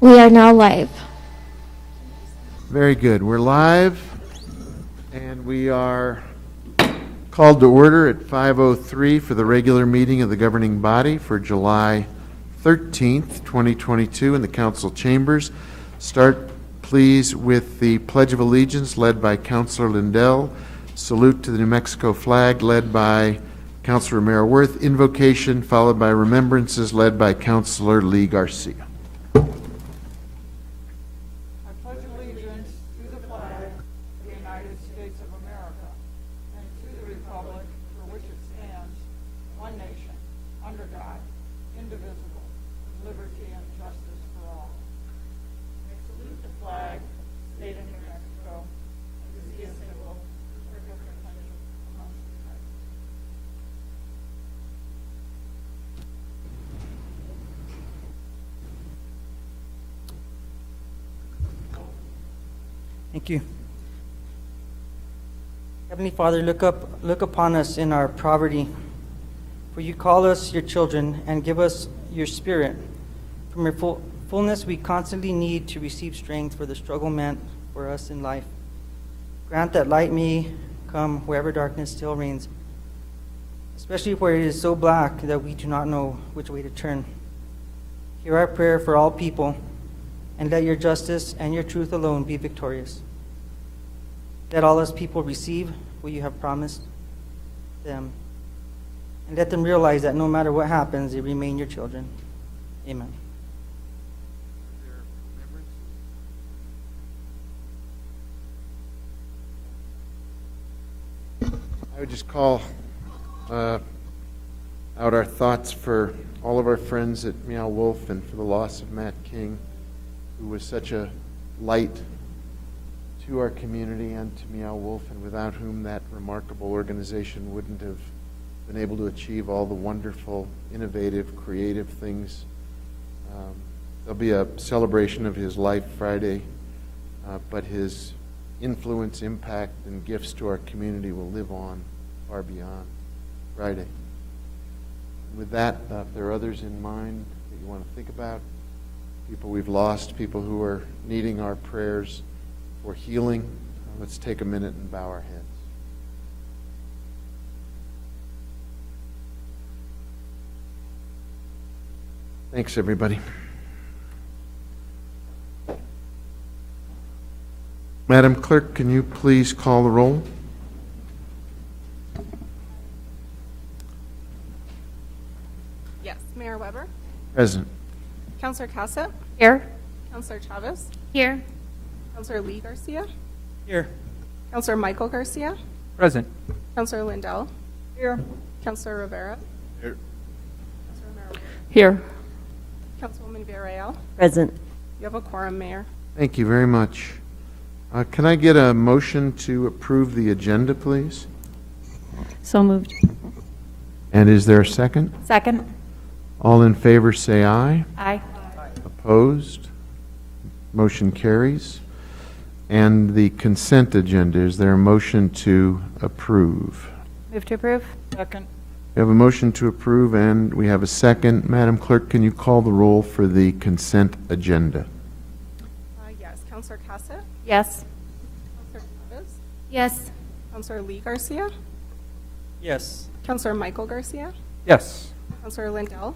We are now live. Very good. We're live, and we are called to order at 5:03 for the regular meeting of the governing body for July 13th, 2022 in the council chambers. Start, please, with the Pledge of Allegiance led by Councilor Lindell. Salute to the New Mexico flag led by Councilor Romero Worth. Invocation followed by remembrances led by Councilor Lee Garcia. Thank you. Heavenly Father, look upon us in our poverty, for you call us your children and give us your spirit. From your fullness we constantly need to receive strength for the struggle meant for us in life. Grant that light may come wherever darkness still reigns, especially where it is so black that we do not know which way to turn. Hear our prayer for all people, and let your justice and your truth alone be victorious. Let all us people receive what you have promised them, and let them realize that no matter what happens, they remain your children. Amen. I would just call out our thoughts for all of our friends at Meow Wolf and for the loss of Matt King, who was such a light to our community and to Meow Wolf, and without whom that remarkable organization wouldn't have been able to achieve all the wonderful, innovative, creative things. There'll be a celebration of his life Friday, but his influence, impact, and gifts to our community will live on far beyond Friday. With that, if there are others in mind that you want to think about, people we've lost, people who are needing our prayers for healing, let's take a minute and bow our heads. Thanks, everybody. Madam Clerk, can you please call the roll? Yes. Mayor Weber? Present. Councilor Casa? Here. Councilor Chavez? Here. Councilor Lee Garcia? Here. Councilor Michael Garcia? Present. Councilor Lindell? Here. Councilor Rivera? Here. Councilor Romero? Here. Councilwoman Villarreal? Present. You have a quorum, Mayor. Thank you very much. Can I get a motion to approve the agenda, please? So moved. And is there a second? Second. All in favor say aye. Aye. Opposed? Motion carries. And the consent agenda, is there a motion to approve? Move to approve. Second. We have a motion to approve and we have a second. Madam Clerk, can you call the roll for the consent agenda? Yes. Councilor Casa? Yes. Councilor Chavez? Yes. Councilor Lee Garcia? Yes. Councilor Michael Garcia? Yes. Councilor Lindell?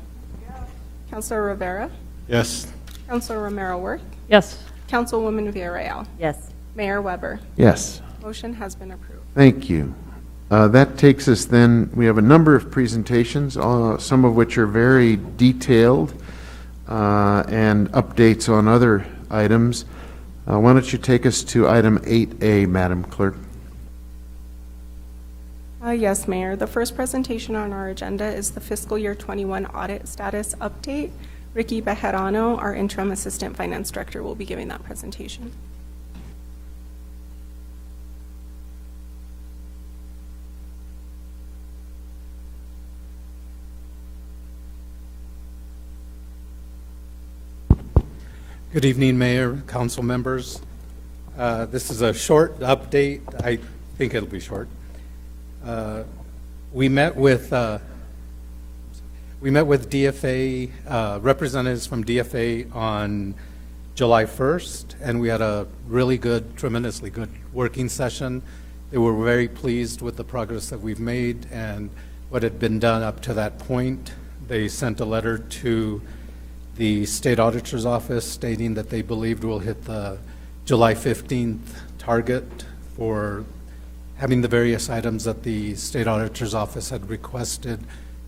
Councilor Rivera? Yes. Councilor Romero Worth? Yes. Councilwoman Villarreal? Yes. Mayor Weber? Yes. Motion has been approved. Thank you. That takes us then, we have a number of presentations, some of which are very detailed and updates on other items. Why don't you take us to item 8A, Madam Clerk? Yes, Mayor. The first presentation on our agenda is the fiscal year 21 audit status update. Ricky Bejarano, our interim assistant finance director, will be giving that presentation. Good evening, Mayor, council members. This is a short update. I think it'll be short. We met with DFA, representatives from DFA on July 1st, and we had a really good, tremendously good working session. They were very pleased with the progress that we've made and what had been done up to that point. They sent a letter to the state auditor's office stating that they believed we'll hit the July 15th target for having the various items that the state auditor's office had requested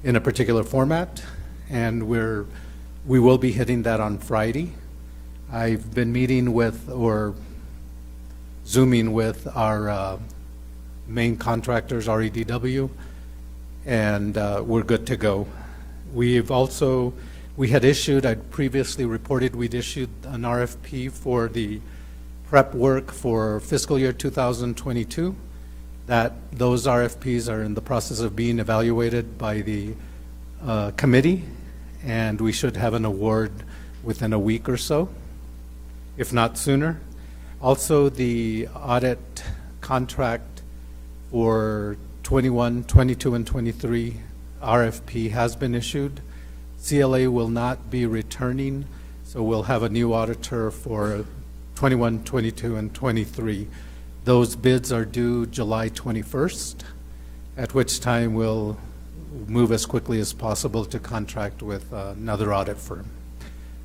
in a particular format, and we will be hitting that on Friday. I've been meeting with, or Zooming with, our main contractors, REDW, and we're good to go. We had issued, I'd previously reported we'd issued an RFP for the prep work for fiscal year 2022. Those RFPs are in the process of being evaluated by the committee, and we should have an award within a week or so, if not sooner. Also, the audit contract for 21, 22, and 23 RFP has been issued. CLA will not be returning, so we'll have a new auditor for 21, 22, and 23. Those bids are due July 21st, at which time we'll move as quickly as possible to contract with another audit firm.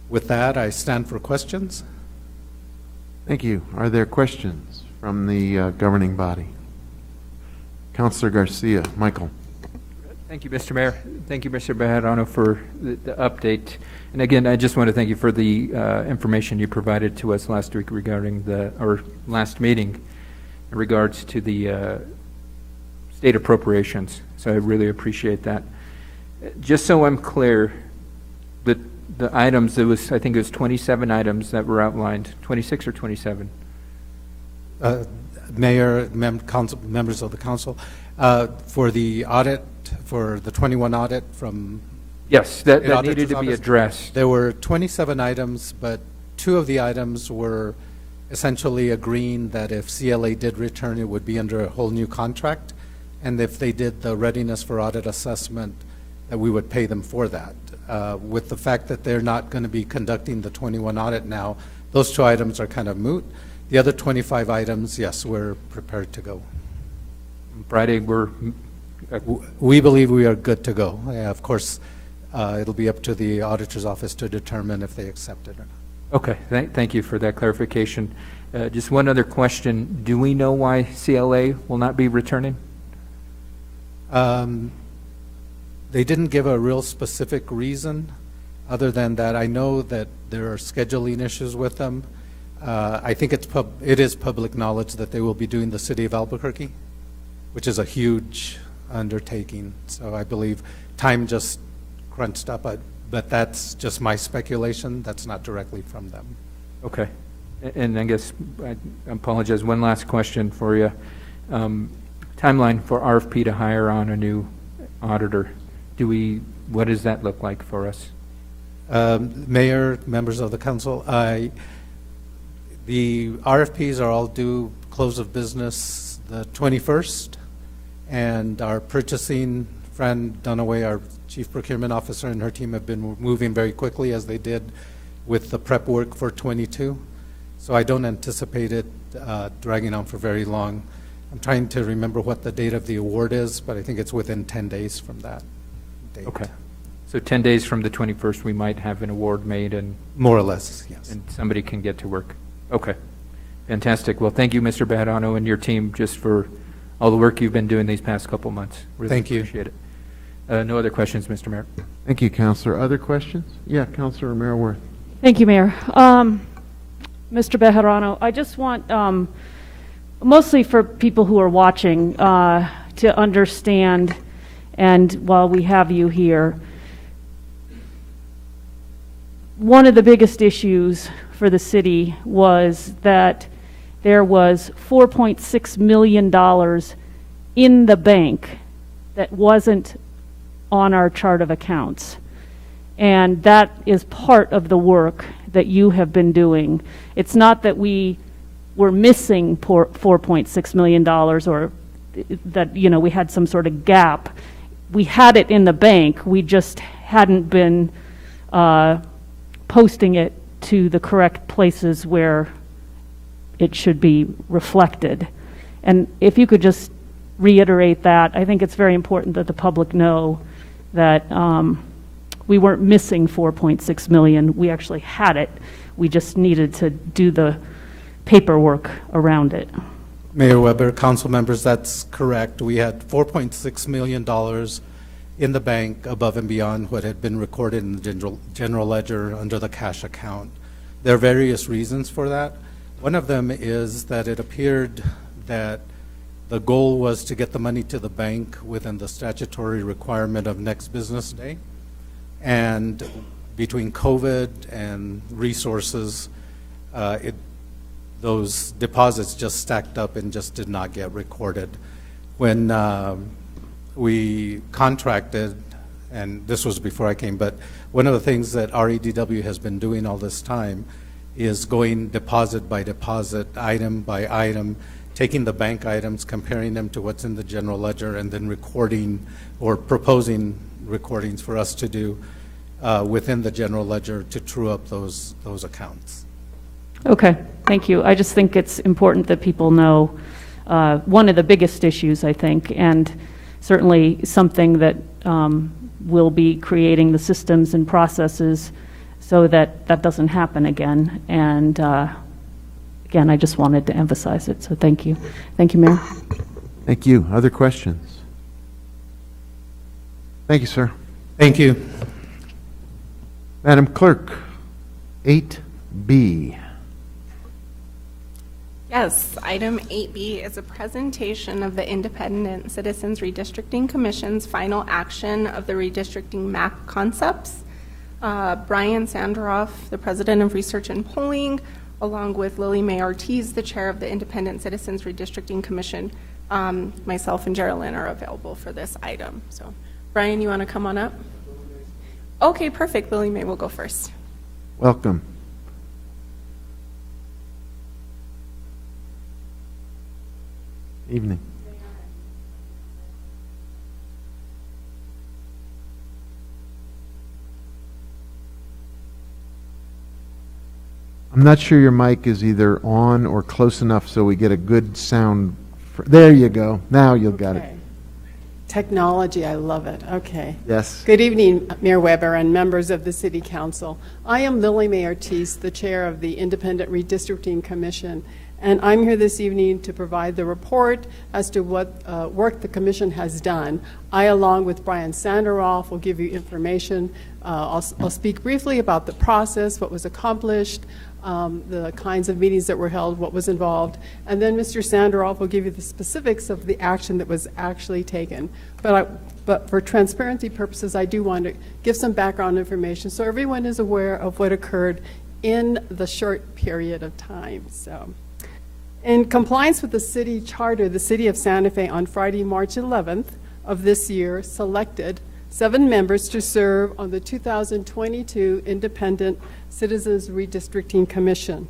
With that, I stand for questions. Thank you. Are there questions from the governing body? Councilor Garcia. Michael. Thank you, Mr. Mayor. Thank you, Mr. Bejarano, for the update. And again, I just want to thank you for the information you provided to us last week regarding our last meeting in regards to the state appropriations. So I really appreciate that. Just so I'm clear, the items, I think it was 27 items that were outlined, 26 or 27? Mayor, members of the council, for the audit, for the 21 audit from Yes, that the needed to be office, addressed. there were 27 items, but 2 of the items were essentially agreeing that if CLA did return, it would be under a whole new contract, and if they did the readiness for audit assessment, that we would pay them for that. With the fact that they're not going to be conducting the 21 audit now, those 2 items are kind of moot. The other 25 items, yes, we're prepared to go. Friday, We believe we are good to go. Of course, it'll be up to the auditor's office to determine if they accept it or not. okay, thank you for that clarification. Just one other question. Do we know why CLA will not be returning? They didn't give a real specific reason. Other than that, I know that there are scheduling issues with them. I think it is public knowledge that they will be doing the city of Albuquerque, which is a huge undertaking. So I believe time just crunched up, but that's just my speculation. That's not directly from them. Okay. And I guess, I apologize, one last question for you. Timeline for RFP to hire on a new auditor. What does that look like for us? Mayor, members of the council, the RFPs are all due close of business the 21st, and our purchasing, Fran Dunaway, our chief procurement officer, and her team have been moving very quickly as they did with the prep work for 22. So I don't anticipate it dragging on for very long. I'm trying to remember what the date of the award is, but I think it's within 10 days from that date. Okay. So 10 days from the 21st, we might have an award made and More or less, yes. and somebody can get to work. Okay. Fantastic. Well, thank you, Mr. Bejarano, and your team just for all the work you've been doing these past couple months. Really Thank you. appreciate it. No other questions, Mr. Mayor. Thank you, Councilor. Other questions? Yeah, Councilor Romero Worth. Thank you, Mayor. Mr. Bejarano, I just want, mostly for people who are watching, to understand, and while we have you here, one of the biggest issues for the city was that there was $4.6 million in the bank that wasn't on our chart of accounts. And that is part of the work that you have been doing. It's not that we were missing $4.6 million or that, you know, we had some sort of gap. We had it in the bank. We just hadn't been posting it to the correct places where it should be reflected. And if you could just reiterate that, I think it's very important that the public know that we weren't missing 4.6 million. We actually had it. We just needed to do the paperwork around it. Mayor Weber, council members, that's correct. We had $4.6 million in the bank above and beyond what had been recorded in the general ledger under the cash account. There are various reasons for that. One of them is that it appeared that the goal was to get the money to the bank within the statutory requirement of next business day. And between COVID and resources, those deposits just stacked up and just did not get recorded. When we contracted, and this was before I came, but one of the things that REDW has been doing all this time is going deposit by deposit, item by item, taking the bank items, comparing them to what's in the general ledger, and then recording or proposing recordings for us to do within the general ledger to true up those accounts. Okay, thank you. I just think it's important that people know one of the biggest issues, I think, and certainly something that will be creating the systems and processes so that that doesn't happen again. And again, I just wanted to emphasize it, so thank you. Thank you, Mayor. Thank you. Other questions? Thank you, sir. Thank you. Madam Clerk, 8B. Yes, item 8B is a presentation of the Independent Citizens Redistricting Commission's final action of the redistricting map concepts. Brian Sanderoff, the President of Research and Polling, along with Lily May Ortiz, the Chair of the Independent Citizens Redistricting Commission, myself and Geraldine are available for this item. So, Brian, you want to come on up? Okay, perfect. Lily May will go first. Welcome. Evening. I'm not sure your mic is either on or close enough so we get a good sound. There you go. Now you'll got it. Technology, I love it. Okay. Yes. Good evening, Mayor Weber and members of the City Council. I am Lily May Ortiz, the Chair of the Independent Redistricting Commission, and I'm here this evening to provide the report as to what work the Commission has done. I, along with Brian Sanderoff, will give you information. I'll speak briefly about the process, what was accomplished, the kinds of meetings that were held, what was involved, and then Mr. Sanderoff will give you the specifics of the action that was actually taken. But for transparency purposes, I do want to give some background information so everyone is aware of what occurred in the short period of time. So, in compliance with the city charter, the City of Santa Fe on Friday, March 11th of this year selected 7 members to serve on the 2022 Independent Citizens Redistricting Commission.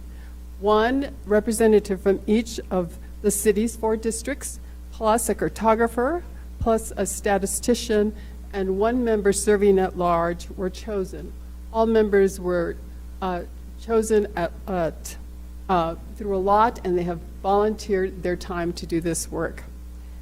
1 representative from each of the city's 4 districts, plus a cartographer, plus a statistician, and 1 member serving at large were chosen. All members were chosen through a lot, and they have volunteered their time to do this work.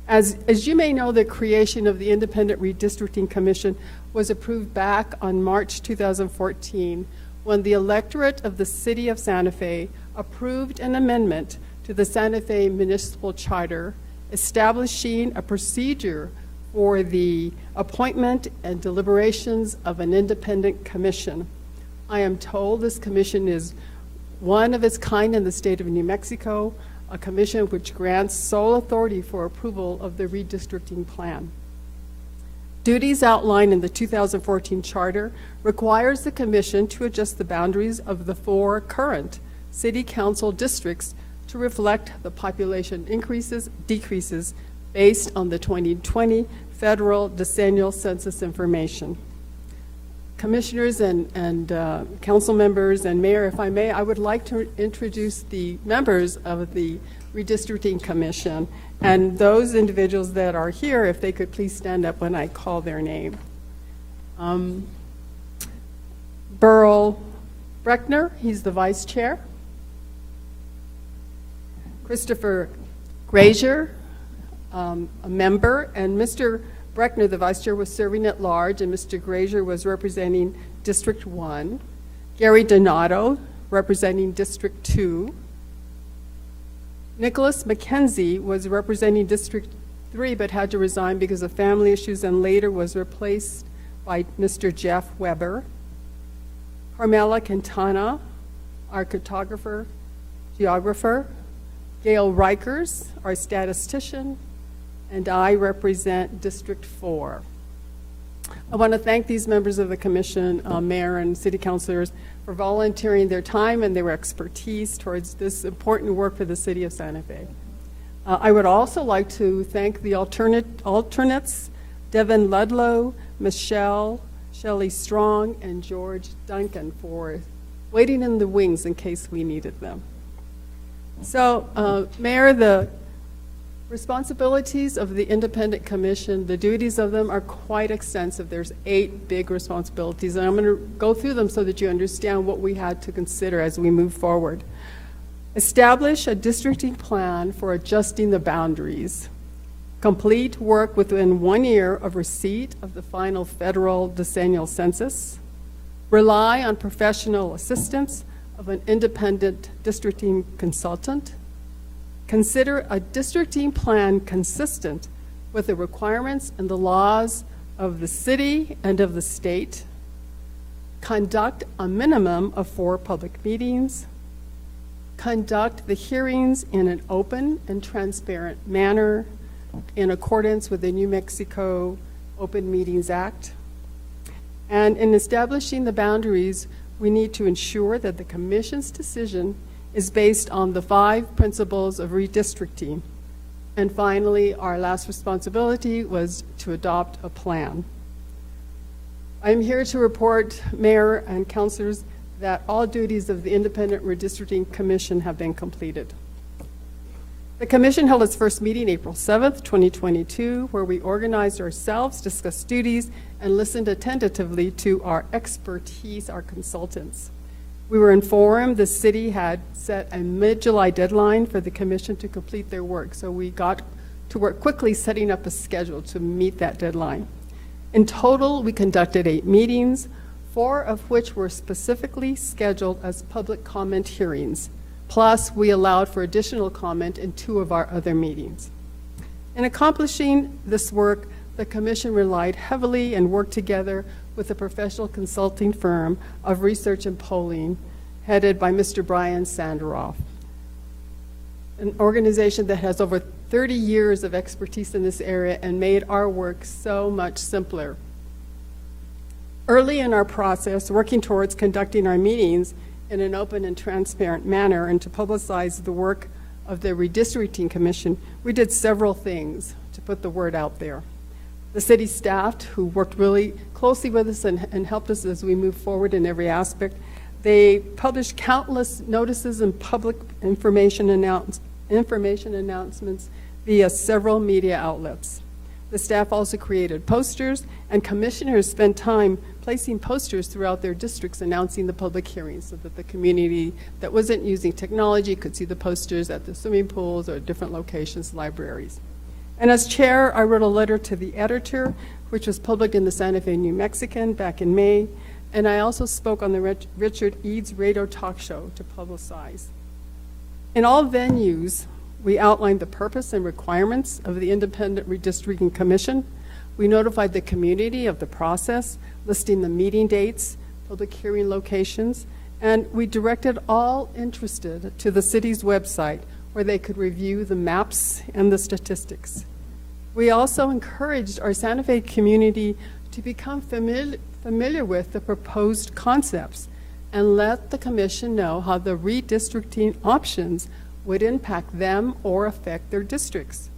As you may know, the creation of the Independent Redistricting Commission was approved back on March 2014 when the electorate of the City of Santa Fe approved an amendment to the Santa Fe Municipal Charter establishing a procedure for the appointment and deliberations of an independent commission. I am told this commission is one of its kind in the state of New Mexico, a commission which grants sole authority for approval of the redistricting plan. Duties outlined in the 2014 charter requires the commission to adjust the boundaries of the 4 current city council districts to reflect the population decreases based on the 2020 federal decennial census information. Commissioners and council members and mayor, if I may, I would like to introduce the members of the Redistricting Commission and those individuals that are here, if they could please stand up when I call their name. Burl, Breckner, he's the vice chair. Christopher Grazier, a member, and Mr. Breckner, the vice chair, was serving at large, and Mr. Grazier was representing District 1. Gary Donato, representing District 2. Nicholas McKenzie was representing District 3, but had to resign because of family issues, and later was replaced by Mr. Jeff Weber. Carmela Quintana, our cartographer, geographer. Gail Rikers, our statistician, and I represent District 4. I want to thank these members of the commission, mayor and city councilors, for volunteering their time and their expertise towards this important work for the city of Santa Fe. I would also like to thank the alternates, Devin Ludlow, Michelle, Shelley Strong, and George Duncan, for waiting in the wings in case we needed them. So, Mayor, the responsibilities of the independent commission, the duties of them are quite extensive. There's 8 big responsibilities, and I'm going to go through them so that you understand what we had to consider as we move forward. Establish a districting plan for adjusting the boundaries. Complete work within 1 year of receipt of the final federal decennial census. Rely on professional assistance of an independent districting consultant. Consider a districting plan consistent with the requirements and the laws of the city and of the state. Conduct a minimum of 4 public meetings. Conduct the hearings in an open and transparent manner in accordance with the New Mexico Open Meetings Act. And in establishing the boundaries, we need to ensure that the commission's decision is based on the 5 principles of redistricting. And finally, our last responsibility was to adopt a plan. I'm here to report, Mayor and councilors, that all duties of the Independent Redistricting Commission have been completed. The commission held its first meeting April 7th, 2022, where we organized ourselves, discussed duties, and listened attentively to our expertise, our consultants. We were informed the city had set a mid-July deadline for the commission to complete their work, so we got to work quickly setting up a schedule to meet that deadline. In total, we conducted 8 meetings, 4 of which were specifically scheduled as public comment hearings. Plus, we allowed for additional comment in 2 of our other meetings. In accomplishing this work, the commission relied heavily and worked together with a professional consulting firm of research and polling headed by Mr. Brian Sanderoff, an organization that has over 30 years of expertise in this area and made our work so much simpler. Early in our process, working towards conducting our meetings in an open and transparent manner and to publicize the work of the Redistricting Commission, we did several things to put the word out there. The city staff, who worked really closely with us and helped us as we move forward in every aspect, they published countless notices and public information announcements via several media outlets. The staff also created posters, and commissioners spent time placing posters throughout their districts announcing the public hearings so that the community that wasn't using technology could see the posters at the swimming pools or different locations, libraries. And as chair, I wrote a letter to the editor, which was published in the Santa Fe New Mexican back in May, and I also spoke on the Richard Eads radio talk show to publicize. In all venues, we outlined the purpose and requirements of the Independent Redistricting Commission. We notified the community of the process, listing the meeting dates, public hearing locations, and we directed all interested to the city's website where they could review the maps and the statistics. We also encouraged our Santa Fe community to become familiar with the proposed concepts and let the commission know how the redistricting options would impact them or affect their districts.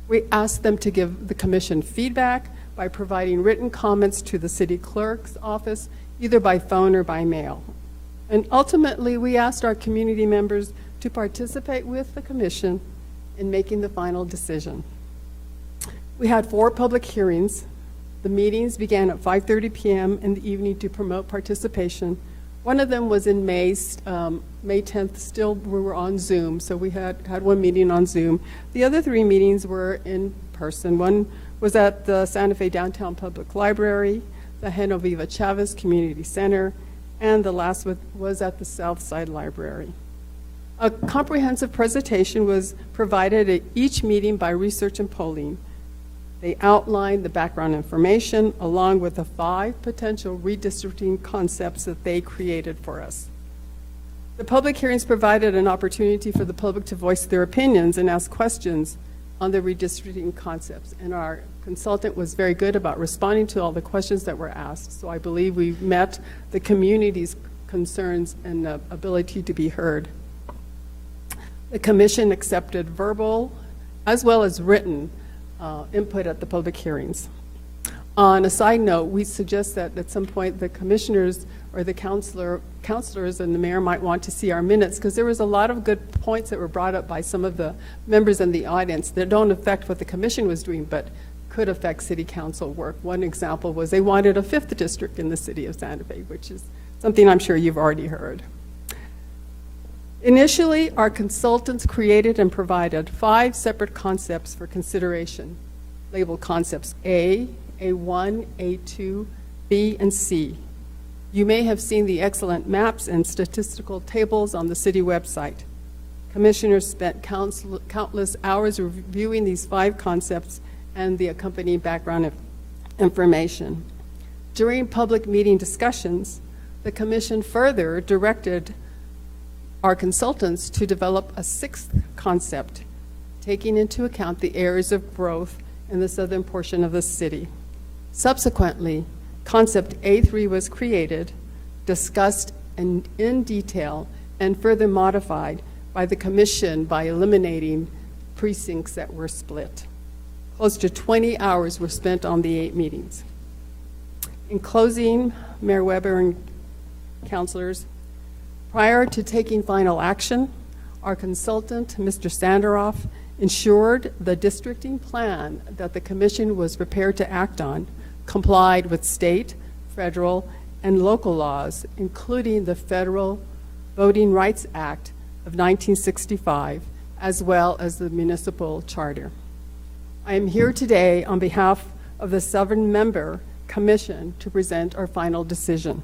We asked them to give the commission feedback by providing written comments to the city clerk's office, either by phone or by mail. And ultimately, we asked our community members to participate with the commission in making the final decision. We had 4 public hearings. The meetings began at 5:30 p.m. in the evening to promote participation. One of them was in May 10th, still we were on Zoom, so we had one meeting on Zoom. The other 3 meetings were in person. One was at the Santa Fe Downtown Public Library, the Genoveva Chavez Community Center, and the last was at the Southside Library. A comprehensive presentation was provided at each meeting by Research and Polling. They outlined the background information along with the 5 potential redistricting concepts that they created for us. The public hearings provided an opportunity for the public to voice their opinions and ask questions on the redistricting concepts, and our consultant was very good about responding to all the questions that were asked, so I believe we met the community's concerns and ability to be heard. The commission accepted verbal as well as written input at the public hearings. On a side note, we suggest that at some point the commissioners or the counselors and the mayor might want to see our minutes, because there was a lot of good points that were brought up by some of the members in the audience that don't affect what the commission was doing, but could affect city council work. One example was they wanted a 5th district in the city of Santa Fe, which is something I'm sure you've already heard. Initially, our consultants created and provided 5 separate concepts for consideration, labeled concepts A, A1, A2, B, and C. You may have seen the excellent maps and statistical tables on the city website. Commissioners spent countless hours reviewing these 5 concepts and the accompanying background information. During public meeting discussions, the commission further directed our consultants to develop a 6th concept, taking into account the areas of growth in the southern portion of the city. Subsequently, concept A3 was created, discussed in detail, and further modified by the commission by eliminating precincts that were split. Close to 20 hours were spent on the 8 meetings. In closing, Mayor Weber and councilors, prior to taking final action, our consultant, Mr. Sanderoff, ensured the districting plan that the commission was prepared to act on complied with state, federal, and local laws, including the Federal Voting Rights Act of 1965, as well as the municipal charter. I am here today on behalf of the 7-member commission to present our final decision.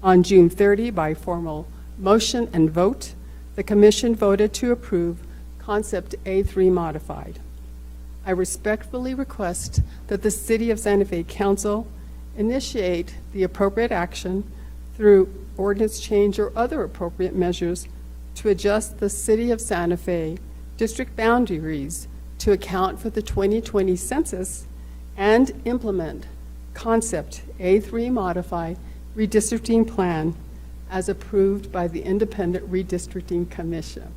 On June 30, by formal motion and vote, the commission voted to approve concept A3 modified. I respectfully request that the City of Santa Fe Council initiate the appropriate action through ordinance change or other appropriate measures to adjust the City of Santa Fe district boundaries to account for the 2020 census and implement concept A3 modified redistricting plan as approved by the Independent Redistricting Commission.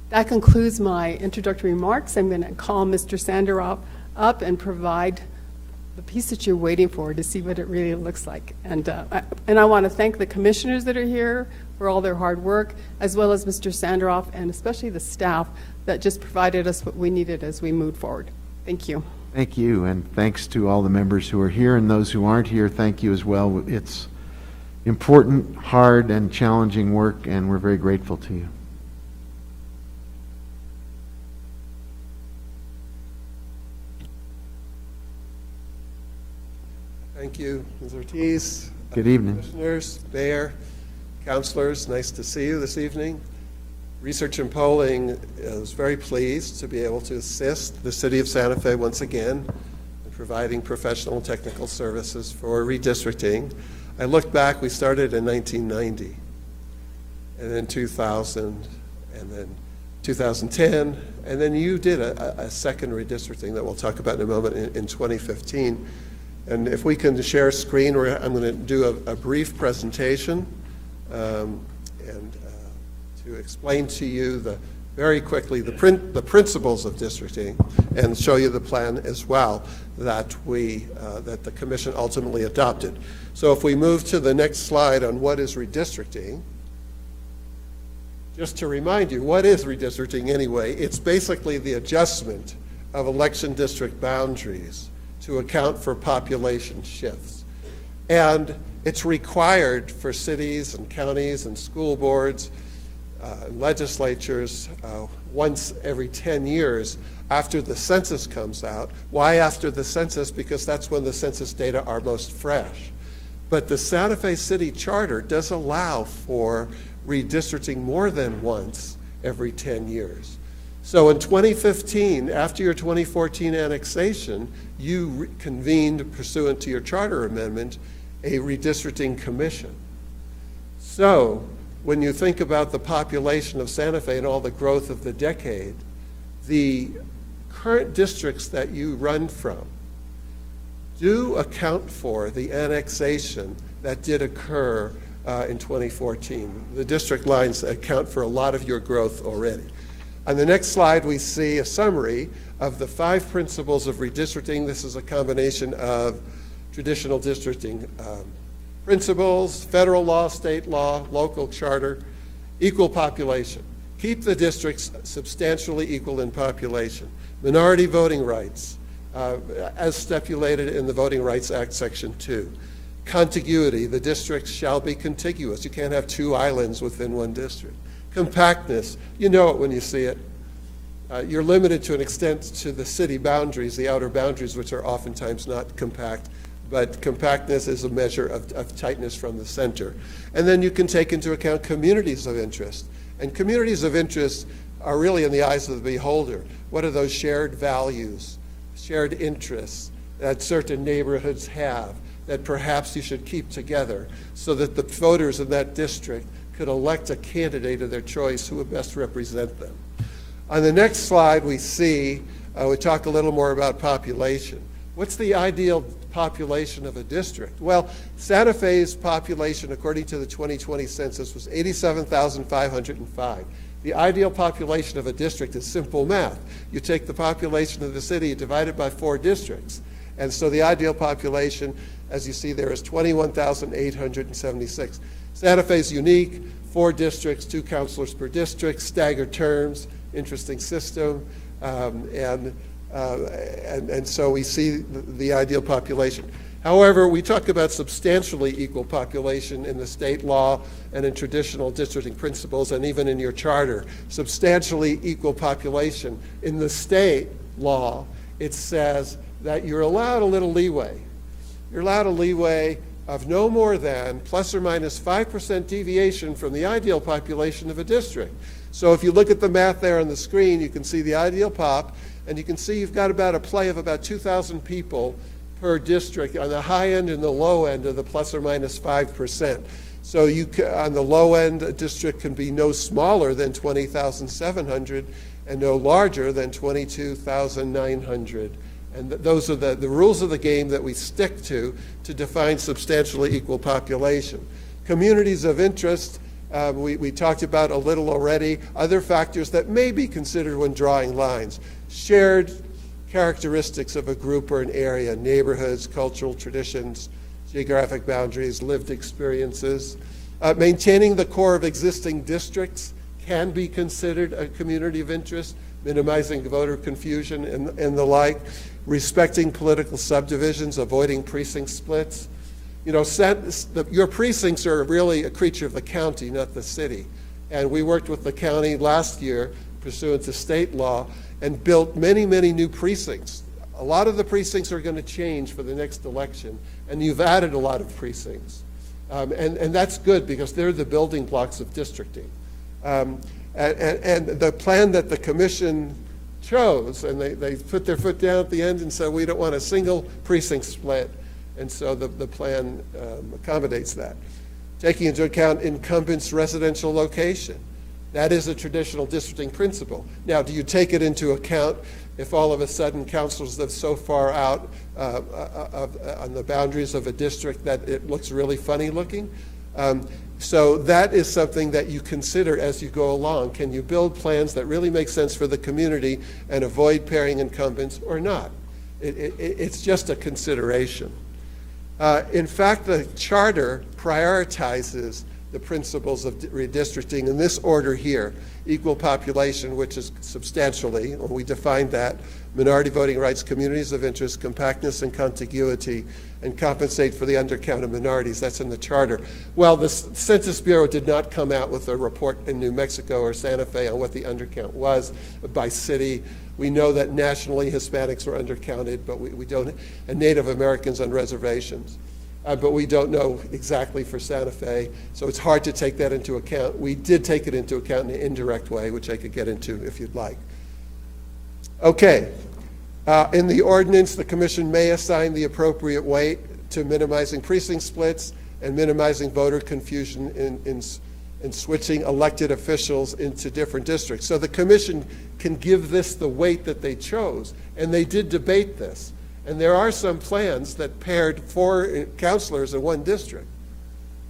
That concludes my introductory remarks. I'm going to call Mr. Sanderoff up and provide the piece that you're waiting for to see what it really looks like. And I want to thank the commissioners that are here for all their hard work, as well as Mr. Sanderoff and especially the staff that just provided us what we needed as we moved forward. Thank you. Thank you, and thanks to all the members who are here and those who aren't here. Thank you as well. It's important, hard, and challenging work, and we're very grateful to you. Thank you, Ms. Ortiz. Good evening. Commissioners, Mayor, councilors, nice to see you this evening. Research and Polling is very pleased to be able to assist the City of Santa Fe once again in providing professional and technical services for redistricting. I looked back, we started in 1990, and then 2000, and then 2010, and then you did a second redistricting that we'll talk about in a moment in 2015. And if we can share a screen, I'm going to do a brief presentation to explain to you very quickly the principles of districting and show you the plan as well that the commission ultimately adopted. So if we move to the next slide on what is redistricting, just to remind you, what is redistricting anyway? It's basically the adjustment of election district boundaries to account for population shifts. And It's required for cities and counties and school boards, legislatures, once every 10 years after the census comes out. Why after the census? Because that's when the census data are most fresh. But the Santa Fe City Charter does allow for redistricting more than once every 10 years. So in 2015, after your 2014 annexation, you convened, pursuant to your charter amendment, a redistricting commission. So when you think about the population of Santa Fe and all the growth of the decade, the current districts that you run from do account for the annexation that did occur in 2014. The district lines account for a lot of your growth already. On the next slide, we see a summary of the 5 principles of redistricting. This is a combination of traditional districting principles, federal law, state law, local charter, equal population. Keep the districts substantially equal in population. Minority voting rights, as stipulated in the Voting Rights Act, Section 2. Contiguity, the districts shall be contiguous. You can't have 2 islands within one district. Compactness, you know it when you see it. You're limited to an extent to the city boundaries, the outer boundaries, which are oftentimes not compact, but compactness is a measure of tightness from the center. And then you can take into account communities of interest. And communities of interest are really in the eyes of the beholder. What are those shared values, shared interests that certain neighborhoods have that perhaps you should keep together so that the voters in that district could elect a candidate of their choice who would best represent them. On the next slide, we see, we talk a little more about population. What's the ideal population of a district? Well, Santa Fe's population, according to the 2020 census, was 87,505. The ideal population of a district is simple math. You take the population of the city, you divide it by 4 districts. And so the ideal population, as you see there, is 21,876. Santa Fe's unique, 4 districts, 2 counselors per district, staggered terms, interesting system, and so we see the ideal population. However, we talk about substantially equal population in the state law and in traditional districting principles and even in your charter. Substantially equal population. In the state law, it says that you're allowed a little leeway. You're allowed a leeway of no more than plus or minus 5% deviation from the ideal population of a district. So if you look at the math there on the screen, you can see the ideal pop, and you can see you've got about a play of about 2,000 people per district on the high end and the low end of the plus or minus 5%. So on the low end, a district can be no smaller than 20,700 and no larger than 22,900. And those are the rules of the game that we stick to define substantially equal population. Communities of interest, we talked about a little already. Other factors that may be considered when drawing lines. Shared characteristics of a group or an area, neighborhoods, cultural traditions, geographic boundaries, lived experiences. Maintaining the core of existing districts can be considered a community of interest, minimizing voter confusion and the like. Respecting political subdivisions, avoiding precinct splits. You know, your precincts are really a creature of the county, not the city. And we worked with the county last year, pursuant to state law, and built many, many new precincts. A lot of the precincts are going to change for the next election, and you've added a lot of precincts. And that's good because they're the building blocks of districting. And the plan that the commission chose, and they put their foot down at the end and said, we don't want a single precinct split. And so the plan accommodates that. Taking into account incumbents' residential location. That is a traditional districting principle. Now, do you take it into account if all of a sudden councils live so far out on the boundaries of a district that it looks really funny looking? So that is something that you consider as you go along. Can you build plans that really make sense for the community and avoid pairing incumbents or not? It's just a consideration. In fact, the charter prioritizes the principles of redistricting in this order here: equal population, which is substantially, or we defined that, minority voting rights, communities of interest, compactness and contiguity, and compensate for the undercount of minorities. That's in the charter. Well, the Census Bureau did not come out with a report in New Mexico or Santa Fe on what the undercount was by city. We know that nationally Hispanics were undercounted, but we don't, and Native Americans on reservations. But we don't know exactly for Santa Fe, so it's hard to take that into account. We did take it into account in an indirect way, which I could get into if you'd like. Okay, in the ordinance, the commission may assign the appropriate weight to minimizing precinct splits and minimizing voter confusion in switching elected officials into different districts. So the commission can give this the weight that they chose, and they did debate this. And there are some plans that paired 4 councilors in one district.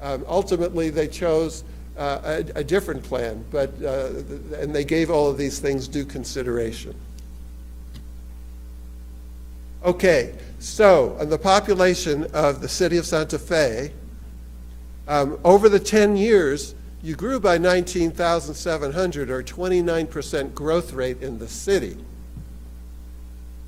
Ultimately, they chose a different plan, but and they gave all of these things due consideration. Okay, so on the population of the city of Santa Fe, over the 10 years, you grew by 19,700, or 29% growth rate in the city.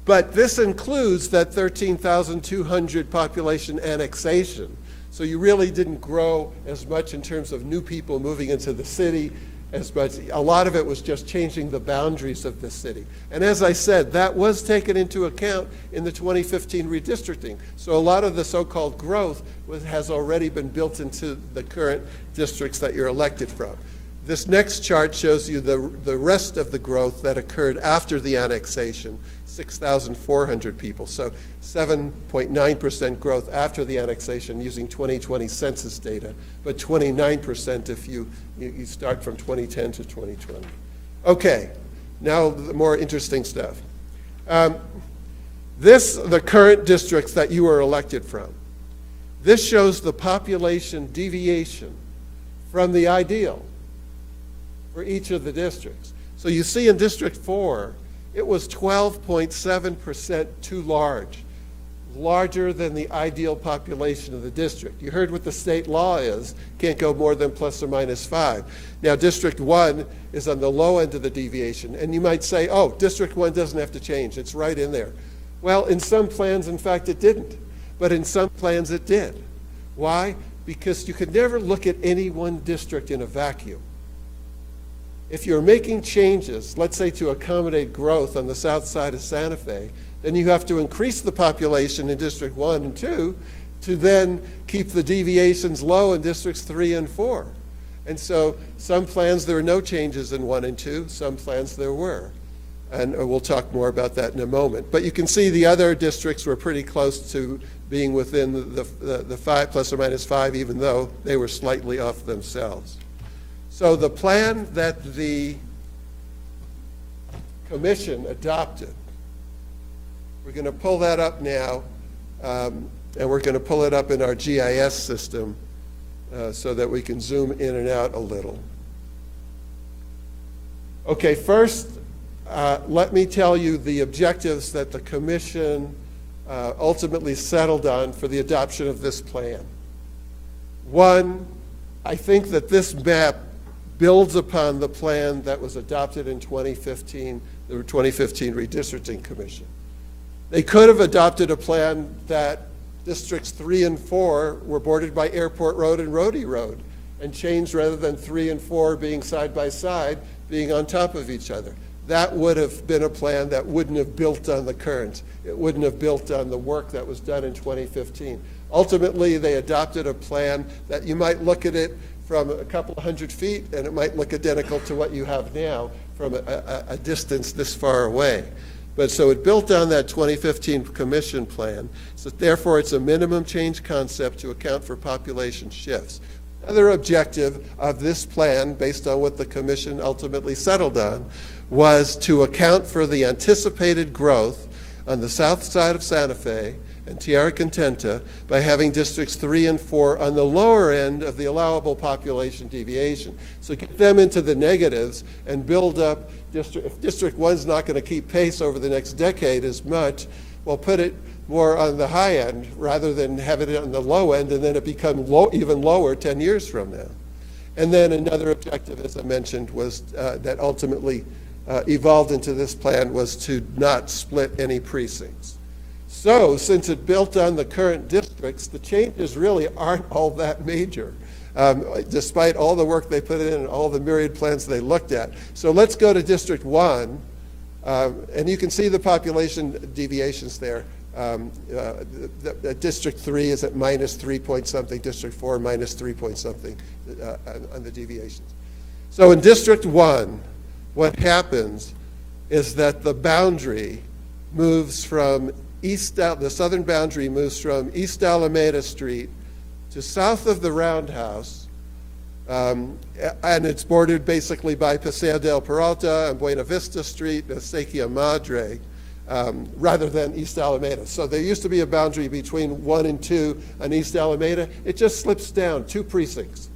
But this includes that 13,200 population annexation. So you really didn't grow as much in terms of new people moving into the city as much. A lot of it was just changing the boundaries of the city. And as I said, that was taken into account in the 2015 redistricting. So a lot of the so-called growth has already been built into the current districts that you're elected from. This next chart shows you the rest of the growth that occurred after the annexation, 6,400 people. So 7.9% growth after the annexation using 2020 census data, but 29% if you start from 2010 to 2020. Okay, now the more interesting stuff. The current districts that you were elected from. This shows the population deviation from the ideal for each of the districts. So you see in District 4, it was 12.7% too large, larger than the ideal population of the district. You heard what the state law is, can't go more than plus or minus 5. Now District 1 is on the low end of the deviation, and you might say, oh, District 1 doesn't have to change, it's right in there. Well, in some plans, in fact, it didn't, but in some plans it did. Why? Because you could never look at any one district in a vacuum. If you're making changes, let's say to accommodate growth on the south side of Santa Fe, then you have to increase the population in District 1 and 2 to then keep the deviations low in Districts 3 and 4. And so some plans there were no changes in 1 and 2, some plans there were. And we'll talk more about that in a moment. But you can see the other districts were pretty close to being within the 5 plus or minus 5, even though they were slightly off themselves. So the plan that the commission adopted, we're going to pull that up now, and we're going to pull it up in our GIS system so that we can zoom in and out a little. Okay, first, let me tell you the objectives that the commission ultimately settled on for the adoption of this plan. One, I think that this map builds upon the plan that was adopted in 2015, the 2015 Redistricting Commission. They could have adopted a plan that Districts 3 and 4 were bordered by Airport Road and Rhodey Road, and changed rather than 3 and 4 being side by side, being on top of each other. That would have been a plan that wouldn't have built on the current. It wouldn't have built on the work that was done in 2015. Ultimately, they adopted a plan that you might look at it from a couple of 100 feet, and it might look identical to what you have now from a distance this far away. But so it built on that 2015 commission plan, so therefore it's a minimum change concept to account for population shifts. Another objective of this plan, based on what the commission ultimately settled on, was to account for the anticipated growth on the south side of Santa Fe and Tierra Contenta by having Districts 3 and 4 on the lower end of the allowable population deviation. So get them into the negatives and build up, if District 1 is not going to keep pace over the next decade as much, well, put it more on the high end rather than have it on the low end and then it become even lower 10 years from now. And then another objective, as I mentioned, was that ultimately evolved into this plan was to not split any precincts. So since it built on the current districts, the changes really aren't all that major, despite all the work they put in and all the myriad plans they looked at. So let's go to District 1, and you can see the population deviations there. District 3 is at -3 point something, District 4 -3 point something on the deviations. So in District 1, what happens is that the boundary moves from the southern boundary moves from East Alameda Street to south of the Roundhouse, and it's bordered basically by Paseo del Peralta and Buena Vista Street and Acequia Madre, rather than East Alameda. So there used to be a boundary between 1 and 2 on East Alameda. It just slips down 2 precincts.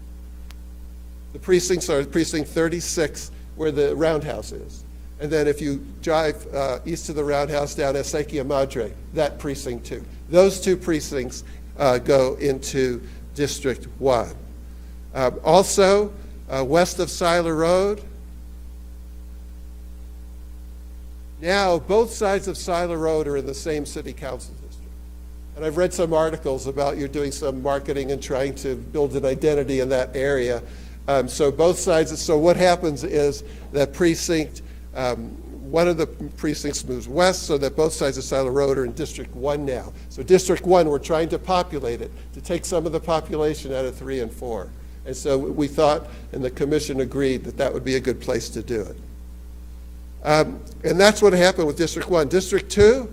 The precincts are precinct 36, where the Roundhouse is. And then if you drive east of the Roundhouse down Acequia Madre, that precinct 2. Those 2 precincts go into District 1. Also, west of Siler Road, now both sides of Siler Road are in the same city council district. And I've read some articles about you're doing some marketing and trying to build an identity in that area. So both sides, so what happens is that precinct, one of the precincts moves west so that both sides of Siler Road are in District 1 now. So District 1, we're trying to populate it, to take some of the population out of 3 and 4. And so we thought, and the commission agreed, that that would be a good place to do it. And that's what happened with District 1. District 2,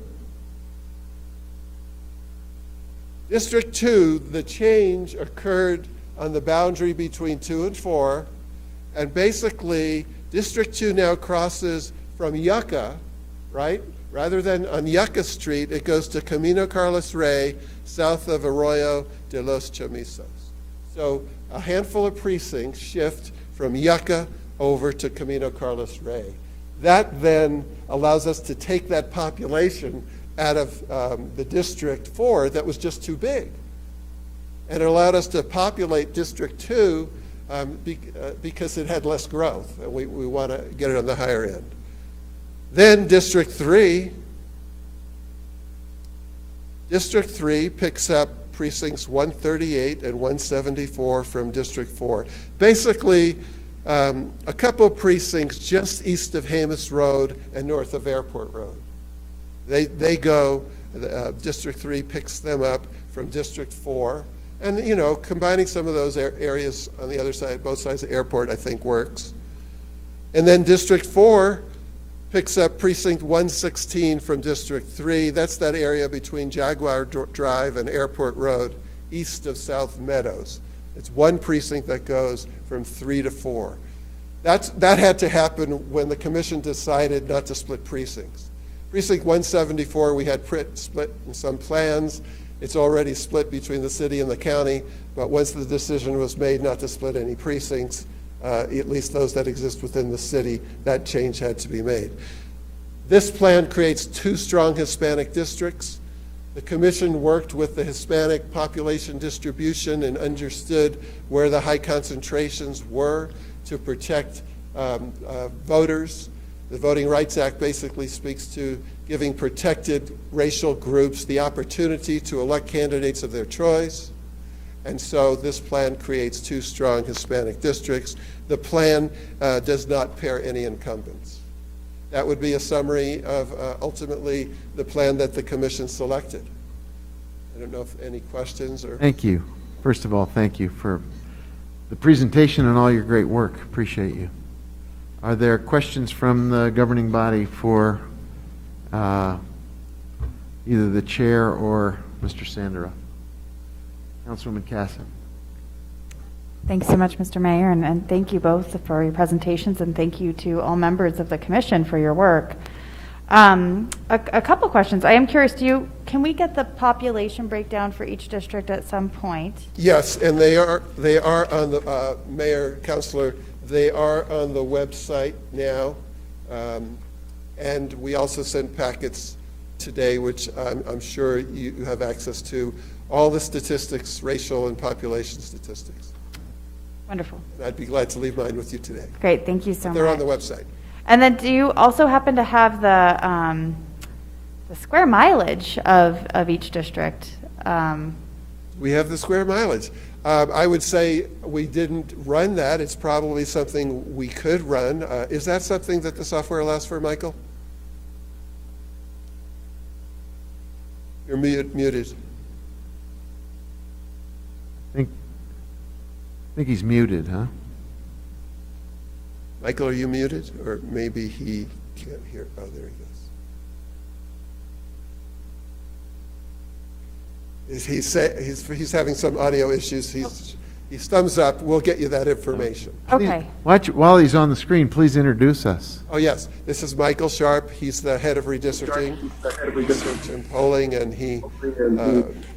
the change occurred on the boundary between 2 and 4, and basically District 2 now crosses from Yucca, right? Rather than on Yucca Street, it goes to Camino Carlos Rey, south of Arroyo de los Chamisos. So a handful of precincts shift from Yucca over to Camino Carlos Rey. That then allows us to take that population out of the District 4 that was just too big. And it allowed us to populate District 2 because it had less growth. And we want to get it on the higher end. Then District 3 picks up precincts 138 and 174 from District 4. Basically, a couple of precincts just east of Hamas Road and north of Airport Road. They go, District 3 picks them up from District 4. And, you know, combining some of those areas on the other side, both sides of Airport, I think works. And then District 4 picks up Precinct 116 from District 3. That's that area between Jaguar Drive and Airport Road, east of South Meadows. It's one precinct that goes from 3 to 4. That had to happen when the commission decided not to split precincts. Precinct 174, we had split in some plans. It's already split between the city and the county, but once the decision was made not to split any precincts, at least those that exist within the city, that change had to be made. This plan creates 2 strong Hispanic districts. The commission worked with the Hispanic population distribution and understood where the high concentrations were to protect voters. The Voting Rights Act basically speaks to giving protected racial groups the opportunity to elect candidates of their choice. And so this plan creates 2 strong Hispanic districts. The plan does not pair any incumbents. That would be a summary of ultimately the plan that the commission selected. I don't know if any questions or... Thank you. First of all, thank you for the presentation and all your great work. Appreciate you. Are there questions from the governing body for either the chair or Mr. Sandera? Councilwoman Casson. Thanks so much, Mr. Mayor, and thank you both for your presentations, and thank you to all members of the commission for your work. A couple questions. I am curious, can we get the population breakdown for each district at some point? Yes, and they are on the, Mayor, Councilor, they are on the website now. And we also sent packets today, which I'm sure you have access to, all the statistics, racial and population statistics. Wonderful. And I'd be glad to leave mine with you today. Great, thank you so much. They're on the website. And then do you also happen to have the square mileage of each district? We have the square mileage. I would say we didn't run that. It's probably something we could run. Is that something that the software allows for, Michael? You're muted. I think he's muted, huh? Michael, are you muted? Or maybe he can't hear. Oh, there he goes. He's having some audio issues. He's thumbs up. We'll get you that information. Okay. While he's on the screen, please introduce us. Oh, yes. This is Michael Sharp. He's the head of redistricting, research and polling, and he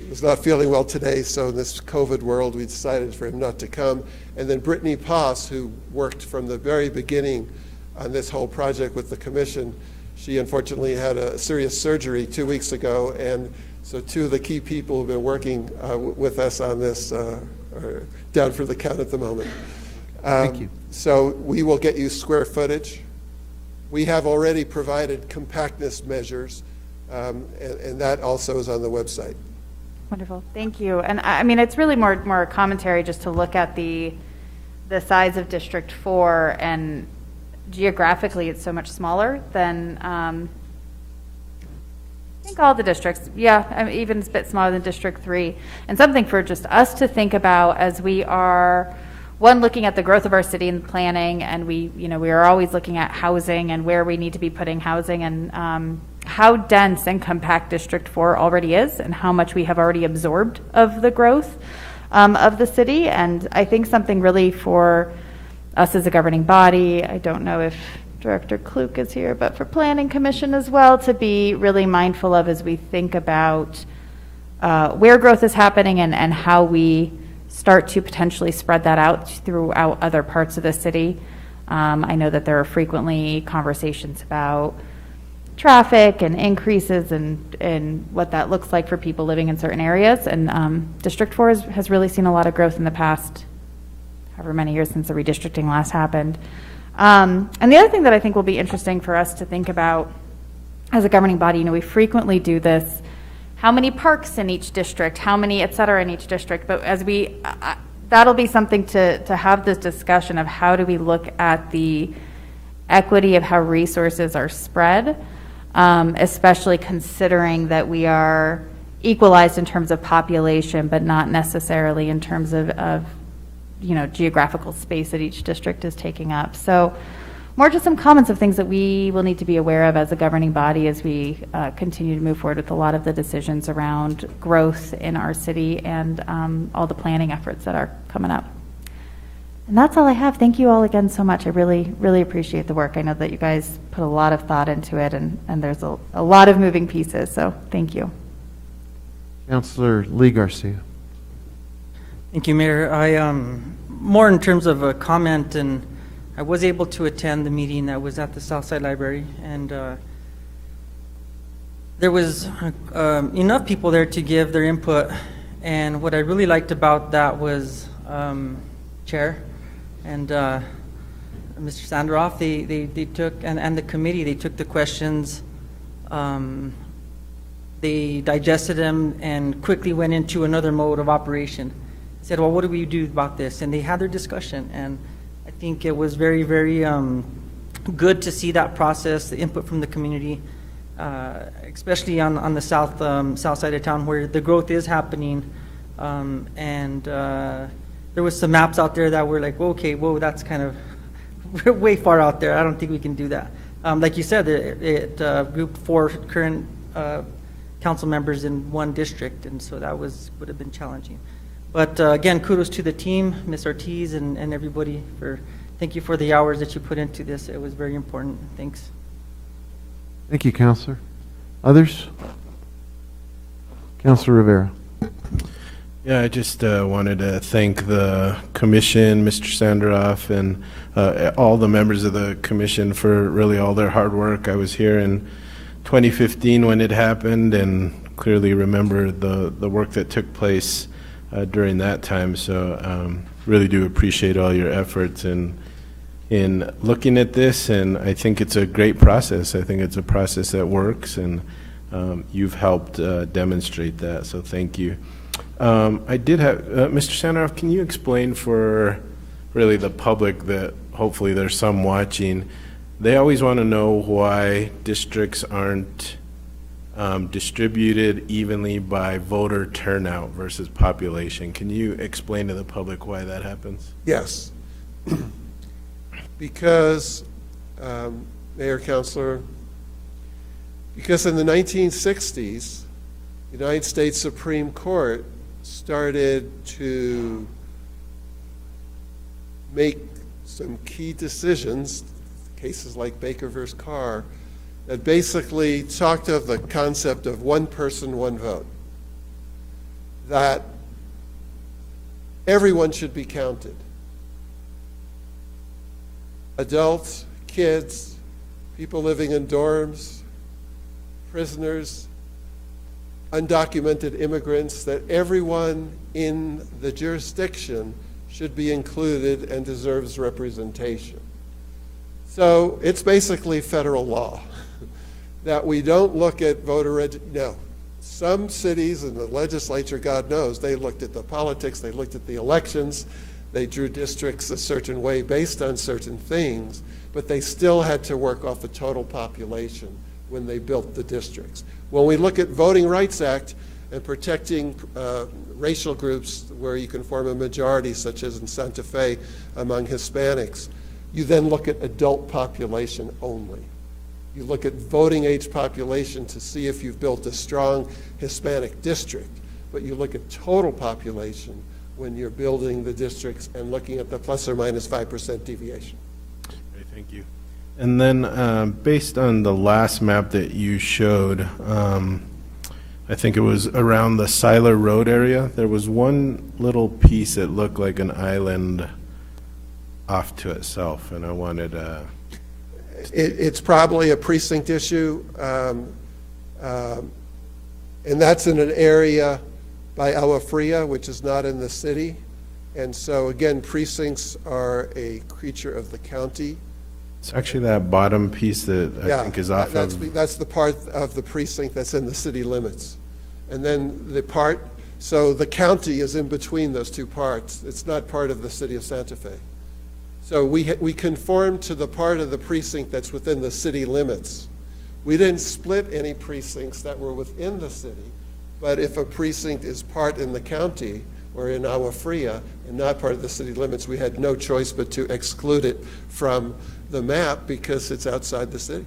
was not feeling well today, so in this COVID world, we decided for him not to come. And then Brittany Poss, who worked from the very beginning on this whole project with the commission. She unfortunately had a serious surgery 2 weeks ago, and so two of the key people who've been working with us on this are down for the count at the moment. Thank you. So we will get you square footage. We have already provided compactness measures, and that also is on the website. Wonderful, thank you. And I mean, it's really more commentary just to look at the size of District 4, and geographically it's so much smaller than I think all the districts. Yeah, I mean, even a bit smaller than District 3. And something for just us to think about as we are, one, looking at the growth of our city and planning, and we are always looking at housing and where we need to be putting housing, and how dense and compact District 4 already is, and how much we have already absorbed of the growth of the city. And I think something really for us as a governing body, I don't know if Director Kluk is here, but for Planning Commission as well, to be really mindful of as we think about where growth is happening, and how we start to potentially spread that out throughout other parts of the city. I know that there are frequently conversations about traffic and increases and what that looks like for people living in certain areas. And District 4 has really seen a lot of growth in the past, however many years since the redistricting last happened. And the other thing that I think will be interesting for us to think about as a governing body, we frequently do this, how many parks in each district, how many, et cetera, in each district. But as that'll be something to have this discussion of how do we look at the equity of how resources are spread, especially considering that we are equalized in terms of population, but not necessarily in terms of geographical space that each district is taking up. So more just some comments of things that we will need to be aware of as a governing body as we continue to move forward with a lot of the decisions around growth in our city, and all the planning efforts that are coming up. And that's all I have. Thank you all again so much. I really, really appreciate the work. I know that you guys put a lot of thought into it, and there's a lot of moving pieces, so thank you. Councilor Lee Garcia. Thank you, Mayor. I more in terms of a comment, and I was able to attend the meeting that was at the Southside Library, and there was enough people there to give their input. And what I really liked about that was Chair and Mr. Sanderoff. They took, and the committee, they took the questions, they digested them, and quickly went into another mode of operation. Said, well, what do we do about this? And they had their discussion, and I think it was very, very good to see that process, the input from the community, especially on the south side of town where the growth is happening. And there was some maps out there that were like, okay, whoa, that's kind of way far out there. I don't think we can do that. Like you said, it grouped 4 current council members in one district, and so that would have been challenging. But again, kudos to the team, Ms. Ortiz and everybody. Thank you for the hours that you put into this. It was very important. Thanks. Thank you, Councilor. Others? Councilor Rivera. Yeah, I just wanted to thank the commission, Mr. Sanderoff, and all the members of the commission for really all their hard work. I was here in 2015 when it happened, and clearly remember the work that took place during that time. So really do appreciate all your efforts in looking at this, and I think it's a great process. I think it's a process that works, and you've helped demonstrate that, so thank you. I did have, Mr. Sandroff, can you explain for really the public that hopefully there's some watching, they always want to know why districts aren't distributed evenly by voter turnout versus population. Can you explain to the public why that happens? Yes. Because, Mayor, Councilor, because in the 1960s, the United States Supreme Court started to make some key decisions, cases like Baker versus Carr, that basically talked of the concept of one person, one vote. That everyone should be counted. Adults, kids, people living in dorms, prisoners, undocumented immigrants, that everyone in the jurisdiction should be included and deserves representation. So it's basically federal law that we don't look at voter no. Some cities and the legislature, God knows, they looked at the politics, they looked at the elections, they drew districts a certain way based on certain things, but they still had to work off the total population when they built the districts. When we look at Voting Rights Act and protecting racial groups where you can form a majority, such as in Santa Fe among Hispanics, you then look at adult population only. You look at voting age population to see if you've built a strong Hispanic district, but you look at total population when you're building the districts and looking at the plus or minus 5% deviation. Okay, thank you. And then based on the last map that you showed, I think it was around the Seiler Road area, there was one little piece that looked like an island off to itself, and I wanted It's probably a precinct issue, and that's in an area by Agua Fria, which is not in the city. And so, again, precincts are a creature of the county. it's actually that bottom piece that I think is off of. That's the part of the precinct that's in the city limits. And then the part, so the county is in between those two parts. It's not part of the city of Santa Fe. So we conform to the part of the precinct that's within the city limits. We didn't split any precincts that were within the city, but if a precinct is part in the county or in Agua Fria and not part of the city limits, we had no choice but to exclude it from the map because it's outside the city.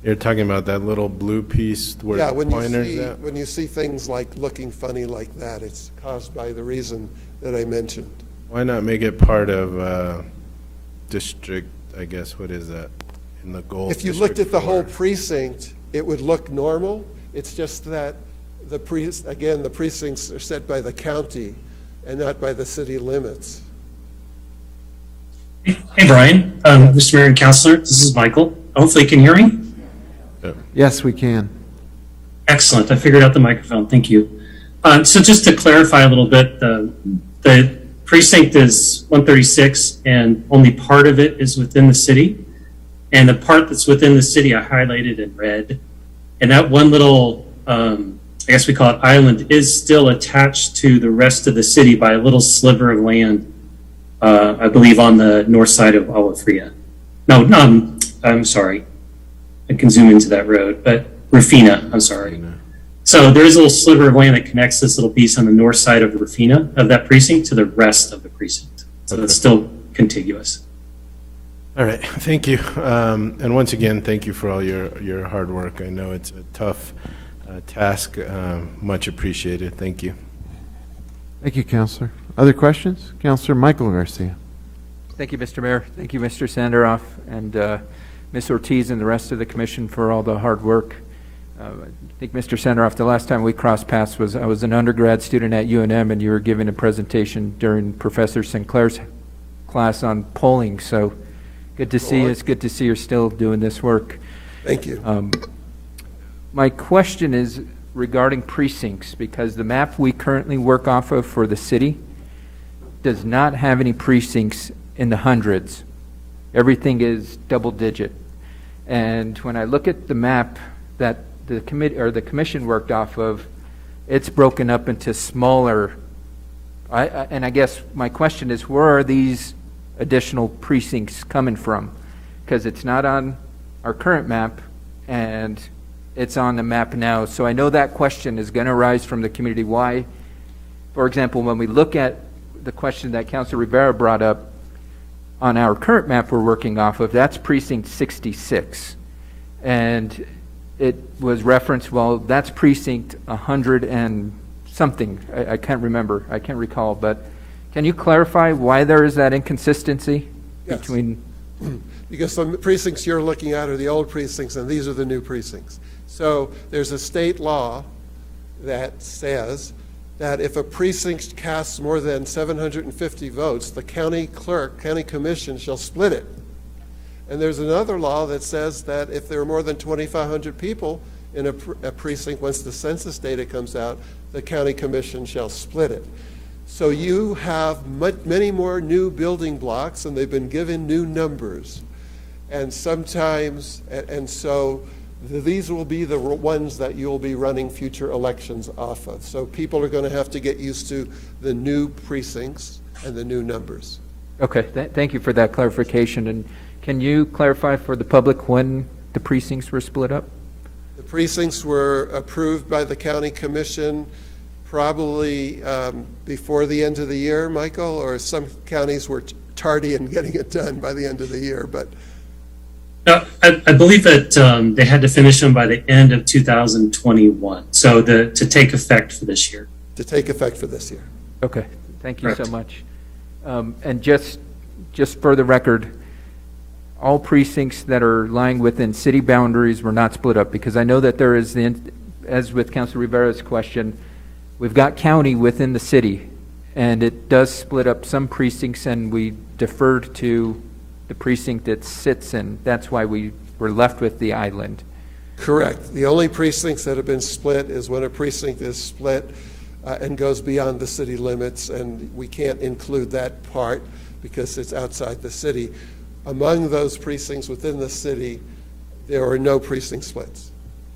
You're talking about that little blue piece where Yeah, the pointer's at? when you see things like looking funny like that, it's caused by the reason that I mentioned. Why not make it part of district, I guess, what is that, in the gold? If you looked at the whole 4? precinct, it would look normal. It's just that the precincts are set by the county and not by the city limits. Hey, Brian, Mr. Mayor and Councilor, this is Michael. Hopefully you can hear me. Yes, we can. Excellent. I figured out the microphone. Thank you. So just to clarify a little bit, the precinct is 136 and only part of it is within the city. And the part that's within the city I highlighted in red. And that one little, I guess we call it island, is still attached to the rest of the city by a little sliver of land, I believe on the north side of Agua Fria. No, I'm sorry. I can zoom into that road, but Rufina, I'm sorry. So there is a little sliver of land that connects this little piece on the north side of Rufina, of that precinct, to the rest of the precinct. So it's still contiguous. All right, thank you. And once again, thank you for all your hard work. I know it's a tough task. Much appreciated. Thank you. Thank you, Councilor. Other questions? Councilor Michael Garcia. Thank you, Mr. Mayor. Thank you, Mr. Sanderoff, and Ms. Ortiz and the rest of the commission for all the hard work. I think, Mr. Sanderoff, the last time we crossed paths was I was an undergrad student at UNM, and you were giving a presentation during Professor Sinclair's class on polling. So good to see you. It's good to see you're still doing this work. Thank you. My question is regarding precincts, because the map we currently work off of for the city does not have any precincts in the hundreds. Everything is double digit. And when I look at the map that the committee or the commission worked off of, it's broken up into smaller. And I guess my question is, where are these additional precincts coming from? Because it's not on our current map, and it's on the map now. So I know that question is going to arise from the community. Why? For example, when we look at the question that Councilor Rivera brought up, on our current map we're working off of, that's precinct 66. And it was referenced, well, that's precinct 100 and something. I can't remember. I can't recall. But can you clarify why there is that inconsistency between? Because some precincts you're looking at are the old precincts, and these are the new precincts. So there's a state law that says that if a precinct casts more than 750 votes, the county clerk, county commission shall split it. And there's another law that says that if there are more than 2,500 people in a precinct, once the census data comes out, the county commission shall split it. So you have many more new building blocks, and they've been given new numbers. And sometimes, and so these will be the ones that you'll be running future elections off of. So people are going to have to get used to the new precincts and the new numbers. Okay, thank you for that clarification. And can you clarify for the public when the precincts were split up? The precincts were approved by the county commission probably before the end of the year, Michael, or some counties were tardy in getting it done by the end of the year, but I believe that they had to finish them by the end of 2021, so to take effect for this year. To take effect for this year. Okay, thank you so Correct. much. And just for the record, all precincts that are lying within city boundaries were not split up, because I know that there is, as with Councilor Rivera's question, we've got county within the city, and it does split up some precincts, and we deferred to the precinct it sits in. That's why we were left with the island. Correct. The only precincts that have been split is when a precinct is split and goes beyond the city limits, and we can't include that part because it's outside the city. Among those precincts within the city, there are no precinct splits.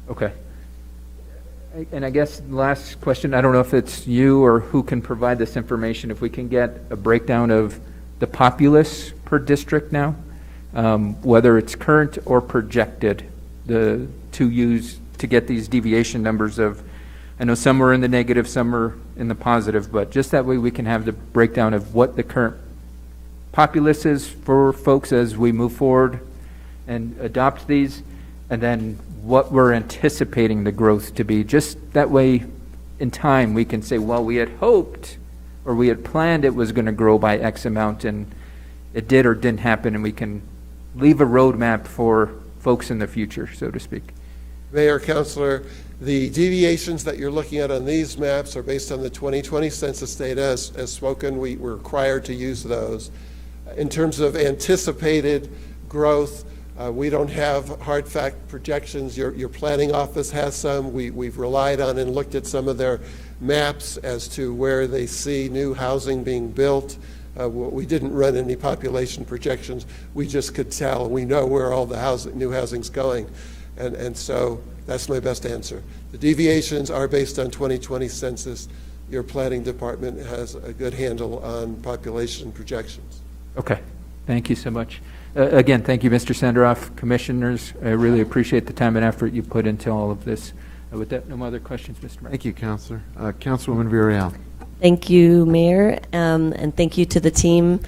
Okay. And I guess the last question, I don't know if it's you or who can provide this information, if we can get a breakdown of the populace per district now, whether it's current or projected, to use to get these deviation numbers of, I know some are in the negative, some are in the positive, but just that way we can have the breakdown of what the current populace is for folks as we move forward and adopt these, and then what we're anticipating the growth to be. Just that way in time we can say, well, we had hoped or we had planned it was going to grow by X amount, and it did or didn't happen, and we can leave a roadmap for folks in the future, so to speak. Mayor, Councilor, the deviations that you're looking at on these maps are based on the 2020 census data. As spoken, we're required to use those. In terms of anticipated growth, we don't have hard fact projections. Your planning office has some. We've relied on and looked at some of their maps as to where they see new housing being built. We didn't run any population projections. We just could tell. We know where all the new housing's going. And so that's my best answer. The deviations are based on 2020 census. Your planning department has a good handle on population projections. Okay, thank you so much. Again, thank you, Mr. Sanderoff, commissioners. I really appreciate the time and effort you put into all of this. With that, no other questions, Mr. Mayor. Thank you, Councilor. Councilwoman Villarreal. Thank you, Mayor, and thank you to the team.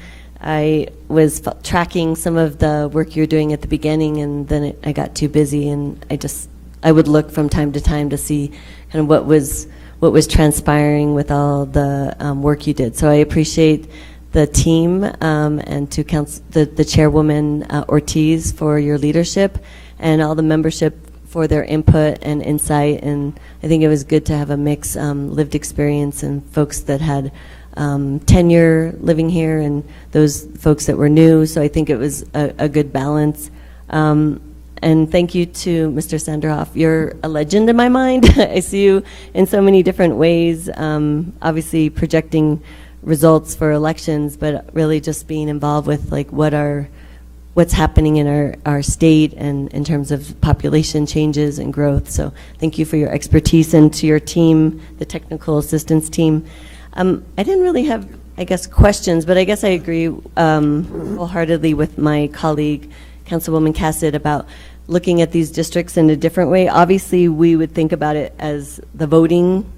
I was tracking some of the work you're doing at the beginning, and then I got too busy, and I would look from time to time to see kind of what was transpiring with all the work you did. So I appreciate the team and to the chairwoman Ortiz for your leadership, and all the membership for their input and insight. And I think it was good to have a mix, lived experience, and folks that had tenure living here and those folks that were new. So I think it was a good balance. And thank you to Mr. Sanderoff. You're a legend in my mind. I see you in so many different ways, obviously projecting results for elections, but really just being involved with like what's happening in our state and in terms of population changes and growth. So thank you for your expertise, and to your team, the technical assistance team. I didn't really have, I guess, questions, but I guess I agree wholeheartedly with my colleague, Councilwoman Cassett, about looking at these districts in a different way. Obviously, we would think about it as the voting,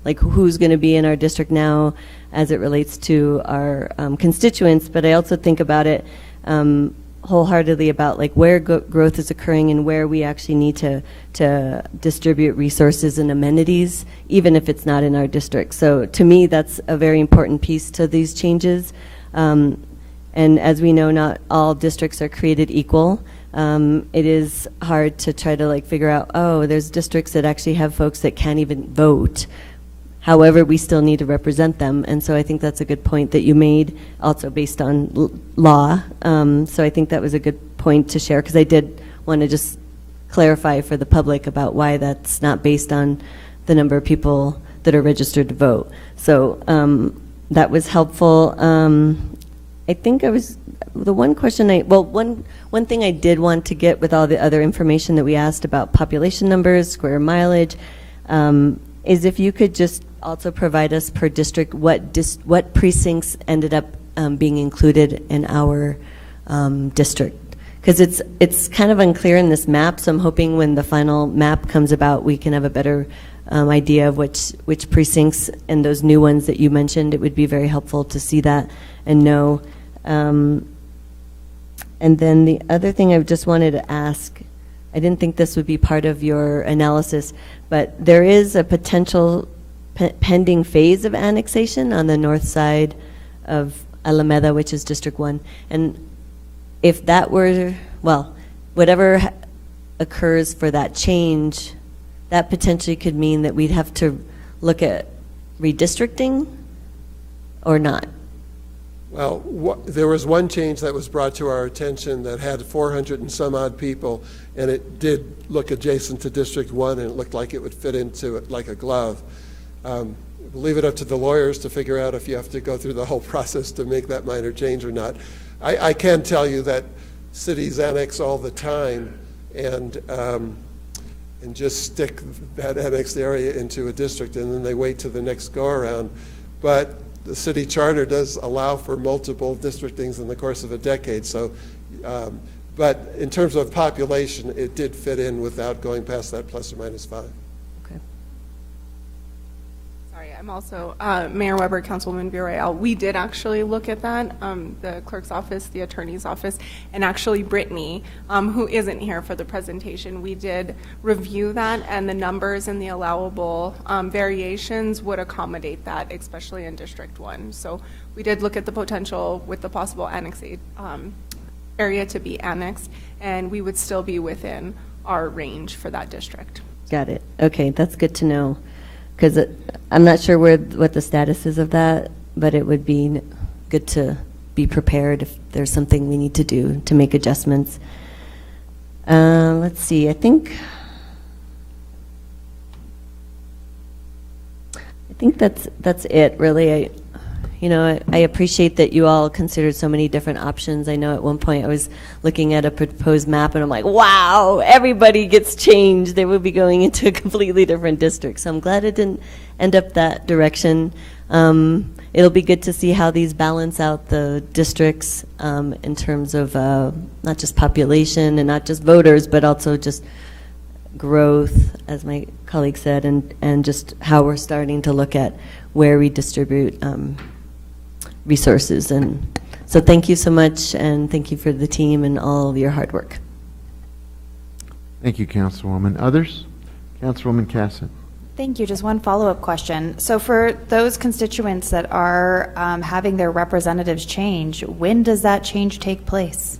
like who's going to be in our district now as it relates to our constituents, but I also think about it wholeheartedly about like where growth is occurring and where we actually need to distribute resources and amenities, even if it's not in our district. So to me, that's a very important piece to these changes. And as we know, not all districts are created equal. It is hard to try to like figure out, oh, there's districts that actually have folks that can't even vote. However, we still need to represent them. And so I think that's a good point that you made, also based on law. So I think that was a good point to share, because I did want to just clarify for the public about why that's not based on the number of people that are registered to vote. So that was helpful. I think the one question one thing I did want to get with all the other information that we asked about population numbers, square mileage, is if you could just also provide us per district what precincts ended up being included in our district. Because it's kind of unclear in this map, so I'm hoping when the final map comes about, we can have a better idea of which precincts, and those new ones that you mentioned. It would be very helpful to see that and know. And then the other thing I just wanted to ask, I didn't think this would be part of your analysis, but there is a potential pending phase of annexation on the north side of Alameda, which is District 1. And if that were, well, whatever occurs for that change, that potentially could mean that we'd have to look at redistricting or not. Well, there was one change that was brought to our attention that had 400 and some odd people, and it did look adjacent to District 1, and it looked like it would fit into it like a glove. We'll leave it up to the lawyers to figure out if you have to go through the whole process to make that minor change or not. I can tell you that cities annex all the time and just stick that annexed area into a district, and then they wait till the next go-around. But the city charter does allow for multiple districtings in the course of a decade. So, but in terms of population, it did fit in without going past that plus or minus 5. Okay. Sorry, I'm also Mayor Weber, Councilwoman Villarreal. We did actually look at that, the clerk's office, the attorney's office, and actually Brittany, who isn't here for the presentation. We did review that, and the numbers and the allowable variations would accommodate that, especially in District 1. So we did look at the potential with the possible area to be annexed, and we would still be within our range for that district. Got it. Okay, that's good to know. Because I'm not sure what the status is of that, but it would be good to be prepared if there's something we need to do to make adjustments. Let's see, I think that's it, really. I appreciate that you all considered so many different options. I know at one point I was looking at a proposed map and I'm like, wow, everybody gets changed. They will be going into a completely different district. So I'm glad it didn't end up that direction. It'll be good to see how these balance out the districts in terms of not just population and not just voters, but also just growth, as my colleague said, and just how we're starting to look at where we distribute resources. And so thank you so much, and thank you for the team and all of your hard work. Thank you, Councilwoman. Others? Councilwoman Cassett. Thank you. Just one follow-up question. So for those constituents that are having their representatives change, when does that change take place?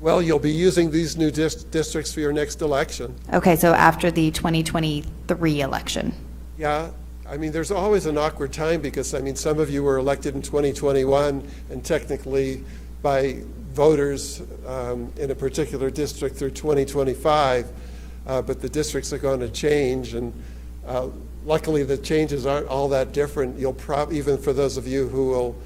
Well, you'll be using these new districts for your next election. Okay, so after the 2023 election. Yeah. I mean, there's always an awkward time because, I mean, some of you were elected in 2021 and technically by voters in a particular district through 2025, but the districts are going to change. And Luckily, the changes aren't all that different. You'll even for those of you who will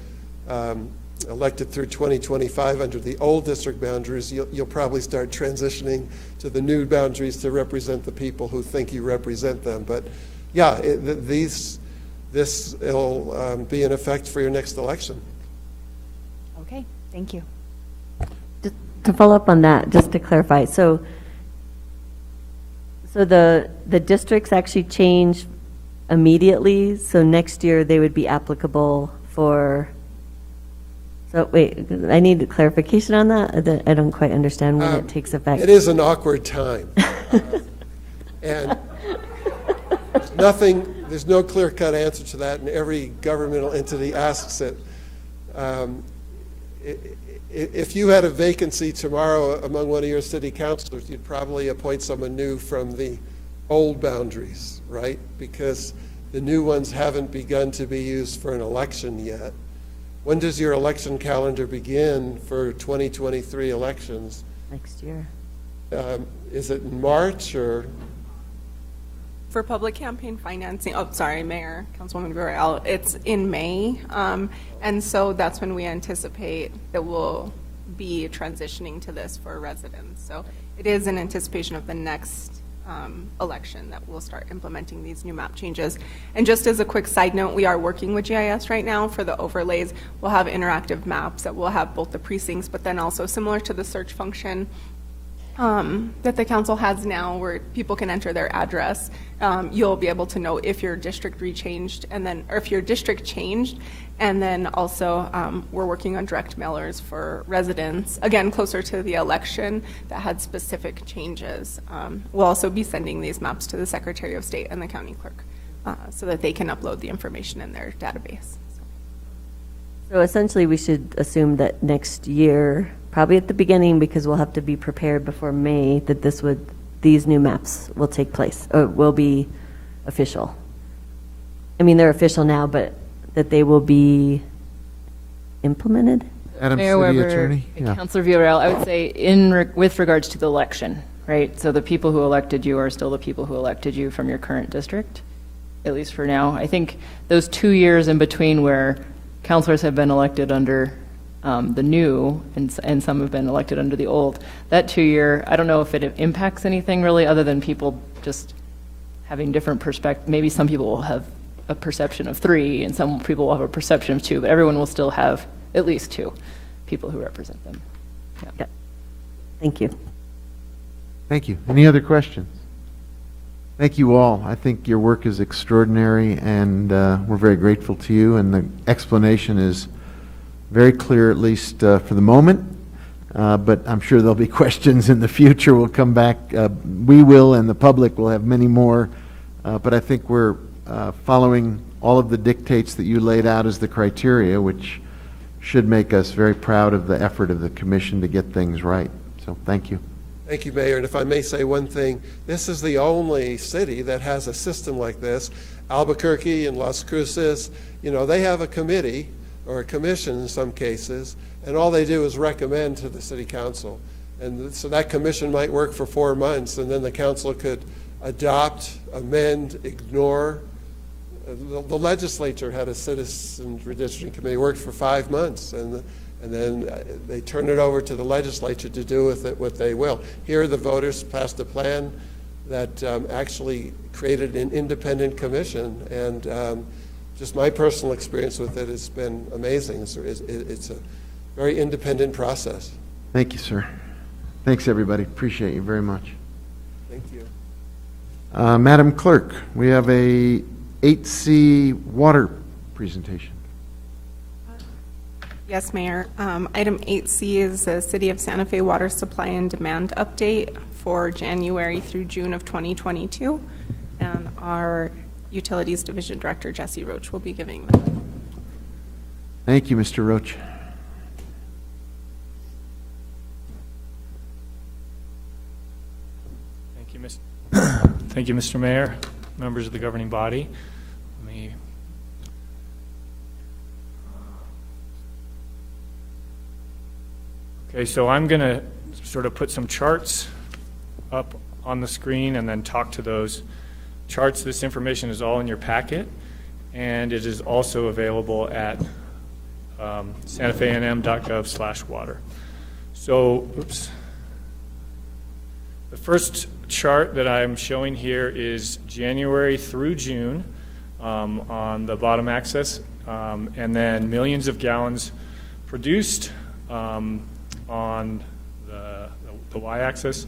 elected through 2025 under the old district boundaries, you'll probably start transitioning to the new boundaries to represent the people who think you represent them. But yeah, this will be in effect for your next election. Okay, thank you. Just to follow up on that, just to clarify, so the districts actually change immediately, so next year they would be applicable for, so wait, I need clarification on that. I don't quite understand when it takes effect. It is an awkward time. And there's no clear-cut answer to that, and every governmental entity asks it. If you had a vacancy tomorrow among one of your city councilors, you'd probably appoint someone new from the old boundaries, right? Because the new ones haven't begun to be used for an election yet. When does your election calendar begin for 2023 elections? Next year. Is it in March or? For public campaign financing, oh, sorry, Mayor, Councilwoman Burrell, it's in May. And so that's when we anticipate that we'll be transitioning to this for residents. So it is in anticipation of the next election that we'll start implementing these new map changes. And just as a quick side note, we are working with GIS right now for the overlays. We'll have interactive maps that will have both the precincts, but then also similar to the search function that the council has now, where people can enter their address. You'll be able to know if your district rechanged, and then, or if your district changed, and then also we're working on direct mailers for residents, again, closer to the election that had specific changes. We'll also be sending these maps to the Secretary of State and the county clerk so that they can upload the information in their database. So essentially, we should assume that next year, probably at the beginning, because we'll have to be prepared before May, that these new maps will take place, or will be official. I mean, they're official now, but that they will be implemented? Adam, Mayor City Weber, Attorney? Yeah. Councilor Villarreal, I would say with regards to the election, right? So the people who elected you are still the people who elected you from your current district, at least for now. I think those 2 years in between where councilors have been elected under the new and some have been elected under the old, that 2 year, I don't know if it impacts anything really other than people just having different perspective. Maybe some people will have a perception of 3 and some people will have a perception of 2, but everyone will still have at least 2 people who represent them. Yeah. Thank you. Thank you. Any other questions? Thank you all. I think your work is extraordinary, and we're very grateful to you, and the explanation is very clear, at least for the moment, but I'm sure there'll be questions in the future. We'll come back. We will, and the public will have many more, but I think we're following all of the dictates that you laid out as the criteria, which should make us very proud of the effort of the commission to get things right. So thank you. Thank you, Mayor. And if I may say one thing, this is the only city that has a system like this. Albuquerque and Las Cruces, they have a committee or a commission in some cases, and all they do is recommend to the city council. And so that commission might work for 4 months, and then the council could adopt, amend, ignore. The legislature had a citizen redistricting committee, worked for 5 months, and then they turn it over to the legislature to do with it what they will. Here, the voters passed a plan that actually created an independent commission, and just my personal experience with it has been amazing. It's a very independent process. Thank you, sir. Thanks, everybody. Appreciate you very much. Thank you. Madam Clerk, we have a 8C water presentation. Yes, Mayor. Item 8C is the City of Santa Fe water supply and demand update for January through June of 2022. And our Utilities Division Director, Jesse Roach, will be giving them. Thank you, Mr. Roach. Thank you, Mr. Mayor, members of the governing body. Okay, so I'm going to sort of put some charts up on the screen and then talk to those charts, this information is all in your packet, and it is also available at santafenm.gov/water. So, oops. The first chart that I'm showing here is January through June on the bottom axis, and then millions of gallons produced on the y-axis,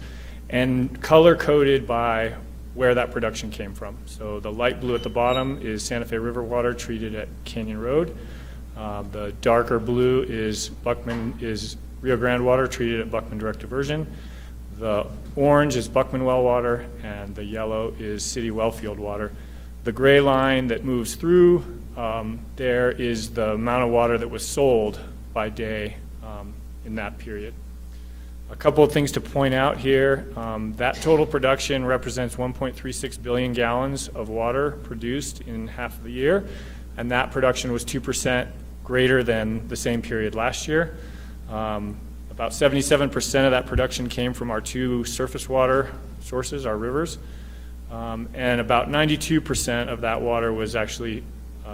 and color-coded by where that production came from. So the light blue at the bottom is Santa Fe River water treated at Canyon Road. The darker blue is Rio Grande water treated at Buckman Direct Diversion. The orange is Buckman well water, and the yellow is City Wellfield water. The gray line that moves through there is the amount of water that was sold by day in that period. A couple of things to point out here. That total production represents 1.36 billion gallons of water produced in half of the year, and that production was 2% greater than the same period last year. About 77% of that production came from our two surface water sources, our rivers, and about 92% of that water was actually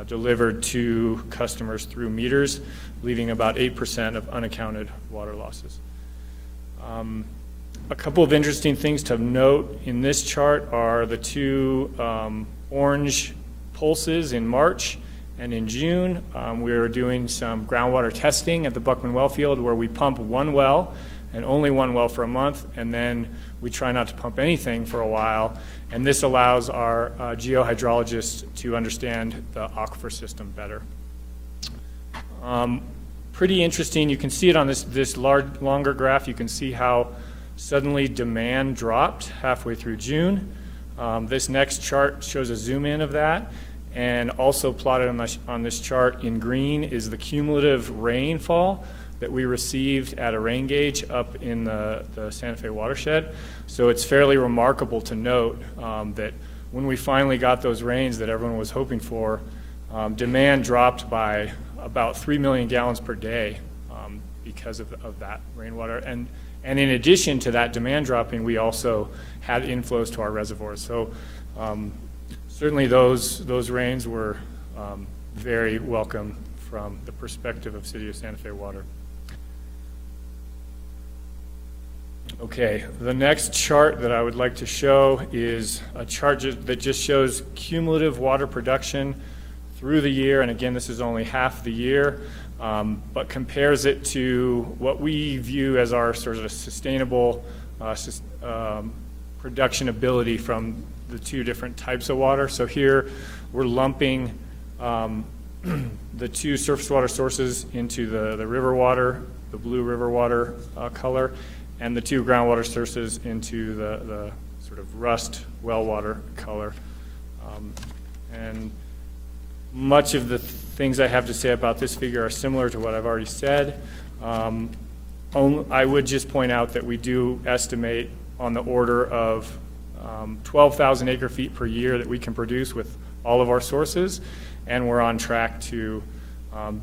delivered to customers through meters, leaving about 8% of unaccounted water losses. A couple of interesting things to note in this chart are the two orange pulses in March and in June. We were doing some groundwater testing at the Buckman well field where we pump one well and only one well for a month, and then we try not to pump anything for a while, and this allows our geohydrologists to understand the aquifer system better. Pretty interesting. You can see it on this longer graph. You can see how suddenly demand dropped halfway through June. This next chart shows a zoom in of that, and also plotted on this chart in green is the cumulative rainfall that we received at a rain gauge up in the Santa Fe watershed. So it's fairly remarkable to note that when we finally got those rains that everyone was hoping for, demand dropped by about 3 million gallons per day because of that rainwater. And in addition to that demand dropping, we also had inflows to our reservoirs. So certainly those rains were very welcome from the perspective of City of Santa Fe water. Okay, the next chart that I would like to show is a chart that just shows cumulative water production through the year, and again, this is only half the year, but compares it to what we view as our sort of sustainable production ability from the two different types of water. So here we're lumping the two surface water sources into the river water, the blue river water color, and the two groundwater sources into the sort of rust well water color. And much of the things I have to say about this figure are similar to what I've already said. I would just point out that we do estimate on the order of 12,000 acre feet per year that we can produce with all of our sources, and we're on track to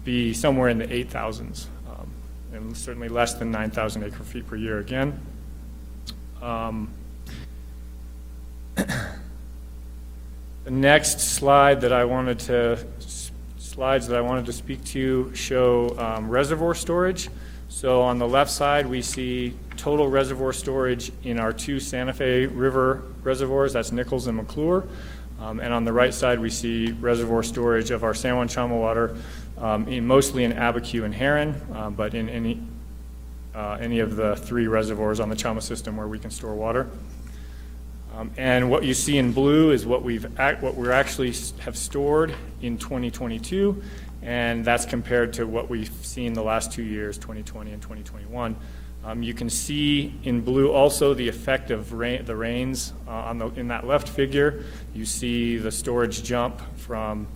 be somewhere in the 8,000s, and certainly less than 9,000 acre feet per year again. The next slides that I wanted to speak to show reservoir storage. So on the left side, we see total reservoir storage in our two Santa Fe River reservoirs, that's Nichols and McClure. And on the right side, we see reservoir storage of our San Juan Chama water, mostly in Abiquiu and Heron, but in any of the three reservoirs on the Chama system where we can store water. And what you see in blue is what we're actually have stored in 2022, and that's compared to what we've seen the last 2 years, 2020 and 2021. You can see in blue also the effect of the rains in that left figure. You see the storage jump from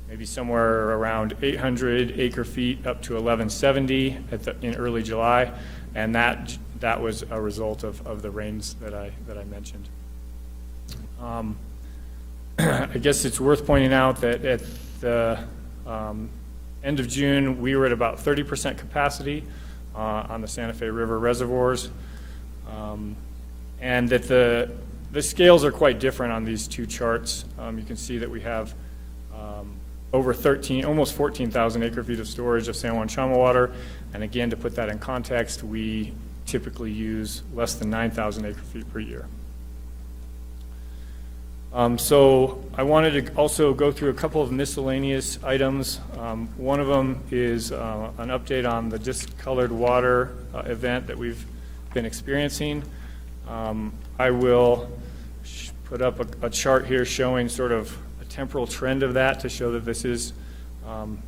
maybe somewhere around 800 acre feet up to 1170 in early July, and that was a result of the rains that I mentioned. I guess it's worth pointing out that at the end of June, we were at about 30% capacity on the Santa Fe River reservoirs, and that The scales are quite different on these two charts. You can see that we have over almost 14,000 acre-feet of storage of San Juan Chama water. And again, to put that in context, we typically use less than 9,000 acre-feet per year. So I wanted to also go through a couple of miscellaneous items. One of them is an update on the discolored water event that we've been experiencing. I will put up a chart here showing sort of a temporal trend of that to show that this is an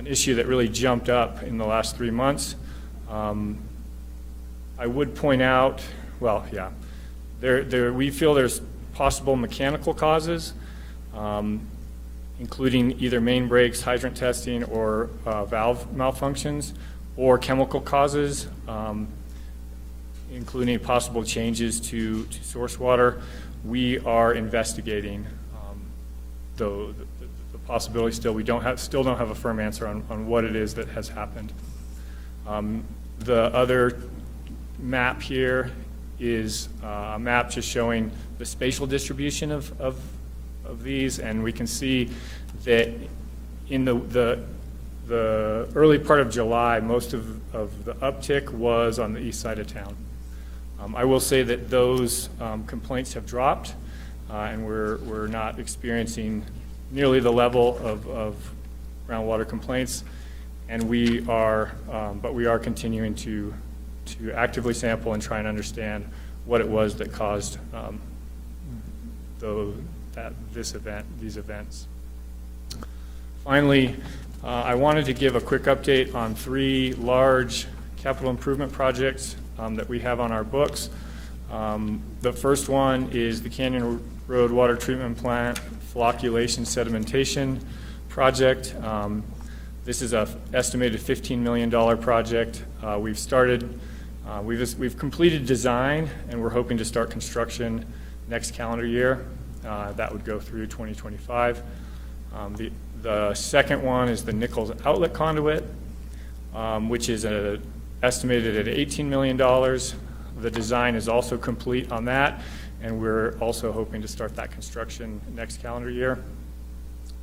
issue that really jumped up in the last 3 months. I would point out, well, yeah, we feel there's possible mechanical causes, including either main breaks, hydrant testing, or valve malfunctions, or chemical causes, including possible changes to source water. We are investigating the possibility still. We still don't have a firm answer on what it is that has happened. The other map here is a map just showing the spatial distribution of these, and we can see that in the early part of July, most of the uptick was on the east side of town. I will say that those complaints have dropped, and we're not experiencing nearly the level of groundwater complaints, and but we are continuing to actively sample and try and understand what it was that caused these events. Finally, I wanted to give a quick update on 3 large capital improvement projects that we have on our books. The first one is the Canyon Road Water Treatment Plant Glocculation Sedimentation project. This is an estimated $15 million project. We've completed design, and we're hoping to start construction next calendar year. That would go through 2025. The second one is the Nichols Outlet Conduit, which is estimated at $18 million. The design is also complete on that, and we're also hoping to start that construction next calendar year.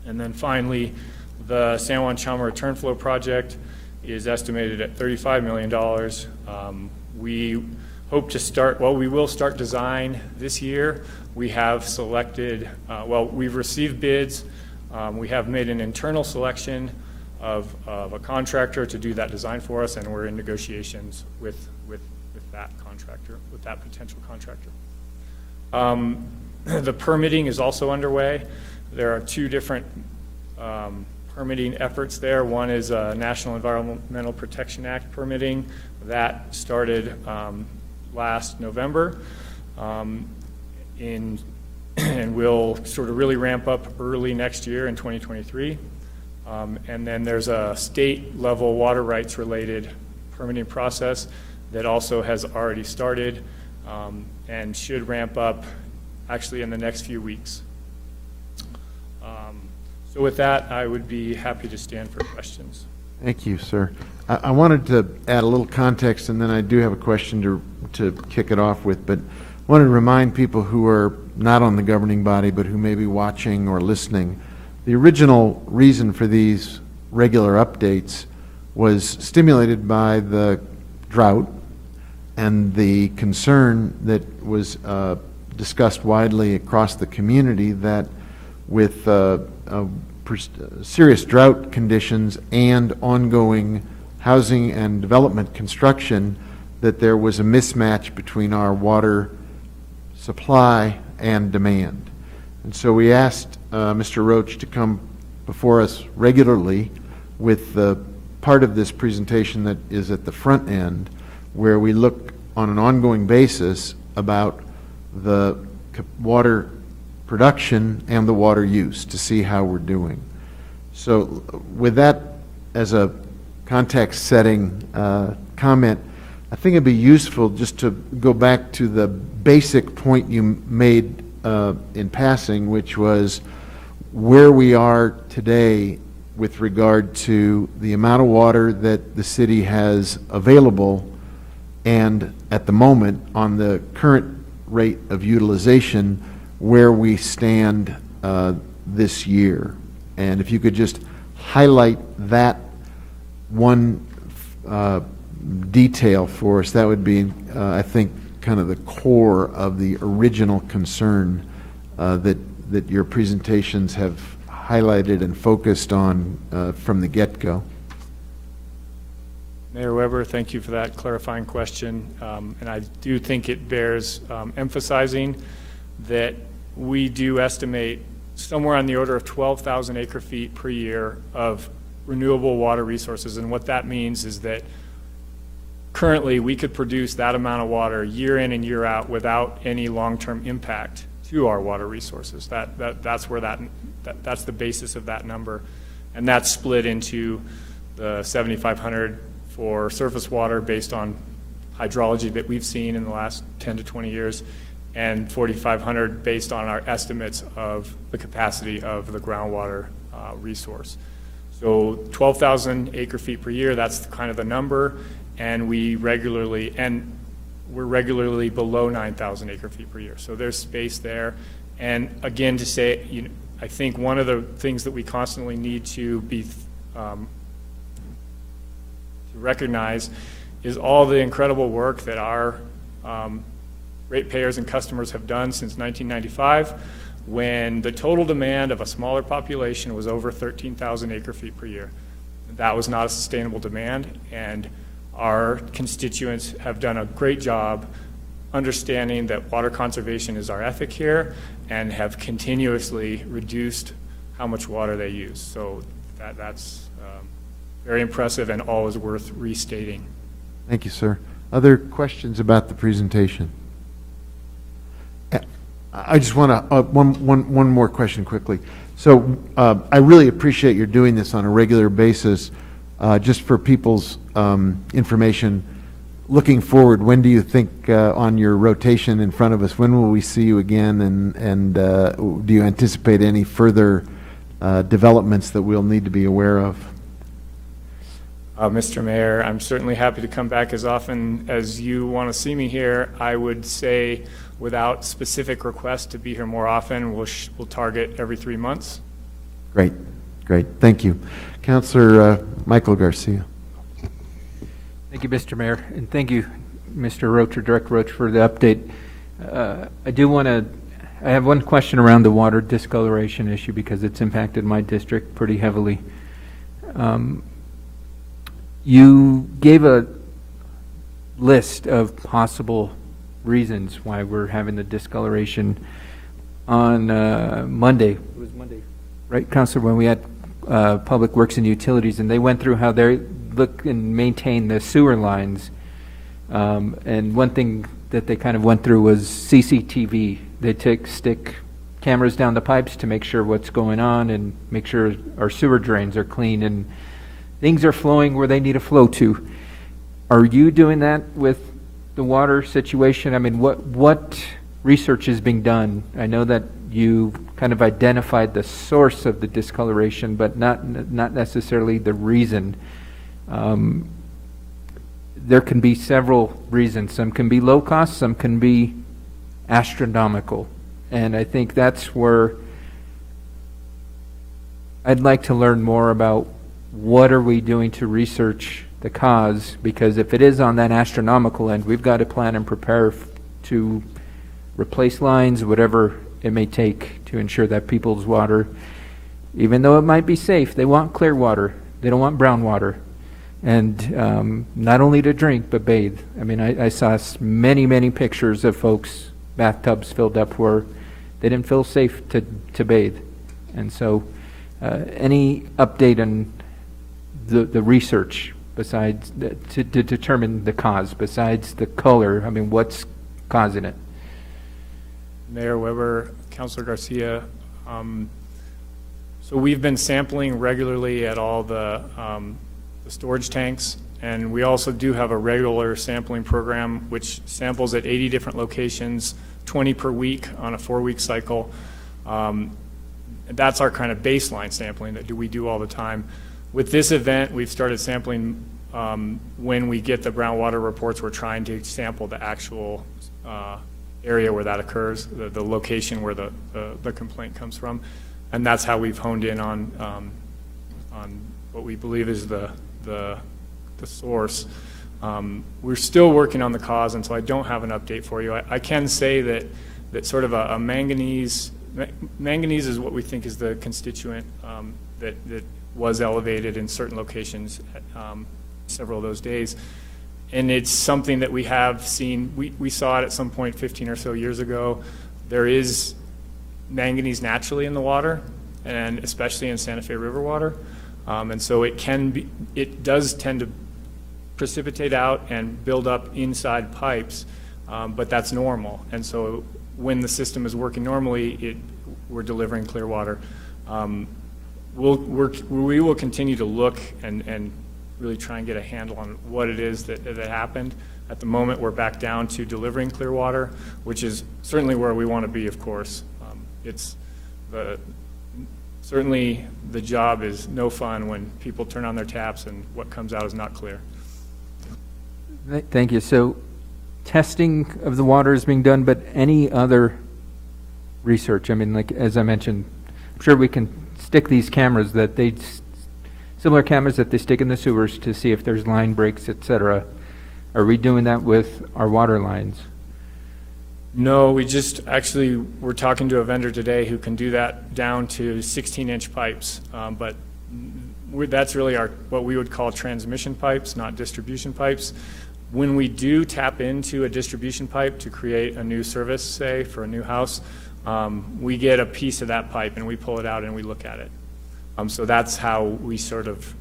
And then finally, the San Juan Chama Return Flow project is estimated at $35 million. We hope to start, we will start design this year. We have selected, we've received bids. We have made an internal selection of a contractor to do that design for us, and we're in negotiations with that contractor, with that potential contractor. The permitting is also underway. There are 2 different permitting efforts there. One is National Environmental Protection Act permitting. That started last November and will sort of really ramp up early next year in 2023. And then there's a state-level water rights related permitting process that also has already started and should ramp up actually in the next few weeks. So with that, I would be happy to stand for questions. Thank you, sir. I wanted to add a little context, and then I do have a question to kick it off with, but I wanted to remind people who are not on the governing body, but who may be watching or listening, the original reason for these regular updates was stimulated by the drought and the concern that was discussed widely across the community that with serious drought conditions and ongoing housing and development construction, that there was a mismatch between our water supply and demand. And so we asked Mr. Roach to come before us regularly with the part of this presentation that is at the front end, where we look on an ongoing basis about the water production and the water use to see how we're doing. So with that as a context setting comment, I think it'd be useful just to go back to the basic point you made in passing, which was where we are today with regard to the amount of water that the city has available, and at the moment on the current rate of utilization, where we stand this year. And if you could just highlight that one detail for us, that would be, I think, kind of the core of the original concern that your presentations have highlighted and focused on from the get-go. Mayor Weber, thank you for that clarifying question. And I do think it bears emphasizing that we do estimate somewhere on the order of 12,000 acre-feet per year of renewable water resources. And what that means is that currently we could produce that amount of water year in and year out without any long-term impact to our water resources. That's where that's the basis of that number. And that's split into the 7,500 for surface water based on hydrology that we've seen in the last 10 to 20 years, and 4,500 based on our estimates of the capacity of the groundwater resource. So 12,000 acre-feet per year, that's kind of the number, and we're regularly below 9,000 acre-feet per year. So there's space there. And again, to say, I think one of the things that we constantly need to be to recognize is all the incredible work that our ratepayers and customers have done since 1995, when the total demand of a smaller population was over 13,000 acre-feet per year. That was not a sustainable demand, and our constituents have done a great job understanding that water conservation is our ethic here, and have continuously reduced how much water they use. So that's very impressive and always worth restating. Thank you, sir. Other questions about the presentation? I just want to, one more question quickly. So I really appreciate your doing this on a regular basis. Just for people's information, looking forward, when do you think on your rotation in front of us, when will we see you again, and do you anticipate any further developments that we'll need to be aware of? Mr. Mayor, I'm certainly happy to come back as often as you want to see me here. I would say, without specific requests to be here more often, we'll target every 3 months. Great, great. Thank you. Councilor Michael Garcia. Thank you, Mr. Mayor, and thank you, Mr. Roach, or Director Roach, for the update. I have one question around the water discoloration issue because it's impacted my district pretty heavily. You gave a list of possible reasons why we're having the discoloration on Monday. It was Monday, right, Councilor, when we had Public Works and Utilities, and they went through how they look and maintain the sewer lines. And one thing that they kind of went through was CCTV. They stick cameras down the pipes to make sure what's going on and make sure our sewer drains are clean and things are flowing where they need to flow to. Are you doing that with the water situation? I mean, what research is being done? I know that you kind of identified the source of the discoloration, but not necessarily the reason. There can be several reasons. Some can be low cost, some can be astronomical. And I think that's where I'd like to learn more about what are we doing to research the cause, because if it is on that astronomical end, we've got to plan and prepare to replace lines, whatever it may take to ensure that people's water, even though it might be safe, they want clear water. They don't want brown water. And not only to drink, but bathe. I mean, I saw many pictures of folks, bathtubs filled up where they didn't feel safe to bathe. And so any update on the research besides to determine the cause, besides the color? I mean, what's causing it? Mayor Weber, Councilor Garcia, so we've been sampling regularly at all the storage tanks, and we also do have a regular sampling program which samples at 80 different locations, 20 per week on a 4-week cycle. That's our kind of baseline sampling that we do all the time. With this event, we've started sampling when we get the brown water reports. We're trying to sample the actual area where that occurs, the location where the complaint comes from. And that's how we've honed in on what we believe is the source. We're still working on the cause, and so I don't have an update for you. I can say that sort of a manganese is what we think is the constituent that was elevated in certain locations several of those days. And it's something that we have seen. We saw it at some point 15 or so years ago. There is manganese naturally in the water, and especially in Santa Fe River water. And so it does tend to precipitate out and build up inside pipes, but that's normal. And so when the system is working normally, we're delivering clear water. We will continue to look and really try and get a handle on what it is that happened. At the moment, we're back down to delivering clear water, which is certainly where we want to be, of course. Certainly the job is no fun when people turn on their taps and what comes out is not clear. Thank you. So testing of the water is being done, but any other research? I mean, like, as I mentioned, I'm sure we can stick these cameras similar cameras that they stick in the sewers to see if there's line breaks, et cetera. Are we doing that with our water lines? No, we're talking to a vendor today who can do that down to 16-inch pipes, but that's really what we would call transmission pipes, not distribution pipes. When we do tap into a distribution pipe to create a new service, say, for a new house, we get a piece of that pipe and we pull it out and we look at it. So that's how we sort of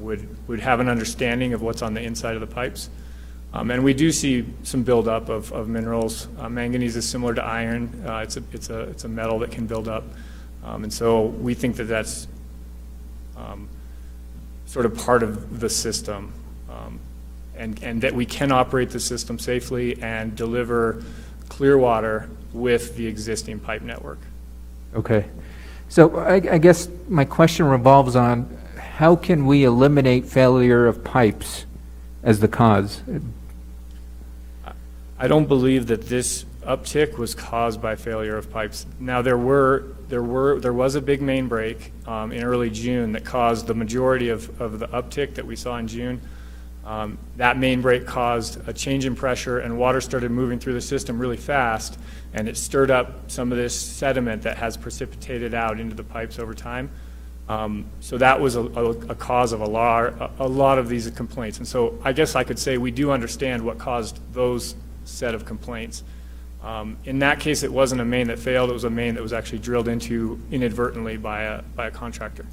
would have an understanding of what's on the inside of the pipes. And we do see some buildup of minerals. Manganese is similar to iron. It's a metal that can build up. And so we think that that's sort of part of the system, and that we can operate the system safely and deliver clear water with the existing pipe network. Okay. So I guess my question revolves on how can we eliminate failure of pipes as the cause? I don't believe that this uptick was caused by failure of pipes. Now there was a big main break in early June that caused the majority of the uptick that we saw in June. That main break caused a change in pressure, and water started moving through the system really fast, and it stirred up some of this sediment that has precipitated out into the pipes over time. So that was a cause of a lot of these complaints. And so I guess I could say we do understand what caused those set of complaints. In that case, it wasn't a main that failed. It was a main that was actually drilled into inadvertently by a contractor.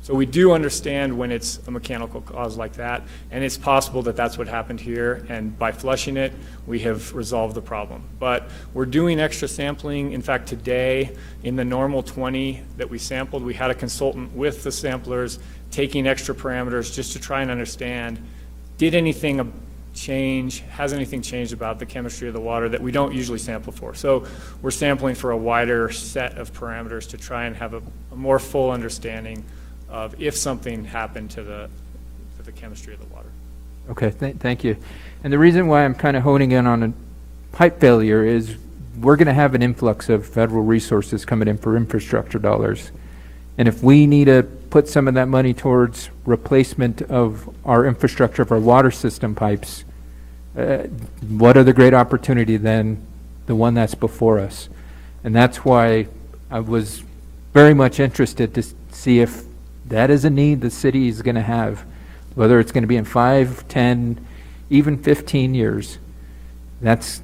So we do understand when it's a mechanical cause like that, and it's possible that that's what happened here, and by flushing it, we have resolved the problem. But we're doing extra sampling. In fact, today, in the normal 20 that we sampled, we had a consultant with the samplers taking extra parameters just to try and understand, did anything change, has anything changed about the chemistry of the water that we don't usually sample for? So we're sampling for a wider set of parameters to try and have a more full understanding of if something happened to the chemistry of the water. Okay, thank you. And the reason why I'm kind of honing in on a pipe failure is we're going to have an influx of federal resources coming in for infrastructure dollars. And if we need to put some of that money towards replacement of our infrastructure, of our water system pipes, what other great opportunity than the one that's before us? And that's why I was very much interested to see if that is a need the city is going to have, whether it's going to be in 5, 10, even 15 years. That's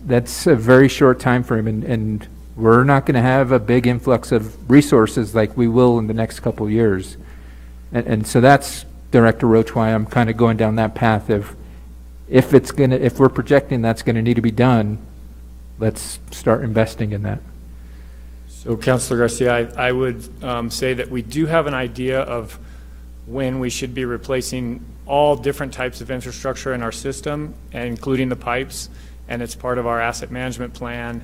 a very short time frame, and we're not going to have a big influx of resources like we will in the next couple of years. And so that's, Director Roach, why I'm kind of going down that path of if we're projecting that's going to need to be done, let's start investing in that. So, Councilor Garcia, I would say that we do have an idea of when we should be replacing all different types of infrastructure in our system, and including the pipes, and it's part of our asset management plan.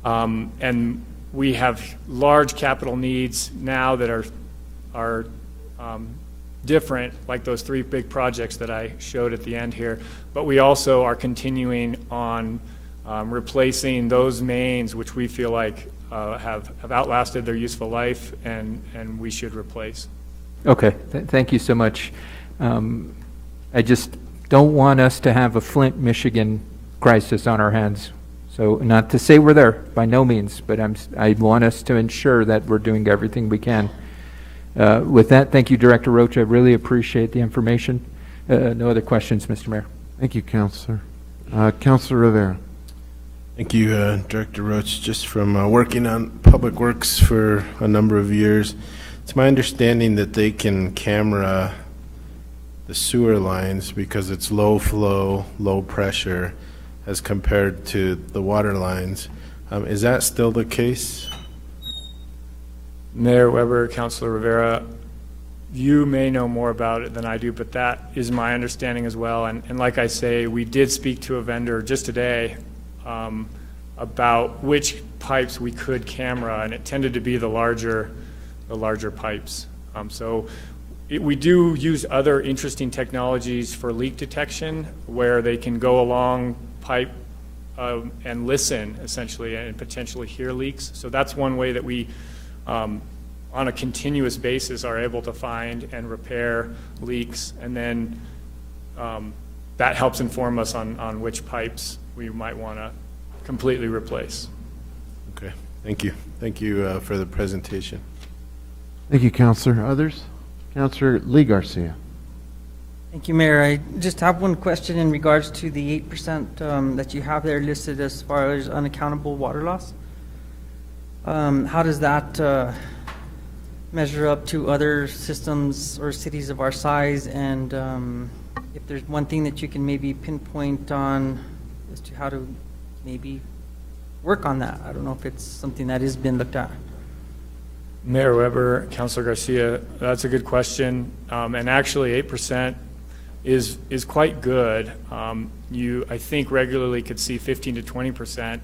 And we have large capital needs now that are different, like those 3 big projects that I showed at the end here. But we also are continuing on replacing those mains which we feel like have outlasted their useful life and we should replace. Okay, thank you so much. I just don't want us to have a Flint, Michigan crisis on our hands. So not to say we're there, by no means, but I want us to ensure that we're doing everything we can. With that, thank you, Director Roach. I really appreciate the information. No other questions, Mr. Mayor. Thank you, Councilor. Councilor Rivera. Thank you, Director Roach. Just from working on public works for a number of years, it's my understanding that they can camera the sewer lines because it's low flow, low pressure as compared to the water lines. Is that still the case? Mayor Weber, Councilor Rivera, you may know more about it than I do, but that is my understanding as well. And like I say, we did speak to a vendor just today about which pipes we could camera, and it tended to be the larger pipes. We do use other interesting technologies for leak detection where they can go along pipe and listen, essentially, and potentially hear leaks. So that's one way that we, on a continuous basis, are able to find and repair leaks. And then that helps inform us on which pipes we might want to completely replace. Okay, thank you. Thank you for the presentation. Thank you, Councilor. Others? Councilor Lee Garcia. Thank you, Mayor. I just have one question in regards to the 8% that you have there listed as far as unaccountable water loss. How does that measure up to other systems or cities of our size? And if there's one thing that you can maybe pinpoint on as to how to maybe work on that. I don't know if it's something that has been looked at. Mayor Weber, Councilor Garcia, that's a good question. And actually 8% is quite good. You, I think, regularly could see 15 to 20%.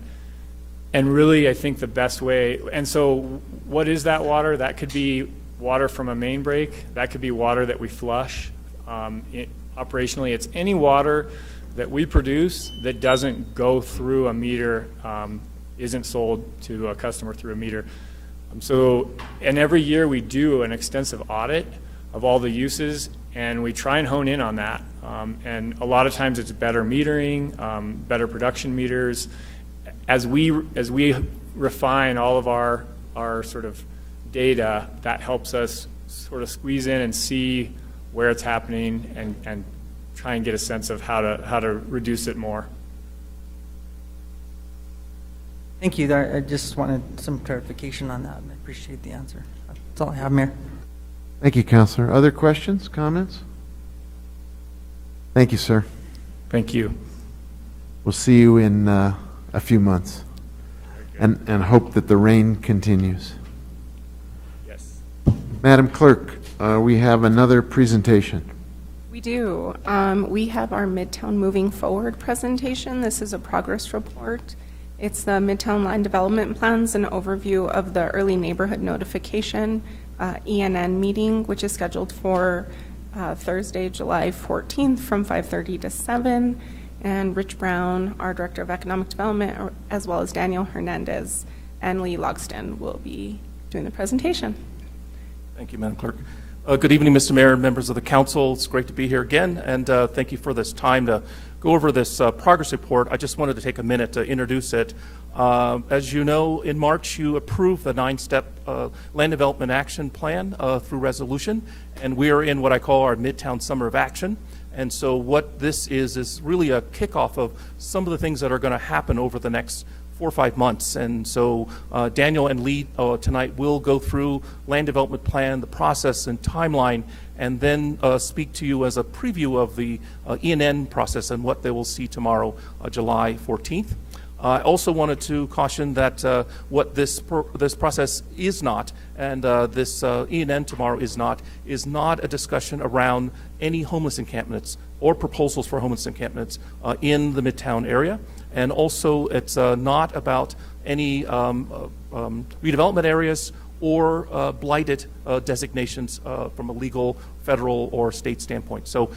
And really, I think the best way, and so what is that water? That could be water from a main break. That could be water that we flush. Operationally, it's any water that we produce that doesn't go through a meter, isn't sold to a customer through a meter. And every year we do an extensive audit of all the uses, and we try and hone in on that. And a lot of times it's better metering, better production meters. As we refine all of our sort of data, that helps us sort of squeeze in and see where it's happening and try and get a sense of how to reduce it more. Thank you. I just wanted some clarification on that, and I appreciate the answer. That's all I have, Mayor. Thank you, Councilor. Other questions, comments? Thank you, sir. Thank you. We'll see you in a few months, and hope that the rain continues. Yes. Madam Clerk, we have another presentation. We do. We have our Midtown Moving Forward presentation. This is a progress report. It's the Midtown Line Development Plans, an overview of the early neighborhood notification ENN meeting, which is scheduled for Thursday, July 14th from 5:30 to 7. And Rich Brown, our Director of Economic Development, as well as Daniel Hernandez and Lee Logston will be doing the presentation. Thank you, Madam Clerk. Good evening, Mr. Mayor and members of the council. It's great to be here again, and thank you for this time to go over this progress report. I just wanted to take a minute to introduce it. As you know, in March, you approved the 9-step land development action plan through resolution, and we are in what I call our Midtown Summer of Action. And so what this is really a kickoff of some of the things that are going to happen over the next 4 or 5 months. And so Daniel and Lee tonight will go through land development plan, the process and timeline, and then speak to you as a preview of the ENN process and what they will see tomorrow, July 14th. I also wanted to caution that what this process is not, and this ENN tomorrow is not a discussion around any homeless encampments or proposals for homeless encampments in the Midtown area. And also, it's not about any redevelopment areas or blighted designations from a legal, federal, or state standpoint. So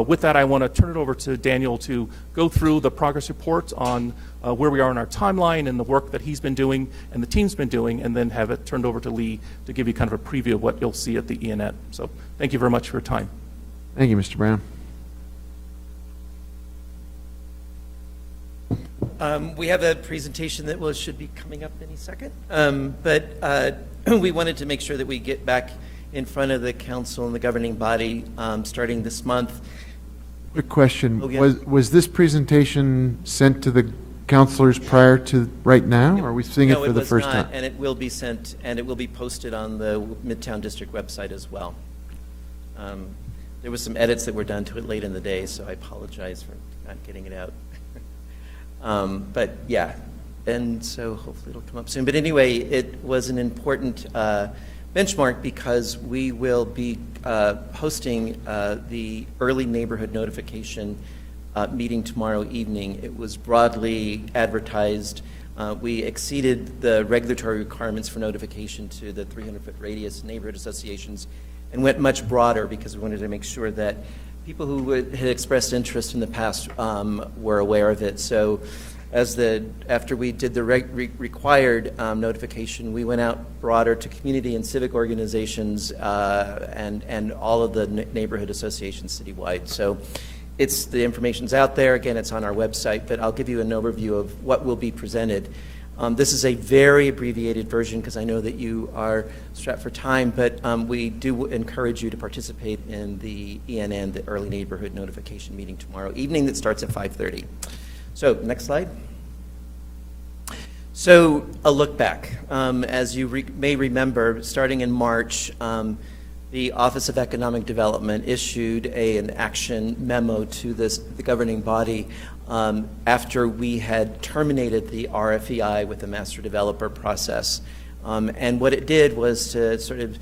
with that, I want to turn it over to Daniel to go through the progress report on where we are in our timeline and the work that he's been doing and the team's been doing, and then have it turned over to Lee to give you kind of a preview of what you'll see at the ENN. So thank you very much for your time. Thank you, Mr. Brown. We have a presentation that should be coming up any second, but we wanted to make sure that we get back in front of the council and the governing body starting this month. Quick question. Oh, yeah. Was this presentation sent to the councilors prior to right now? Or are we seeing it for the first time? No, it was not, and it will be sent, and it will be posted on the Midtown District website as well. There was some edits that were done to it late in the day, so I apologize for not getting it out. But yeah, and so hopefully it'll come up soon. But anyway, it was an important benchmark because we will be hosting the early neighborhood notification meeting tomorrow evening. It was broadly advertised. We exceeded the regulatory requirements for notification to the 300-foot radius neighborhood associations and went much broader because we wanted to make sure that people who had expressed interest in the past were aware of it. So after we did the required notification, we went out broader to community and civic organizations and all of the neighborhood associations citywide. So the information's out there. Again, it's on our website, but I'll give you an overview of what will be presented. This is a very abbreviated version because I know that you are strapped for time, but we do encourage you to participate in the ENN, the Early Neighborhood Notification meeting tomorrow evening that starts at 5:30. So next slide. So a look back. As you may remember, starting in March, the Office of Economic Development issued an action memo to the governing body after we had terminated the RFEI with the master developer process. And what it did was to sort of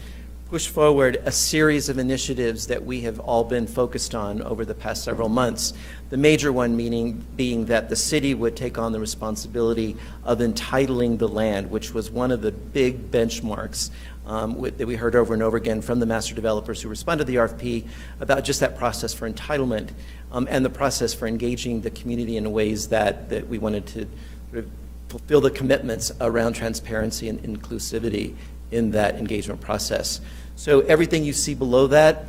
push forward a series of initiatives that we have all been focused on over the past several months. The major one being that the city would take on the responsibility of entitling the land, which was one of the big benchmarks that we heard over and over again from the master developers who responded to the RFP about just that process for entitlement and the process for engaging the community in ways that we wanted to sort of fulfill the commitments around transparency and inclusivity in that engagement process. So everything you see below that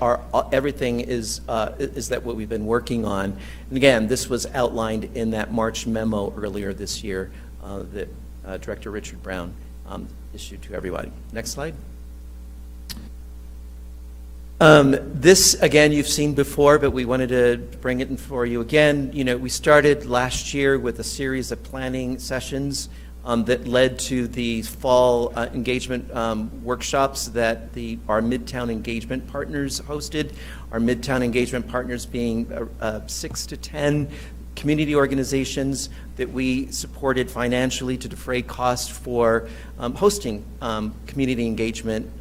everything is that what we've been working on. And again, this was outlined in that March memo earlier this year that Director Richard Brown issued to everybody. Next slide. This, again, you've seen before, but we wanted to bring it in for you again. You know, we started last year with a series of planning sessions that led to the fall engagement workshops that our Midtown Engagement Partners hosted. Our Midtown Engagement Partners being 6 to 10 community organizations that we supported financially to defray costs for hosting community engagement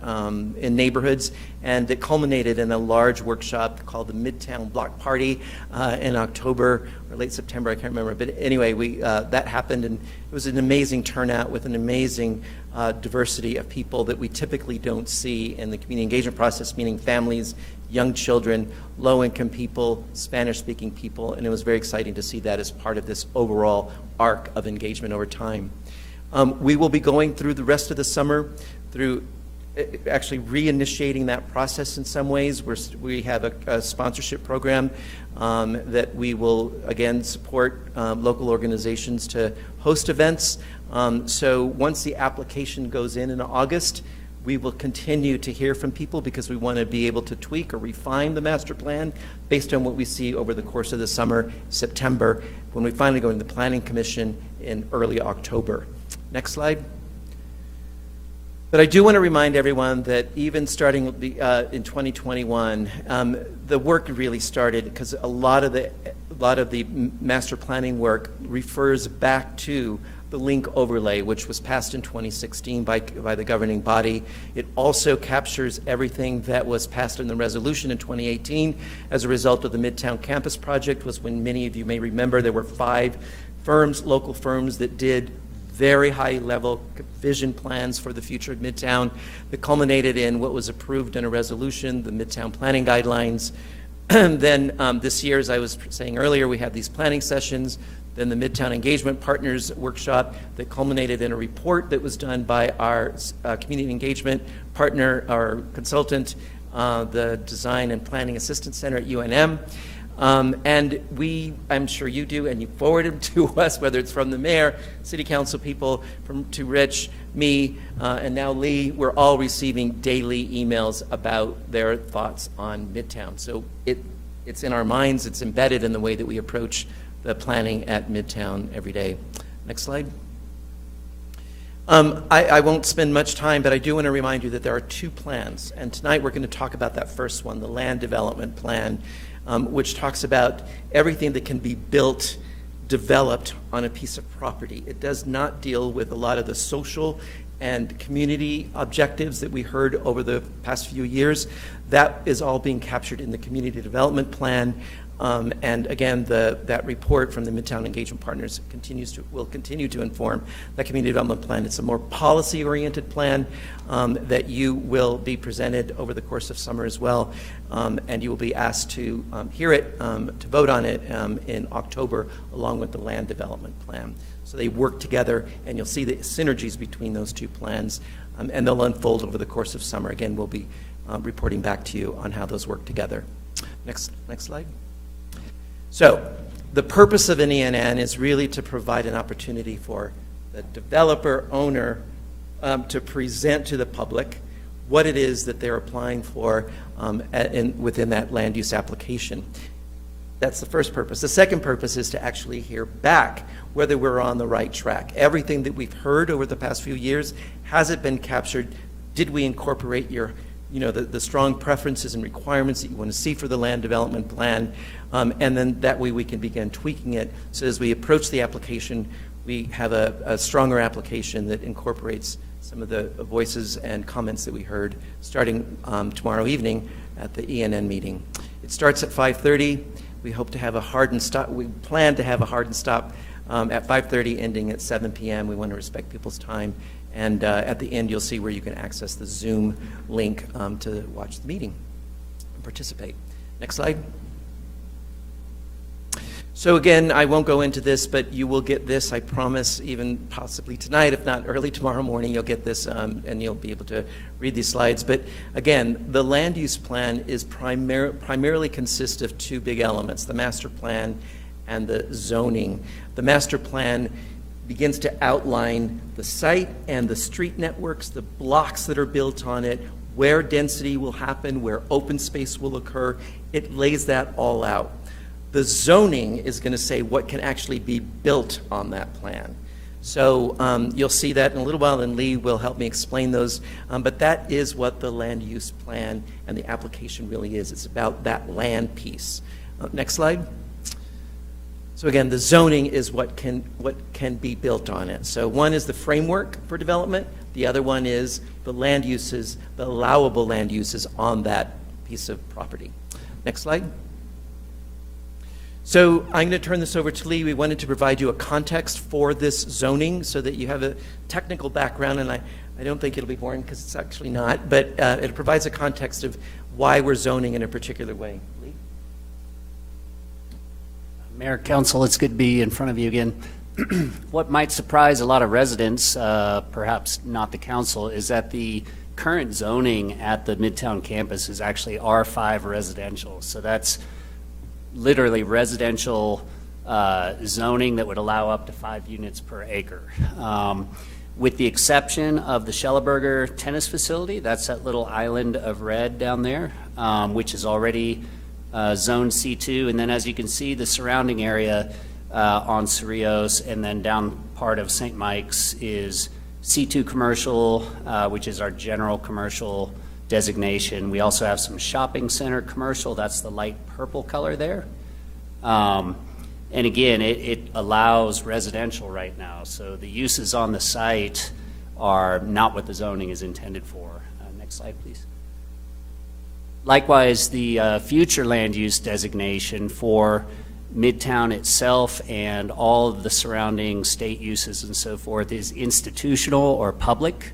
in neighborhoods, and it culminated in a large workshop called the Midtown Block Party in October or late September, I can't remember, but anyway, that happened, and it was an amazing turnout with an amazing diversity of people that we typically don't see in the community engagement process, meaning families, young children, low-income people, Spanish-speaking people, and it was very exciting to see that as part of this overall arc of engagement over time. We will be going through the rest of the summer through actually reinitiating that process in some ways. We have a sponsorship program that we will, again, support local organizations to host events. So once the application goes in August, we will continue to hear from people because we want to be able to tweak or refine the master plan based on what we see over the course of the summer, September, when we finally go into the Planning Commission in early October. Next slide. But I do want to remind everyone that even starting in 2021, the work really started because a lot of the master planning work refers back to the link overlay, which was passed in 2016 by the governing body. It also captures everything that was passed in the resolution in 2018 as a result of the Midtown Campus Project. Was when many of you may remember there were 5 firms, local firms, that did very high-level vision plans for the future of Midtown that culminated in what was approved in a resolution, the Midtown Planning Guidelines. Then this year, as I was saying earlier, we had these planning sessions, then the Midtown Engagement Partners Workshop that culminated in a report that was done by our community engagement partner, our consultant, the Design and Planning Assistance Center at UNM. And I'm sure you do, and you forward them to us, whether it's from the mayor, city council people, to Rich, me, and now Lee. We're all receiving daily emails about their thoughts on Midtown. So it's in our minds, it's embedded in the way that we approach the planning at Midtown every day. Next slide. I won't spend much time, but I do want to remind you that there are two plans, and tonight we're going to talk about that first one, the land development plan, which talks about everything that can be built, developed on a piece of property. It does not deal with a lot of the social and community objectives that we heard over the past few years. That is all being captured in the community development plan. And again, that report from the Midtown Engagement Partners will continue to inform that community development plan. It's a more policy-oriented plan that you will be presented over the course of summer as well, and you will be asked to hear it, to vote on it in October, along with the land development plan. So they work together, and you'll see the synergies between those two plans, and they'll unfold over the course of summer. Again, we'll be reporting back to you on how those work together. Next slide. So the purpose of an ENN is really to provide an opportunity for the developer owner to present to the public what it is that they're applying for within that land use application. That's the first purpose. The second purpose is to actually hear back whether we're on the right track. Everything that we've heard over the past few years, has it been captured? Did we incorporate the strong preferences and requirements that you want to see for the land development plan? And then that way we can begin tweaking it, so as we approach the application, we have a stronger application that incorporates some of the voices and comments that we heard starting tomorrow evening at the ENN meeting. It starts at 5:30. We hope to have a hard and stop. We plan to have a hard and stop at 5:30, ending at 7 p.m. We want to respect people's time. And at the end, you'll see where you can access the Zoom link to watch the meeting and participate. Next slide. So again, I won't go into this, but you will get this, I promise, even possibly tonight, if not early tomorrow morning, you'll get this, and you'll be able to read these slides. But again, the land use plan is primarily consists of two big elements, the master plan and the zoning. The master plan begins to outline the site and the street networks, the blocks that are built on it, where density will happen, where open space will occur. It lays that all out. The zoning is going to say what can actually be built on that plan. So you'll see that in a little while, and Lee will help me explain those. But that is what the land use plan and the application really is. It's about that land piece. Next slide. So again, the zoning is what can be built on it. So one is the framework for development. The other one is the land uses, the allowable land uses on that piece of property. Next slide. So I'm going to turn this over to Lee. We wanted to provide you a context for this zoning so that you have a technical background, and I don't think it'll be boring because it's actually not, but it provides a context of why we're zoning in a particular way. Lee? Mayor, Council, it's good to be in front of you again. What might surprise a lot of residents, perhaps not the council, is that the current zoning at the Midtown campus is actually R5 residential. So that's literally residential zoning that would allow up to 5 units per acre. With the exception of the Schelleberger tennis facility, that's that little island of red down there, which is already zone C2. And then as you can see, the surrounding area on Cerrillos and then down part of St. Mike's is C2 commercial, which is our general commercial designation. We also have some shopping center commercial. That's the light purple color there. And again, it allows residential right now. So the uses on the site are not what the zoning is intended for. Next slide, please. Likewise, the future land use designation for Midtown itself and all of the surrounding state uses and so forth is institutional or public.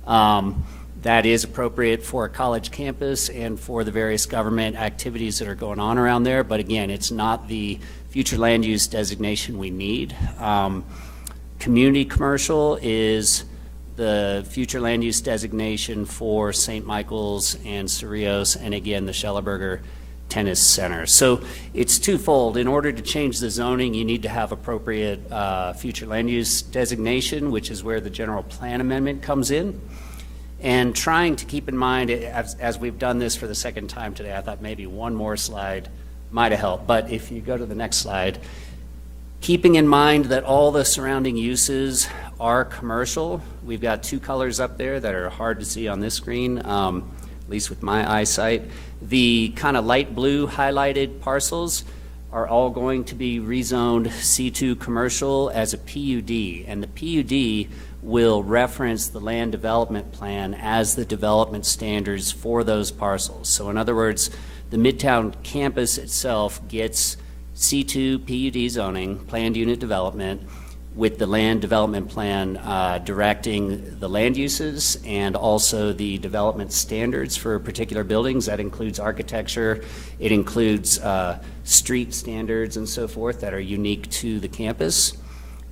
That is appropriate for a college campus and for the various government activities that are going on around there. But again, it's not the future land use designation we need. Community commercial is the future land use designation for St. Michael's and Cerritos, and again, the Schellerberger Tennis Center. So it's twofold. In order to change the zoning, you need to have appropriate future land use designation, which is where the general plan amendment comes in. And trying to keep in mind, as we've done this for the second time today, I thought maybe one more slide might have helped. But if you go to the next slide, keeping in mind that all the surrounding uses are commercial. We've got two colors up there that are hard to see on this screen, at least with my eyesight. The kind of light blue highlighted parcels are all going to be rezoned C2 commercial as a PUD, and the PUD will reference the land development plan as the development standards for those parcels. So in other words, the Midtown campus itself gets C2 PUD zoning, planned unit development, with the land development plan directing the land uses and also the development standards for particular buildings. That includes architecture, it includes street standards and so forth that are unique to the campus.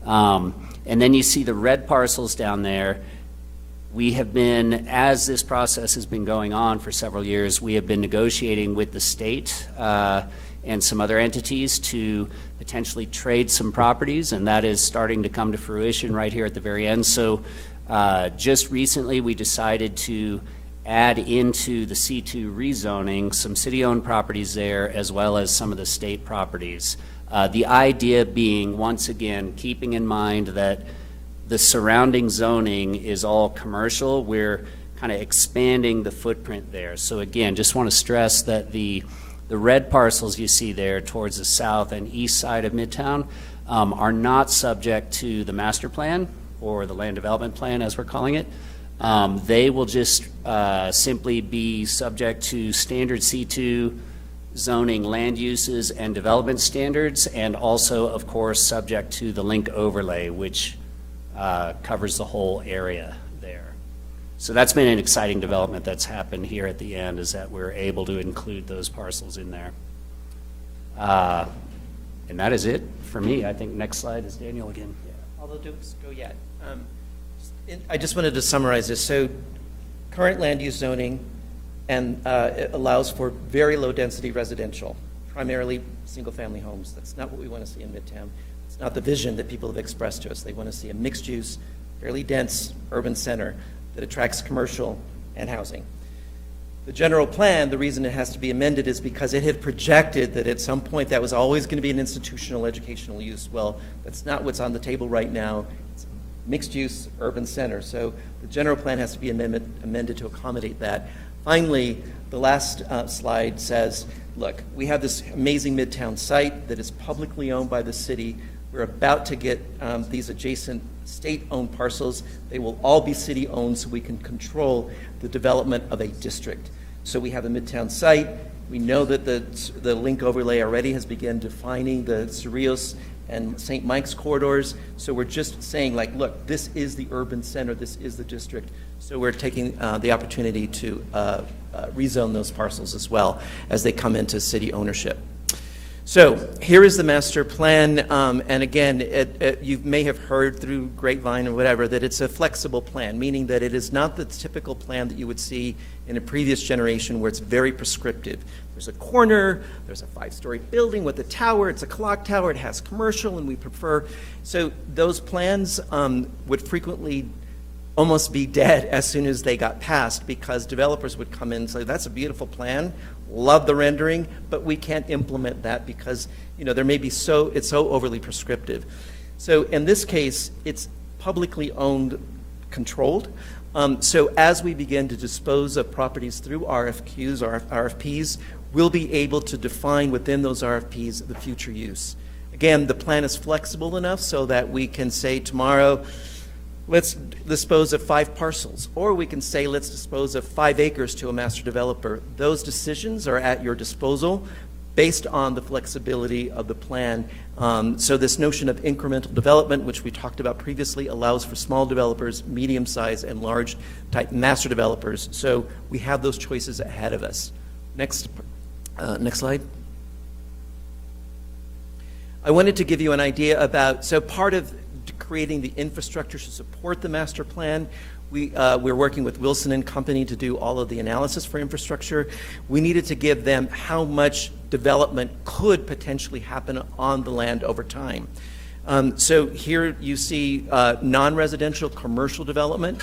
And then you see the red parcels down there. We have been, as this process has been going on for several years, we have been negotiating with the state and some other entities to potentially trade some properties, and that is starting to come to fruition right here at the very end. So just recently we decided to add into the C2 rezoning some city-owned properties there as well as some of the state properties. The idea being, once again, keeping in mind that the surrounding zoning is all commercial, we're kind of expanding the footprint there. So again, just want to stress that the red parcels you see there towards the south and east side of Midtown are not subject to the master plan or the land development plan, as we're calling it. They will just simply be subject to standard C2 zoning land uses and development standards, and also, of course, subject to the link overlay, which covers the whole area there. So that's been an exciting development that's happened here at the end, is that we're able to include those parcels in there. And that is it for me. I think next slide is Daniel again. Yeah, although don't go yet. I just wanted to summarize this. So current land use zoning and it allows for very low density residential, primarily single family homes. That's not what we want to see in Midtown. It's not the vision that people have expressed to us. They want to see a mixed use, fairly dense urban center that attracts commercial and housing. The general plan, the reason it has to be amended is because it had projected that at some point that was always going to be an institutional educational use. Well, that's not what's on the table right now. It's mixed use urban center. So the general plan has to be amended to accommodate that. Finally, the last slide says, look, we have this amazing Midtown site that is publicly owned by the city. We're about to get these adjacent state-owned parcels. They will all be city-owned so we can control the development of a district. So we have a Midtown site. We know that the link overlay already has begun defining the Cerritos and St. Mike's corridors. So we're just saying, like, look, this is the urban center, this is the district. So we're taking the opportunity to rezone those parcels as well as they come into city ownership. So here is the master plan, and again, you may have heard through grapevine or whatever that it's a flexible plan, meaning that it is not the typical plan that you would see in a previous generation where it's very prescriptive. There's a corner, there's a 5-story building with a tower, it's a clock tower, it has commercial, and we prefer. So those plans would frequently almost be dead as soon as they got passed, because developers would come in and say, that's a beautiful plan, love the rendering, but we can't implement that because, you know, there may be it's so overly prescriptive. So in this case, it's publicly owned, controlled. So as we begin to dispose of properties through RFQs or RFPs, we'll be able to define within those RFPs the future use. Again, the plan is flexible enough so that we can say tomorrow, let's dispose of 5 parcels, or we can say let's dispose of 5 acres to a master developer. Those decisions are at your disposal based on the flexibility of the plan. So this notion of incremental development, which we talked about previously, allows for small developers, medium-sized, and large type master developers. So we have those choices ahead of us. Next slide. I wanted to give you an idea about, so part of creating the infrastructure to support the master plan, we're working with Wilson and Company to do all of the analysis for infrastructure. We needed to give them how much development could potentially happen on the land over time. So here you see non-residential commercial development,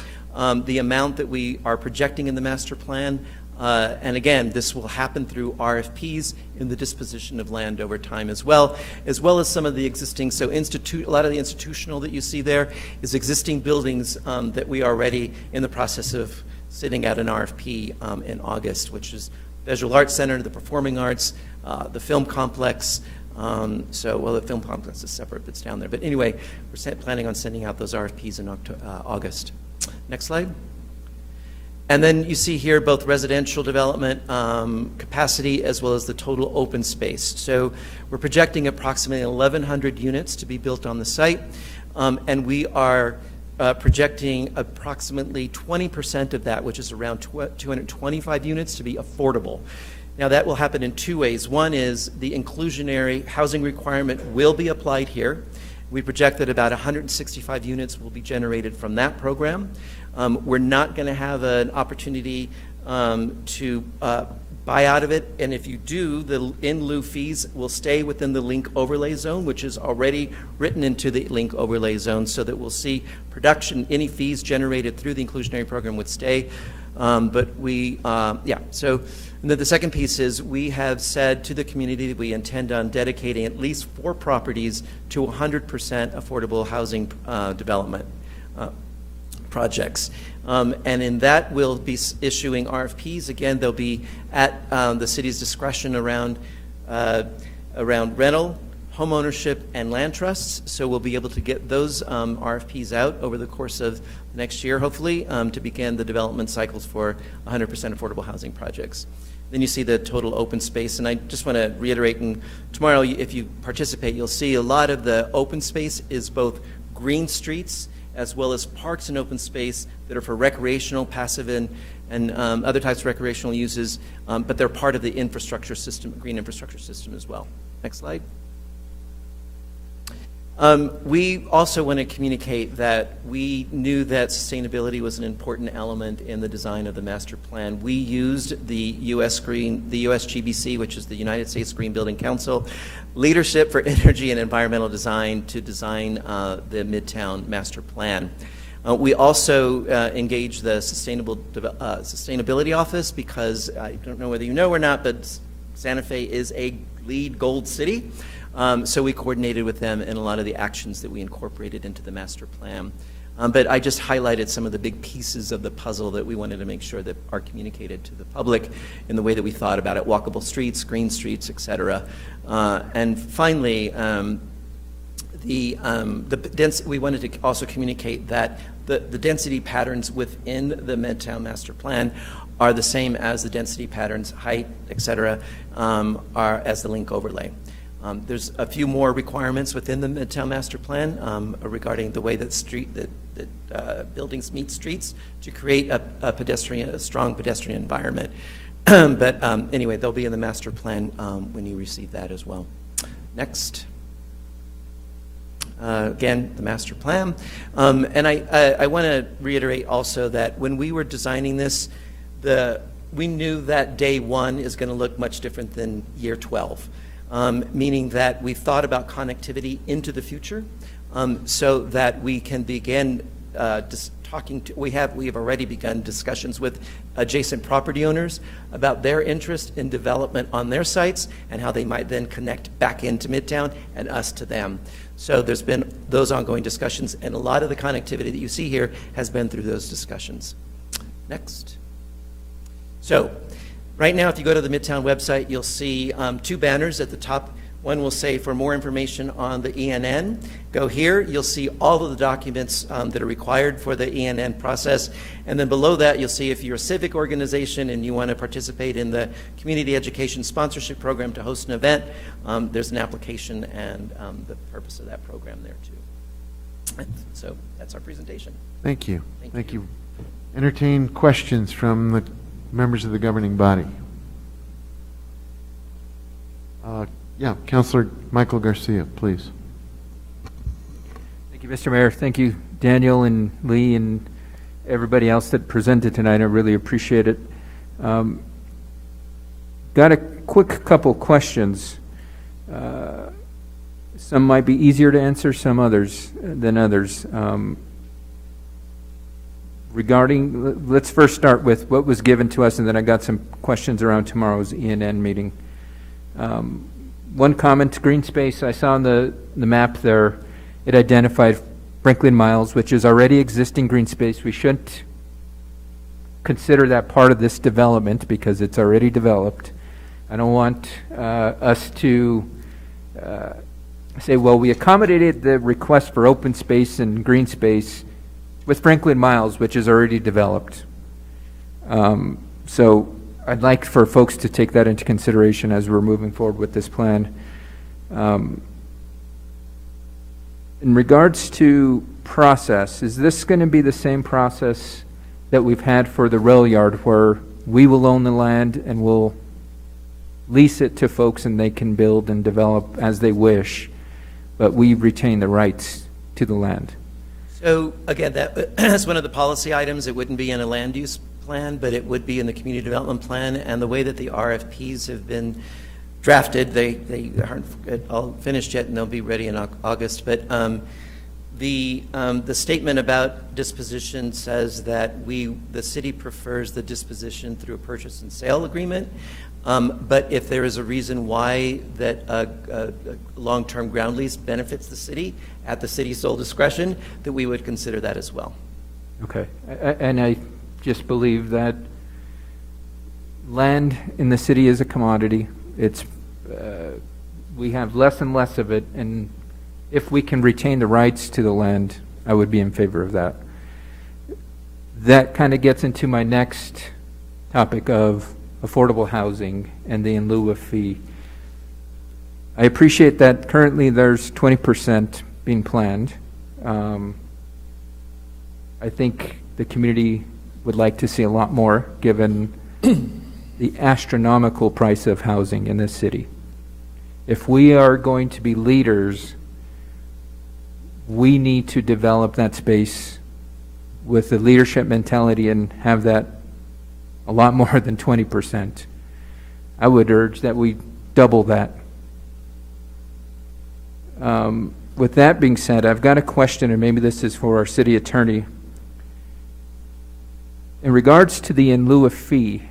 the amount that we are projecting in the master plan. And again, this will happen through RFPs in the disposition of land over time as well as some of the existing, so a lot of the institutional that you see there is existing buildings that we are already in the process of sitting out an RFP in August, which is Visual Arts Center, the Performing Arts, the Film Complex. The Film Complex is separate, but it's down there. But anyway, we're planning on sending out those RFPs in August. Next slide. And then you see here both residential development capacity as well as the total open space. So we're projecting approximately 1,100 units to be built on the site, and we are projecting approximately 20% of that, which is around 225 units, to be affordable. Now that will happen in two ways. One is the inclusionary housing requirement will be applied here. We project that about 165 units will be generated from that program. We're not going to have an opportunity to buy out of it, and if you do, the in lieu fees will stay within the link overlay zone, which is already written into the link overlay zone, so that we'll see production, any fees generated through the inclusionary program would stay. And then the second piece is we have said to the community that we intend on dedicating at least 4 properties to 100% affordable housing development projects. And in that, we'll be issuing RFPs. Again, they'll be at the city's discretion around rental, home ownership, and land trusts. So we'll be able to get those RFPs out over the course of the next year, hopefully, to begin the development cycles for 100% affordable housing projects. Then you see the total open space, and I just want to reiterate, and tomorrow, if you participate, you'll see a lot of the open space is both green streets as well as parks and open space that are for recreational, passive, and other types of recreational uses, but they're part of the infrastructure system, green infrastructure system as well. Next slide. We also want to communicate that we knew that sustainability was an important element in the design of the master plan. We used the USGBC, which is the United States Green Building Council, Leadership for Energy and Environmental Design to design the Midtown Master Plan. We also engaged the Sustainability Office because I don't know whether you know or not, but Santa Fe is a LEED Gold city. So we coordinated with them in a lot of the actions that we incorporated into the master plan. But I just highlighted some of the big pieces of the puzzle that we wanted to make sure that are communicated to the public in the way that we thought about it: walkable streets, green streets, et cetera. And finally, we wanted to also communicate that the density patterns within the Midtown Master Plan are the same as the density patterns, height, et cetera, are as the link overlay. There's a few more requirements within the Midtown Master Plan regarding the way that buildings meet streets to create a strong pedestrian environment. But anyway, they'll be in the master plan when you receive that as well. Next. Again, the master plan. And I want to reiterate also that when we were designing this, we knew that day 1 is going to look much different than year 12. Meaning that we've thought about connectivity into the future, so that we can begin we have already begun discussions with adjacent property owners about their interest in development on their sites and how they might then connect back into Midtown and us to them. So there's been those ongoing discussions, and a lot of the connectivity that you see here has been through those discussions. Next. So right now, if you go to the Midtown website, you'll see 2 banners at the top. One will say, for more information on the ENN, go here. You'll see all of the documents that are required for the ENN process. And then below that, you'll see if you're a civic organization and you want to participate in the Community Education Sponsorship Program to host an event, there's an application and the purpose of that program there too. So that's our presentation. Thank you. Thank you. Entertain questions from the members of the governing body. Yeah, Councilor Michael Garcia, please. Thank you, Mr. Mayor. Thank you, Daniel and Lee and everybody else that presented tonight. I really appreciate it. Got a quick couple questions. Some might be easier to answer, some others than others. Regarding, let's first start with what was given to us, and then I got some questions around tomorrow's ENN meeting. One comment, green space, I saw on the map there, it identified Franklin Miles, which is already existing green space. We shouldn't consider that part of this development because it's already developed. I don't want us to say, well, we accommodated the request for open space and green space with Franklin Miles, which is already developed. So I'd like for folks to take that into consideration as we're moving forward with this plan. In regards to process, is this going to be the same process that we've had for the rail yard, where we will own the land and we'll lease it to folks and they can build and develop as they wish, but we retain the rights to the land? So again, that's one of the policy items. It wouldn't be in a land use plan, but it would be in the community development plan. And the way that the RFPs have been drafted, they aren't all finished yet, and they'll be ready in August. But the statement about disposition says that the city prefers the disposition through a purchase and sale agreement. But if there is a reason why that a long-term ground lease benefits the city at the city's sole discretion, that we would consider that as well. Okay, and I just believe that land in the city is a commodity. It's we have less and less of it, and if we can retain the rights to the land, I would be in favor of that. That kind of gets into my next topic of affordable housing and the in lieu of fee. I appreciate that currently there's 20% being planned. I think the community would like to see a lot more, given the astronomical price of housing in this city. If we are going to be leaders, we need to develop that space with the leadership mentality and have that a lot more than 20%. I would urge that we double that. With that being said, I've got a question, and maybe this is for our city attorney. In regards to the in lieu of fee,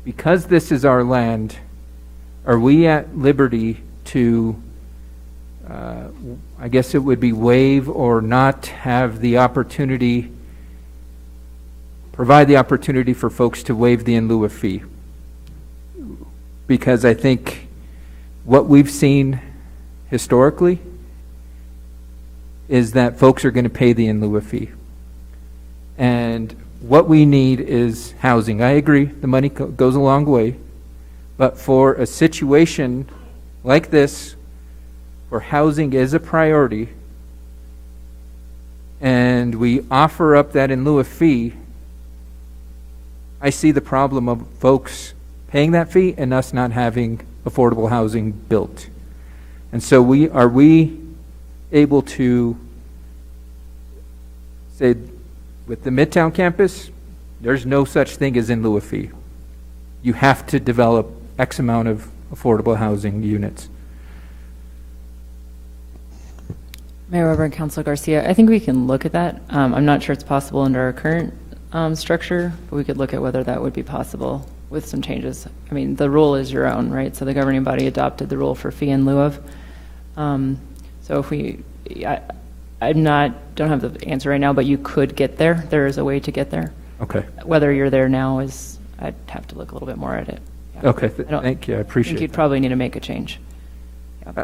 because this is our land, are we at liberty to, I guess it would be waive or not have the opportunity, provide the opportunity for folks to waive the in lieu of fee? Because I think what we've seen historically is that folks are going to pay the in lieu of fee. And what we need is housing. I agree, the money goes a long way, but for a situation like this, where housing is a priority, and we offer up that in lieu of fee, I see the problem of folks paying that fee and us not having affordable housing built. And so are we able to say, with the Midtown campus, there's no such thing as in lieu of fee. You have to develop X amount of affordable housing units. Mayor Weber and Councilor Garcia, I think we can look at that. I'm not sure it's possible under our current structure, but we could look at whether that would be possible with some changes. I mean, the rule is your own, right? So the governing body adopted the rule for fee in lieu of. So if we, don't have the answer right now, but you could get there. There is a way to get there. Okay. Whether you're there now I'd have to look a little bit more at it. Okay, I don't thank you, I think appreciate you'd that. probably need to make a change.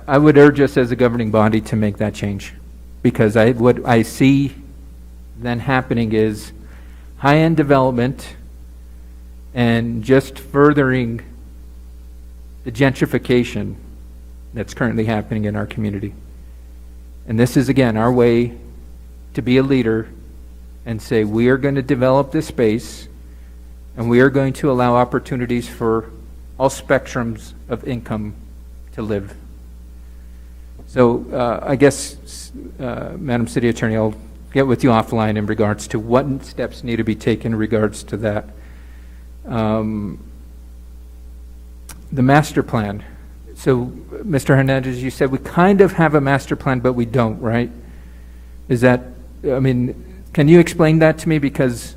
I would urge us as a governing body to make that change, because what I see then happening is high-end development and just furthering the gentrification that's currently happening in our community. And this is, again, our way to be a leader and say, we are going to develop this space, and we are going to allow opportunities for all spectrums of income to live. So I guess, Madam City Attorney, I'll get with you offline in regards to what steps need to be taken in regards to that. The master plan. So, Mr. Hernandez, you said we kind of have a master plan, but we don't, right? Is that, I mean, can you explain that to me? Because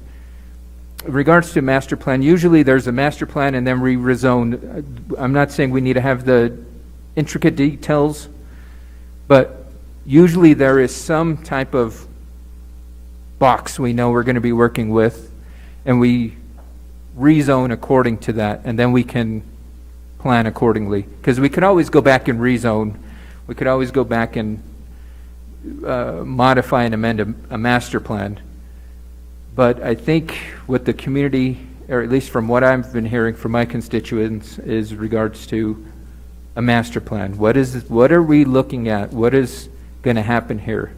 in regards to master plan, usually there's a master plan and then we rezone. I'm not saying we need to have the intricate details, but usually there is some type of box we know we're going to be working with, and we rezone according to that, and then we can plan accordingly. Because we could always go back and rezone. We could always go back and modify and amend a master plan. But I think what the community, or at least from what I've been hearing from my constituents, is regards to a master plan. What are we looking at? What is going to happen here?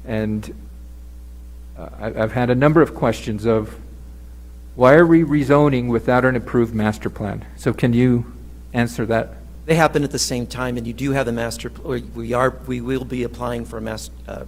And I've had a number of questions of, why are we rezoning without an approved master plan? So can you answer that? They happen at the same time, and you do have the master, or we will be applying for for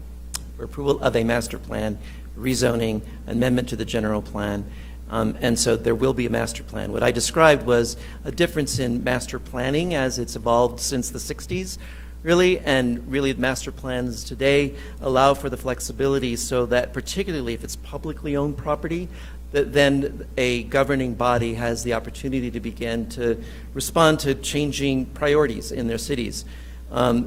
approval of a master plan, rezoning, amendment to the general plan. And so there will be a master plan. What I described was a difference in master planning as it's evolved since the 60s, really, and really master plans today allow for the flexibility so that particularly if it's publicly owned property, that then a governing body has the opportunity to begin to respond to changing priorities in their cities.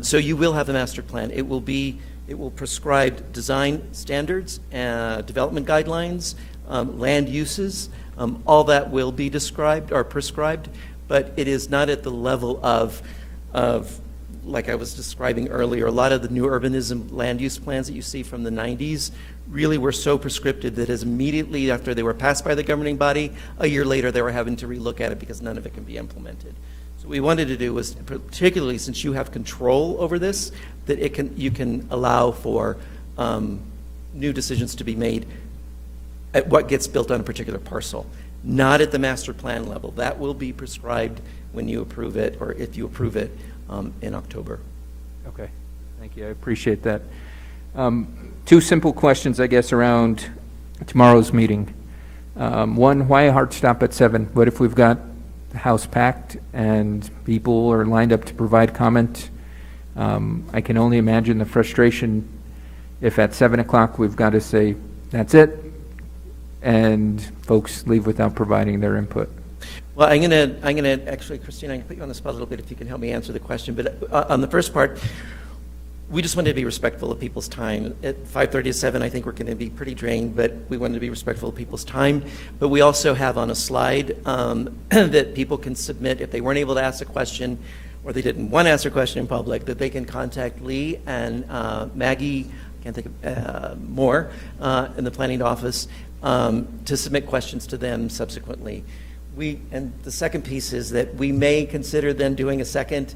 So you will have a master plan. It will prescribe design standards, development guidelines, land uses, all that will be described or prescribed, but it is not at the level of like I was describing earlier. A lot of the new urbanism land use plans that you see from the 90s really were so prescriptive that as immediately after they were passed by the governing body, a year later they were having to relook at it because none of it can be implemented. So what we wanted to do was, particularly since you have control over this, that you can allow for new decisions to be made at what gets built on a particular parcel, not at the master plan level. That will be prescribed when you approve it, or if you approve it in October. Okay, thank you. I appreciate that. Two simple questions, I guess, around tomorrow's meeting. One, why a hard stop at 7? What if we've got the house packed and people are lined up to provide comment? I can only imagine the frustration if at 7 o'clock we've got to say, that's it, and folks leave without providing their input. Well, I'm gonna actually, Christina, I can put you on the spot a little bit if you can help me answer the question. But on the first part, we just wanted to be respectful of people's time. At 5:30 to 7, I think we're going to be pretty drained, but we wanted to be respectful of people's time. But we also have on a slide that people can submit if they weren't able to ask a question or they didn't want to ask a question in public, that they can contact Lee and Maggie, I can't think of more, in the planning office to submit questions to them subsequently. And the second piece is that we may consider then doing a second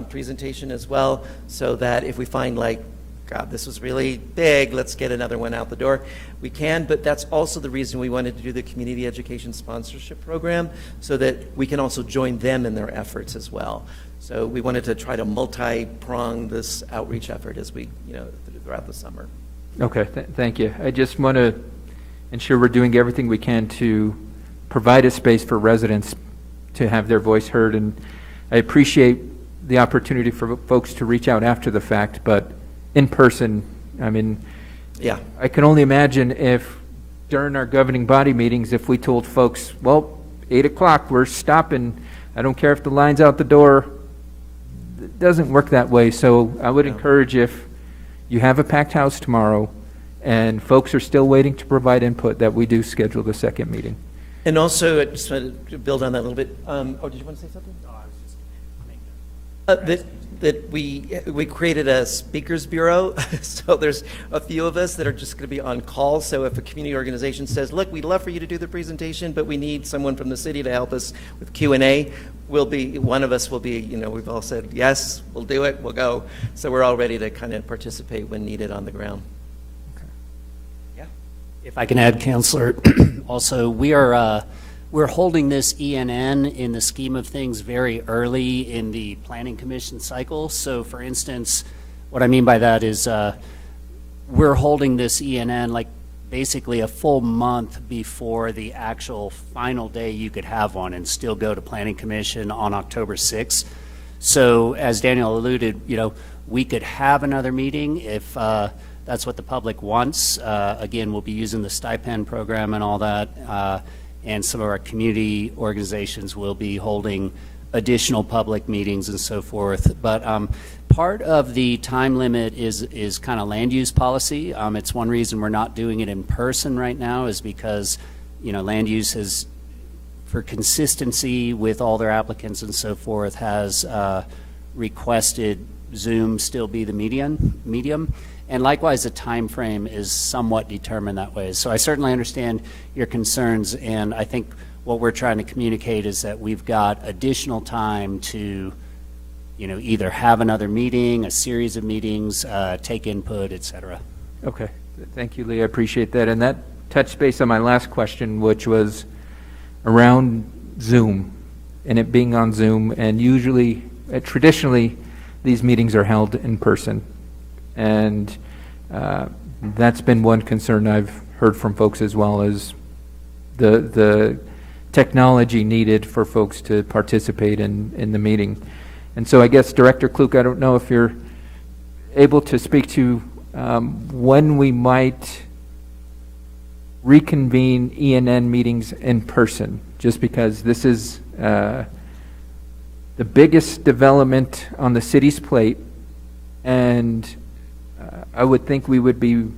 presentation as well, so that if we find like, God, this was really big, let's get another one out the door, we can. But that's also the reason we wanted to do the community education sponsorship program, so that we can also join them in their efforts as well. So we wanted to try to multi-prong this outreach effort as we, throughout the summer. Okay, thank you. I just want to ensure we're doing everything we can to provide a space for residents to have their voice heard, and I appreciate the opportunity for folks to reach out after the fact, but in person, I mean, yeah, I can only imagine if during our governing body meetings, if we told folks, well, 8 o'clock, we're stopping, I don't care if the line's out the door, it doesn't work that way. So I would encourage, if you have a packed house tomorrow and folks are still waiting to provide input, that we do schedule the second meeting. And also, I just wanted to build on that a little bit. Did you want to say something? No, I was just making That we created a speakers bureau, so there's a few of us that are just going to be on call. So if a community organization says, "Look, we'd love for you to do the presentation, but we need someone from the city to help us with Q&A," one of us will be. We've all said yes, we'll do it, we'll go. So we're all ready to kind of participate when needed on the ground. If I can add, Councilor, also, we're holding this ENN in the scheme of things very early in the Planning Commission cycle. So, for instance, what I mean by that is we're holding this ENN like basically a full month before the actual final day you could have one and still go to Planning Commission on October 6th. So, as Daniel alluded, we could have another meeting if that's what the public wants. Again, we'll be using the stipend program and all that, and some of our community organizations will be holding additional public meetings and so forth. But part of the time limit is kind of land use policy. It's one reason we're not doing it in person right now is because, land use has, for consistency with all their applicants and so forth, has requested Zoom still be the medium. And likewise, the time frame is somewhat determined that way. So I certainly understand your concerns, and I think what we're trying to communicate is that we've got additional time to, either have another meeting, a series of meetings, take input, et cetera. Okay. Thank you, Lee. I appreciate that. And that touched base on my last question, which was around Zoom and it being on Zoom. And usually, traditionally, these meetings are held in person. And that's been one concern I've heard from folks as well as the technology needed for folks to participate in the meeting. And so I guess, Director Klug, I don't know if you're able to speak to when we might reconvene ENN meetings in person, just because this is the biggest development on the city's plate, and I would think we would be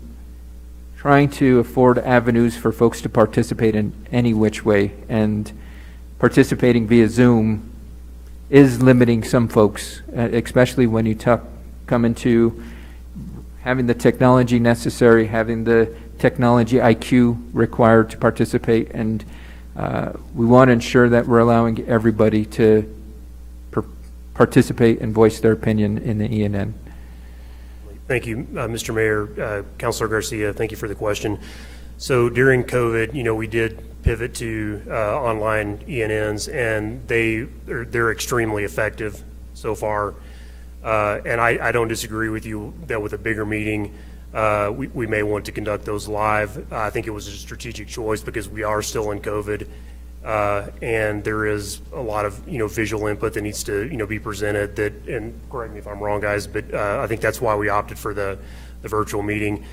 trying to afford avenues for folks to participate in any which way, and participating via Zoom is limiting some folks, especially when you come into having the technology necessary, having the technology IQ required to participate, and we want to ensure that we're allowing everybody to participate and voice their opinion in the ENN. Thank you, Mr. Mayor. Councilor Garcia, thank you for the question. So during COVID, we did pivot to online ENNs, and they're extremely effective so far. And I don't disagree with you that with a bigger meeting, we may want to conduct those live. I think it was a strategic choice because we are still in COVID, and there is a lot of visual input that needs to be presented. And correct me if I'm wrong, guys, but I think that's why we opted for the virtual meeting.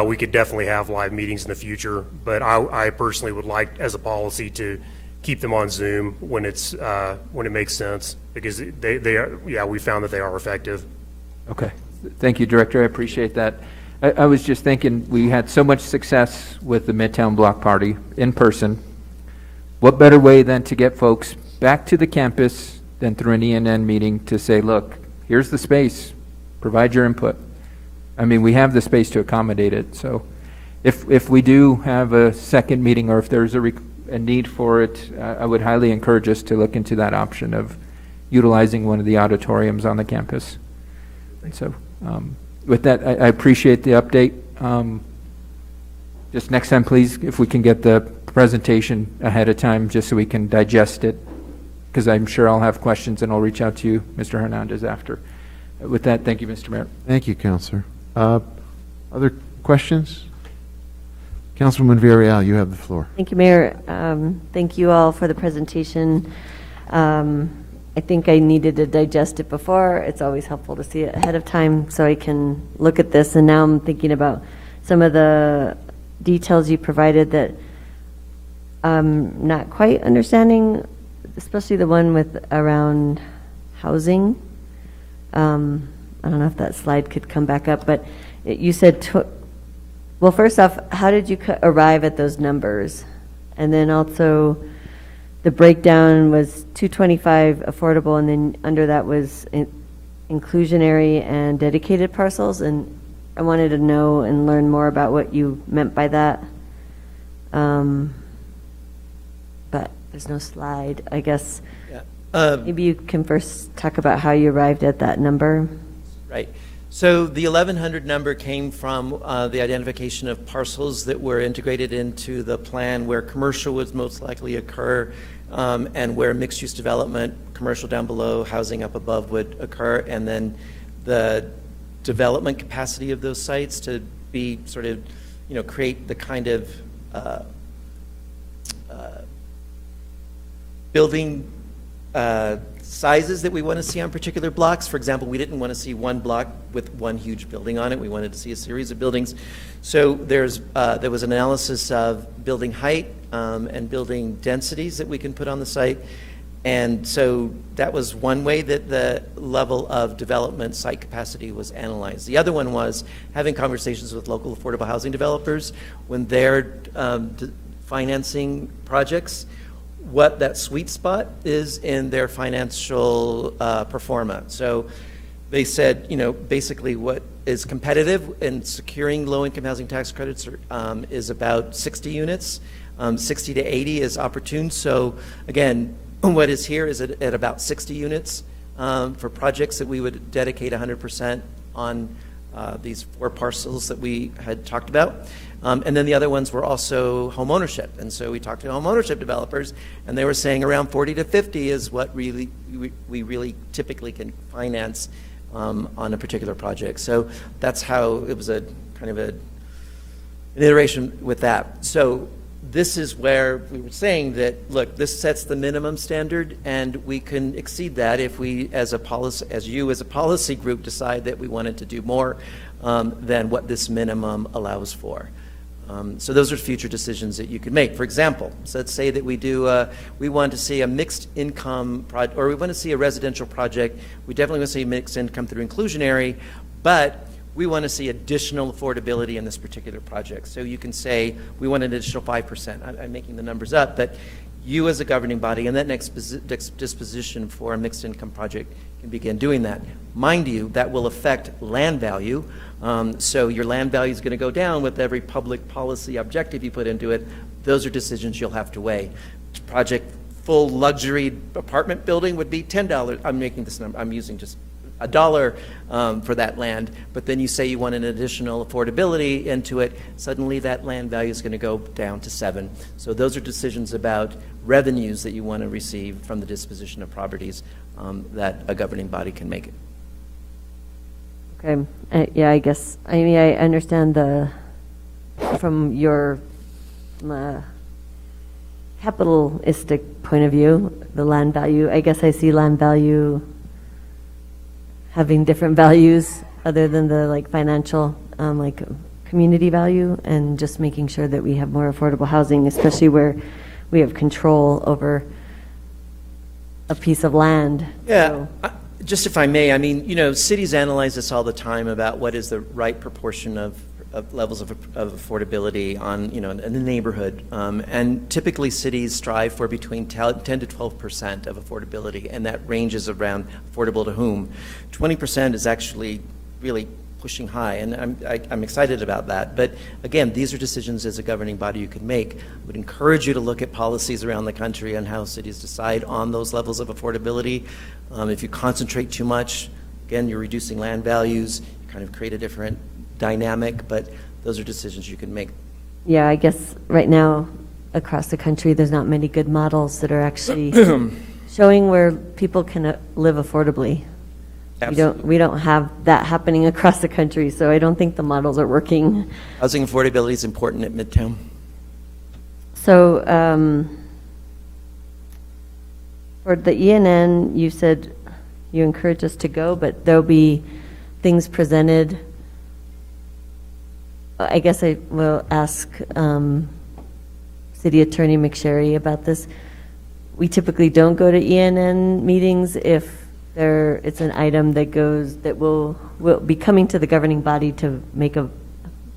We could definitely have live meetings in the future, but I personally would like, as a policy, to keep them on Zoom when it makes sense, because we found that they are effective. Okay, thank you, Director. I appreciate that. I was just thinking, we had so much success with the Midtown Block Party in person. What better way than to get folks back to the campus than through an ENN meeting to say, look, here's the space, provide your input. I mean, we have the space to accommodate it. So if we do have a second meeting, or if there's a need for it, I would highly encourage us to look into that option of utilizing one of the auditoriums on the campus. And so with that, I appreciate the update. Just next time, please, if we can get the presentation ahead of time, just so we can digest it, because I'm sure I'll have questions and I'll reach out to you, Mr. Hernandez, after. With that, thank you, Mr. Mayor. Thank you, Councilor. Other questions? Councilwoman Villarreal, you have the floor. Thank you, Mayor. Thank you all for the presentation. I think I needed to digest it before. It's always helpful to see it ahead of time so I can look at this. And now I'm thinking about some of the details you provided that I'm not quite understanding, especially the one with around housing. I don't know if that slide could come back up, but you said, well, first off, how did you arrive at those numbers? And then also, the breakdown was 225 affordable, and then under that was inclusionary and dedicated parcels. And I wanted to know and learn more about what you meant by that. But there's no slide, I guess. Yeah. Maybe you can first talk about how you arrived at that number. Right. So the 1,100 number came from the identification of parcels that were integrated into the plan where commercial would most likely occur, and where mixed-use development, commercial down below, housing up above would occur, and then the development capacity of those sites to be sort of, create the kind of building sizes that we want to see on particular blocks. For example, we didn't want to see one block with one huge building on it. We wanted to see a series of buildings. So there was analysis of building height and building densities that we can put on the site. And so that was one way that the level of development site capacity was analyzed. The other one was having conversations with local affordable housing developers when they're financing projects, what that sweet spot is in their financial performance. So they said, basically what is competitive in securing low-income housing tax credits is about 60 units. 60 to 80 is opportune. So again, what is here is at about 60 units for projects that we would dedicate 100% on these 4 parcels that we had talked about. And then the other ones were also home ownership. And so we talked to home ownership developers, and they were saying around 40 to 50 is what we really typically can finance on a particular project. So that's how it was a kind of an iteration with that. So this is where we were saying that, look, this sets the minimum standard, and we can exceed that if we, as a policy group, decide that we wanted to do more than what this minimum allows for. So those are future decisions that you could make. For example, so let's say that we want to see a mixed income project, or we want to see a residential project. We definitely want to see mixed income through inclusionary, but we want to see additional affordability in this particular project. So you can say, we want an additional 5%. I'm making the numbers up, but you as a governing body and that next disposition for a mixed income project can begin doing that. Mind you, that will affect land value. So your land value is going to go down with every public policy objective you put into it. Those are decisions you'll have to weigh. Project full luxury apartment building would be $10. I'm making this number, I'm using just $1 for that land, but then you say you want an additional affordability into it, suddenly that land value is going to go down to $7. So those are decisions about revenues that you want to receive from the disposition of properties that a governing body can make it. Okay. Yeah, I guess, I understand from your capitalistic point of view, the land value. I guess I see land value having different values other than the financial, community value, and just making sure that we have more affordable housing, especially where we have control over a piece of land. Yeah. So. Just if I may, cities analyze this all the time about what is the right proportion of levels of affordability in the neighborhood. And typically cities strive for between 10 to 12% of affordability, and that ranges around affordable to whom. 20% is actually really pushing high, and I'm excited about that. But again, these are decisions as a governing body you can make. I would encourage you to look at policies around the country on how cities decide on those levels of affordability. If you concentrate too much, again, you're reducing land values, you kind of create a different dynamic, but those are decisions you can make. Yeah, I guess right now across the country there's not many good models that are actually showing where people can live affordably. Absolutely. We don't have that happening across the country, so I don't think the models are working. Housing affordability is important at Midtown. So for the ENN, you said you encourage us to go, but there'll be things presented. I guess I will ask City Attorney McSherry about this. We typically don't go to ENN meetings if it's an item that will be coming to the governing body to make a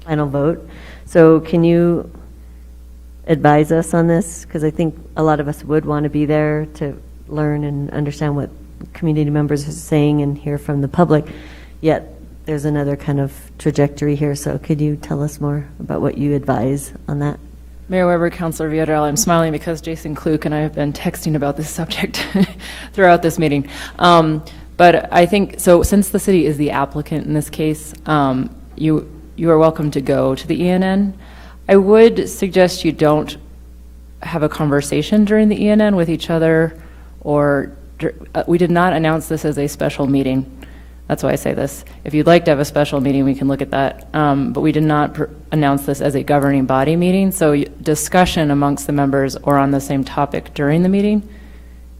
final vote. So can you advise us on this? Because I think a lot of us would want to be there to learn and understand what community members are saying and hear from the public, yet there's another kind of trajectory here. So could you tell us more about what you advise on that? Mayor Weber, Councilor Villarreal, I'm smiling because Jason Kluk and I have been texting about this subject throughout this meeting. But I think, so since the city is the applicant in this case, you are welcome to go to the ENN. I would suggest you don't have a conversation during the ENN with each other, or we did not announce this as a special meeting. That's why I say this. If you'd like to have a special meeting, we can look at that. But we did not announce this as a governing body meeting. So discussion amongst the members or on the same topic during the meeting,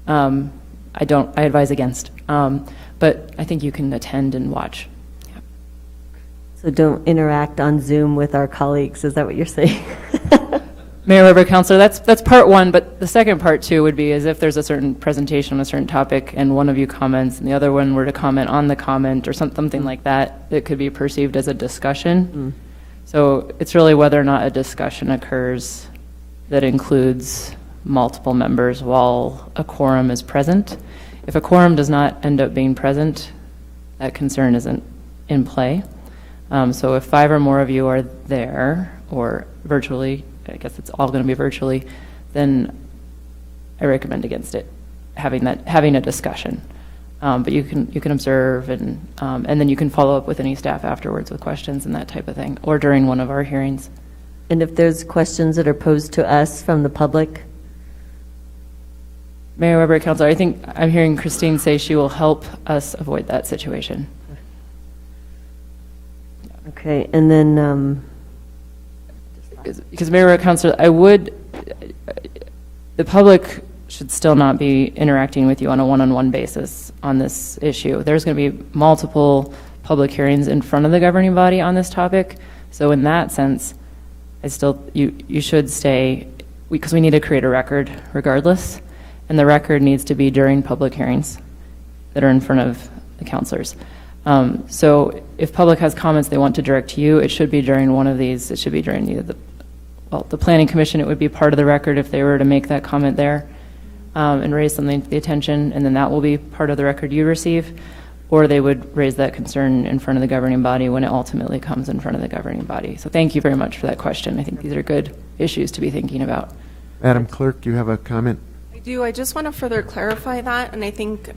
I advise against. But I think you can attend and watch. Yeah. So don't interact on Zoom with our colleagues. Is that what you're saying? Mayor Weber, Councilor, that's part one, but the second part too would be is if there's a certain presentation on a certain topic and one of you comments and the other one were to comment on the comment or something like that, it could be perceived as a discussion. So it's really whether or not a discussion occurs that includes multiple members while a quorum is present. If a quorum does not end up being present, that concern isn't in play. So if 5 or more of you are there or virtually, I guess it's all going to be virtually, then I recommend against it, having a discussion. But you can observe and then you can follow up with any staff afterwards with questions and that type of thing, or during one of our hearings. And if there's questions that are posed to us from the public? Mayor Weber, Councilor, I think I'm hearing Christine say she will help us avoid that situation. Okay, and then because Mayor Weber, Councilor, the public should still not be interacting with you on a one-on-one basis on this issue. There's going to be multiple public hearings in front of the governing body on this topic. So in that sense, you should stay, because we need to create a record regardless, and the record needs to be during public hearings that are in front of the councilors. So if public has comments they want to direct to you, it should be during one of these. It should be during the Planning Commission. It would be part of the record if they were to make that comment there and raise something to the attention, and then that will be part of the record you receive. Or they would raise that concern in front of the governing body when it ultimately comes in front of the governing body. So thank you very much for that question. I think these are good issues to be thinking about. Madam Clerk, you have a comment? I do. I just want to further clarify that, and I think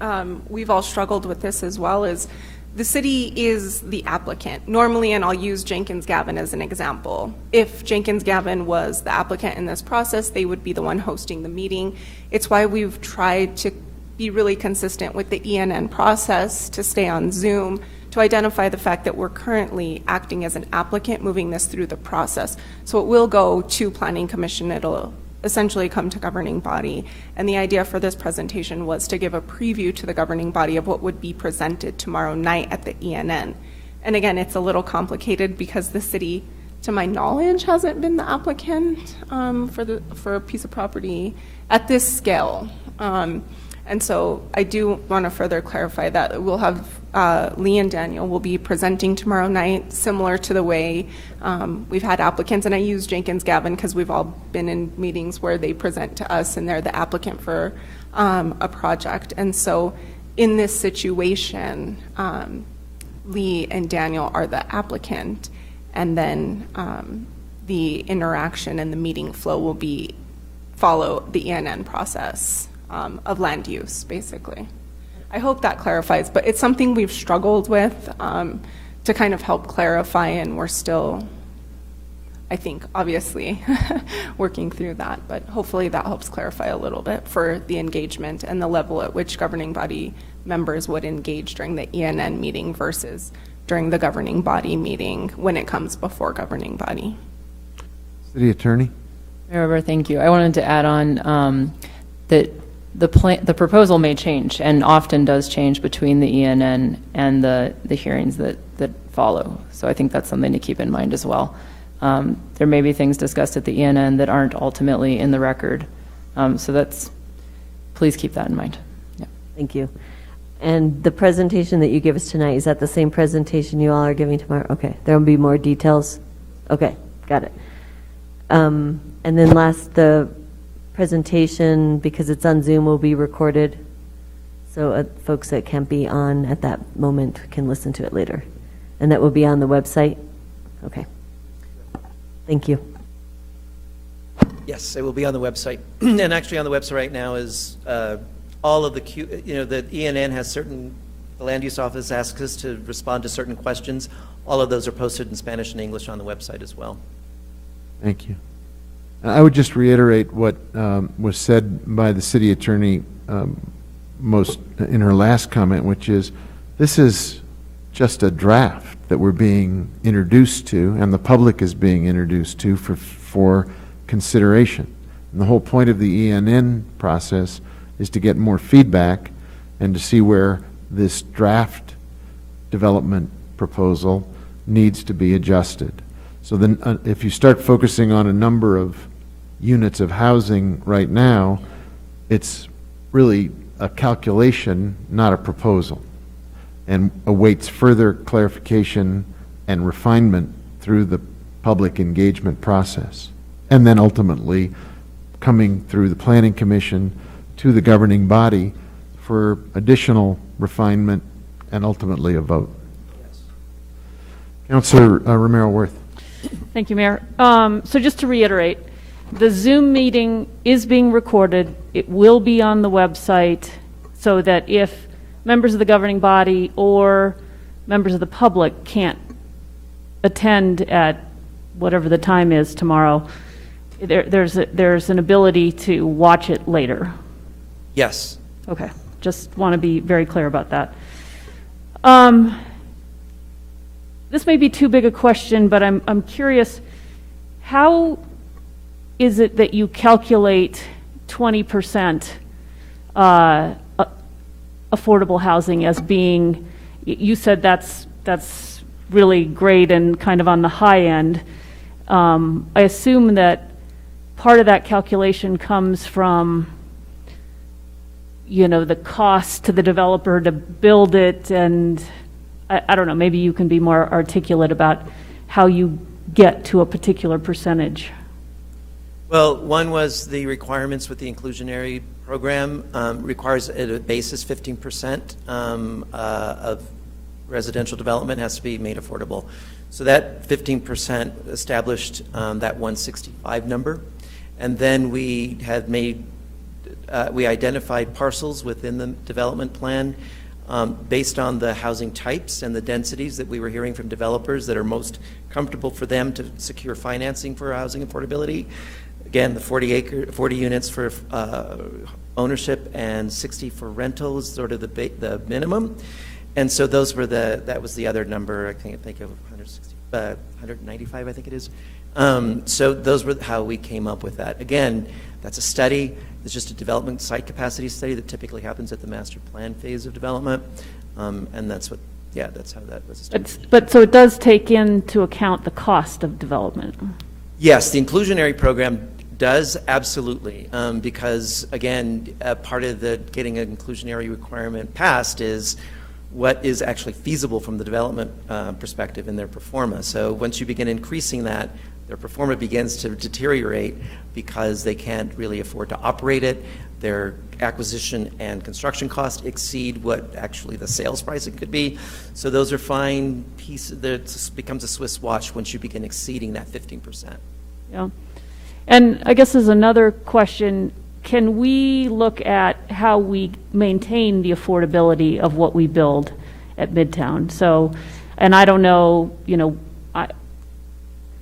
we've all struggled with this as well, is the city is the applicant. Normally, and I'll use Jenkins-Gavin as an example, if Jenkins-Gavin was the applicant in this process, they would be the one hosting the meeting. It's why we've tried to be really consistent with the ENN process to stay on Zoom, to identify the fact that we're currently acting as an applicant moving this through the process. So it will go to Planning Commission. It'll essentially come to governing body. And the idea for this presentation was to give a preview to the governing body of what would be presented tomorrow night at the ENN. And again, it's a little complicated because the city, to my knowledge, hasn't been the applicant for a piece of property at this scale. And so I do want to further clarify that we'll have Lee and Daniel will be presenting tomorrow night, similar to the way we've had applicants. And I use Jenkins-Gavin because we've all been in meetings where they present to us and they're the applicant for a project. And so in this situation, Lee and Daniel are the applicant, and then the interaction and the meeting flow will follow the ENN process of land use, basically. I hope that clarifies, but it's something we've struggled with to kind of help clarify, and we're still, I think, obviously working through that, but hopefully that helps clarify a little bit for the engagement and the level at which governing body members would engage during the ENN meeting versus during the governing body meeting when it comes before governing body. City Attorney? Mayor Weber, thank you. I wanted to add on that the proposal may change, and often does change between the ENN and the hearings that follow. So I think that's something to keep in mind as well. There may be things discussed at the ENN that aren't ultimately in the record. So please keep that in mind. Yeah. Thank you. And the presentation that you give us tonight, is that the same presentation you all are giving tomorrow? Okay, there will be more details? Okay, got it. And then last, the presentation, because it's on Zoom, will be recorded. So folks that can't be on at that moment can listen to it later. And that will be on the website? Okay. Thank you. Yes, it will be on the website. And actually on the website right now is all of the, the ENN has certain, the land use office asks us to respond to certain questions. All of those are posted in Spanish and English on the website as well. Thank you. I would just reiterate what was said by the city attorney most in her last comment, which is this is just a draft that we're being introduced to, and the public is being introduced to for consideration. And the whole point of the ENN process is to get more feedback and to see where this draft development proposal needs to be adjusted. So then if you start focusing on a number of units of housing right now, it's really a calculation, not a proposal, and awaits further clarification and refinement through the public engagement process. And then ultimately coming through the Planning Commission to the governing body for additional refinement and ultimately a vote. Yes. Councilor Romero-Worth. Thank you, Mayor. So just to reiterate, the Zoom meeting is being recorded. It will be on the website so that if members of the governing body or members of the public can't attend at whatever the time is tomorrow, there's an ability to watch it later. Yes. Okay. Just want to be very clear about that. This may be too big a question, but I'm curious, how is it that you calculate 20% affordable housing as being, you said that's really great and kind of on the high end. I assume that part of that calculation comes from, the cost to the developer to build it, and I don't know, maybe you can be more articulate about how you get to a particular percentage. Well, one was the requirements with the inclusionary program requires at a basis 15% of residential development has to be made affordable. So that 15% established that 165 number. And then we had made, we identified parcels within the development plan based on the housing types and the densities that we were hearing from developers that are most comfortable for them to secure financing for housing affordability. Again, the 40 units for ownership and 60 for rental is sort of the minimum. And so those were that was the other number, I think of 195, I think it is. So those were how we came up with that. Again, that's a study. It's just a development site capacity study that typically happens at the master plan phase of development. And that's what, that's how that was established. But so it does take into account the cost of development. Yes, the inclusionary program does, absolutely, because again, part of the getting an inclusionary requirement passed is what is actually feasible from the development perspective in their performa. So once you begin increasing that, their performa begins to deteriorate because they can't really afford to operate it. Their acquisition and construction costs exceed what actually the sales price it could be. So those are fine pieces. It becomes a Swiss watch once you begin exceeding that 15%. Yeah. And I guess as another question, can we look at how we maintain the affordability of what we build at Midtown? So, and I don't know,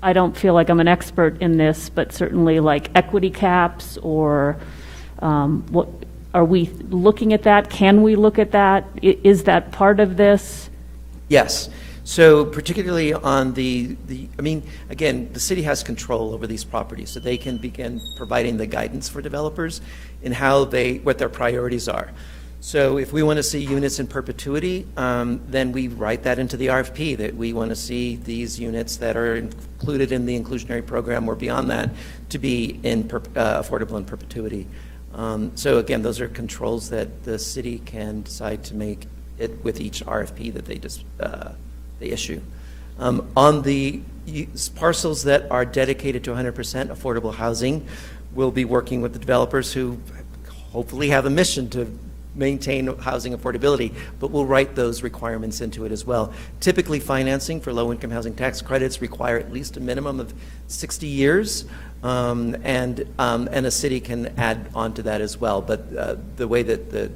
I don't feel like I'm an expert in this, but certainly like equity caps or what are we looking at that? Can we look at that? Is that part of this? Yes. So particularly on I mean, again, the city has control over these properties, so they can begin providing the guidance for developers in what their priorities are. So if we want to see units in perpetuity, then we write that into the RFP, that we want to see these units that are included in the inclusionary program or beyond that to be affordable in perpetuity. So again, those are controls that the city can decide to make it with each RFP that they issue. On the parcels that are dedicated to 100% affordable housing, we'll be working with the developers who hopefully have a mission to maintain housing affordability, but we'll write those requirements into it as well. Typically, financing for low-income housing tax credits require at least a minimum of 60 years, and a city can add on to that as well. But the way that the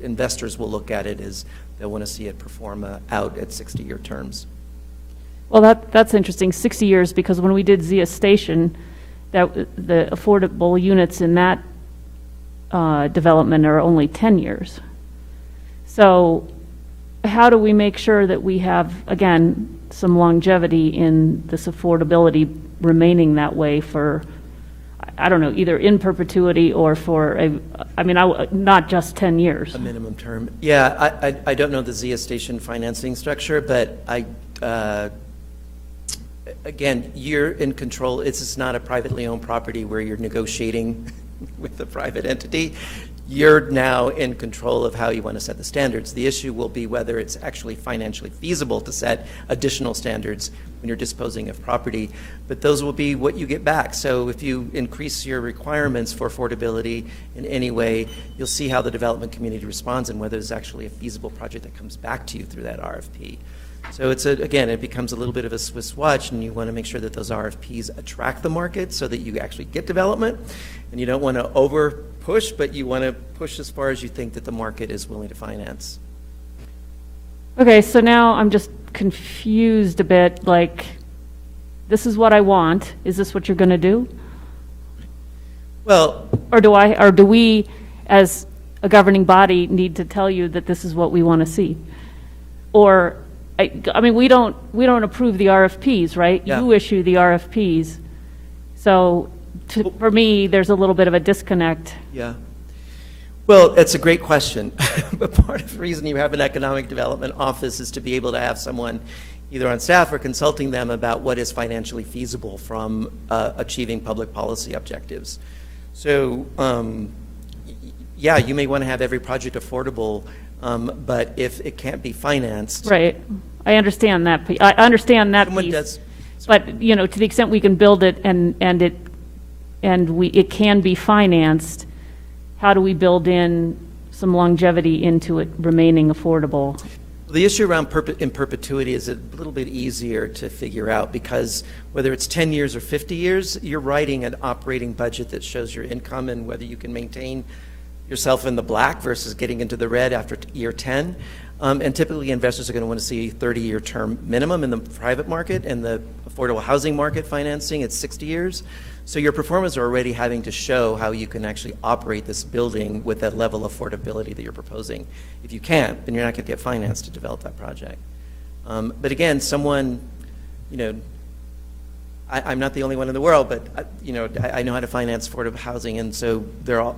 investors will look at it is they'll want to see it perform out at 60-year terms. Well, that's interesting, 60 years, because when we did Zia Station, that the affordable units in that development are only 10 years. So how do we make sure that we have, again, some longevity in this affordability remaining that way for, I don't know, either in perpetuity or for not just 10 years? A minimum term. Yeah, I don't know the Zia Station financing structure, but again, you're in control. It's not a privately owned property where you're negotiating with a private entity. You're now in control of how you want to set the standards. The issue will be whether it's actually financially feasible to set additional standards when you're disposing of property, but those will be what you get back. So if you increase your requirements for affordability in any way, you'll see how the development community responds and whether there's actually a feasible project that comes back to you through that RFP. So again, it becomes a little bit of a Swiss watch, and you want to make sure that those RFPs attract the market so that you actually get development, and you don't want to over push, but you want to push as far as you think that the market is willing to finance. Okay, so now I'm just confused a bit, like, this is what I want. Is this what you're going to do? Well, or do we, as a governing body, need to tell you that this is what we want to see? Or, I mean, we don't approve the RFPs, right? Yeah. You issue the RFPs. So for me, there's a little bit of a disconnect. Yeah. Well, that's a great question. But part of the reason you have an economic development office is to be able to have someone either on staff or consulting them about what is financially feasible from achieving public policy objectives. So, yeah, you may want to have every project affordable, but if it can't be financed. Right. I understand that. I understand that piece. But, to the extent we can build it and it can be financed, how do we build in some longevity into it remaining affordable? The issue around in perpetuity is a little bit easier to figure out, because whether it's 10 years or 50 years, you're writing an operating budget that shows your income and whether you can maintain yourself in the black versus getting into the red after year 10. And typically investors are going to want to see a 30-year term minimum in the private market, and the affordable housing market financing at 60 years. So your performers are already having to show how you can actually operate this building with that level of affordability that you're proposing. If you can't, then you're not going to get financed to develop that project. But again, someone, I'm not the only one in the world, but I know how to finance affordable housing, and so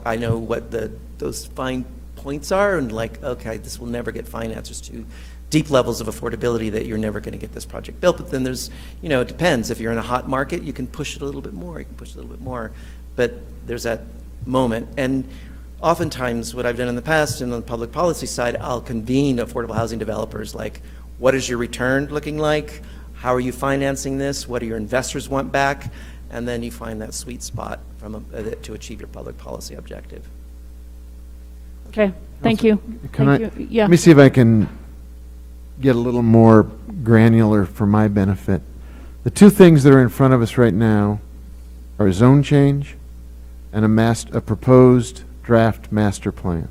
I know what those fine points are, and okay, this will never get financed. There's too deep levels of affordability that you're never going to get this project built. But then there's, it depends. If you're in a hot market, you can push it a little bit more. You can push it a little bit more. But there's that moment. And oftentimes, what I've done in the past, and on the public policy side, I'll convene affordable housing developers, like, what is your return looking like? How are you financing this? What do your investors want back? And then you find that sweet spot to achieve your public policy objective. Okay, thank you. Yeah. Let me see if I can get a little more granular for my benefit. The two things that are in front of us right now are a zone change and a proposed draft master plan.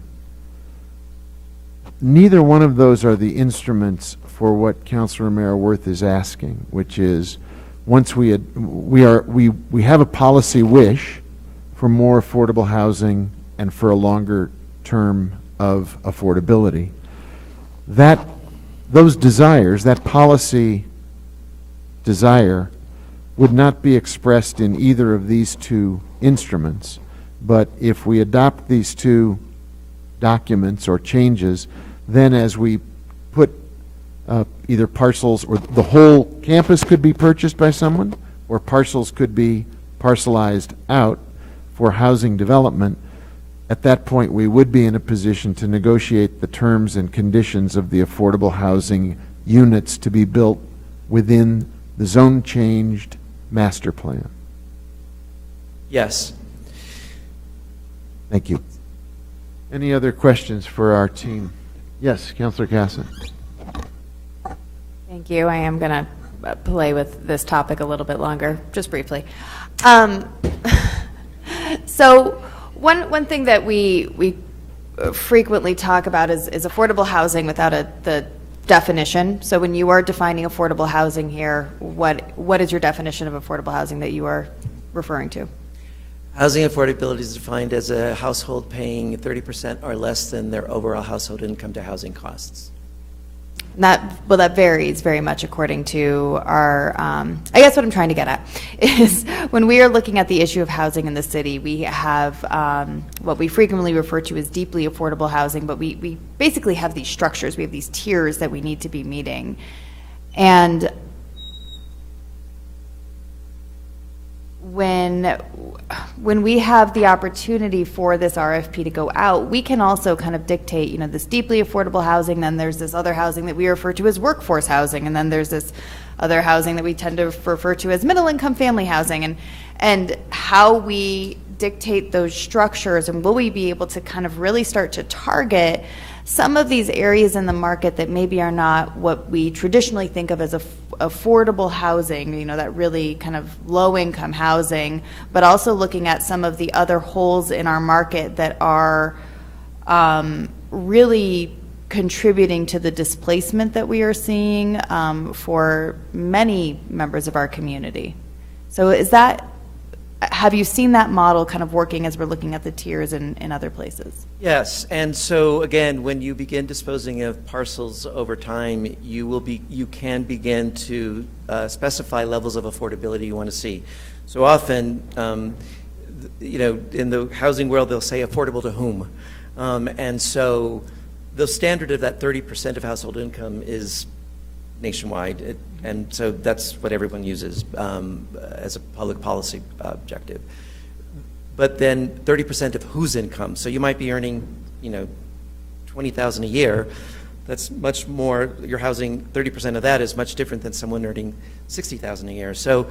Neither one of those are the instruments for what Councilor Mayor-Worth is asking, which is, once we have a policy wish for more affordable housing and for a longer term of affordability. Those desires, that policy desire, would not be expressed in either of these two instruments. But if we adopt these two documents or changes, then as we put either parcels, or the whole campus could be purchased by someone, or parcels could be parcelized out for housing development, at that point we would be in a position to negotiate the terms and conditions of the affordable housing units to be built within the zone changed master plan? Yes. Thank you. Any other questions for our team? Yes, Councilor Casson. Thank you. I am going to play with this topic a little bit longer, just briefly. So one thing that we frequently talk about is affordable housing without the definition. So when you are defining affordable housing here, what is your definition of affordable housing that you are referring to? Housing affordability is defined as a household paying 30% or less than their overall household income to housing costs. That varies very much according to our, I guess what I'm trying to get at is when we are looking at the issue of housing in the city, we have what we frequently refer to as deeply affordable housing, but we basically have these structures, we have these tiers that we need to be meeting. And when we have the opportunity for this RFP to go out, we can also kind of dictate, this deeply affordable housing, then there's this other housing that we refer to as workforce housing, and then there's this other housing that we tend to refer to as middle income family housing, and how we dictate those structures, and will we be able to kind of really start to target some of these areas in the market that maybe are not what we traditionally think of as affordable housing, that really kind of low-income housing, but also looking at some of the other holes in our market that are really contributing to the displacement that we are seeing for many members of our community. So have you seen that model kind of working as we're looking at the tiers in other places? Yes, and so again, when you begin disposing of parcels over time, you can begin to specify levels of affordability you want to see. So often, in the housing world, they'll say affordable to whom, and so the standard of that 30% of household income is nationwide, and so that's what everyone uses as a public policy objective. But then 30% of whose income? So you might be earning, $20,000 a year. That's much more. Your housing, 30% of that is much different than someone earning $60,000 a year. So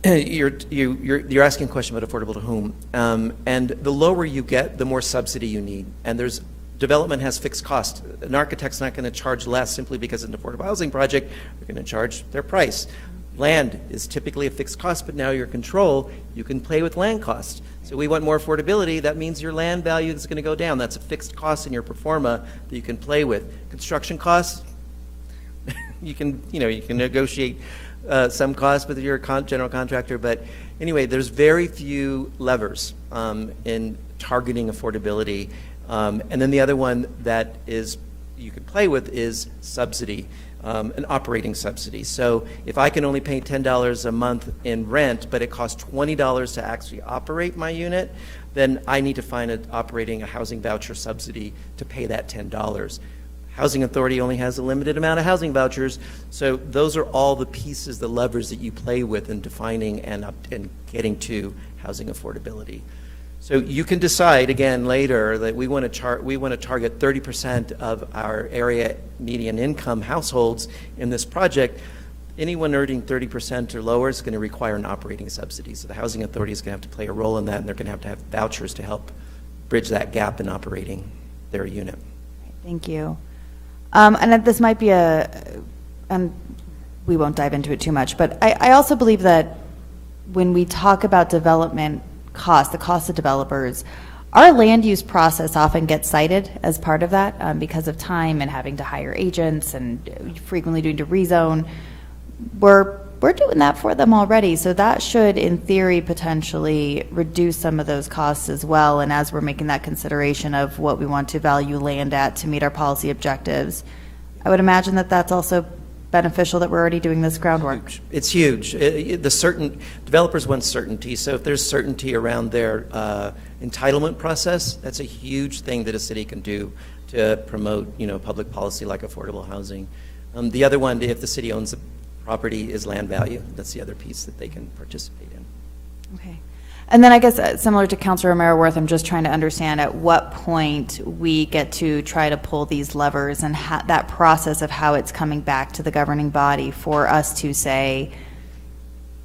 you're asking a question about affordable to whom, and the lower you get, the more subsidy you need, and development has fixed costs. An architect's not going to charge less simply because it's an affordable housing project. They're going to charge their price. Land is typically a fixed cost, but now you're in control. You can play with land costs. So we want more affordability. That means your land value is going to go down. That's a fixed cost in your pro forma that you can play with. Construction costs, you can negotiate some costs with your general contractor. But anyway, there's very few levers in targeting affordability. And then the other one that you can play with is subsidy, an operating subsidy. So if I can only pay $10 a month in rent, but it costs $20 to actually operate my unit, then I need to find a housing voucher subsidy to pay that $10. Housing Authority only has a limited amount of housing vouchers, so those are all the pieces, the levers that you play with in defining and getting to housing affordability. So you can decide again later that we want to target 30% of our area median income households in this project. Anyone earning 30% or lower is going to require an operating subsidy. So the Housing Authority is going to have to play a role in that, and they're going to have vouchers to help bridge that gap in operating their unit. Thank you. And this might be and we won't dive into it too much, but I also believe that when we talk about development cost, the cost of developers, our land use process often gets cited as part of that because of time and having to hire agents and frequently doing to rezone. We're doing that for them already, so that should, in theory, potentially reduce some of those costs as well. And as we're making that consideration of what we want to value land at to meet our policy objectives, I would imagine that that's also beneficial that we're already doing this groundwork. It's huge. Developers want certainty, so if there's certainty around their entitlement process, that's a huge thing that a city can do to promote, public policy like affordable housing. The other one, if the city owns the property, is land value. That's the other piece that they can participate in. Okay. And then I guess similar to Councilor Romero-Worth, I'm just trying to understand at what point we get to try to pull these levers and that process of how it's coming back to the governing body for us to say,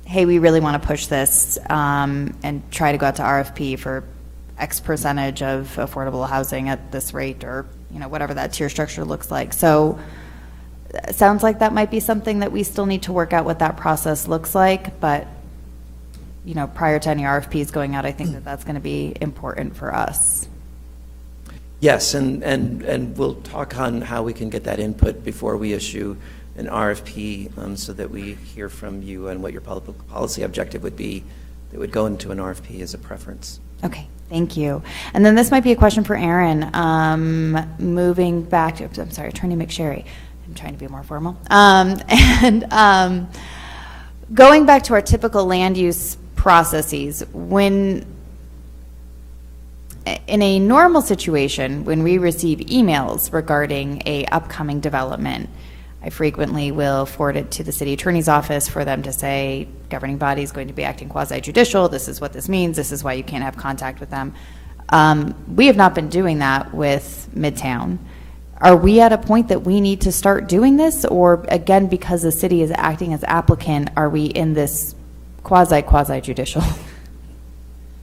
hey, we really want to push this and try to go out to RFP for X percentage of affordable housing at this rate, or whatever that tier structure looks like. So it sounds like that might be something that we still need to work out what that process looks like, but prior to any RFPs going out, I think that that's going to be important for us. Yes, and we'll talk on how we can get that input before we issue an RFP, so that we hear from you and what your public policy objective would be that would go into an RFP as a preference. Okay, thank you. And then this might be a question for Aaron. Moving back to, I'm sorry, Attorney McSherry. I'm trying to be more formal. Going back to our typical land use processes, when in a normal situation, when we receive emails regarding a upcoming development, I frequently will forward it to the city attorney's office for them to say, governing body is going to be acting quasi-judicial, this is what this means, this is why you can't have contact with them. We have not been doing that with Midtown. Are we at a point that we need to start doing this? Or again, because the city is acting as applicant, are we in this quasi-judicial?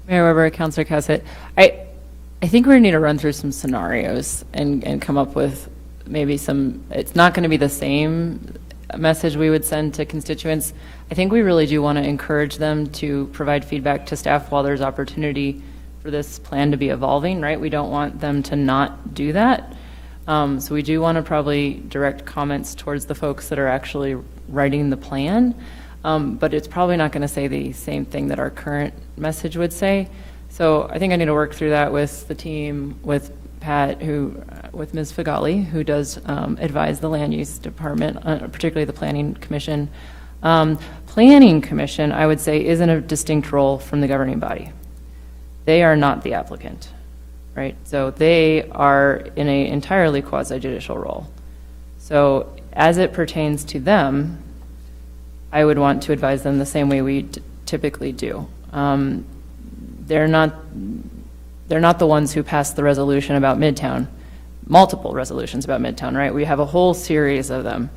Mayor Weber, Councilor Cassett, I think we need to run through some scenarios and come up with maybe some, it's not going to be the same message we would send to constituents. I think we really do want to encourage them to provide feedback to staff while there's opportunity for this plan to be evolving, right? We don't want them to not do that. So we do want to probably direct comments towards the folks that are actually writing the plan, but it's probably not going to say the same thing that our current message would say. So I think I need to work through that with the team, with Pat, with Ms. Figali, who does advise the land use department, particularly the planning commission. Planning commission, I would say, is in a distinct role from the governing body. They are not the applicant, right? So they are in an entirely quasi-judicial role. So as it pertains to them, I would want to advise them the same way we typically do. They're not the ones who passed the resolution about Midtown, multiple resolutions about Midtown, right? We have a whole series of them.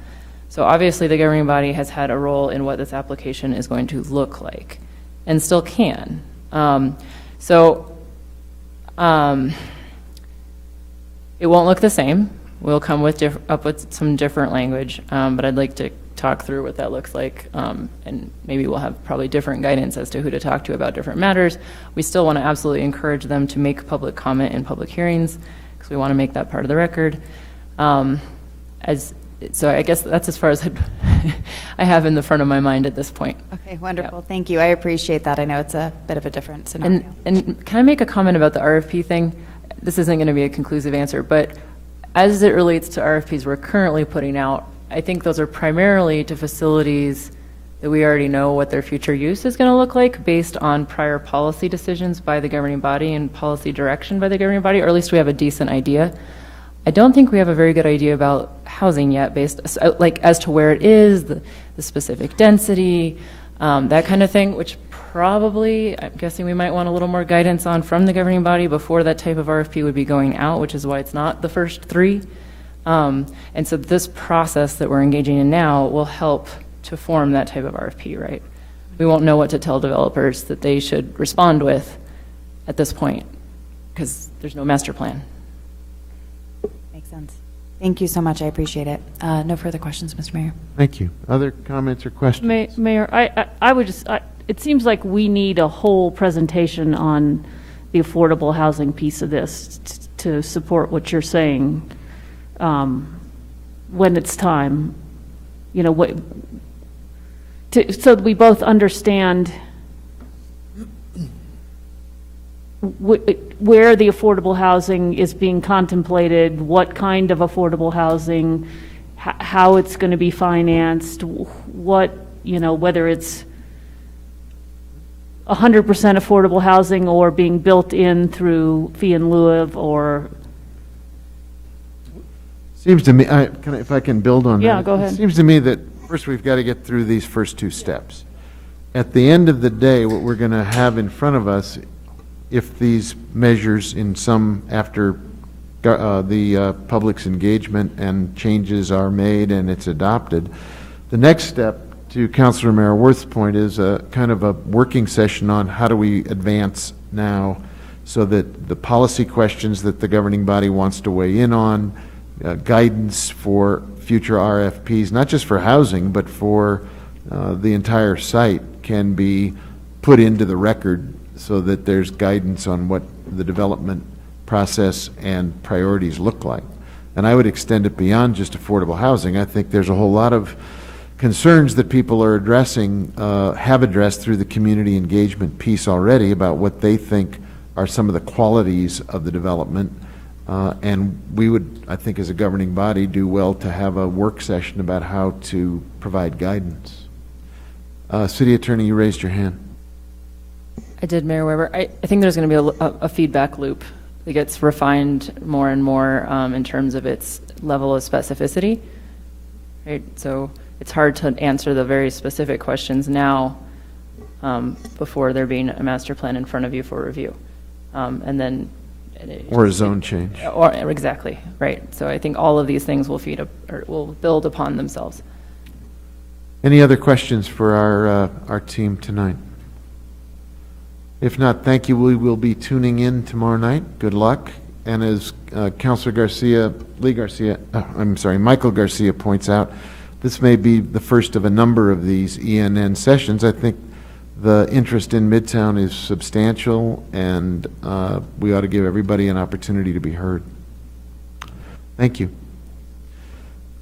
So obviously the governing body has had a role in what this application is going to look like, and still can. It won't look the same. We'll come up with some different language, but I'd like to talk through what that looks like, and maybe we'll have probably different guidance as to who to talk to about different matters. We still want to absolutely encourage them to make public comment in public hearings, because we want to make that part of the record. So I guess that's as far as I have in the front of my mind at this point. Okay, wonderful. Yep. Thank you. I appreciate that. I know it's a bit of a different scenario. And can I make a comment about the RFP thing? This isn't going to be a conclusive answer, but as it relates to RFPs we're currently putting out, I think those are primarily to facilities that we already know what their future use is going to look like based on prior policy decisions by the governing body and policy direction by the governing body, or at least we have a decent idea. I don't think we have a very good idea about housing yet, based as to where it is, the specific density, that kind of thing, which probably, I'm guessing we might want a little more guidance on from the governing body before that type of RFP would be going out, which is why it's not the first three. And so this process that we're engaging in now will help to form that type of RFP, right? We won't know what to tell developers that they should respond with at this point, because there's no master plan. Makes sense. Thank you so much. I appreciate it. No further questions, Mr. Mayor. Thank you. Other comments or questions? Mayor, I would just, it seems like we need a whole presentation on the affordable housing piece of this to support what you're saying when it's time. You know, so that we both understand where the affordable housing is being contemplated, what kind of affordable housing, how it's going to be financed, whether it's 100% affordable housing or being built in through fee in lieu of, or... Seems to me, if I can build on that. Yeah, go ahead. It seems to me that first we've got to get through these first two steps. At the end of the day, what we're going to have in front of us, if these measures after the public's engagement and changes are made and it's adopted, the next step to Councilor Mayor Worth's point, is a kind of a working session on how do we advance now so that the policy questions that the governing body wants to weigh in on, guidance for future RFPs, not just for housing, but for the entire site, can be put into the record so that there's guidance on what the development process and priorities look like. And I would extend it beyond just affordable housing. I think there's a whole lot of concerns that people are addressing, have addressed through the community engagement piece already about what they think are some of the qualities of the development. And we would, I think, as a governing body, do well to have a work session about how to provide guidance. City Attorney, you raised your hand. I did, Mayor Weber. I think there's going to be a feedback loop that gets refined more and more in terms of its level of specificity. Right? So it's hard to answer the very specific questions now before there being a master plan in front of you for review. And then or a zone change. Or exactly, right. So I think all of these things will will build upon themselves. Any other questions for our team tonight? If not, thank you. We will be tuning in tomorrow night. Good luck. And as Councilor Michael Garcia points out, this may be the first of a number of these ENN sessions. I think the interest in Midtown is substantial, and we ought to give everybody an opportunity to be heard. Thank you.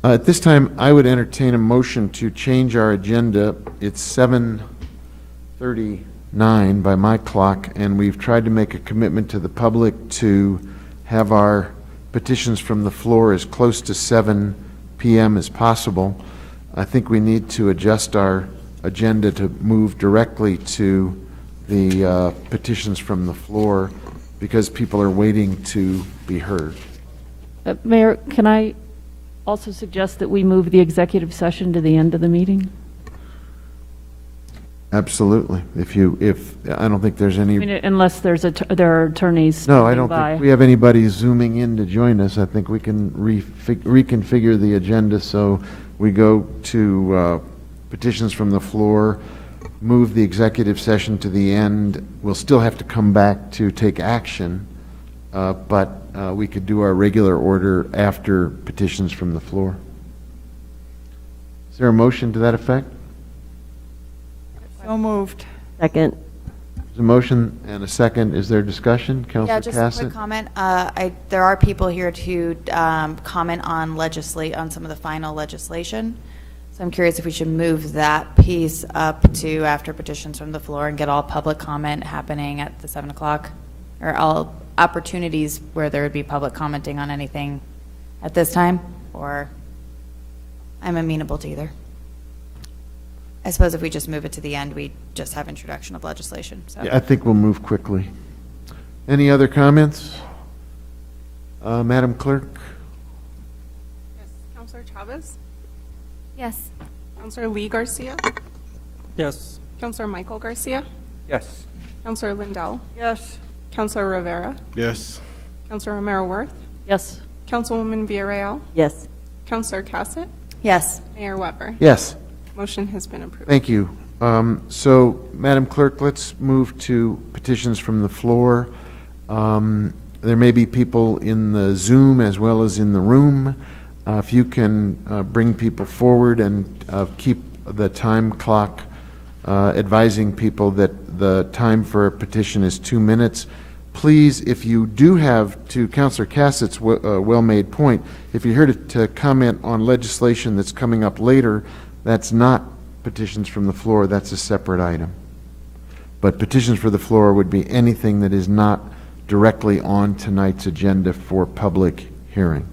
At this time, I would entertain a motion to change our agenda. It's 7:39 by my clock, and we've tried to make a commitment to the public to have our petitions from the floor as close to 7 p.m. as possible. I think we need to adjust our agenda to move directly to the petitions from the floor because people are waiting to be heard. Mayor, can I also suggest that we move the executive session to the end of the meeting? Absolutely. If I don't think there's any. I mean, unless there are attorneys. No, I don't by. think we have anybody zooming in to join us. I think we can reconfigure the agenda so we go to petitions from the floor, move the executive session to the end. We'll still have to come back to take action, but we could do our regular order after petitions from the floor. Is there a motion to that effect? So moved. Second. There's a motion and a second. Is there discussion? Councilor Yeah, just a quick Cassett? comment. There are people here to comment on some of the final legislation. So I'm curious if we should move that piece up to after petitions from the floor and get all public comment happening at the 7 o'clock, or all opportunities where there would be public commenting on anything at this time, or I'm amenable to either. I suppose if we just move it to the end, we just have introduction of legislation. So. Yeah, I think we'll move quickly. Any other comments? Madam Clerk? Yes. Councilor Chavez? Yes. Councilor Lee Garcia? Yes. Councilor Michael Garcia? Yes. Councilor Lindell? Yes. Councilor Rivera? Yes. Councilor Romero Worth? Yes. Councilwoman Villarreal? Yes. Councilor Cassett? Yes. Mayor Weber? Yes. Motion has been approved. Thank you. So, Madam Clerk, let's move to petitions from the floor. There may be people in the Zoom as well as in the room. If you can bring people forward and keep the time clock advising people that the time for a petition is 2 minutes. Please, if you do have, to Councilor Cassett's well-made point, if you're here to comment on legislation that's coming up later, that's not petitions from the floor, that's a separate item. But petitions for the floor would be anything that is not directly on tonight's agenda for public hearing.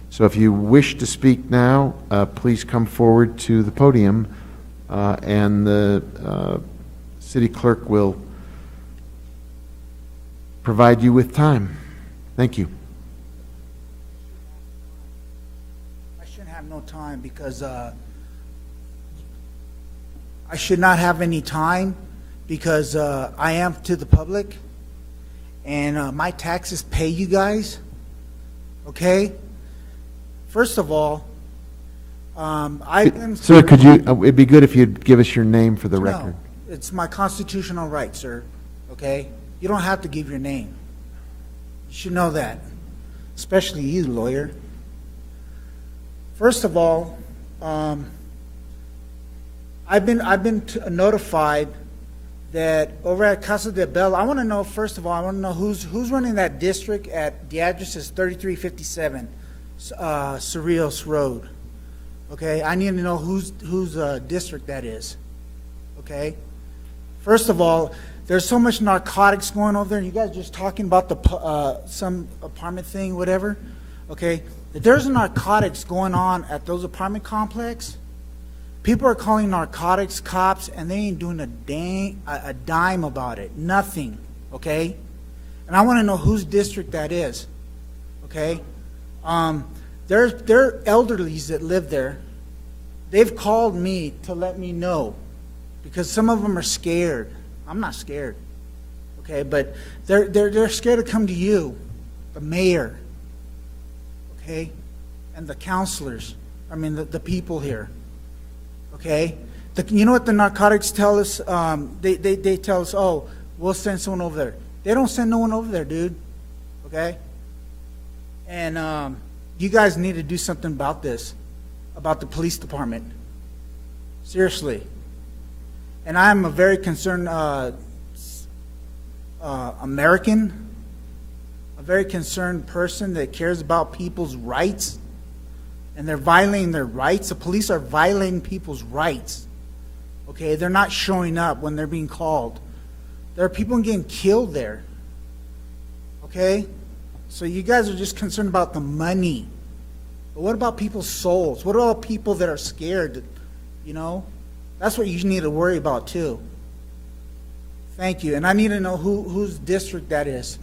So if you wish to speak now, please come forward to the podium, and the city clerk will provide you with time. Thank you. I shouldn't have no time because I should not have any time because I am to the public and my taxes pay you guys, okay? First of all, I've been. Sir, could you, it'd be good if you'd give us your name for the record. No, it's my constitutional right, sir, okay? You don't have to give your name. You should know that, especially you, lawyer. First of all, I've been notified that over at Casa de Bell, I want to know, first of all, I want to know who's running that district at, the address is 3357 Cerrillos Road. Okay, I need to know whose district that is. Okay, first of all, there's so much narcotics going over there, and you guys are just talking about the some apartment thing, whatever. Okay, if there's narcotics going on at those apartment complex, people are calling narcotics cops, and they ain't doing a dime about it. Nothing. Okay, and I want to know whose district that is. Okay. There are elderlies that live there. They've called me to let me know because some of them are scared. I'm not scared, okay, but they're scared to come to you, the mayor, okay, and the counselors. I mean the people here, okay. You know what the narcotics tell us? They tell us, oh, we'll send someone over there. They don't send no one over there, dude. Okay, and you guys need to do something about this, about the police department. Seriously. And I'm a very concerned American, a very concerned person that cares about people's rights, and they're violating their rights. The police are violating people's rights. Okay, they're not showing up when they're being called. There are people getting killed there. Okay? So you guys are just concerned about the money. But what about people's souls? What about people that are scared? You know? That's what you need to worry about too. Thank you. And I need to know whose district that is.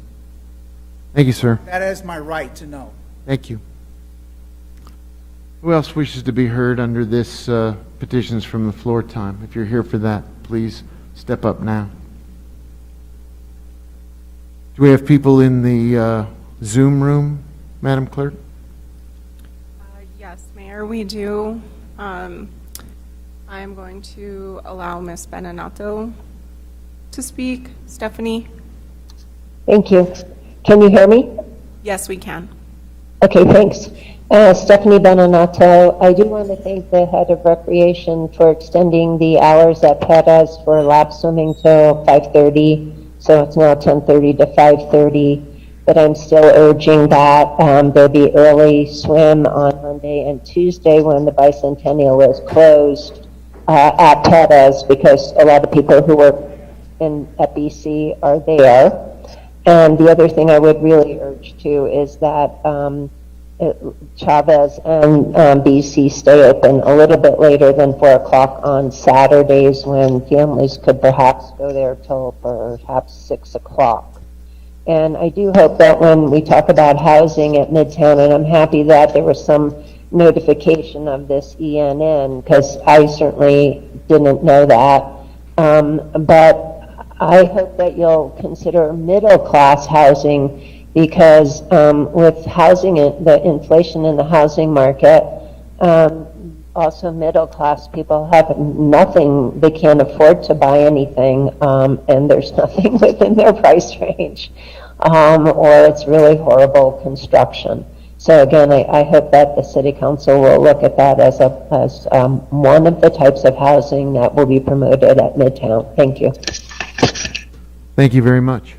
Thank you, sir. That is my right to know. Thank you. Who else wishes to be heard under this petitions from the floor time? If you're here for that, please step up now. Do we have people in the Zoom room, Madam Clerk? Yes, Mayor, we do. I'm going to allow Ms. Beninato to speak. Stephanie? Thank you. Can you hear me? Yes, we can. Okay, thanks. Stephanie Beninato. I do want to thank the head of recreation for extending the hours at Perez for lap swimming till 5:30. So it's now 10:30 to 5:30. But I'm still urging that there be early swim on Monday and Tuesday when the bicentennial is closed at Perez, because a lot of people who work at BC are there. And the other thing I would really urge too is that Chavez and BC stay open a little bit later than 4 o'clock on Saturdays, when families could perhaps go there till perhaps 6 o'clock. And I do hope that when we talk about housing at Midtown, and I'm happy that there was some notification of this ENN, because I certainly didn't know that, but I hope that you'll consider middle-class housing, because with housing, the inflation in the housing market, also middle-class people have nothing, they can't afford to buy anything, and there's nothing within their price range, or it's really horrible construction. So again, I hope that the City Council will look at that as one of the types of housing that will be promoted at Midtown. Thank you. Thank you very much.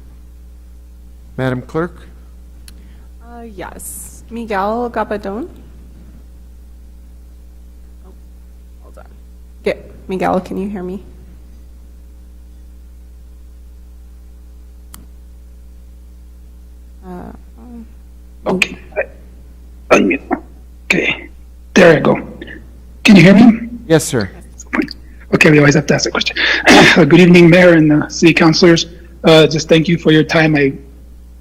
Madam Clerk? Yes. Miguel Gabadon? Oh, hold on. Yeah, Miguel, can you hear me? Okay. Unmute. Okay. There I go. Can you hear me? Yes, sir. Okay, we always have to ask a question. Good evening, Mayor and City Councilors. Just thank you for your time. I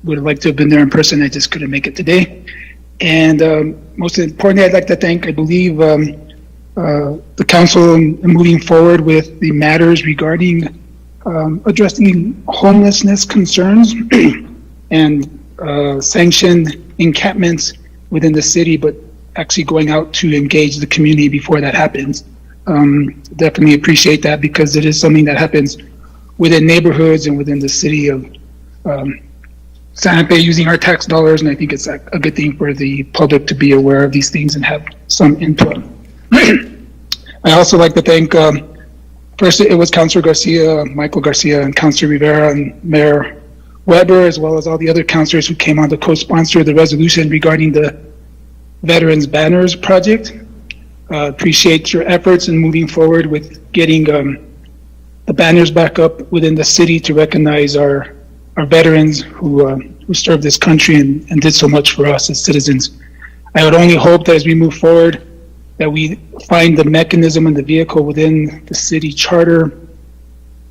would have liked to have been there in person. I just couldn't make it today. And most importantly, I'd like to thank, I believe, the council in moving forward with the matters regarding addressing homelessness concerns and sanctioned encampments within the city. But actually going out to engage the community before that happens. Definitely appreciate that because it is something that happens within neighborhoods and within the city of Santa Fe using our tax dollars, and I think it's a good thing for the public to be aware of these things and have some input. I also like to thank, first it was Councilor Garcia, Michael Garcia, and Councilor Rivera, and Mayor Weber, as well as all the other councilors who came on to co-sponsor the resolution regarding the Veterans Banners Project. Appreciate your efforts in moving forward with getting the banners back up within the city to recognize our veterans who served this country and did so much for us as citizens. I would only hope that as we move forward, that we find the mechanism and the vehicle within the city charter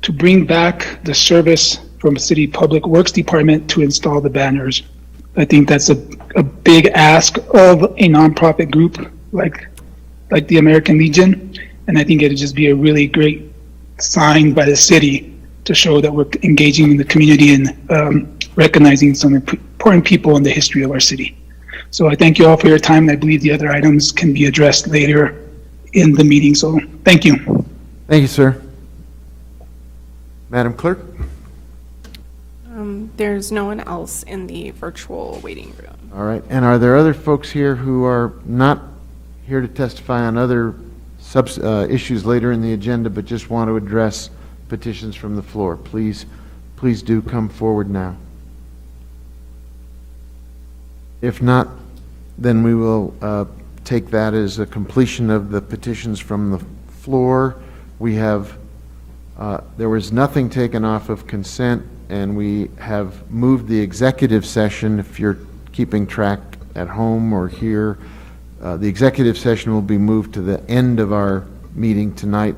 to bring back the service from City Public Works Department to install the banners. I think that's a big ask of a nonprofit group like the American Legion, and I think it'd just be a really great sign by the city to show that we're engaging in the community and recognizing some important people in the history of our city. So I thank you all for your time, and I believe the other items can be addressed later in the meeting, so thank you. Thank you, sir. Madam Clerk? There's no one else in the virtual waiting room. All right, and are there other folks here who are not here to testify on other issues later in the agenda, but just want to address petitions from the floor? Please do come forward now. If not, then we will take that as a completion of the petitions from the floor. We have, there was nothing taken off of consent, and we have moved the executive session. If you're keeping track at home or here, the executive session will be moved to the end of our meeting tonight,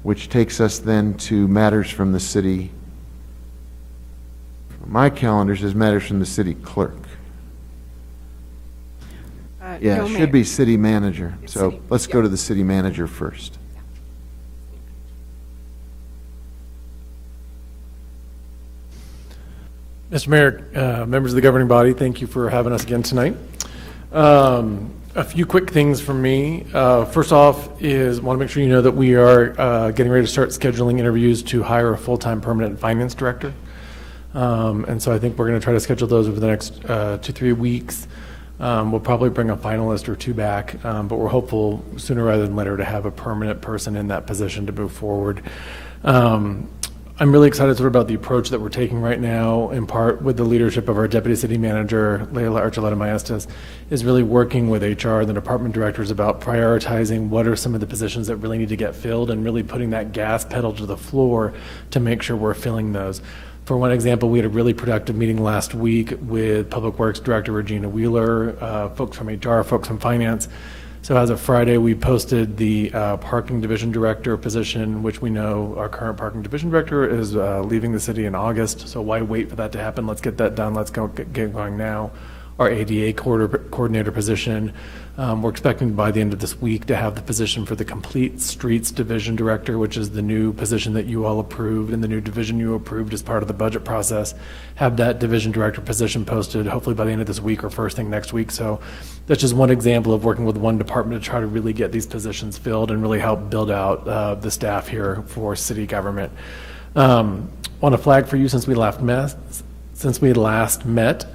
which takes us then to matters from the city. My calendar says matters from the city clerk. Yeah, no, it Mayor. should be city manager. It's So city- let's go to the city manager first. Mr. Mayor, members of the governing body, thank you for having us again tonight. A few quick things from me. First off is want to make sure you know that we are getting ready to start scheduling interviews to hire a full-time permanent finance director. And so I think we're going to try to schedule those over the next 2-3 weeks. We'll probably bring a finalist or two back, but we're hopeful sooner rather than later to have a permanent person in that position to move forward. I'm really excited sort of about the approach that we're taking right now, in part with the leadership of our Deputy City Manager, Leila Archuleta Maestas, is really working with HR and the department directors about prioritizing what are some of the positions that really need to get filled and really putting that gas pedal to the floor to make sure we're filling those. For one example, we had a really productive meeting last week with Public Works Director Regina Wheeler, folks from HR, folks from Finance. So as of Friday, we posted the Parking Division Director position, which we know our current Parking Division Director is leaving the city in August. So why wait for that to happen? Let's get that done. Let's get going now. Our ADA coordinator position, we're expecting by the end of this week to have the position for the Complete Streets Division Director, which is the new position that you all approved and the new division you approved as part of the budget process. Have that division director position posted hopefully by the end of this week or first thing next week. So that's just one example of working with one department to try to really get these positions filled and really help build out the staff here for city government. Want to flag for you since we last met.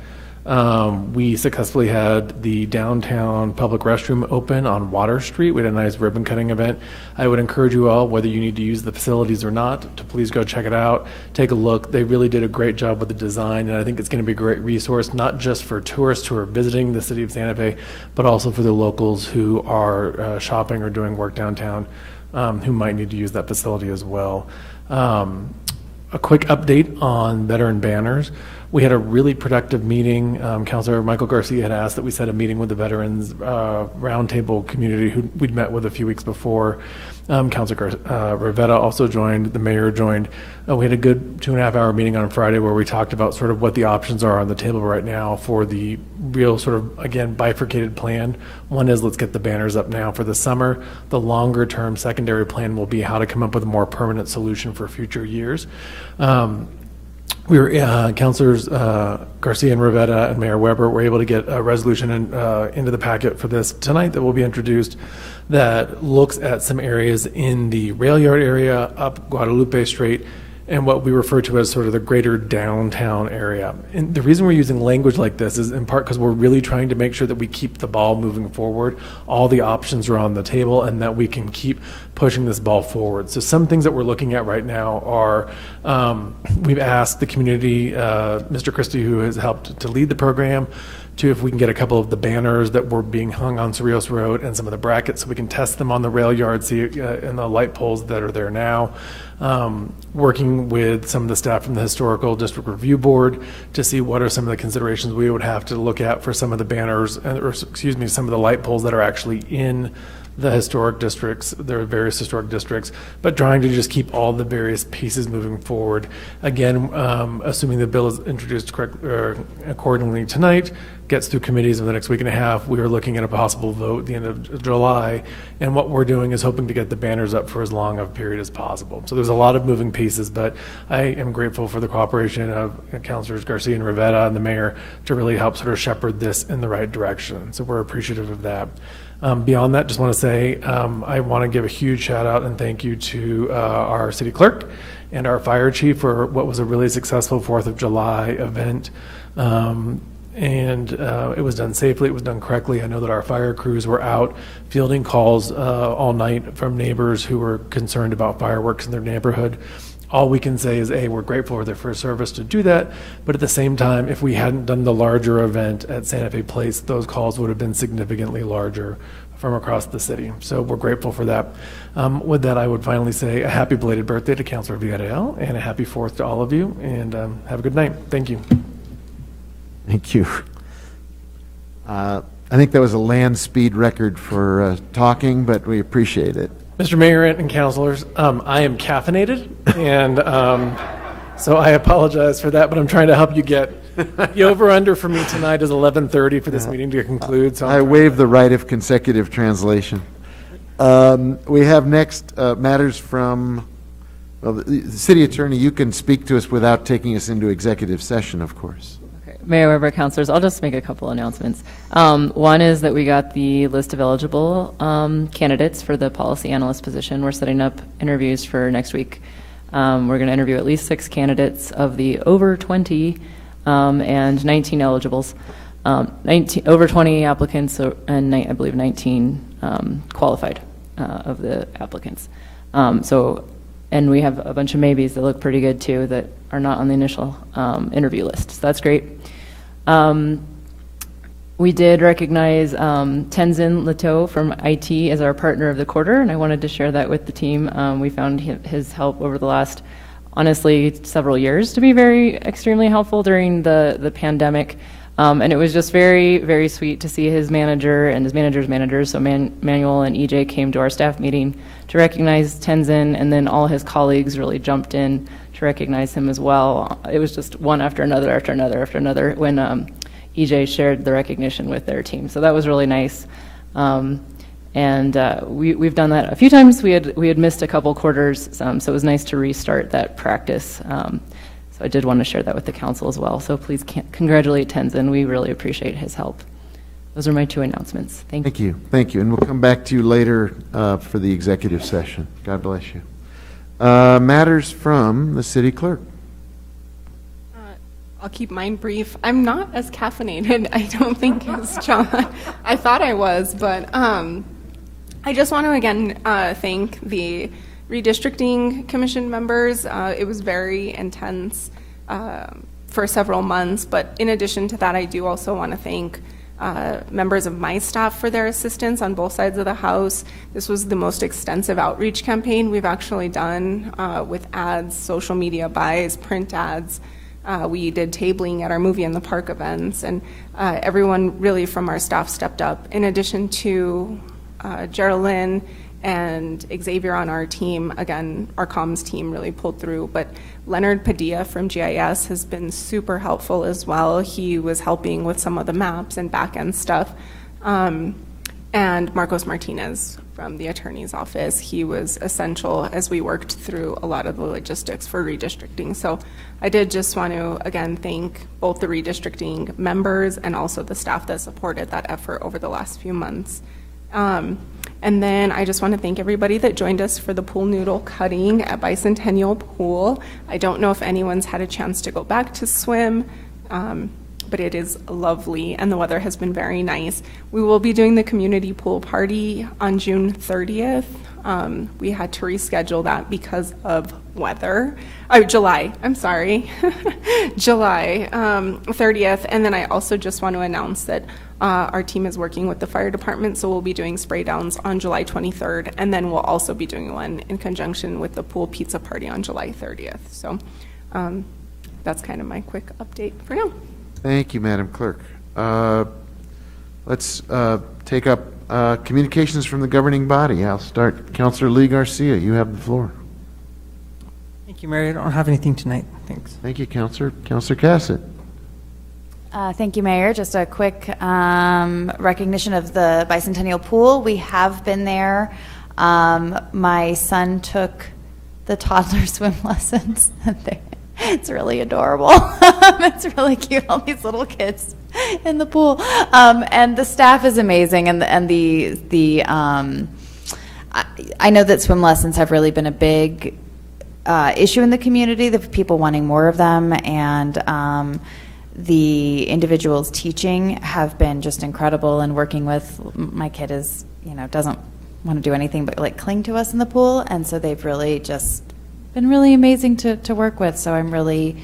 We successfully had the downtown public restroom open on Water Street. We had a nice ribbon cutting event. I would encourage you all, whether you need to use the facilities or not, to please go check it out, take a look. They really did a great job with the design, and I think it's going to be a great resource, not just for tourists who are visiting the city of Santa Fe, but also for the locals who are shopping or doing work downtown, who might need to use that facility as well. A quick update on veteran banners. We had a really productive meeting. Councilor Michael Garcia had asked that we set a meeting with the veterans roundtable community who we'd met with a few weeks before. Councilor Rivera also joined, the mayor joined. We had a good 2.5-hour meeting on Friday where we talked about sort of what the options are on the table right now for the real sort of, again, bifurcated plan. One is let's get the banners up now for the summer. The longer term secondary plan will be how to come up with a more permanent solution for future years. we were, Councilors Garcia and Rivera and Mayor Weber were able to get a resolution into the packet for this tonight that will be introduced that looks at some areas in the rail yard area up Guadalupe Street and what we refer to as sort of the greater downtown area. And the reason we're using language like this is in part because we're really trying to make sure that we keep the ball moving forward. All the options are on the table and that we can keep pushing this ball forward. So some things that we're looking at right now are, we've asked the community, Mr. Christie, who has helped to lead the program, to if we can get a couple of the banners that were being hung on Cerrillos Road and some of the brackets so we can test them on the rail yard, see and the light poles that are there now. Working with some of the staff from the Historical District Review Board to see what are some of the considerations we would have to look at for some of the banners, or excuse me, some of the light poles that are actually in the historic districts, there are various historic districts, but trying to just keep all the various pieces moving forward. Again, assuming the bill is introduced accordingly tonight, gets through committees in the next week and a half, we are looking at a possible vote at the end of July. And what we're doing is hoping to get the banners up for as long of a period as possible. So there's a lot of moving pieces, but I am grateful for the cooperation of Councilors Garcia and Rivera and the mayor to really help sort of shepherd this in the right direction. So we're appreciative of that. Beyond that, just want to say I want to give a huge shout out and thank you to our city clerk and our fire chief for what was a really successful 4th of July event. It was done safely, it was done correctly. I know that our fire crews were out fielding calls all night from neighbors who were concerned about fireworks in their neighborhood. All we can say is, A, we're grateful for their first service to do that, but at the same time, if we hadn't done the larger event at Santa Fe Place, those calls would have been significantly larger from across the city. So we're grateful for that. With that, I would finally say a happy belated birthday to Councilor Villarreal and a happy 4th to all of you, and have a good night. Thank you. Thank you. I think that was a land speed record for talking, but we appreciate it. Mr. Mayor and councilors, I am caffeinated, and so I apologize for that, but I'm trying to help you get the over-under for me tonight is 11:30 for this meeting to conclude. So I waive the right of consecutive translation. We have next matters from, well, the city attorney. You can speak to us without taking us into executive session, of course. Mayor Weber, councilors, I'll just make a couple announcements. One is that we got the list of eligible candidates for the policy analyst position. We're setting up interviews for next week. We're going to interview at least 6 candidates of the over 20 and 19 eligibles. 19, over 20 applicants and I believe 19 qualified of the applicants. And we have a bunch of maybes that look pretty good too that are not on the initial interview list. So that's great. We did recognize Tenzin Leto from IT as our partner of the quarter, and I wanted to share that with the team. We found his help over the last, honestly, several years to be extremely helpful during the pandemic. And it was just very, very sweet to see his manager and his manager's managers, so Manuel and EJ came to our staff meeting to recognize Tenzin, and then all his colleagues really jumped in to recognize him as well. It was just one after another, after another, after another, when EJ shared the recognition with their team. So that was really nice. We've done that a few times. We had missed a couple quarters, so it was nice to restart that practice. So I did want to share that with the council as well. So please congratulate Tenzin. We really appreciate his help. Those are my 2 announcements. Thank you. Thank you. And we'll come back to you later for the executive session. God bless you. Matters from the city clerk. I'll keep mine brief. I'm not as caffeinated, I don't think, as John. I thought I was, but I just want to again thank the Redistricting Commission members. It was very intense for several months, but in addition to that, I do also want to thank members of my staff for their assistance on both sides of the house. This was the most extensive outreach campaign we've actually done with ads, social media buys, print ads. We did tabling at our Movie in the Park events, and everyone really from our staff stepped up. In addition to Geraldine and Xavier on our team, again, our comms team really pulled through, but Leonard Padilla from GIS has been super helpful as well. He was helping with some of the maps and back-end stuff. And Marcos Martinez from the attorney's office. He was essential as we worked through a lot of the logistics for redistricting. So I did just want to, again, thank both the redistricting members and also the staff that supported that effort over the last few months. And then I just want to thank everybody that joined us for the pool noodle cutting at Bicentennial Pool. I don't know if anyone's had a chance to go back to swim, but it is lovely and the weather has been very nice. We will be doing the community pool party on June 30th. We had to reschedule that because of weather. July, I'm sorry. July 30th. And then I also just want to announce that our team is working with the fire department, so we'll be doing spray downs on July 23rd, and then we'll also be doing one in conjunction with the pool pizza party on July 30th. So that's kind of my quick update for now. Thank you, Madam Clerk. Let's take up communications from the governing body. I'll start. Councilor Lee Garcia, you have the floor. Thank you, Mayor. I don't have anything tonight. Thanks. Thank you, Councilor. Councilor Cassett. Thank you, Mayor. Just a quick recognition of the Bicentennial Pool. We have been there. My son took the toddler swim lessons. It's really adorable. It's really cute, all these little kids in the pool. And the staff is amazing. And I know that swim lessons have really been a big issue in the community, the people wanting more of them. And the individuals teaching have been just incredible, and working with my kid is, doesn't want to do anything but like cling to us in the pool. And so they've really just been really amazing to work with. So I'm really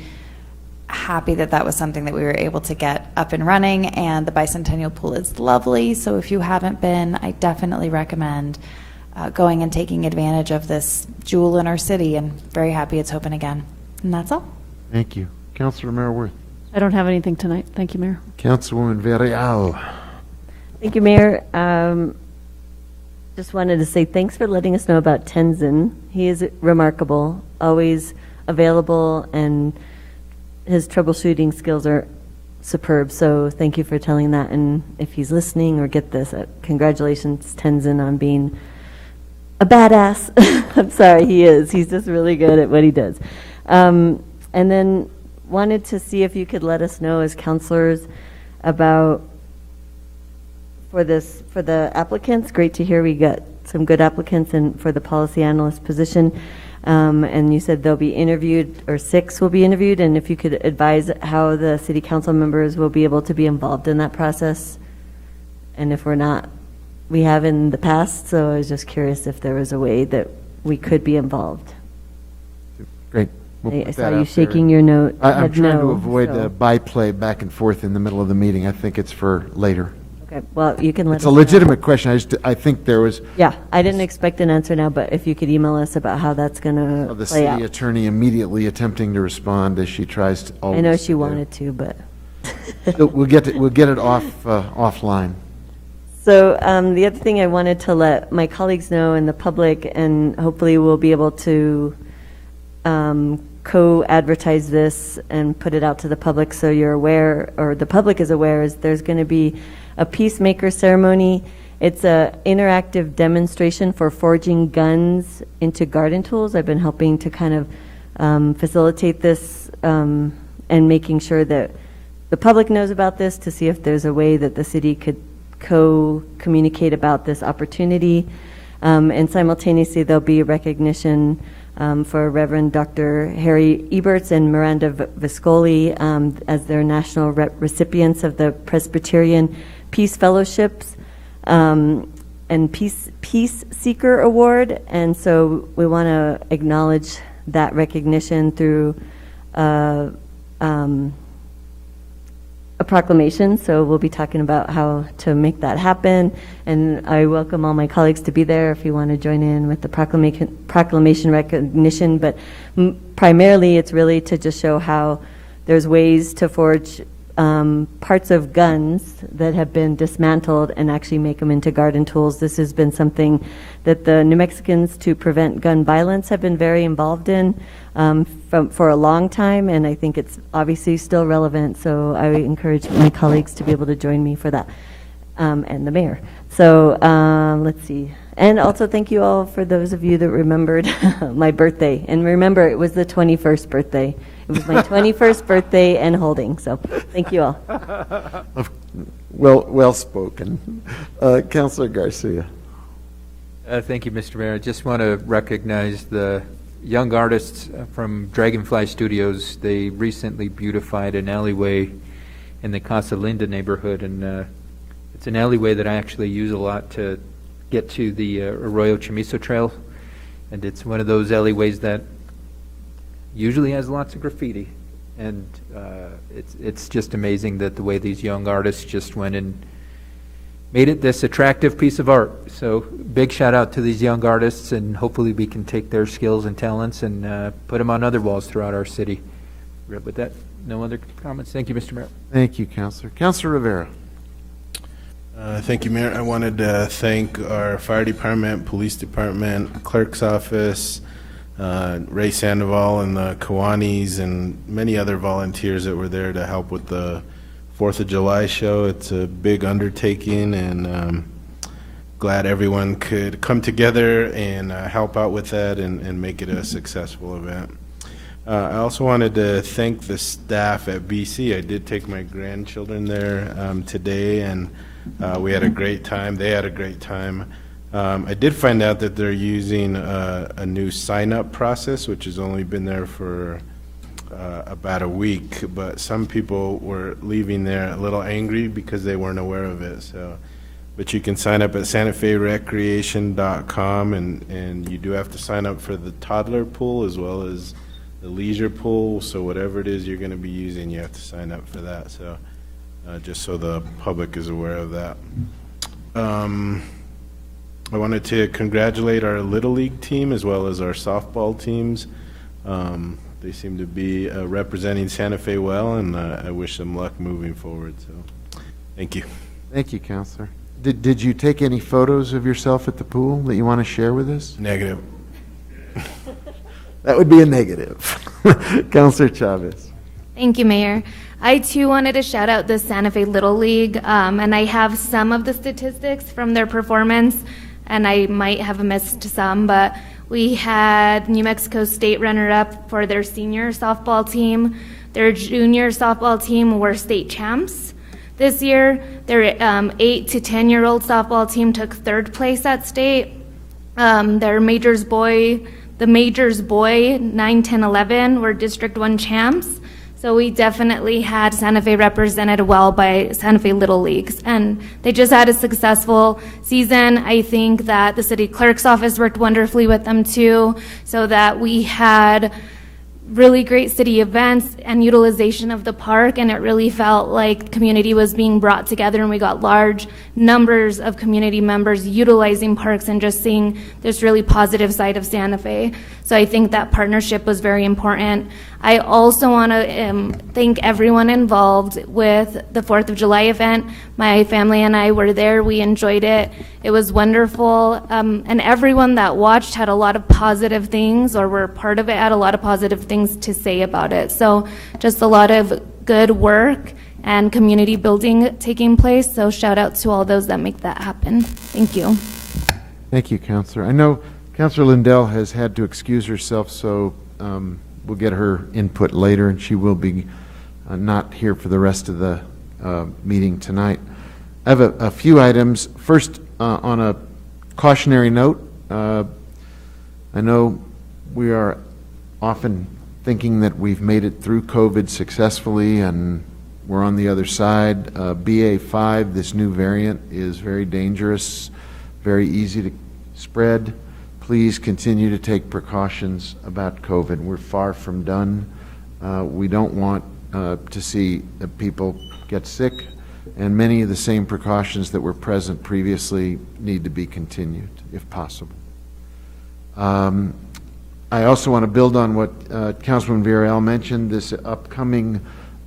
happy that that was something that we were able to get up and running. And the Bicentennial Pool is lovely. So if you haven't been, I definitely recommend going and taking advantage of this jewel in our city, and very happy it's open again. And that's all. Thank you. Councilor Merriworth. I don't have anything tonight. Thank you, Mayor. Councilwoman Villarreal. Thank you, Mayor. Just wanted to say thanks for letting us know about Tenzin. He is remarkable, always available, and his troubleshooting skills are superb. So thank you for telling that. And if he's listening, or get this, congratulations, Tenzin, on being a badass. I'm sorry, he is. He's just really good at what he does. And then wanted to see if you could let us know as counselors about for the applicants. Great to hear we got some good applicants and for the policy analyst position. And you said they'll be interviewed, or 6 will be interviewed, and if you could advise how the city council members will be able to be involved in that process. And if we're not, we have in the past, so I was just curious if there was a way that we could be involved. Great. I saw you shaking your note. I'm trying to avoid the byplay back and forth in the middle of the meeting. I think it's for later. Okay, well, you can let us It's a know. legitimate question. I think there was. Yeah, I didn't expect an answer now, but if you could email us about how that's going to The play out. city attorney immediately attempting to respond as she tries to. I know she wanted to, but. We'll get it off offline. So the other thing I wanted to let my colleagues know and the public, and hopefully we'll be able to co-advertise this and put it out to the public so you're aware, or the public is aware, is there's going to be a peacemaker ceremony. It's an interactive demonstration for forging guns into garden tools. I've been helping to kind of facilitate this and making sure that the public knows about this, to see if there's a way that the city could co-communicate about this opportunity. And simultaneously, there'll be a recognition for Reverend Dr. Harry Eberts and Miranda Viscoli as their national recipients of the Presbyterian Peace Fellowships and Peace Seeker Award. And so we want to acknowledge that recognition through a proclamation. So we'll be talking about how to make that happen, and I welcome all my colleagues to be there if you want to join in with the proclamation recognition. But primarily it's really to just show how there's ways to forge parts of guns that have been dismantled and actually make them into garden tools. This has been something that the New Mexicans to prevent gun violence have been very involved in for a long time, and I think it's obviously still relevant. So I encourage my colleagues to be able to join me for that, and the mayor. So let's see. And also thank you all for those of you that remembered my birthday. And remember, it was the 21st birthday. It was my 21st birthday and holding, so thank you all. Well spoken. Councilor Garcia. Thank you, Mr. Mayor. I just want to recognize the young artists from Dragonfly Studios. They recently beautified an alleyway in the Casa Linda neighborhood, and it's an alleyway that I actually use a lot to get to the Arroyo Chamizo Trail, and it's one of those alleyways that usually has lots of graffiti, and it's just amazing that the way these young artists just went and made it this attractive piece of art. So big shout out to these young artists, and hopefully we can take their skills and talents and put them on other walls throughout our city. With that, no other comments. Thank you, Mr. Mayor. Thank you, Councilor. Councilor Rivera. Thank you, Mayor. I wanted to thank our fire department, police department, clerk's office, Ray Sandoval and the Kiwanis, and many other volunteers that were there to help with the 4th of July show. It's a big undertaking, and glad everyone could come together and help out with that and make it a successful event. I also wanted to thank the staff at BC. I did take my grandchildren there today, and we had a great time. They had a great time. I did find out that they're using a new sign-up process, which has only been there for about a week, but some people were leaving there a little angry because they weren't aware of it. So, but you can sign up at santaferecreation.com, and you do have to sign up for the toddler pool as well as the leisure pool. So whatever it is you're going to be using, you have to sign up for that. So just so the public is aware of that. I wanted to congratulate our Little League team as well as our softball teams. They seem to be representing Santa Fe well, and I wish them luck moving forward. So, thank you. Thank you, Councilor. Did you take any photos of yourself at the pool that you want to share with us? Negative. That would be a negative. Councilor Chavez. Thank you, Mayor. I too wanted to shout out the Santa Fe Little League, and I have some of the statistics from their performance, and I might have missed some, but we had New Mexico State runner-up for their senior softball team. Their junior softball team were state champs this year. Their 8 to 10-year-old softball team took 3rd place at state. Their majors boy, 9, 10, 11 were District 1 champs. So we definitely had Santa Fe represented well by Santa Fe Little Leagues, and they just had a successful season. I think that the city clerk's office worked wonderfully with them too, so that we had really great city events and utilization of the park, and it really felt like the community was being brought together, and we got large numbers of community members utilizing parks and just seeing this really positive side of Santa Fe. So I think that partnership was very important. I also want to thank everyone involved with the 4th of July event. My family and I were there. We enjoyed it. It was wonderful. And everyone that watched had a lot of positive things, or were part of it, had a lot of positive things to say about it. So just a lot of good work and community building taking place. So shout out to all those that make that happen. Thank you. Thank you, Councilor. I know Councilor Lindell has had to excuse herself, so we'll get her input later, and she will be not here for the rest of the meeting tonight. I have a few items. First, on a cautionary note, I know we are often thinking that we've made it through COVID successfully and we're on the other side. BA.5, this new variant, is very dangerous, very easy to spread. Please continue to take precautions about COVID. We're far from done. We don't want to see people get sick, and many of the same precautions that were present previously need to be continued, if possible. I also want to build on what Councilman Villarreal mentioned, this upcoming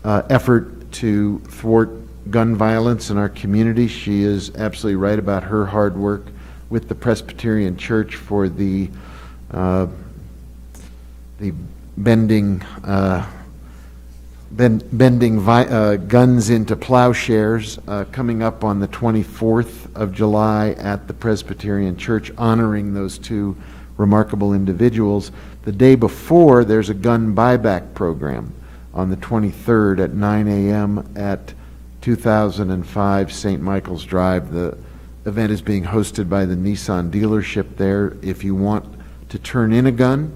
effort to thwart gun violence in our community. She is absolutely right about her hard work with the Presbyterian Church for the bending bending guns into plowshares, coming up on the 24th of July at the Presbyterian Church, honoring those two remarkable individuals. The day before, there's a gun buyback program on the 23rd at 9 a.m. at 2005 St. Michael's Drive. The event is being hosted by the Nissan dealership there. If you want to turn in a gun,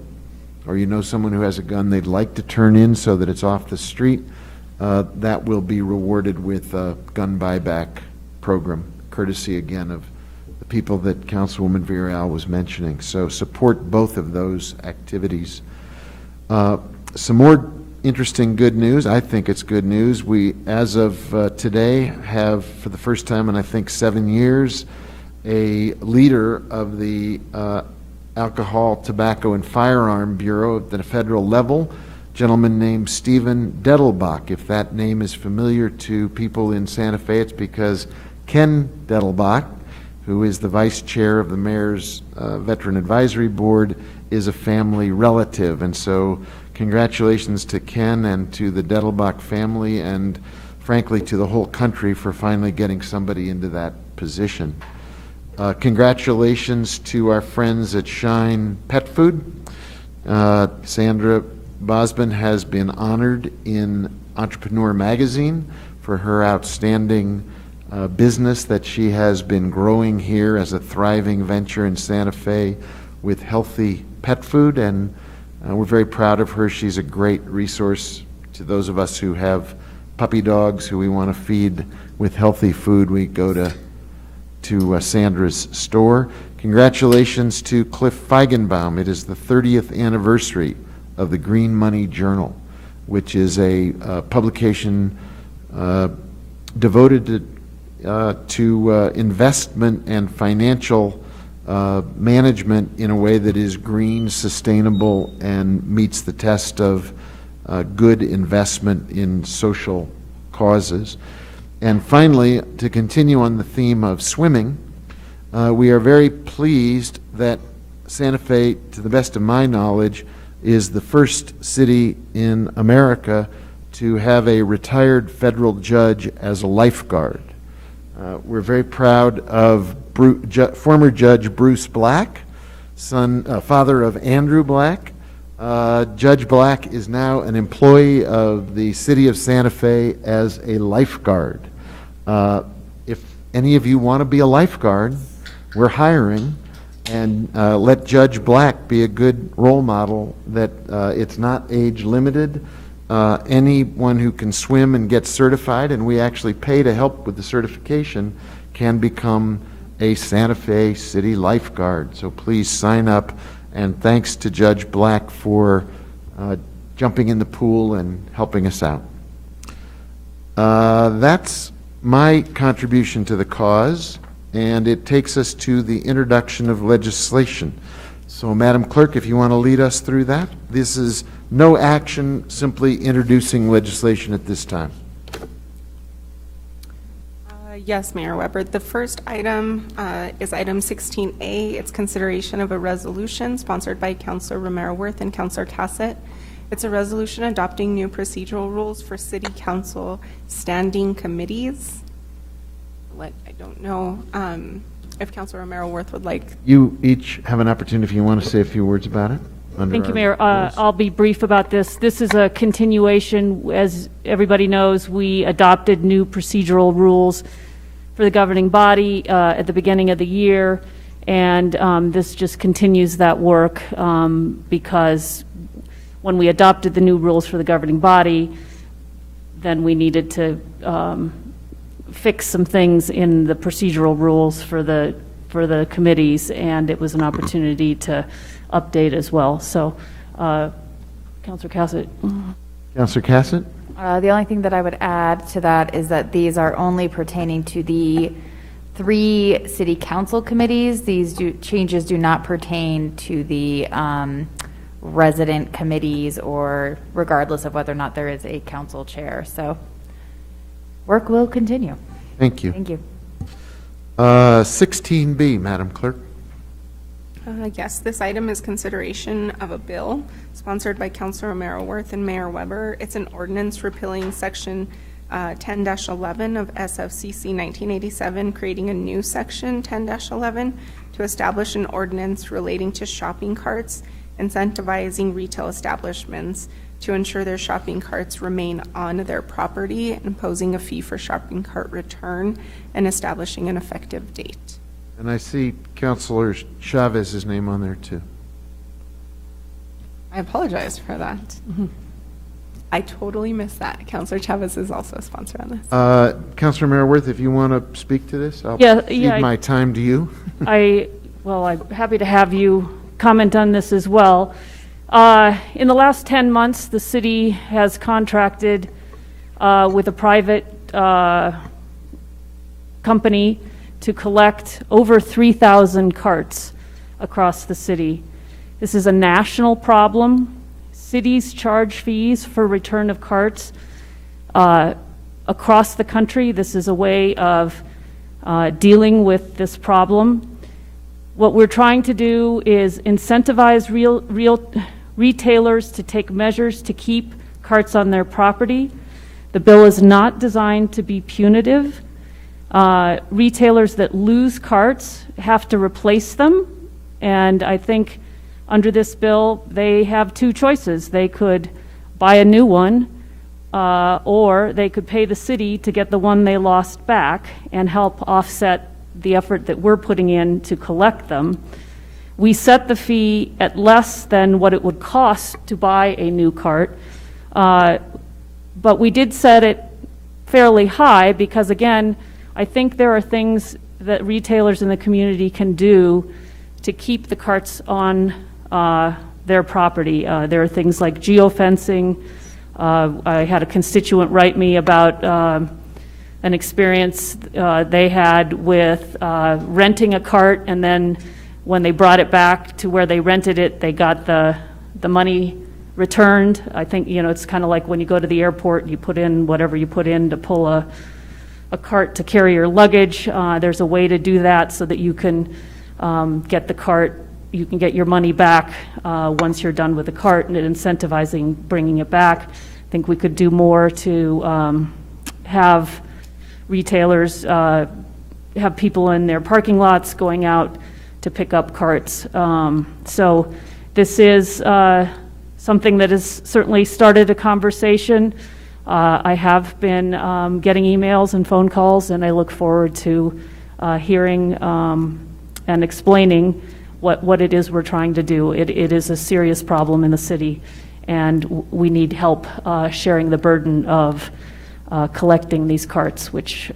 or you know someone who has a gun they'd like to turn in so that it's off the street, that will be rewarded with a gun buyback program, courtesy again of the people that Councilwoman Villarreal was mentioning. So support both of those activities. Some more interesting good news. I think it's good news. We, as of today, have for the first time in I think 7 years, a leader of the Alcohol, Tobacco, and Firearm Bureau at the federal level, a gentleman named Stephen Dettelbach. If that name is familiar to people in Santa Fe, it's because Ken Dettelbach, who is the vice chair of the mayor's Veteran Advisory Board, is a family relative. And so congratulations to Ken and to the Dettelbach family, and frankly to the whole country for finally getting somebody into that position. Congratulations to our friends at Shine Pet Food. Sandra Bosman has been honored in Entrepreneur Magazine for her outstanding business that she has been growing here as a thriving venture in Santa Fe with healthy pet food, and we're very proud of her. She's a great resource to those of us who have puppy dogs who we want to feed with healthy food. We go to Sandra's store. Congratulations to Cliff Feigenbaum. It is the 30th anniversary of the Green Money Journal, which is a publication devoted to investment and financial management in a way that is green, sustainable, and meets the test of good investment in social causes. And finally, to continue on the theme of swimming, we are very pleased that Santa Fe, to the best of my knowledge, is the first city in America to have a retired federal judge as a lifeguard. We're very proud of former Judge Bruce Black, father of Andrew Black. Judge Black is now an employee of the city of Santa Fe as a lifeguard. If any of you want to be a lifeguard, we're hiring, and let Judge Black be a good role model that it's not age limited. Anyone who can swim and get certified, and we actually pay to help with the certification, can become a Santa Fe city lifeguard. So please sign up, and thanks to Judge Black for jumping in the pool and helping us out. That's my contribution to the cause, and it takes us to the introduction of legislation. So, Madam Clerk, if you want to lead us through that. This is no action, simply introducing legislation at this time. Yes, Mayor Weber. The first item is item 16A. It's consideration of a resolution sponsored by Councilor Romero-Worth and Councilor Cassett. It's a resolution adopting new procedural rules for City Council standing committees. I don't know if Councilor Romero-Worth would like. You each have an opportunity if you want to say a few words about it. Thank you, Mayor. I'll be brief about this. This is a continuation. As everybody knows, we adopted new procedural rules for the governing body at the beginning of the year, and this just continues that work because when we adopted the new rules for the governing body, then we needed to fix some things in the procedural rules for the committees, and it was an opportunity to update as well. So, Councilor Cassett. Councilor Cassett? The only thing that I would add to that is that these are only pertaining to the 3 city council committees. These changes do not pertain to the resident committees, or regardless of whether or not there is a council chair. So work will continue. Thank you. Thank you. 16B, Madam Clerk. Yes, this item is consideration of a bill sponsored by Councilor Romero Worth and Mayor Weber. It's an ordinance repealing Section 10-11 of SFCC 1987, creating a new Section 10-11 to establish an ordinance relating to shopping carts, incentivizing retail establishments to ensure their shopping carts remain on their property, imposing a fee for shopping cart return, and establishing an effective date. And I see Councilor Chavez's name on there too. I apologize for that. I totally missed that. Councilor Chavez is also a sponsor on this. Councilor Mayor-Worth, if you want to speak to this, I'll Yeah, cede yeah, my time to you. I'm happy to have you comment on this as well. In the last 10 months, the city has contracted with a private company to collect over 3,000 carts across the city. This is a national problem. Cities charge fees for return of carts across the country. This is a way of dealing with this problem. What we're trying to do is incentivize retailers to take measures to keep carts on their property. The bill is not designed to be punitive. Retailers that lose carts have to replace them, and I think under this bill they have two choices. They could buy a new one, or they could pay the city to get the one they lost back and help offset the effort that we're putting in to collect them. We set the fee at less than what it would cost to buy a new cart, but we did set it fairly high because, again, I think there are things that retailers in the community can do to keep the carts on their property. There are things like geofencing. I had a constituent write me about an experience they had with renting a cart, and then when they brought it back to where they rented it, they got the money returned. I think, it's kind of like when you go to the airport, you put in whatever you put in to pull a cart to carry your luggage. There's a way to do that so that you can get the cart, you can get your money back once you're done with the cart, and incentivizing bringing it back. I think we could do more to have retailers have people in their parking lots going out to pick up carts. So this is something that has certainly started a conversation. I have been getting emails and phone calls, and I look forward to hearing and explaining what it is we're trying to do. It is a serious problem in the city, and we need help sharing the burden of collecting these carts, which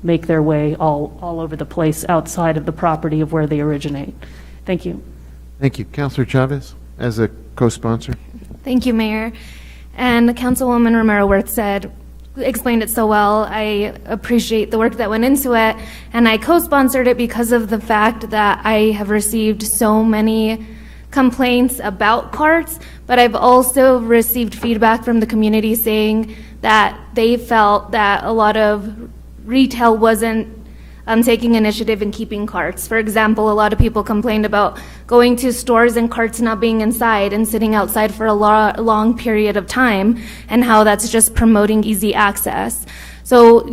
make their way all over the place outside of the property of where they originate. Thank you. Thank you. Councilor Chavez, as a co-sponsor. Thank you, Mayor. And Councilwoman Romero Worth explained it so well. I appreciate the work that went into it, and I co-sponsored it because of the fact that I have received so many complaints about carts, but I've also received feedback from the community saying that they felt that a lot of retail wasn't taking initiative in keeping carts. For example, a lot of people complained about going to stores and carts not being inside and sitting outside for a long period of time, and how that's just promoting easy access. So,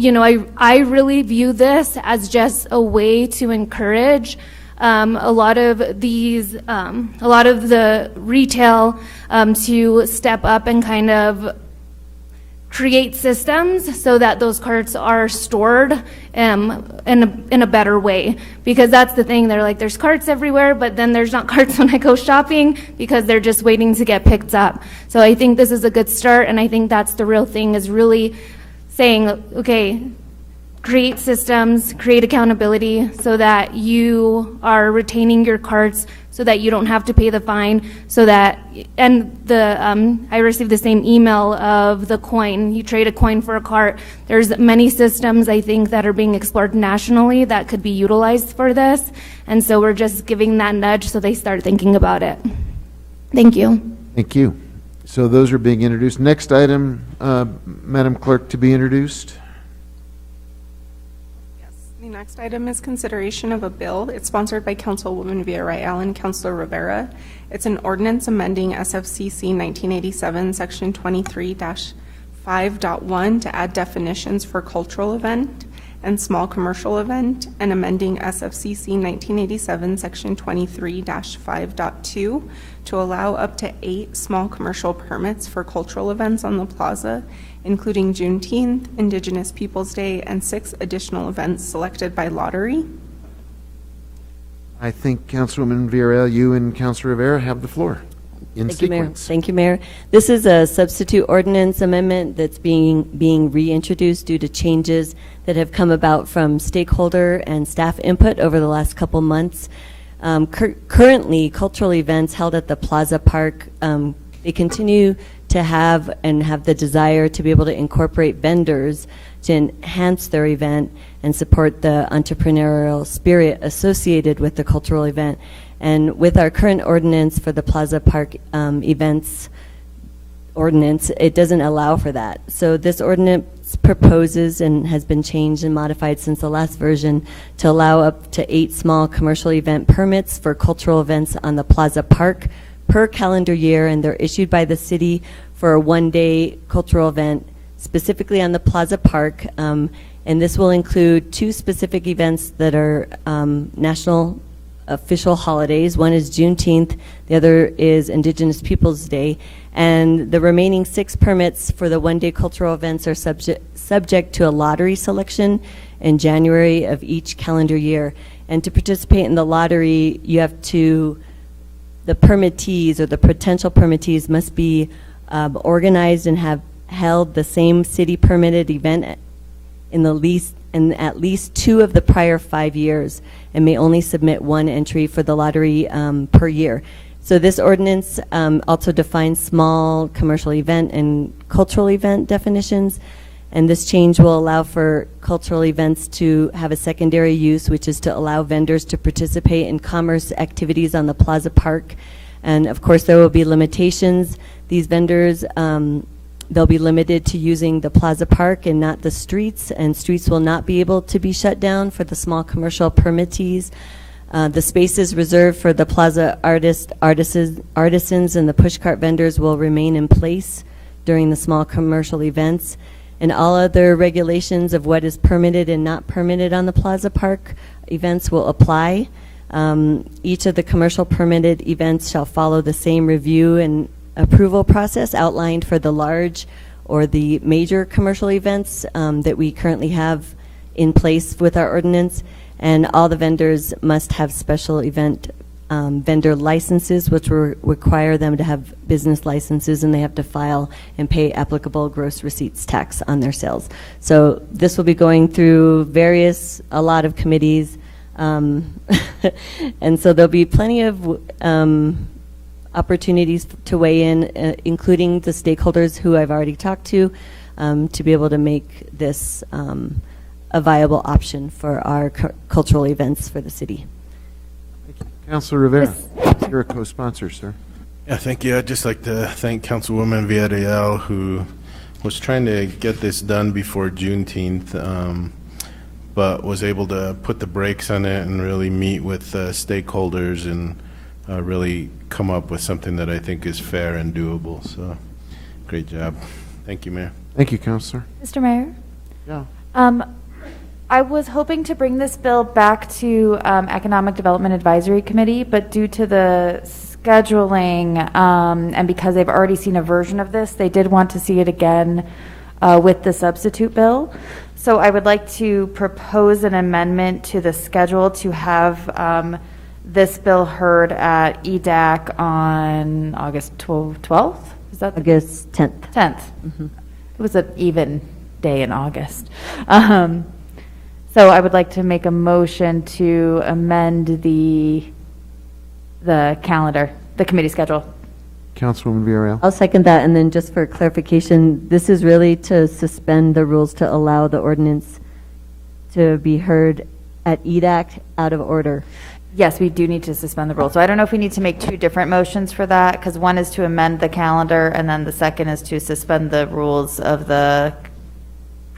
I really view this as just a way to encourage a lot of the retail to step up and kind of create systems so that those carts are stored in a better way. Because that's the thing, they're like, there's carts everywhere, but then there's not carts when I go shopping because they're just waiting to get picked up. So I think this is a good start, and I think that's the real thing, is really saying, okay, create systems, create accountability so that you are retaining your carts, so that you don't have to pay the fine, so that, and I received the same email of the coin. You trade a coin for a cart. There's many systems, I think, that are being explored nationally that could be utilized for this, and so we're just giving that nudge so they start thinking about it. Thank you. Thank you. So those are being introduced. Next item, Madam Clerk, to be introduced. The Next item is consideration of a bill. It's sponsored by Councilwoman Villarreal and Councilor Rivera. It's an ordinance amending SFCC 1987, Section 23-5.1 to add definitions for cultural event and small commercial event, and amending SFCC 1987, Section 23-5.2 to allow up to 8 small commercial permits for cultural events on the plaza, including Juneteenth, Indigenous Peoples Day, and 6 additional events selected by lottery. I think Councilwoman Villarreal, you and Councilor Rivera have the floor in Thank you, Mayor. sequence. Thank you, Mayor. This is a substitute ordinance amendment that's being reintroduced due to changes that have come about from stakeholder and staff input over the last couple months. Currently, cultural events held at the Plaza Park, they continue to have the desire to be able to incorporate vendors to enhance their event and support the entrepreneurial spirit associated with the cultural event. And with our current ordinance for the Plaza Park events ordinance, it doesn't allow for that. So this ordinance proposes, and has been changed and modified since the last version, to allow up to 8 small commercial event permits for cultural events on the Plaza Park per calendar year, and they're issued by the city for a one-day cultural event specifically on the Plaza Park. And this will include 2 specific events that are national official holidays. One is Juneteenth, the other is Indigenous Peoples Day, and the remaining 6 permits for the one-day cultural events are subject to a lottery selection in January of each calendar year. And to participate in the lottery, you have to, the permittees or the potential permittees must be organized and have held the same city permitted event in at least 2 of the prior 5 years, and may only submit 1 entry for the lottery per year. So this ordinance also defines small commercial event and cultural event definitions, and this change will allow for cultural events to have a secondary use, which is to allow vendors to participate in commerce activities on the Plaza Park. And of course there will be limitations. These vendors, they'll be limited to using the Plaza Park and not the streets, and streets will not be able to be shut down for the small commercial permittees. The spaces reserved for the plaza artisans and the pushcart vendors will remain in place during the small commercial events. And all other regulations of what is permitted and not permitted on the Plaza Park events will apply. Each of the commercial permitted events shall follow the same review and approval process outlined for the large or the major commercial events that we currently have in place with our ordinance. And all the vendors must have special event vendor licenses, which will require them to have business licenses, and they have to file and pay applicable gross receipts tax on their sales. So this will be going through a lot of committees, and so there'll be plenty of opportunities to weigh in, including the stakeholders who I've already talked to be able to make this a viable option for our cultural events for the city. Councilor Rivera, you're a co-sponsor, sir. Yeah, thank you. I'd just like to thank Councilwoman Villarreal, who was trying to get this done before Juneteenth, but was able to put the brakes on it and really meet with stakeholders and really come up with something that I think is fair and doable. So, great job. Thank you, Mayor. Thank you, Councilor. Mr. Mayor? Yeah. I was hoping to bring this bill back to Economic Development Advisory Committee, but due to the scheduling and because they've already seen a version of this, they did want to see it again with the substitute bill. So I would like to propose an amendment to the schedule to have this bill heard at EDAC on August 12th? Is that August 10th. 10th. Mm-hmm. It was an even day in August. So I would like to make a motion to amend the calendar, the committee schedule. Councilwoman Villarreal. I'll second that, and then just for clarification, this is really to suspend the rules to allow the ordinance to be heard at EDAC out of order. Yes, we do need to suspend the rules. So I don't know if we need to make 2 different motions for that, because one is to amend the calendar, and then the second is to suspend the rules of the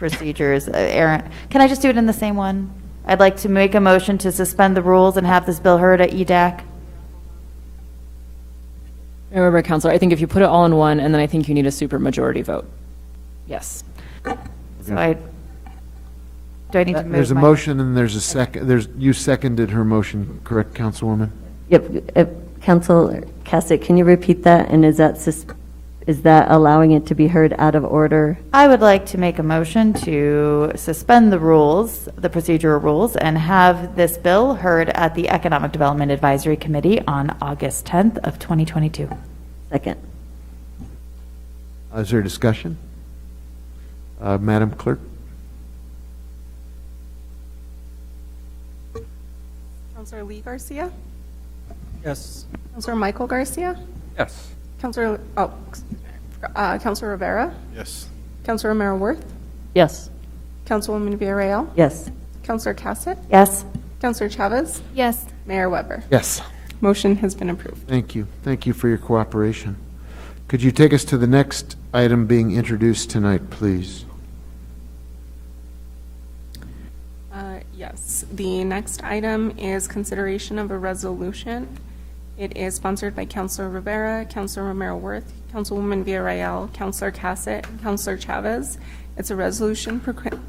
procedures. Aaron, can I just do it in the same one? I'd like to make a motion to suspend the rules and have this bill heard at EDAC. Mayor Weber, Counselor, I think if you put it all in one, and then I think you need a supermajority vote. Yes. So do I need to move There's a my- motion and there's a second, you seconded her motion, correct, Councilwoman? Yep, Council Cassick, can you repeat that? And is that allowing it to be heard out of order? I would like to make a motion to suspend the rules, the procedural rules, and have this bill heard at the Economic Development Advisory Committee on August 10th of 2022. Second. Is there discussion? Madam Clerk? Councilor Lee Garcia? Yes. Councilor Michael Garcia? Yes. Councilor Rivera? Yes. Councilor Romero Worth? Yes. Councilwoman Villarreal? Yes. Councilor Cassett? Yes. Councilor Chavez? Yes. Mayor Weber? Yes. Motion has been approved. Thank you. Thank you for your cooperation. Could you take us to the next item being introduced tonight, please? Yes. The next item is consideration of a resolution. It is sponsored by Councilor Rivera, Councilor Romero Worth, Councilwoman Villarreal, Councilor Cassett, and Councilor Chavez. It's a resolution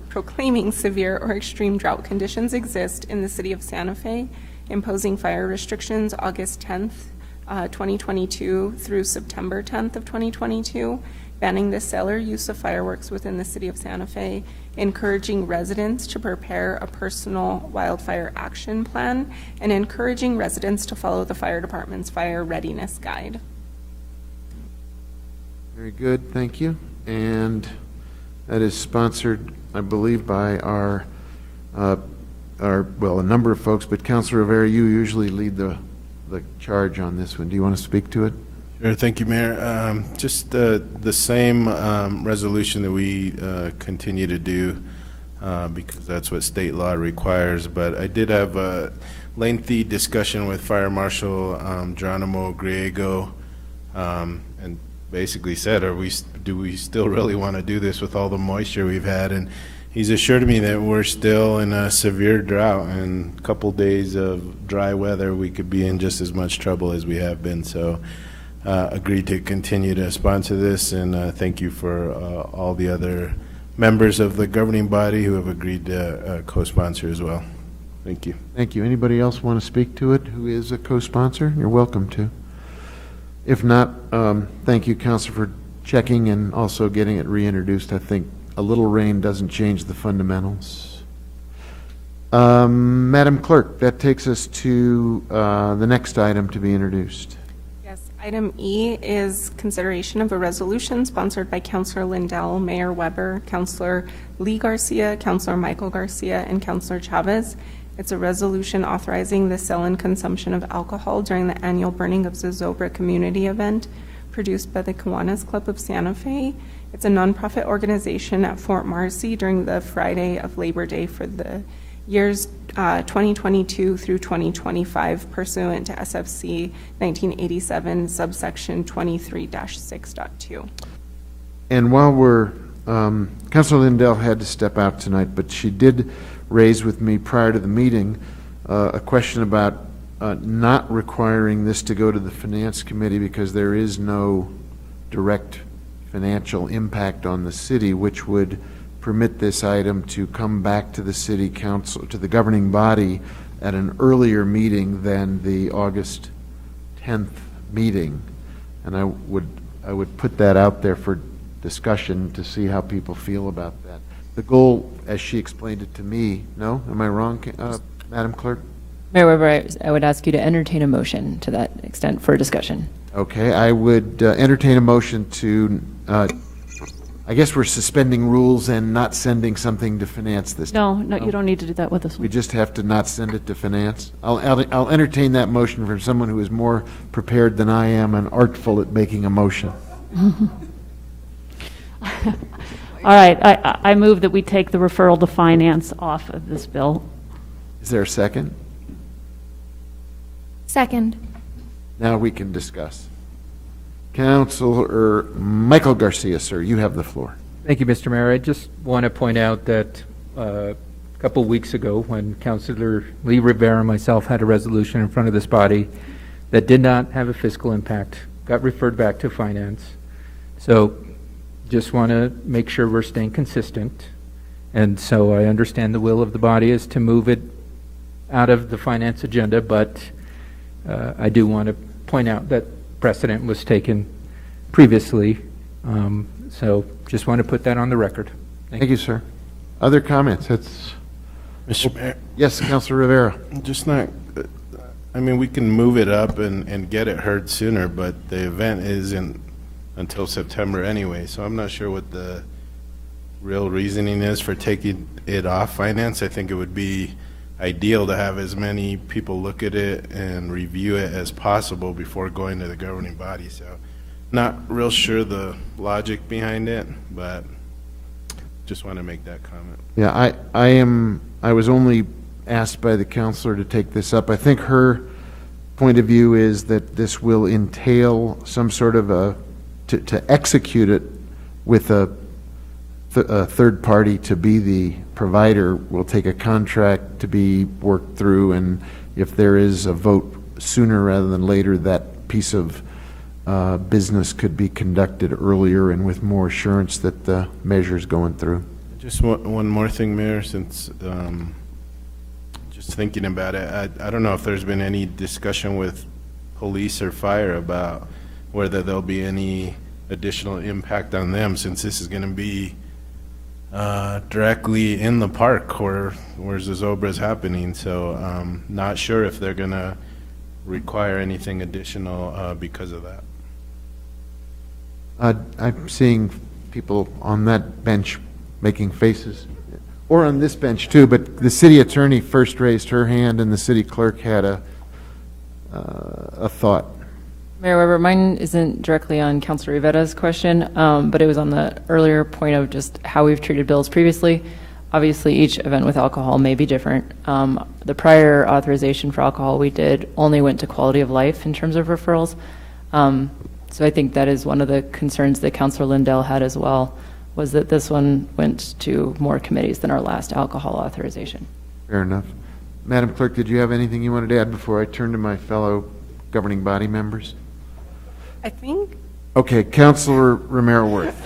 proclaiming severe or extreme drought conditions exist in the city of Santa Fe, imposing fire restrictions August 10th, 2022 through September 10th of 2022, banning the sale or use of fireworks within the city of Santa Fe, encouraging residents to prepare a personal wildfire action plan, and encouraging residents to follow the fire department's fire readiness guide. Very good, thank you. And that is sponsored, I believe, by a number of folks, but Councilor Rivera, you usually lead the charge on this one. Do you want to speak to it? Sure, thank you, Mayor. Just the same resolution that we continue to do because that's what state law requires. But I did have a lengthy discussion with Fire Marshal Geronimo Griego and basically said, do we still really want to do this with all the moisture we've had? And he's assured me that we're still in a severe drought, and a couple days of dry weather, we could be in just as much trouble as we have been. So agreed to continue to sponsor this, and thank you for all the other members of the governing body who have agreed to co-sponsor as well. Thank you. Thank you. Anybody else want to speak to it who is a co-sponsor? You're welcome to. If not, thank you, Councilor, for checking and also getting it reintroduced. I think a little rain doesn't change the fundamentals. Madam Clerk, that takes us to the next item to be introduced. Yes, item E is consideration of a resolution sponsored by Councilor Lindell, Mayor Weber, Councilor Lee Garcia, Councilor Michael Garcia, and Councilor Chavez. It's a resolution authorizing the sale and consumption of alcohol during the annual Burning of Zozobra community event produced by the Kiwanis Club of Santa Fe. It's a nonprofit organization at Fort Marcy during the Friday of Labor Day for the years 2022 through 2025 pursuant to SFC 1987 subsection 23-6.2. And while we're, Councilor Lindell had to step out tonight, but she did raise with me prior to the meeting a question about not requiring this to go to the Finance Committee because there is no direct financial impact on the city, which would permit this item to come back to the city council, to the governing body at an earlier meeting than the August 10th meeting. And I would put that out there for discussion to see how people feel about that. The goal, as she explained it to me, no? Am I wrong, Madam Clerk? Mayor Weber, I would ask you to entertain a motion to that extent for discussion. Okay, I would entertain a motion to, I guess we're suspending rules and not sending something to finance this time. No, you don't need to do that with this We one. just have to not send it to finance? I'll entertain that motion from someone who is more prepared than I am and artful at making a motion. All right, I move that we take the referral to finance off of this bill. Is there a second? Second. Now we can discuss. Councilor Michael Garcia, sir, you have the floor. Thank you, Mr. Mayor. I just want to point out that couple weeks ago when Councilor Lee Rivera and myself had a resolution in front of this body that did not have a fiscal impact, got referred back to finance. So just want to make sure we're staying consistent. And so I understand the will of the body is to move it out of the finance agenda, but I do want to point out that precedent was taken previously. So just want to put that on the record. Thank you, sir. Other comments? Mr. Mayor? Yes, Councilor Rivera. Just not, I mean, we can move it up and get it heard sooner, but the event isn't until September anyway, so I'm not sure what the real reasoning is for taking it off finance. I think it would be ideal to have as many people look at it and review it as possible before going to the governing body. So not real sure the logic behind it, but just want to make that comment. Yeah, I was only asked by the counselor to take this up. I think her point of view is that this will entail some sort of to execute it with a third party to be the provider will take a contract to be worked through, and if there is a vote sooner rather than later, that piece of business could be conducted earlier and with more assurance that the measure's going through. Just one more thing, Mayor, since just thinking about it, I don't know if there's been any discussion with police or fire about whether there'll be any additional impact on them, since this is going to be directly in the park where Zozobra is happening. So not sure if they're going to require anything additional because of that. I'm seeing people on that bench making faces, or on this bench too, but the city attorney first raised her hand and the city clerk had a thought. Mayor Weber, mine isn't directly on Councilor Rivera's question, but it was on the earlier point of just how we've treated bills previously. Obviously, each event with alcohol may be different. The prior authorization for alcohol we did only went to quality of life in terms of referrals. So I think that is one of the concerns that Councilor Lindell had as well, was that this one went to more committees than our last alcohol authorization. Fair enough. Madam Clerk, did you have anything you wanted to add before I turn to my fellow governing body members? I think. Okay, Councilor Romero Worth.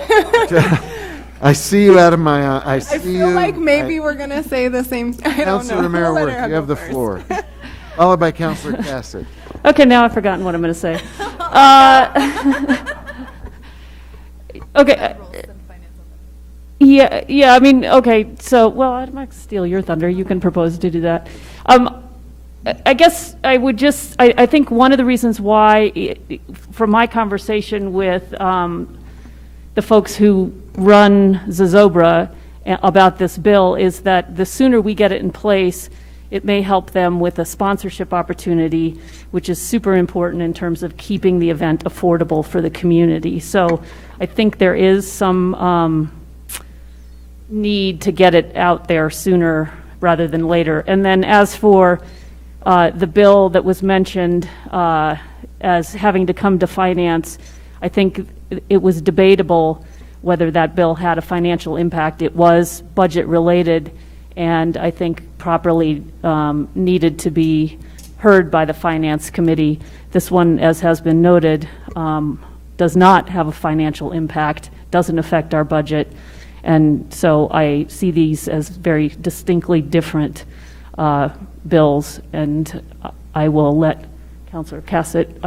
I see you out of my eye. I feel like maybe we're going to say the same thing. I don't know. Councilor Romero Worth, you have the floor. Followed by Councilor Cassidy. Okay, now I've forgotten what I'm going to say. Okay. Yeah, I mean, okay, so, well, I might steal your thunder. You can propose to do that. I guess I would just, I think one of the reasons why, from my conversation with the folks who run Zozobra about this bill, is that the sooner we get it in place, it may help them with a sponsorship opportunity, which is super important in terms of keeping the event affordable for the community. So I think there is some need to get it out there sooner rather than later. And then as for the bill that was mentioned as having to come to finance, I think it was debatable whether that bill had a financial impact. It was budget related, and I think properly needed to be heard by the Finance Committee. This one, as has been noted, does not have a financial impact, doesn't affect our budget, and so I see these as very distinctly different bills, and I will let Councilor Cassett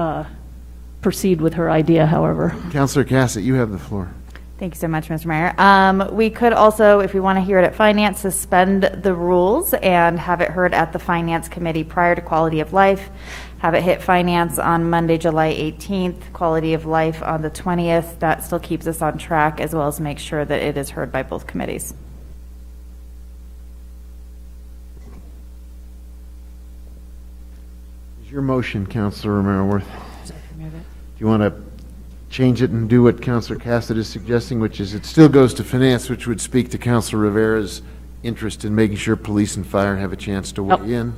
proceed with her idea, however. Councilor Cassett, you have the floor. Thank you so much, Mr. Mayor. We could also, if we want to hear it at Finance, suspend the rules and have it heard at the Finance Committee prior to Quality of Life. Have it hit Finance on Monday, July 18th, Quality of Life on the 20th. That still keeps us on track, as well as make sure that it is heard by both committees. Is your motion, Councilor Romero-Worth? Do you want to change it and do what Councilor Cassett is suggesting, which is it still goes to Finance, which would speak to Councilor Rivera's interest in making sure police and fire have a chance to weigh in?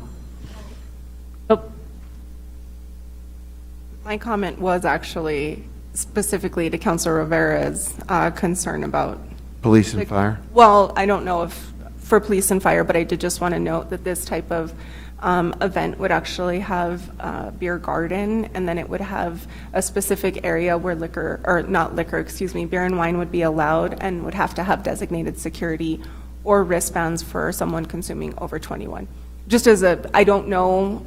My comment was actually specifically to Councilor Rivera's concern about Police and fire? Well, I don't know if for police and fire, but I did just want to note that this type of event would actually have a beer garden, and then it would have a specific area where liquor, or not liquor, excuse me, beer and wine would be allowed and would have to have designated security or wristbands for someone consuming over 21. Just as a, I don't know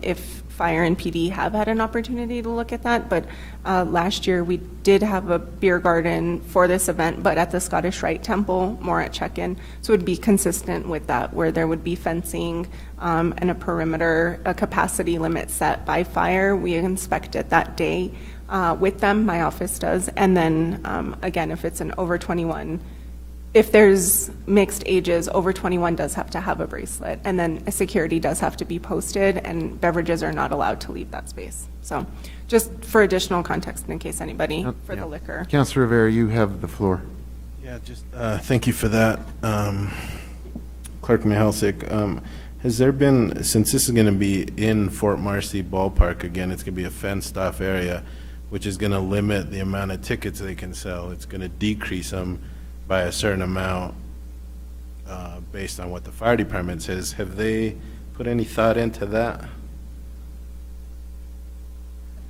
if Fire and PD have had an opportunity to look at that, but last year we did have a beer garden for this event, but at the Scottish Rite Temple, more at check-in. So it would be consistent with that, where there would be fencing and a perimeter, a capacity limit set by fire. We inspect it that day with them, my office does. And then again, if it's an over 21, if there's mixed ages, over 21 does have to have a bracelet, and then a security does have to be posted, and beverages are not allowed to leave that space. So just for additional context in case anybody, for the liquor. Councilor Rivera, you have the floor. Yeah, just thank you for that. Clerk Mihalcik, has there been, since this is going to be in Fort Marcy Ballpark, again, it's going to be a fenced-off area, which is going to limit the amount of tickets they can sell. It's going to decrease them by a certain amount based on what the fire department says. Have they put any thought into that?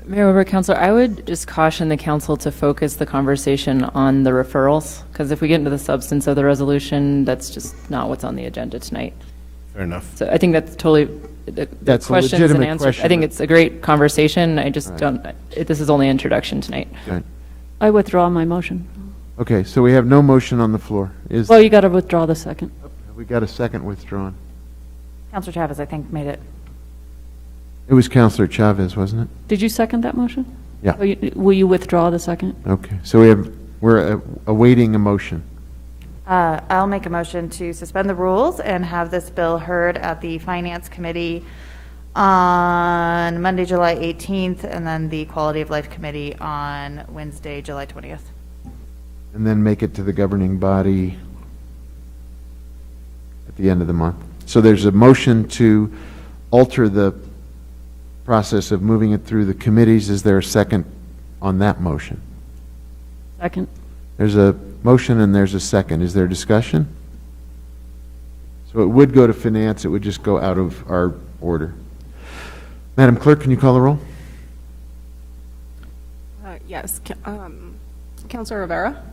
Mayor Weber, Councilor, I would just caution the council to focus the conversation on the referrals, because if we get into the substance of the resolution, that's just not what's on the agenda tonight. Fair enough. So I think that's totally, the That's a questions and legitimate answers. question. I think it's a great conversation. I just don't, this is only introduction tonight. Okay. I withdraw my motion. Okay, so we have no motion on the floor. Is Well, you got to withdraw the second. we got a second withdrawn? Councilor Chavez, I think, made it. It was Councilor Chavez, wasn't it? Did you second that motion? Yeah. Will you withdraw the second? Okay, so we're awaiting a motion. I'll make a motion to suspend the rules and have this bill heard at the Finance Committee on Monday, July 18th, and then the Quality of Life Committee on Wednesday, July 20th. And then make it to the governing body at the end of the month. So there's a motion to alter the process of moving it through the committees. Is there a second on that motion? Second. There's a motion and there's a second. Is there discussion? So it would go to finance. It would just go out of our order. Madam Clerk, can you call the roll? Yes. Councilor Rivera?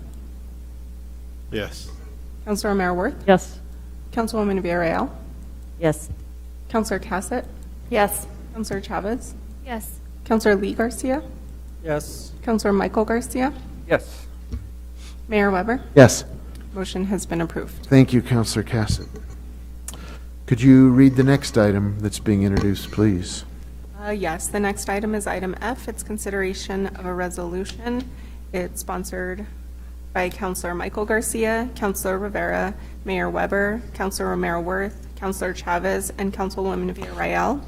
Yes. Councilor Mayor-Worth? Yes. Councilwoman Villarreal? Yes. Councilor Cassett? Yes. Councilor Chavez? Yes. Councilor Lee Garcia? Yes. Councilor Michael Garcia? Yes. Mayor Weber? Yes. Motion has been approved. Thank you, Councilor Cassett. Could you read the next item that's being introduced, please? Yes, the next item is item F. It's consideration of a resolution. It's sponsored by Councilor Michael Garcia, Councilor Rivera, Mayor Weber, Councilor Romero Worth, Councilor Chavez, and Councilwoman Villarreal.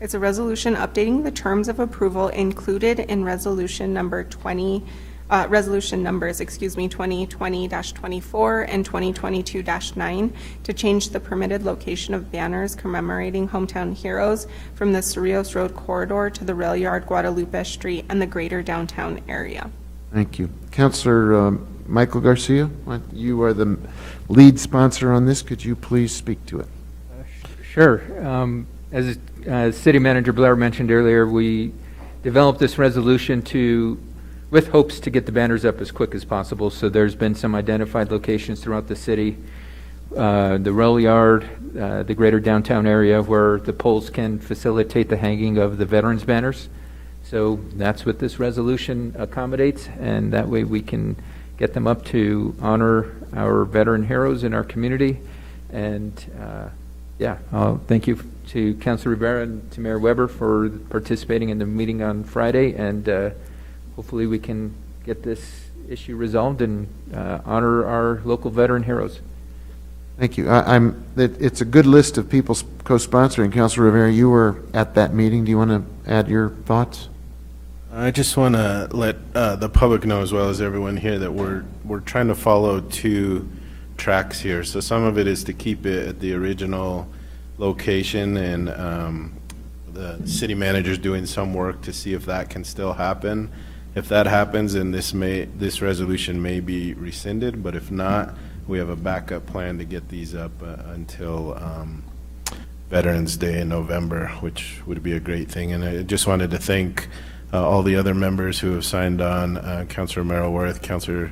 It's a resolution updating the terms of approval included in resolution numbers 2020-24 and 2022-9 to change the permitted location of banners commemorating hometown heroes from the Cerrillos Road corridor to the rail yard, Guadalupe Street, and the greater downtown area. Thank you. Councilor Michael Garcia, you are the lead sponsor on this. Could you please speak to it? Sure. As City Manager Blair mentioned earlier, we developed this resolution with hopes to get the banners up as quick as possible. So there's been some identified locations throughout the city, the rail yard, the greater downtown area where the poles can facilitate the hanging of the veterans banners. So that's what this resolution accommodates, and that way we can get them up to honor our veteran heroes in our community. And thank you to Councilor Rivera and to Mayor Weber for participating in the meeting on Friday, and hopefully we can get this issue resolved and honor our local veteran heroes. Thank you. It's a good list of people co-sponsoring. Councilor Rivera, you were at that meeting. Do you want to add your thoughts? I just want to let the public know, as well as everyone here, that we're trying to follow two tracks here. So some of it is to keep it at the original location, and the city manager's doing some work to see if that can still happen. If that happens, then this resolution may be rescinded, but if not, we have a backup plan to get these up until Veterans Day in November, which would be a great thing. And I just wanted to thank all the other members who have signed on, Councilor Merrill-Worth, Councilor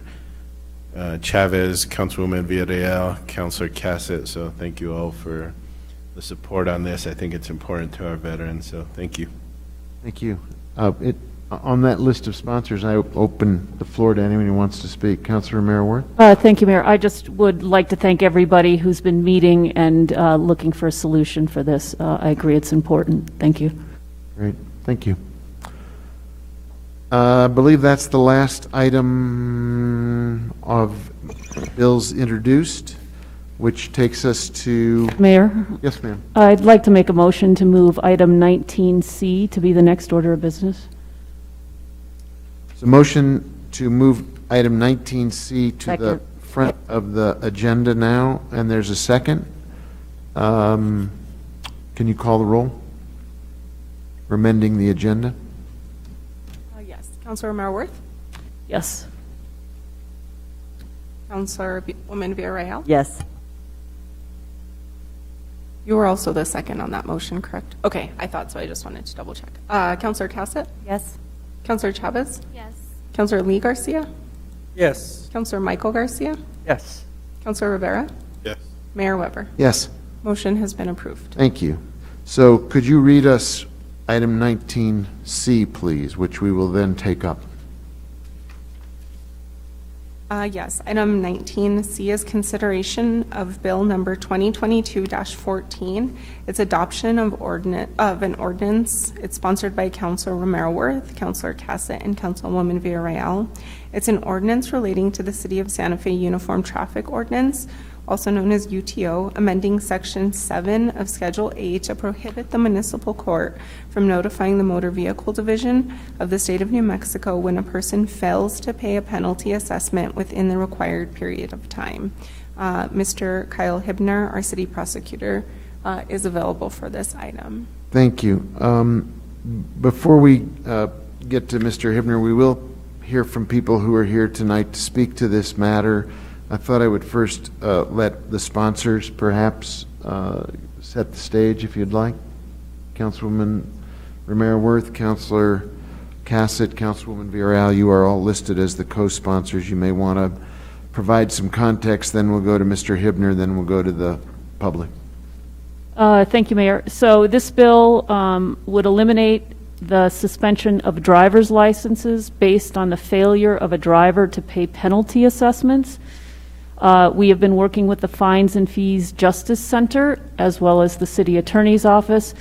Chavez, Councilwoman Villarreal, Councilor Cassett. So thank you all for the support on this. I think it's important to our veterans, so thank you. Thank you. On that list of sponsors, I open the floor to anyone who wants to speak. Councilor Merrill-Worth? Thank you, Mayor. I just would like to thank everybody who's been meeting and looking for a solution for this. I agree it's important. Thank you. Great. Thank you. I believe that's the last item of bills introduced, which takes us to... Mayor? Yes, ma'am. I'd like to make a motion to move item 19C to be the next order of business. So motion to move item 19C to the front of the agenda now, and there's a second. Can you call the roll? We're amending the agenda. Yes. Councilor Merrill-Worth? Yes. Councilwoman Villarreal? Yes. You were also the second on that motion, correct? Okay, I thought so. I just wanted to double check. Councilor Cassett? Yes. Councilor Chavez? Yes. Councilor Lee Garcia? Yes. Councilor Michael Garcia? Yes. Councilor Rivera? Yes. Mayor Weber? Yes. Motion has been approved. Thank you. So could you read us item 19C, please, which we will then take up? Yes, item 19C is consideration of bill number 2022-14. It's adoption of an ordinance. It's sponsored by Councilor Romero-Worth, Councilor Cassett, and Councilwoman Villarreal. It's an ordinance relating to the City of Santa Fe Uniform Traffic Ordinance, also known as UTO, amending Section 7 of Schedule A to prohibit the municipal court from notifying the Motor Vehicle Division of the State of New Mexico when a person fails to pay a penalty assessment within the required period of time. Mr. Kyle Hibner, our city prosecutor, is available for this item. Thank you. Before we get to Mr. Hibner, we will hear from people who are here tonight to speak to this matter. I thought I would first let the sponsors perhaps set the stage, if you'd like. Councilwoman Romero-Worth, Councilor Cassett, Councilwoman Villarreal, you are all listed as the co-sponsors. You may want to provide some context, then we'll go to Mr. Hibner, then we'll go to the public. Thank you, Mayor. So this bill would eliminate the suspension of driver's licenses based on the failure of a driver to pay penalty assessments. We have been working with the Fines and Fees Justice Center as well as the City Attorney's Office.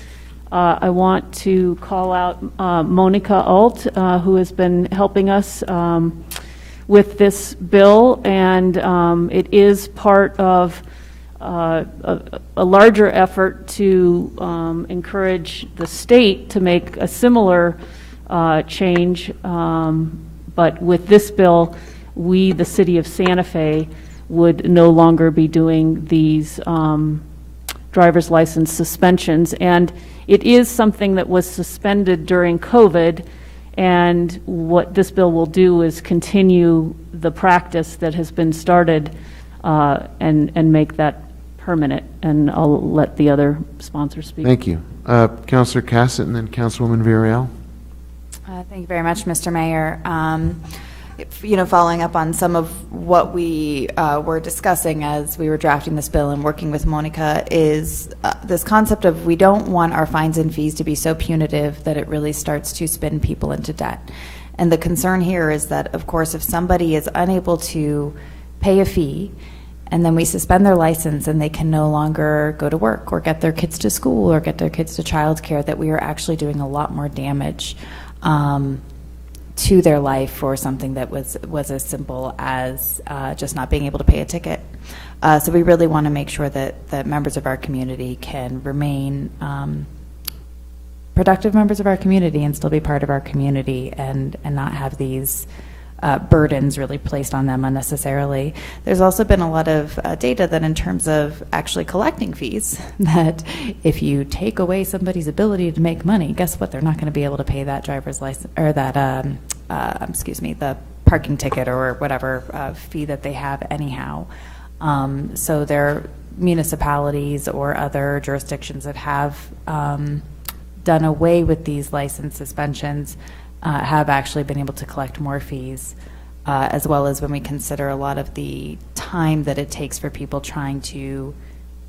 I want to call out Monica Alt, who has been helping us with this bill, and it is part of a larger effort to encourage the state to make a similar change. But with this bill, we, the City of Santa Fe, would no longer be doing these driver's license suspensions. And it is something that was suspended during COVID, and what this bill will do is continue the practice that has been started and make that permanent. And I'll let the other sponsors speak. Thank you. Councilor Cassett and then Councilwoman Villarreal. Thank you very much, Mr. Mayor. Following up on some of what we were discussing as we were drafting this bill and working with Monica is this concept of we don't want our fines and fees to be so punitive that it really starts to spin people into debt. And the concern here is that, of course, if somebody is unable to pay a fee and then we suspend their license and they can no longer go to work or get their kids to school or get their kids to childcare, that we are actually doing a lot more damage to their life for something that was as simple as just not being able to pay a ticket. So we really want to make sure that members of our community can remain productive members of our community and still be part of our community and not have these burdens really placed on them unnecessarily. There's also been a lot of data that in terms of actually collecting fees, that if you take away somebody's ability to make money, guess what? They're not going to be able to pay that driver's license or that, the parking ticket or whatever fee that they have anyhow. So there are municipalities or other jurisdictions that have done away with these license suspensions have actually been able to collect more fees, as well as when we consider a lot of the time that it takes for people trying to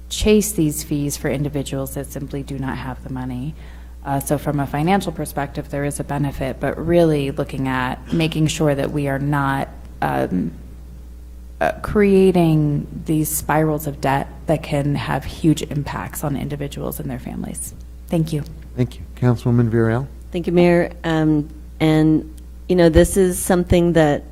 chase these fees for individuals that simply do not have the money. So from a financial perspective, there is a benefit, but really looking at making sure that we are not creating these spirals of debt that can have huge impacts on individuals and their families. Thank you. Thank you. Councilwoman Viorel? Thank you, Mayor. And, you know, this is something that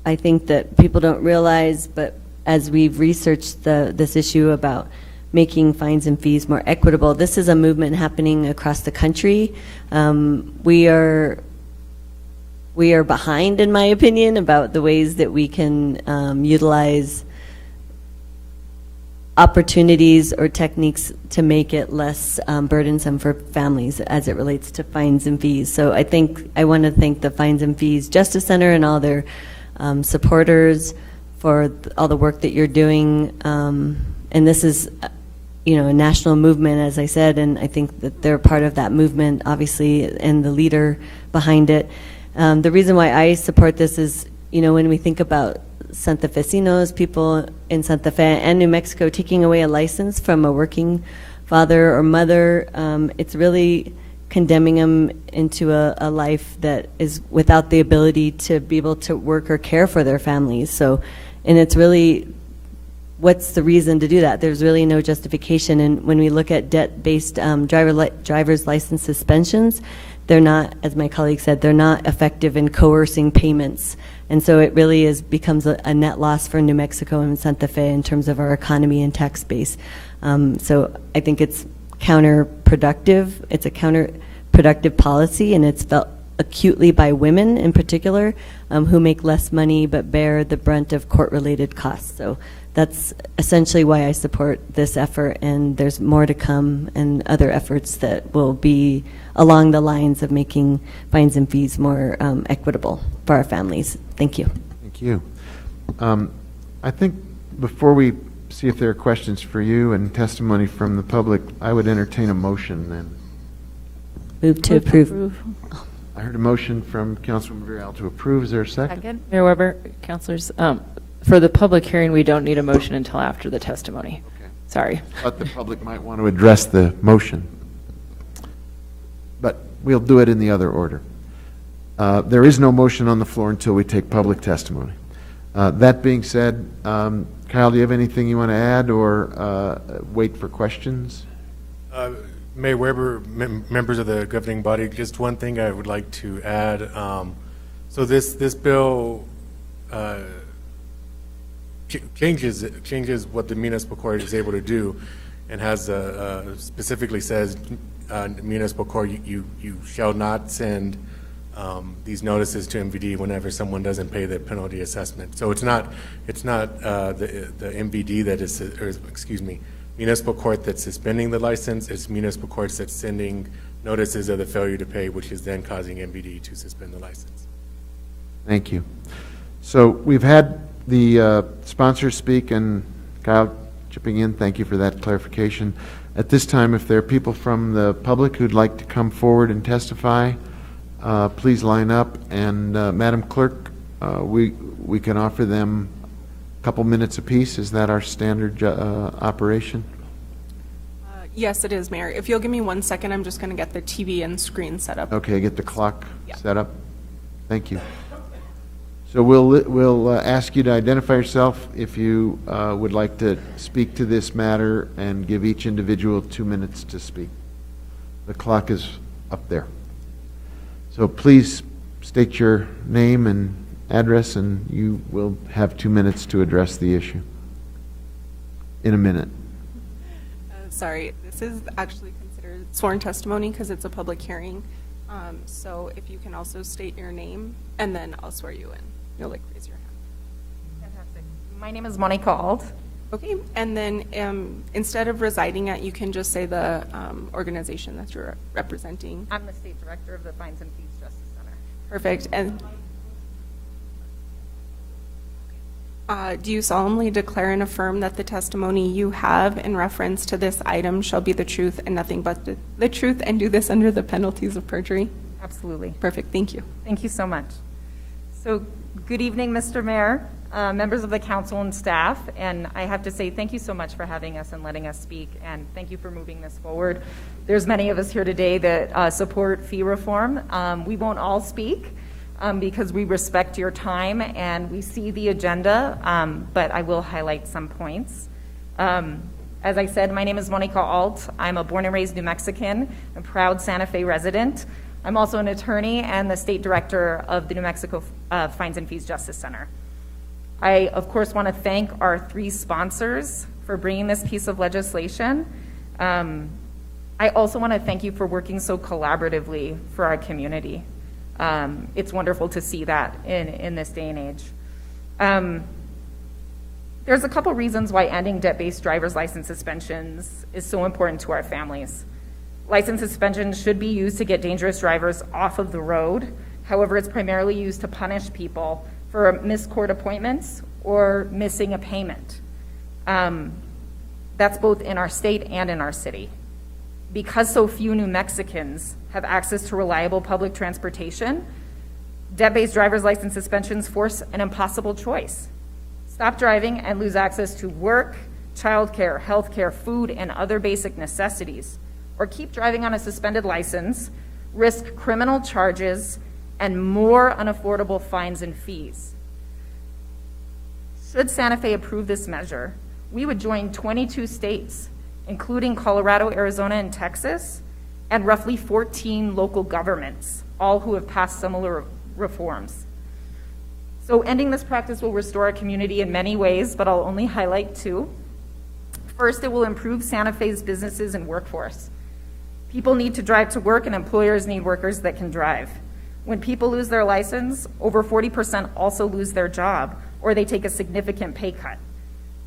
I think that people don't realize, but as we've researched this issue about making fines and fees more equitable, this is a movement happening across the country. We are behind, in my opinion, about the ways that we can utilize opportunities or techniques to make it less burdensome for families as it relates to fines and fees. So I think I want to thank the Fines and Fees Justice Center and all their supporters for all the work that you're doing. And this is, you know, a national movement, as I said, and I think that they're part of that movement, obviously, and the leader behind it. The reason why I support this is, you know, when we think about Santa Fecinos, people in Santa Fe and New Mexico taking away a license from a working father or mother, it's really condemning them into a life that is without the ability to be able to work or care for their families. So, and it's really, what's the reason to do that? There's really no justification. And when we look at debt-based driver's license suspensions, they're not, as my colleague said, they're not effective in coercing payments. And so it really becomes a net loss for New Mexico and Santa Fe in terms of our economy and tax base. So I think it's counterproductive. It's a counterproductive policy, and it's felt acutely by women in particular, who make less money but bear the brunt of court-related costs. So that's essentially why I support this effort, and there's more to come and other efforts that will be along the lines of making fines and fees more equitable for our families. Thank you. Thank you. I think before we see if there are questions for you and testimony from the public, I would entertain a motion then. Move to approve. I heard a motion from Councilwoman Viorel to approve. Is there a second? Mayor Weber, councilors, for the public hearing, we don't need a motion until after the testimony. Okay. Sorry. But the public might want to address the motion. But we'll do it in the other order. There is no motion on the floor until we take public testimony. That being said, Kyle, do you have anything you want to add or wait for questions? Mayor Weber, members of the governing body, just one thing I would like to add. So this bill changes what the municipal court is able to do, and has specifically says municipal court you shall not send these notices to MVD whenever someone doesn't pay the penalty assessment. So it's not the MVD that is, or excuse me, municipal court that's suspending the license. It's municipal courts that's sending notices of the failure to pay, which is then causing MVD to suspend the license. Thank you. So we've had the sponsors speak, and Kyle chipping in. Thank you for that clarification. At this time, if there are people from the public who'd like to come forward and testify, please line up. And Madam Clerk, we can offer them a couple minutes apiece. Is that our standard operation? Yes, it is, Mayor. If you'll give me 1 second, I'm just going to get the TV and screen set up. Okay, get the clock set up. Thank you. So we'll ask you to identify yourself if you would like to speak to this matter, and give each individual 2 minutes to speak. The clock is up there. So please state your name and address, and you will have 2 minutes to address the issue. In a minute. Sorry, this is actually considered sworn testimony because it's a public hearing. So if you can also state your name, and then I'll swear you in. You'll raise your hand. Fantastic. My name is Monica Ald. Okay, and then instead of residing at, you can just say the organization that you're representing. I'm the state director of the Fines and Fees Justice Center. Perfect. And Do you solemnly declare and affirm that the testimony you have in reference to this item shall be the truth and nothing but the truth, and do this under the penalties of perjury? Absolutely. Perfect. Thank you. Thank you so much. So, good evening, Mr. Mayor, members of the council and staff, and I have to say thank you so much for having us and letting us speak, and thank you for moving this forward. There's many of us here today that support fee reform. We won't all speak because we respect your time and we see the agenda, but I will highlight some points. As I said, my name is Monica Alt. I'm a born and raised New Mexican, a proud Santa Fe resident. I'm also an attorney and the state director of the New Mexico Fines and Fees Justice Center. I, of course, want to thank our 3 sponsors for bringing this piece of legislation. I also want to thank you for working so collaboratively for our community. It's wonderful to see that in this day and age. There's a couple reasons why ending debt-based driver's license suspensions is so important to our families. License suspensions should be used to get dangerous drivers off of the road. However, it's primarily used to punish people for missed court appointments or missing a payment. That's both in our state and in our city. Because so few New Mexicans have access to reliable public transportation, debt-based driver's license suspensions force an impossible choice. Stop driving and lose access to work, childcare, healthcare, food, and other basic necessities, or keep driving on a suspended license, risk criminal charges, and more unaffordable fines and fees. Should Santa Fe approve this measure, we would join 22 states, including Colorado, Arizona, and Texas, and roughly 14 local governments, all who have passed similar reforms. So ending this practice will restore our community in many ways, but I'll only highlight 2. First, it will improve Santa Fe's businesses and workforce. People need to drive to work, and employers need workers that can drive. When people lose their license, over 40% also lose their job, or they take a significant pay cut.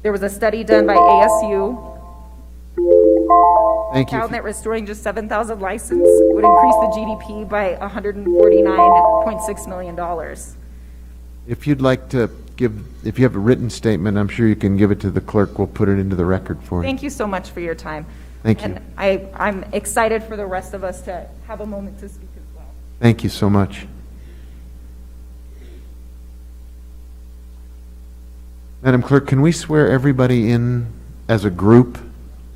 There was a study done by ASU found that restoring just 7,000 licenses would increase the GDP by $149.6 million. If you'd like to if you have a written statement, I'm sure you can give it to the clerk. We'll put it into the record for you. Thank you so much for your time. Thank you. And I'm excited for the rest of us to have a moment to speak as well. Thank you so much. Madam Clerk, can we swear everybody in as a group?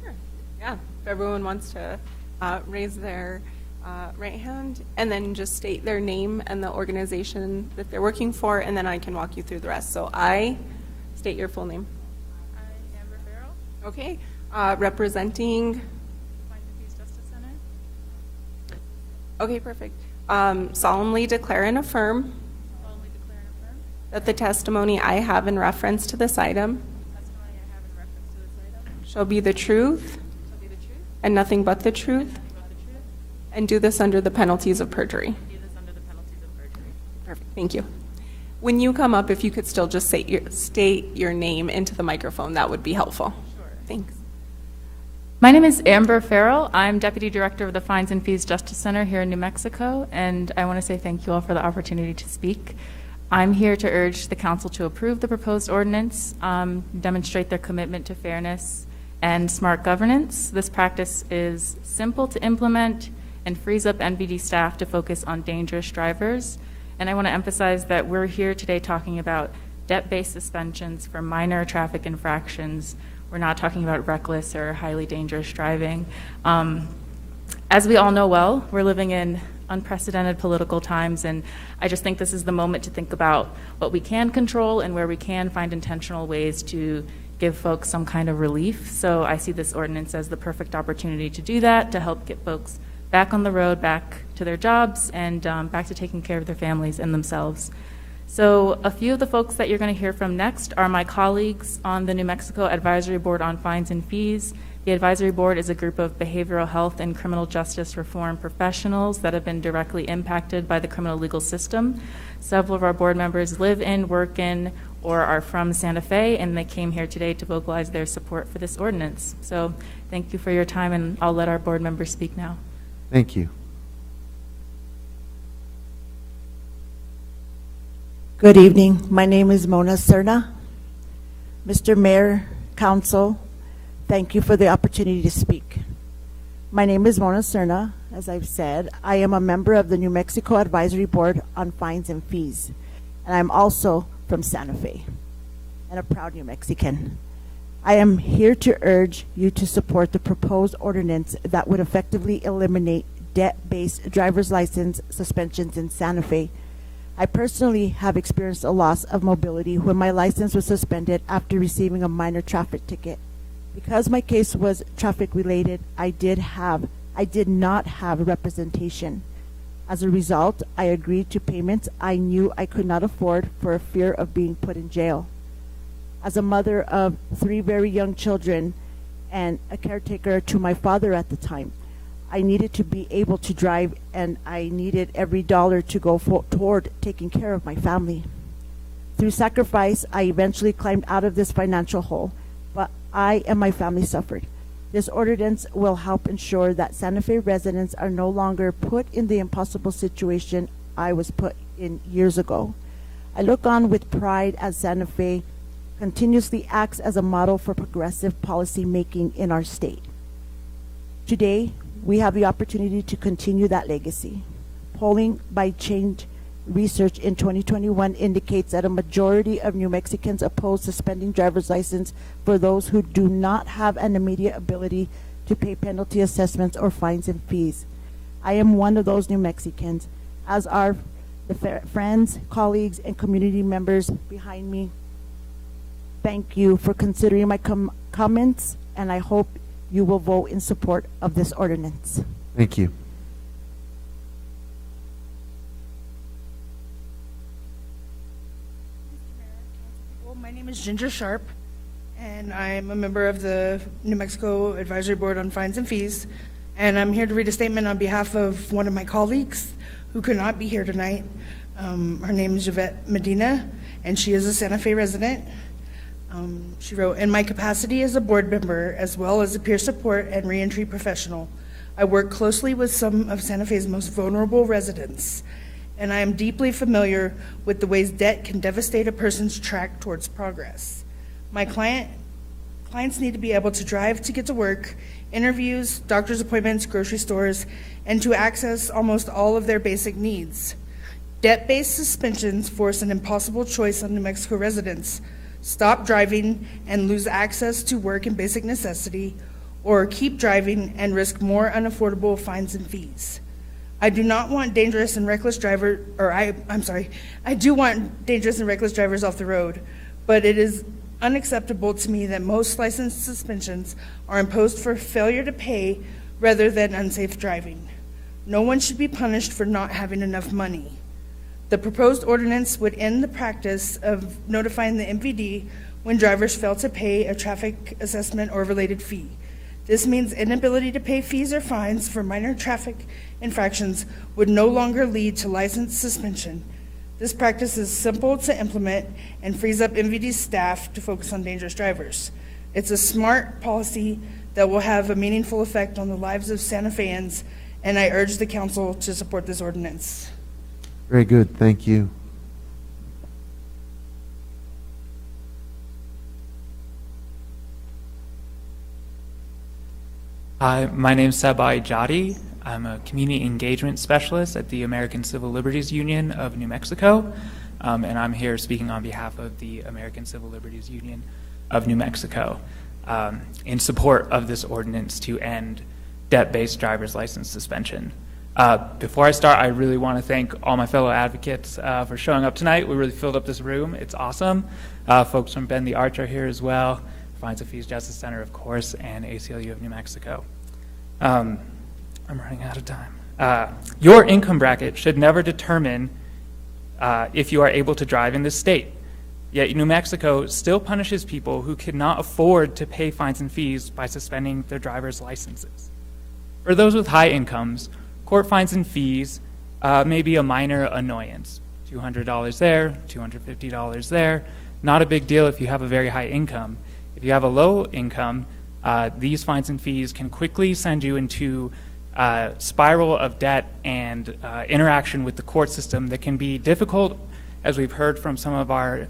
Sure. Yeah. If everyone wants to raise their right hand and then just state their name and the organization that they're working for, and then I can walk you through the rest. So I state your full name. I am Farrell. Okay. Representing Fines and Fees Justice Center. Okay, perfect. Solemnly declare and affirm that the testimony I have in reference to this item shall be the truth and nothing but the truth, and do this under the penalties of perjury. Perfect. Thank you. When you come up, if you could still just state your name into the microphone, that would be helpful. Sure. Thanks. My name is Amber Farrell. I'm Deputy Director of the Fines and Fees Justice Center here in New Mexico, and I want to say thank you all for the opportunity to speak. I'm here to urge the council to approve the proposed ordinance, demonstrate their commitment to fairness and smart governance. This practice is simple to implement and frees up NVD staff to focus on dangerous drivers. And I want to emphasize that we're here today talking about debt-based suspensions for minor traffic infractions. We're not talking about reckless or highly dangerous driving. As we all know well, we're living in unprecedented political times, and I just think this is the moment to think about what we can control and where we can find intentional ways to give folks some kind of relief. So I see this ordinance as the perfect opportunity to do that, to help get folks back on the road, back to their jobs, and back to taking care of their families and themselves. So a few of the folks that you're going to hear from next are my colleagues on the New Mexico Advisory Board on Fines and Fees. The Advisory Board is a group of behavioral health and criminal justice reform professionals that have been directly impacted by the criminal legal system. Several of our board members live in, work in, or are from Santa Fe, and they came here today to vocalize their support for this ordinance. So thank you for your time, and I'll let our board members speak now. Thank you. Good evening. My name is Mona Serna. Mr. Mayor, Council, thank you for the opportunity to speak. My name is Mona Cerna. As I've said, I am a member of the New Mexico Advisory Board on Fines and Fees, and I'm also from Santa Fe and a proud New Mexican. I am here to urge you to support the proposed ordinance that would effectively eliminate debt-based driver's license suspensions in Santa Fe. I personally have experienced a loss of mobility when my license was suspended after receiving a minor traffic ticket. Because my case was traffic related, I did not have representation. As a result, I agreed to payments I knew I could not afford for fear of being put in jail. As a mother of 3 very young children and a caretaker to my father at the time, I needed to be able to drive, and I needed every dollar to go toward taking care of my family. Through sacrifice, I eventually climbed out of this financial hole, but I and my family suffered. This ordinance will help ensure that Santa Fe residents are no longer put in the impossible situation I was put in years ago. I look on with pride as Santa Fe continuously acts as a model for progressive policy making in our state. Today, we have the opportunity to continue that legacy. Polling by Change Research in 2021 indicates that a majority of New Mexicans oppose suspending driver's license for those who do not have an immediate ability to pay penalty assessments or fines and fees. I am one of those New Mexicans, as are the friends, colleagues, and community members behind me. Thank you for considering my comments, and I hope you will vote in support of this ordinance. Thank you. My name is Ginger Sharp, and I'm a member of the New Mexico Advisory Board on Fines and Fees, and I'm here to read a statement on behalf of one of my colleagues who could not be here tonight. Her name is Yvette Medina, and she is a Santa Fe resident. She wrote, "In my capacity as a board member, as well as a peer support and reentry professional, I work closely with some of Santa Fe's most vulnerable residents, and I am deeply familiar with the ways debt can devastate a person's track towards progress. My clients need to be able to drive to get to work, interviews, doctor's appointments, grocery stores, and to access almost all of their basic needs. Debt-based suspensions force an impossible choice on New Mexico residents: stop driving and lose access to work and basic necessity, or keep driving and risk more unaffordable fines and fees. I do not want dangerous and reckless drivers, I do want dangerous and reckless drivers off the road, but it is unacceptable to me that most license suspensions are imposed for failure to pay rather than unsafe driving. No one should be punished for not having enough money. The proposed ordinance would end the practice of notifying the MVD when drivers fail to pay a traffic assessment or related fee. This means inability to pay fees or fines for minor traffic infractions would no longer lead to license suspension. This practice is simple to implement and frees up MVD staff to focus on dangerous drivers. It's a smart policy that will have a meaningful effect on the lives of Santa Feans, and I urge the council to support this ordinance." Very good. Thank you. Hi, my name is Sabai Jadi. I'm a community engagement specialist at the American Civil Liberties Union of New Mexico, and I'm here speaking on behalf of the American Civil Liberties Union of New Mexico in support of this ordinance to end debt-based driver's license suspension. Before I start, I really want to thank all my fellow advocates for showing up tonight. We really filled up this room. It's awesome. Folks from Ben the Arch are here as well. Fines and Fees Justice Center, of course, and ACLU of New Mexico. I'm running out of time. Your income bracket should never determine if you are able to drive in this state. Yet New Mexico still punishes people who cannot afford to pay fines and fees by suspending their driver's licenses. For those with high incomes, court fines and fees may be a minor annoyance. $200 there, $250 there. Not a big deal if you have a very high income. If you have a low income, these fines and fees can quickly send you into a spiral of debt and interaction with the court system that can be difficult, as we've heard from some of our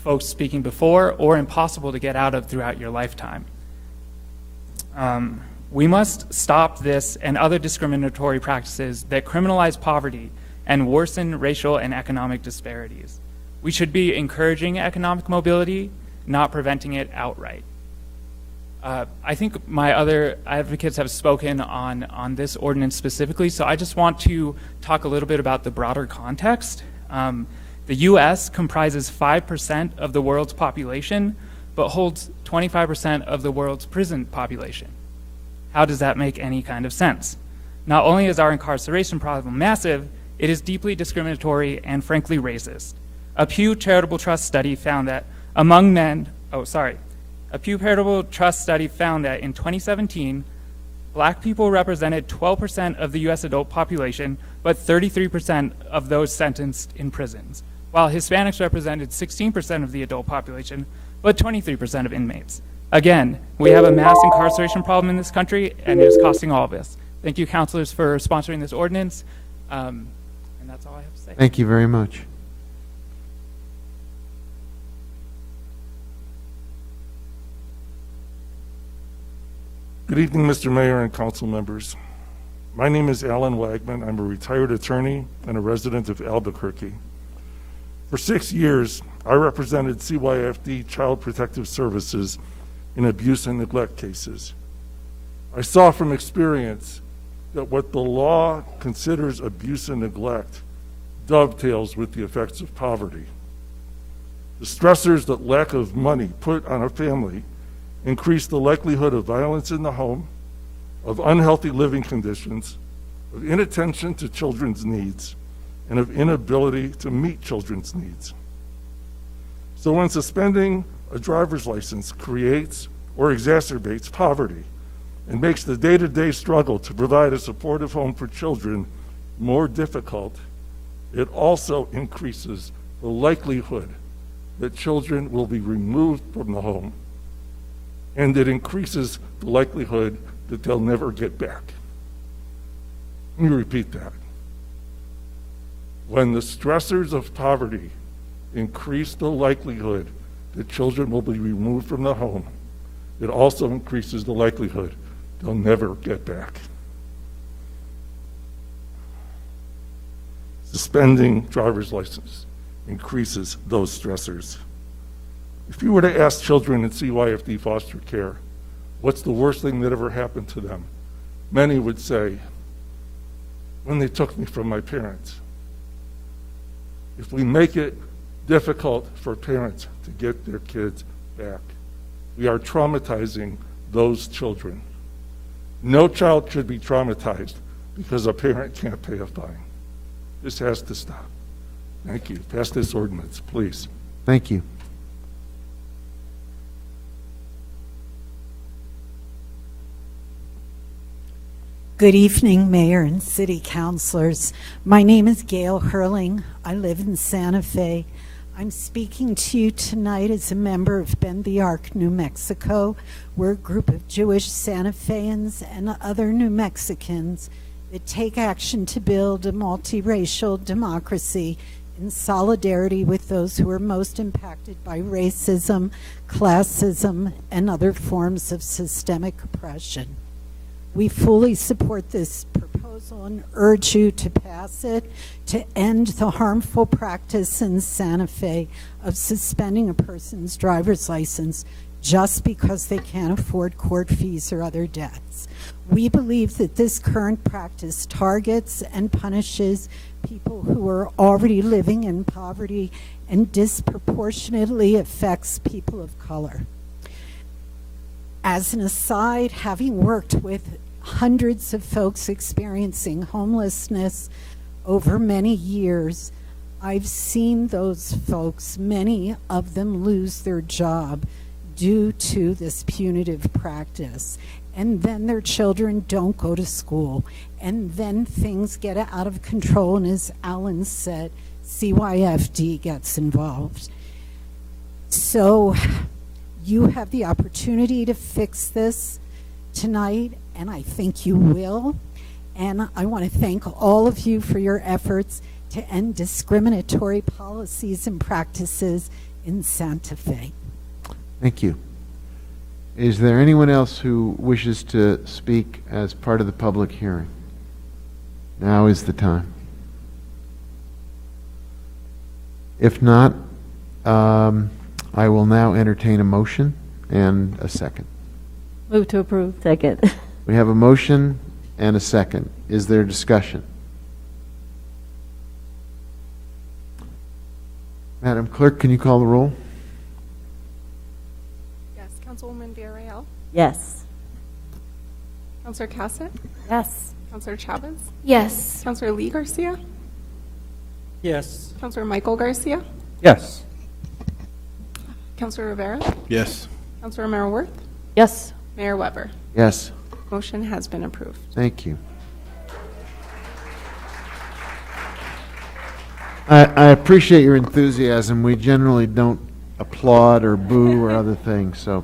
folks speaking before or impossible to get out of throughout your lifetime. We must stop this and other discriminatory practices that criminalize poverty and worsen racial and economic disparities. We should be encouraging economic mobility, not preventing it outright. I think my other advocates have spoken on this ordinance specifically, so I just want to talk a little bit about the broader context. The U.S. comprises 5% of the world's population, but holds 25% of the world's prison population. How does that make any kind of sense? Not only is our incarceration problem massive, it is deeply discriminatory and frankly racist. A Pew Charitable Trust study found that in 2017, black people represented 12% of the U.S. adult population, but 33% of those sentenced in prisons, while Hispanics represented 16% of the adult population, but 23% of inmates. Again, we have a mass incarceration problem in this country, and it is costing all of us. Thank you, councilors, for sponsoring this ordinance, and that's all I have to say. Thank you very much. Good evening, Mr. Mayor and council members. My name is Alan Wagman. I'm a retired attorney and a resident of Albuquerque. For 6 years, I represented CYFD Child Protective Services in abuse and neglect cases. I saw from experience that what the law considers abuse and neglect dovetails with the effects of poverty. The stressors that lack of money put on a family increase the likelihood of violence in the home, of unhealthy living conditions, of inattention to children's needs, and of inability to meet children's needs. So when suspending a driver's license creates or exacerbates poverty and makes the day-to-day struggle to provide a supportive home for children more difficult, it also increases the likelihood that children will be removed from the home, and it increases the likelihood that they'll never get back. Let me repeat that. When the stressors of poverty increase the likelihood that children will be removed from the home, it also increases the likelihood they'll never get back. Suspending driver's license increases those stressors. If you were to ask children in CYFD foster care, what's the worst thing that ever happened to them? Many would say, when they took me from my parents. If we make it difficult for parents to get their kids back, we are traumatizing those children. No child should be traumatized because a parent can't pay a fine. This has to stop. Thank you. Pass this ordinance, please. Thank you. Good evening, Mayor and City Councilors. My name is Gail Hurling. I live in Santa Fe. I'm speaking to you tonight as a member of Bend the Arc, New Mexico. We're a group of Jewish Santa Feans and other New Mexicans that take action to build a multiracial democracy in solidarity with those who are most impacted by racism, classism, and other forms of systemic oppression. We fully support this proposal and urge you to pass it to end the harmful practice in Santa Fe of suspending a person's driver's license just because they can't afford court fees or other debts. We believe that this current practice targets and punishes people who are already living in poverty and disproportionately affects people of color. As an aside, having worked with hundreds of folks experiencing homelessness over many years, I've seen those folks, many of them lose their job due to this punitive practice. And then their children don't go to school. And then things get out of control. And as Alan said, CYFD gets involved. So you have the opportunity to fix this tonight, and I think you will. And I want to thank all of you for your efforts to end discriminatory policies and practices in Santa Fe. Thank you. Is there anyone else who wishes to speak as part of the public hearing? Now is the time. If not, I will now entertain a motion and a second. Move to approve. Second. We have a motion and a second. Is there discussion? Madam Clerk, can you call the roll? Yes, Councilwoman Villarreal, Yes. Councilor Cassett, Yes. Councilor Chavez, Yes. Councilor Lee Garcia, Yes. Councilor Michael Garcia, Yes. Councilor Rivera, Yes. Councilor Romero Worth, Yes. Mayor Weber. Yes. Motion has been approved. Thank you. I appreciate your enthusiasm. We generally don't applaud or boo or other things, so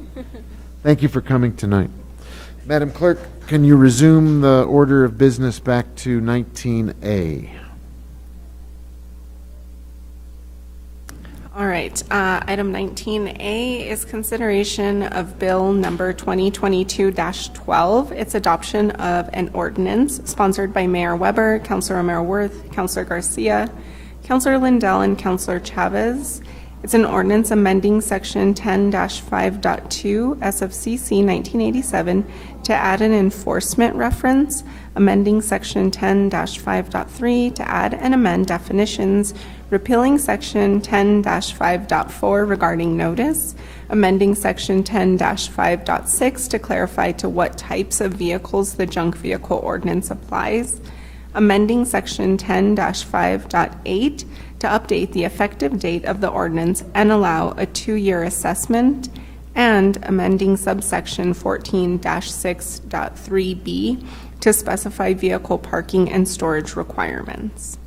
thank you for coming tonight. Madam Clerk, can you resume the order of business back to 19A? All right, item 19A is consideration of bill number 2022-12. It's adoption of an ordinance sponsored by Mayor Weber, Councilor Romero Worth, Councilor Garcia, Councilor Lindell, and Councilor Chavez. It's an ordinance amending section 10-5.2 SFCC 1987 to add an enforcement reference, amending section 10-5.3 to add and amend definitions, repealing section 10-5.4 regarding notice, amending section 10-5.6 to clarify to what types of vehicles the junk vehicle ordinance applies, amending section 10-5.8 to update the effective date of the ordinance and allow a 2-year assessment, and amending subsection 14-6.3b to specify vehicle parking and storage requirements.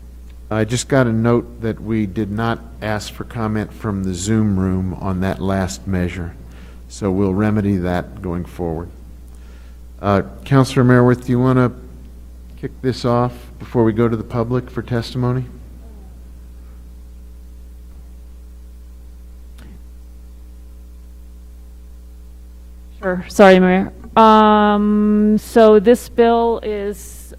I just got a note that we did not ask for comment from the Zoom room on that last measure, so we'll remedy that going forward. Councilor Merworth, do you want to kick this off before we go to the public for testimony? Sure. Sorry, Mayor. So this bill is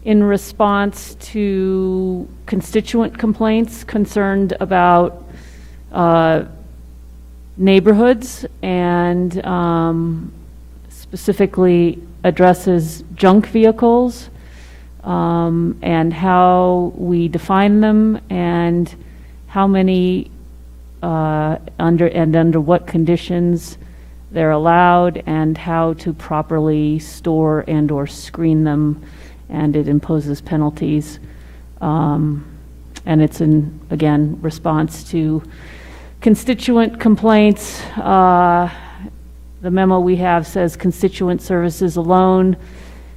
in response to constituent complaints concerned about neighborhoods, and specifically addresses junk vehicles and how we define them and how many under what conditions they're allowed, and how to properly store and or screen them, and it imposes penalties. And it's in, again, response to constituent complaints. The memo we have says constituent services alone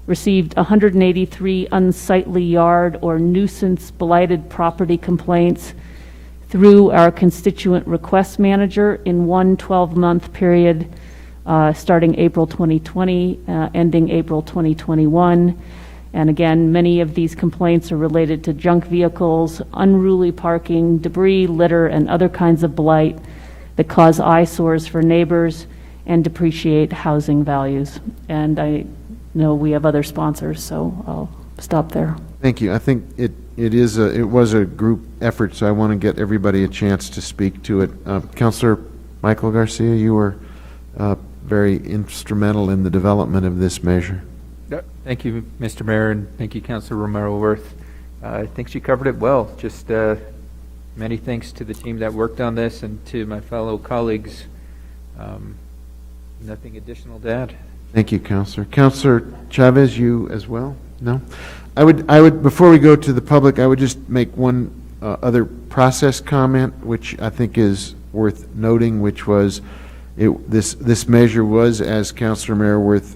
received 183 unsightly yard or nuisance blighted property complaints through our constituent request manager in one 12-month period, starting April 2020, ending April 2021. And again, many of these complaints are related to junk vehicles, unruly parking, debris, litter, and other kinds of blight that cause eyesores for neighbors and depreciate housing values. And I know we have other sponsors, so I'll stop there. Thank you. I think it was a group effort, so I want to get everybody a chance to speak to it. Councilor Michael Garcia, you were very instrumental in the development of this measure. Thank you, Mr. Mayor, and thank you, Councilor Romero Worth. I think she covered it well. Just many thanks to the team that worked on this and to my fellow colleagues. Nothing additional to add. Thank you, Councilor. Councilor Chavez, you as well? No? I would, before we go to the public, I would just make one other process comment, which I think is worth noting, which was this measure was, as Councilor Merworth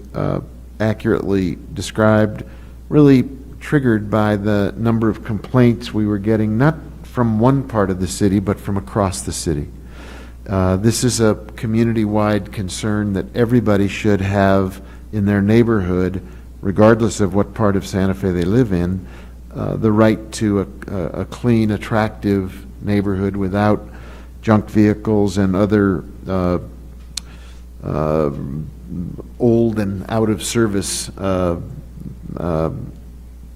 accurately described, really triggered by the number of complaints we were getting, not from one part of the city, but from across the city. This is a community-wide concern that everybody should have in their neighborhood, regardless of what part of Santa Fe they live in, the right to a clean, attractive neighborhood without junk vehicles and other old and out-of-service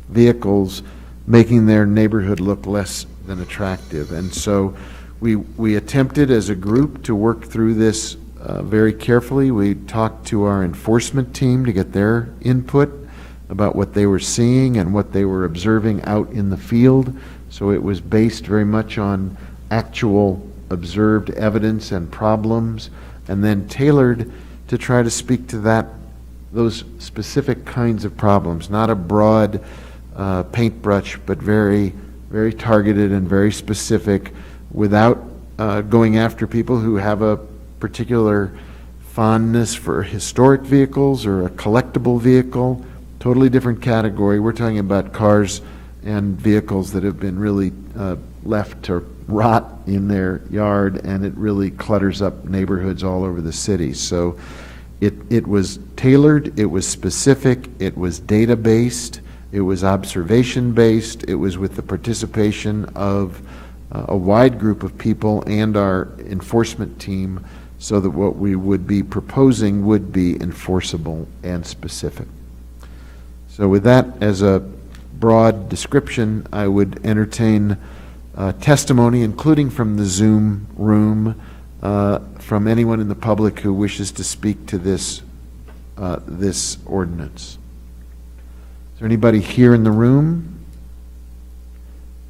vehicles, making their neighborhood look less than attractive. And so we attempted as a group to work through this very carefully. We talked to our enforcement team to get their input about what they were seeing and what they were observing out in the field. So it was based very much on actual observed evidence and problems, and then tailored to try to speak to those specific kinds of problems, not a broad paintbrush, but very, very targeted and very specific, without going after people who have a particular fondness for historic vehicles or a collectible vehicle. Totally different category. We're talking about cars and vehicles that have been really left to rot in their yard, and it really clutters up neighborhoods all over the city. So it was tailored, it was specific, it was data-based, it was observation-based, it was with the participation of a wide group of people and our enforcement team, so that what we would be proposing would be enforceable and specific. So with that as a broad description, I would entertain testimony, including from the Zoom room, from anyone in the public who wishes to speak to this ordinance. Is there anybody here in the room?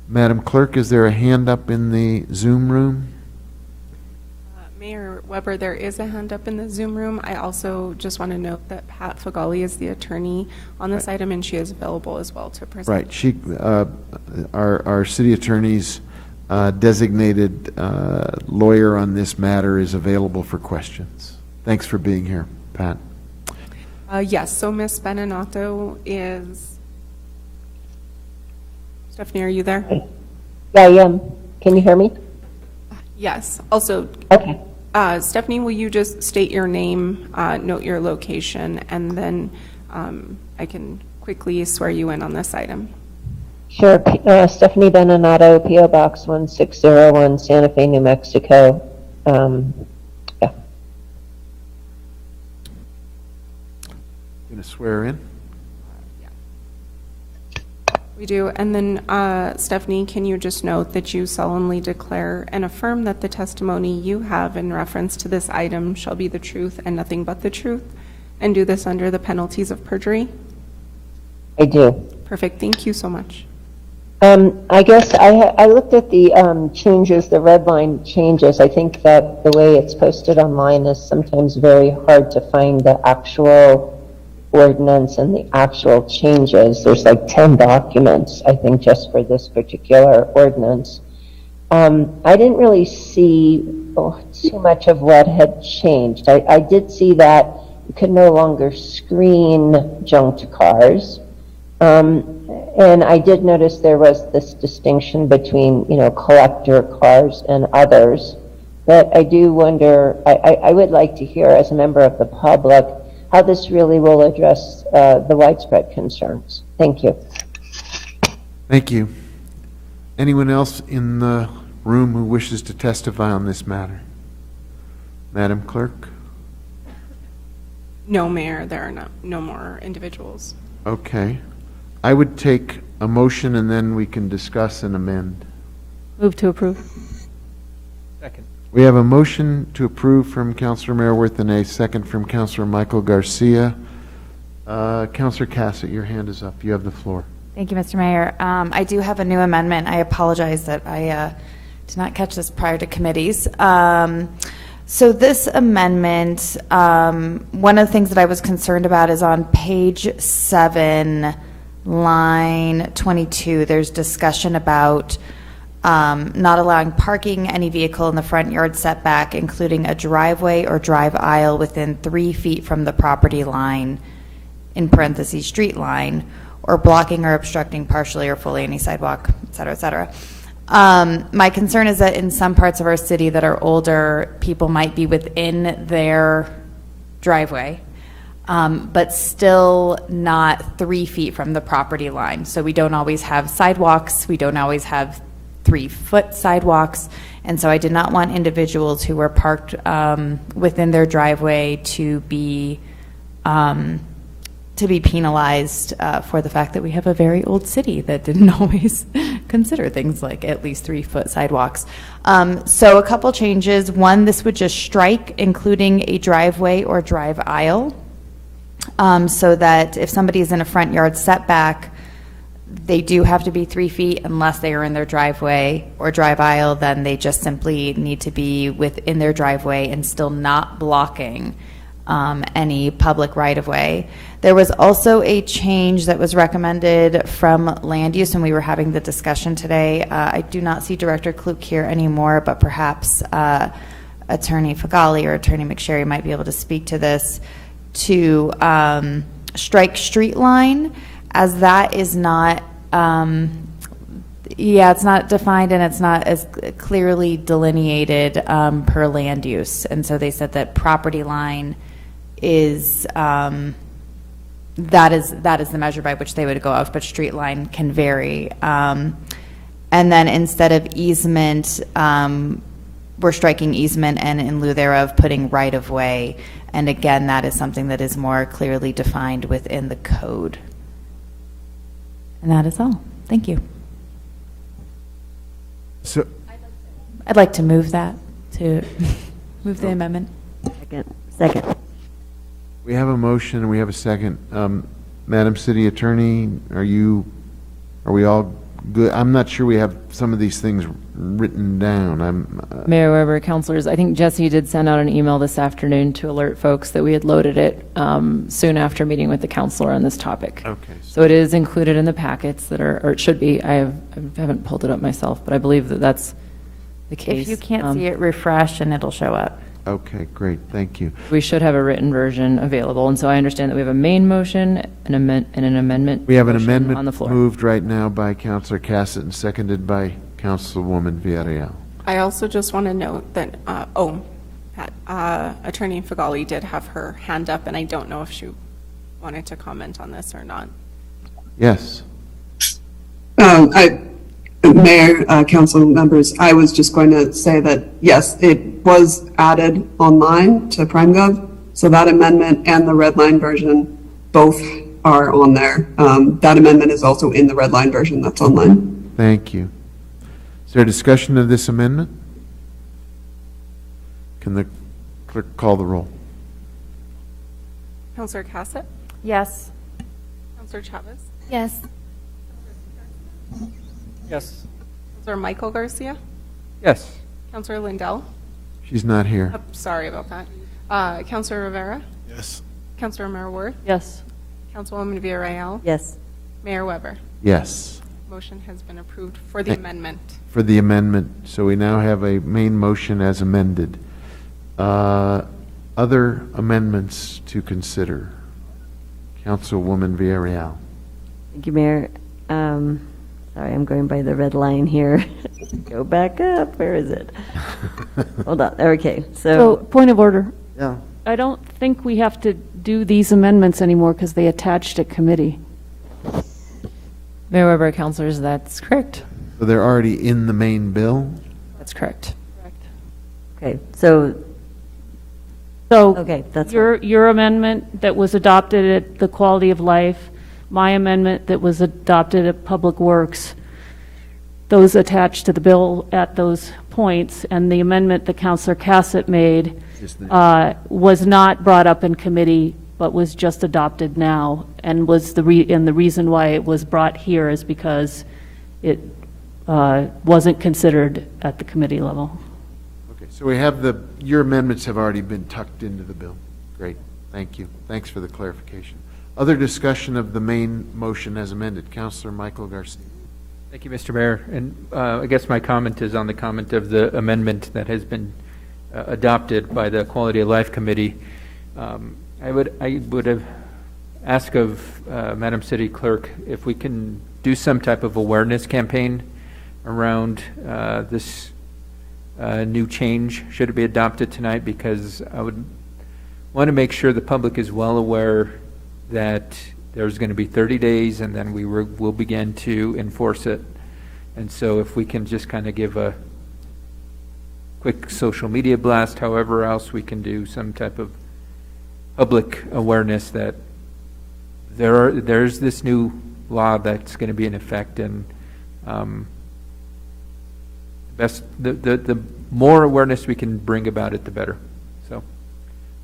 Madam Clerk, is there a hand up in the Zoom room? Mayor Weber, there is a hand up in the Zoom room. I also just want to note that Pat Fagali is the attorney on this item, and she is available as well to present. Right. She, our city attorney's designated lawyer on this matter is available for questions. Thanks for being here, Pat. Yes, so Ms. Beninato is... Stephanie, are you there? Yeah, I am. Can you hear me? Yes. Also, okay. Stephanie, will you just state your name, note your location, and then I can quickly swear you in on this item? Sure. Stephanie Beninato, P.O. Box 1601, Santa Fe, New Mexico. Yeah. Going to swear in? We do. And then, Stephanie, can you just note that you solemnly declare and affirm that the testimony you have in reference to this item shall be the truth and nothing but the truth, and do this under the penalties of perjury? I do. Perfect. Thank you so much. I guess I looked at the changes, the red line changes. I think that the way it's posted online is sometimes very hard to find the actual ordinance and the actual changes. There's like 10 documents, I think, just for this particular ordinance. I didn't really see too much of what had changed. I did see that you could no longer screen junked cars. And I did notice there was this distinction between, collector cars and others. But I do wonder, I would like to hear, as a member of the public, how this really will address the widespread concerns. Thank you. Thank you. Anyone else in the room who wishes to testify on this matter? Madam Clerk? No, Mayor, there are no more individuals. Okay. I would take a motion and then we can discuss and amend. Move to approve. Second. We have a motion to approve from Councilor Mayerworth and a second from Councilor Michael Garcia. Councilor Cassett, your hand is up. You have the floor. Thank you, Mr. Mayor. I do have a new amendment. I apologize that I did not catch this prior to committees. So this amendment, one of the things that I was concerned about is on page 7, line 22, there's discussion about not allowing parking any vehicle in the front yard setback, including a driveway or drive aisle within 3 feet from the property line, in parentheses, street line, or blocking or obstructing partially or fully any sidewalk, et cetera, et cetera. My concern is that in some parts of our city that are older, people might be within their driveway, but still not 3 feet from the property line. So we don't always have sidewalks. We don't always have 3-foot sidewalks. And so I did not want individuals who were parked within their driveway to be penalized for the fact that we have a very old city that didn't always consider things like at least 3-foot sidewalks. So a couple changes. One, this would just strike including a driveway or drive aisle, so that if somebody is in a front yard setback, they do have to be 3 feet unless they are in their driveway or drive aisle. Then they just simply need to be within their driveway and still not blocking any public right-of-way. There was also a change that was recommended from land use when we were having the discussion today. I do not see Director Kluk here anymore, but perhaps Attorney Figali or Attorney McSherry might be able to speak to this, to strike street line, as that is not it's not defined and it's not as clearly delineated per land use. And so they said that property line is that is the measure by which they would go off, but street line can vary. And then instead of easement, we're striking easement and in lieu thereof putting right of way. And again, that is something that is more clearly defined within the code. And that is all. Thank you. So, I'd like to move that, to move the amendment. Second. we have a motion and we have a second. Madam City Attorney, are we all good? I'm not sure we have some of these things written down. Mayor Weber, councilors, I think Jesse did send out an email this afternoon to alert folks that we had loaded it soon after meeting with the counselor on this topic. Okay. So it is included in the packets that are, or it should be. I haven't pulled it up myself, but I believe that that's the case. If you can't see it, refresh and it'll show up. Okay, great, thank you. We should have a written version available, and so I understand that we have a main motion and an amendment. We have an motion amendment on the floor. moved right now by Councilor Cassett and seconded by Councilwoman Villarreal. I also just want to note that, Attorney Figali did have her hand up, and I don't know if she wanted to comment on this or not. Yes. Mayor, council members, I was just going to say that, yes, it was added online to PrimeGov, so that amendment and the red line version both are on there. That amendment is also in the red line version that's online. Thank you. Is there a discussion of this amendment? Can the clerk call the roll? Councillor Cassett? Yes. Councillor Chavez? Yes. Yes. Councillor Michael Garcia? Yes. Councillor Lindell? She's not here. Oh, sorry about that. Councillor Rivera? Yes. Councillor Mayor-Worth? Yes. Councilwoman Villarreal? Yes. Mayor Weber? Yes. Motion has been approved for the amendment. For the amendment, so we now have a main motion as amended. Other amendments to consider? Councilwoman Villarreal. Thank you, Mayor. Sorry, I'm going by the red line here. Go back up. Where is it? Hold on. Okay. So, point of order. Yeah. I don't think we have to do these amendments anymore because they attached at committee. Mayor Weber, councilors, that's correct. So they're already in the main bill? That's correct. Okay. So okay, that's your amendment that was adopted at the quality of life, my amendment that was adopted at Public Works, those attached to the bill at those points, and the amendment that Councilor Cassett made was not brought up in committee, but was just adopted now, and was the reason why it was brought here is because it wasn't considered at the committee level. Okay, so we have your amendments have already been tucked into the bill. Great, thank you. Thanks for the clarification. Other discussion of the main motion as amended. Councilor Michael Garcia. Thank you, Mr. Mayor. And I guess my comment is on the comment of the amendment that has been adopted by the Quality of Life Committee. I would have asked of Madam City Clerk if we can do some type of awareness campaign around this new change, should it be adopted tonight, because I would want to make sure the public is well aware that there's going to be 30 days and then we'll begin to enforce it. And so if we can just kind of give a quick social media blast, however else we can do some type of public awareness that there's this new law that's going to be in effect, and the more awareness we can bring about it, the better. So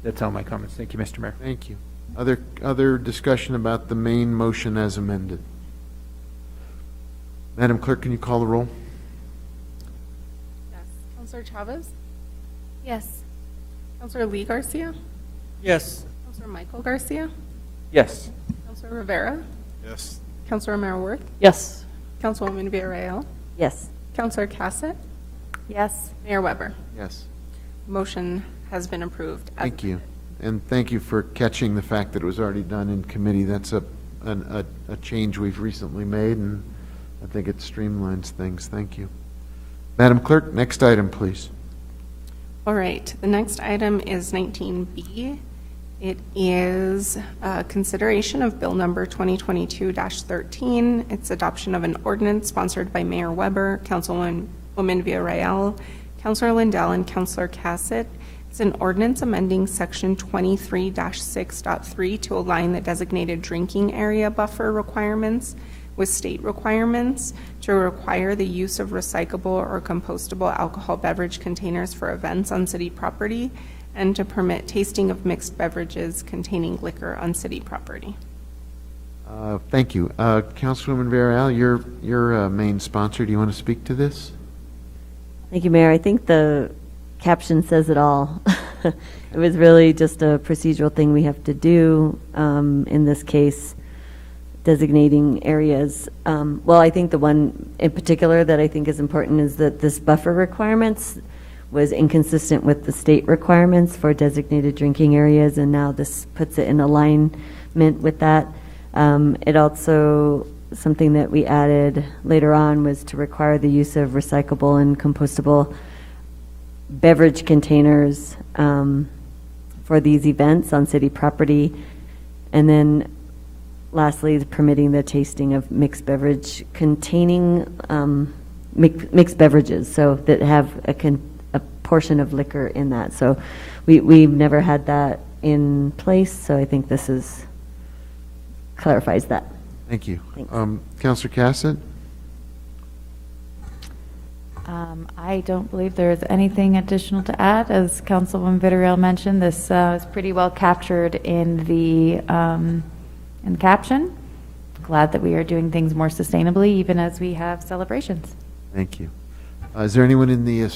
that's all my comments. Thank you, Mr. Mayor. Thank you. Other discussion about the main motion as amended? Madam Clerk, can you call the roll? Yes. Counselor Chavez? Yes. Counselor Lee Garcia? Yes. Counselor Michael Garcia? Yes. Counselor Rivera? Yes. Counselor Romero-Worth? Yes. Councilwoman Villarreal? Yes. Counselor Cassett? Yes. Mayor Weber? Yes. Motion has been approved. Thank you. And thank you for catching the fact that it was already done in committee. That's a change we've recently made, and I think it streamlines things. Thank you. Madam Clerk, next item, please. All right, the next item is 19B. It is consideration of Bill Number 2022-13. It's adoption of an ordinance sponsored by Mayor Weber, Councilwoman Villarreal, Councilor Lindell, and Councilor Cassett. It's an ordinance amending Section 23-6.3 to align the designated drinking area buffer requirements with state requirements to require the use of recyclable or compostable alcohol beverage containers for events on city property, and to permit tasting of mixed beverages containing liquor on city property. Thank you. Councilwoman Villarreal, you're main sponsor. Do you want to speak to this? Thank you, Mayor. I think the caption says it all. It was really just a procedural thing we have to do, in this case, designating areas. Well, I think the one in particular that I think is important is that this buffer requirements was inconsistent with the state requirements for designated drinking areas, and now this puts it in alignment with that. It also, something that we added later on was to require the use of recyclable and compostable beverage containers for these events on city property. And then lastly, permitting the tasting of mixed beverage containing mixed beverages, so that have a portion of liquor in that. So we've never had that in place, so I think this clarifies that. Thank you. Thanks. Councilor Cassett? I don't believe there is anything additional to add. As Councilwoman Villarreal mentioned, this is pretty well captured in the caption. Glad that we are doing things more sustainably, even as we have celebrations. Thank you. Is there anyone in the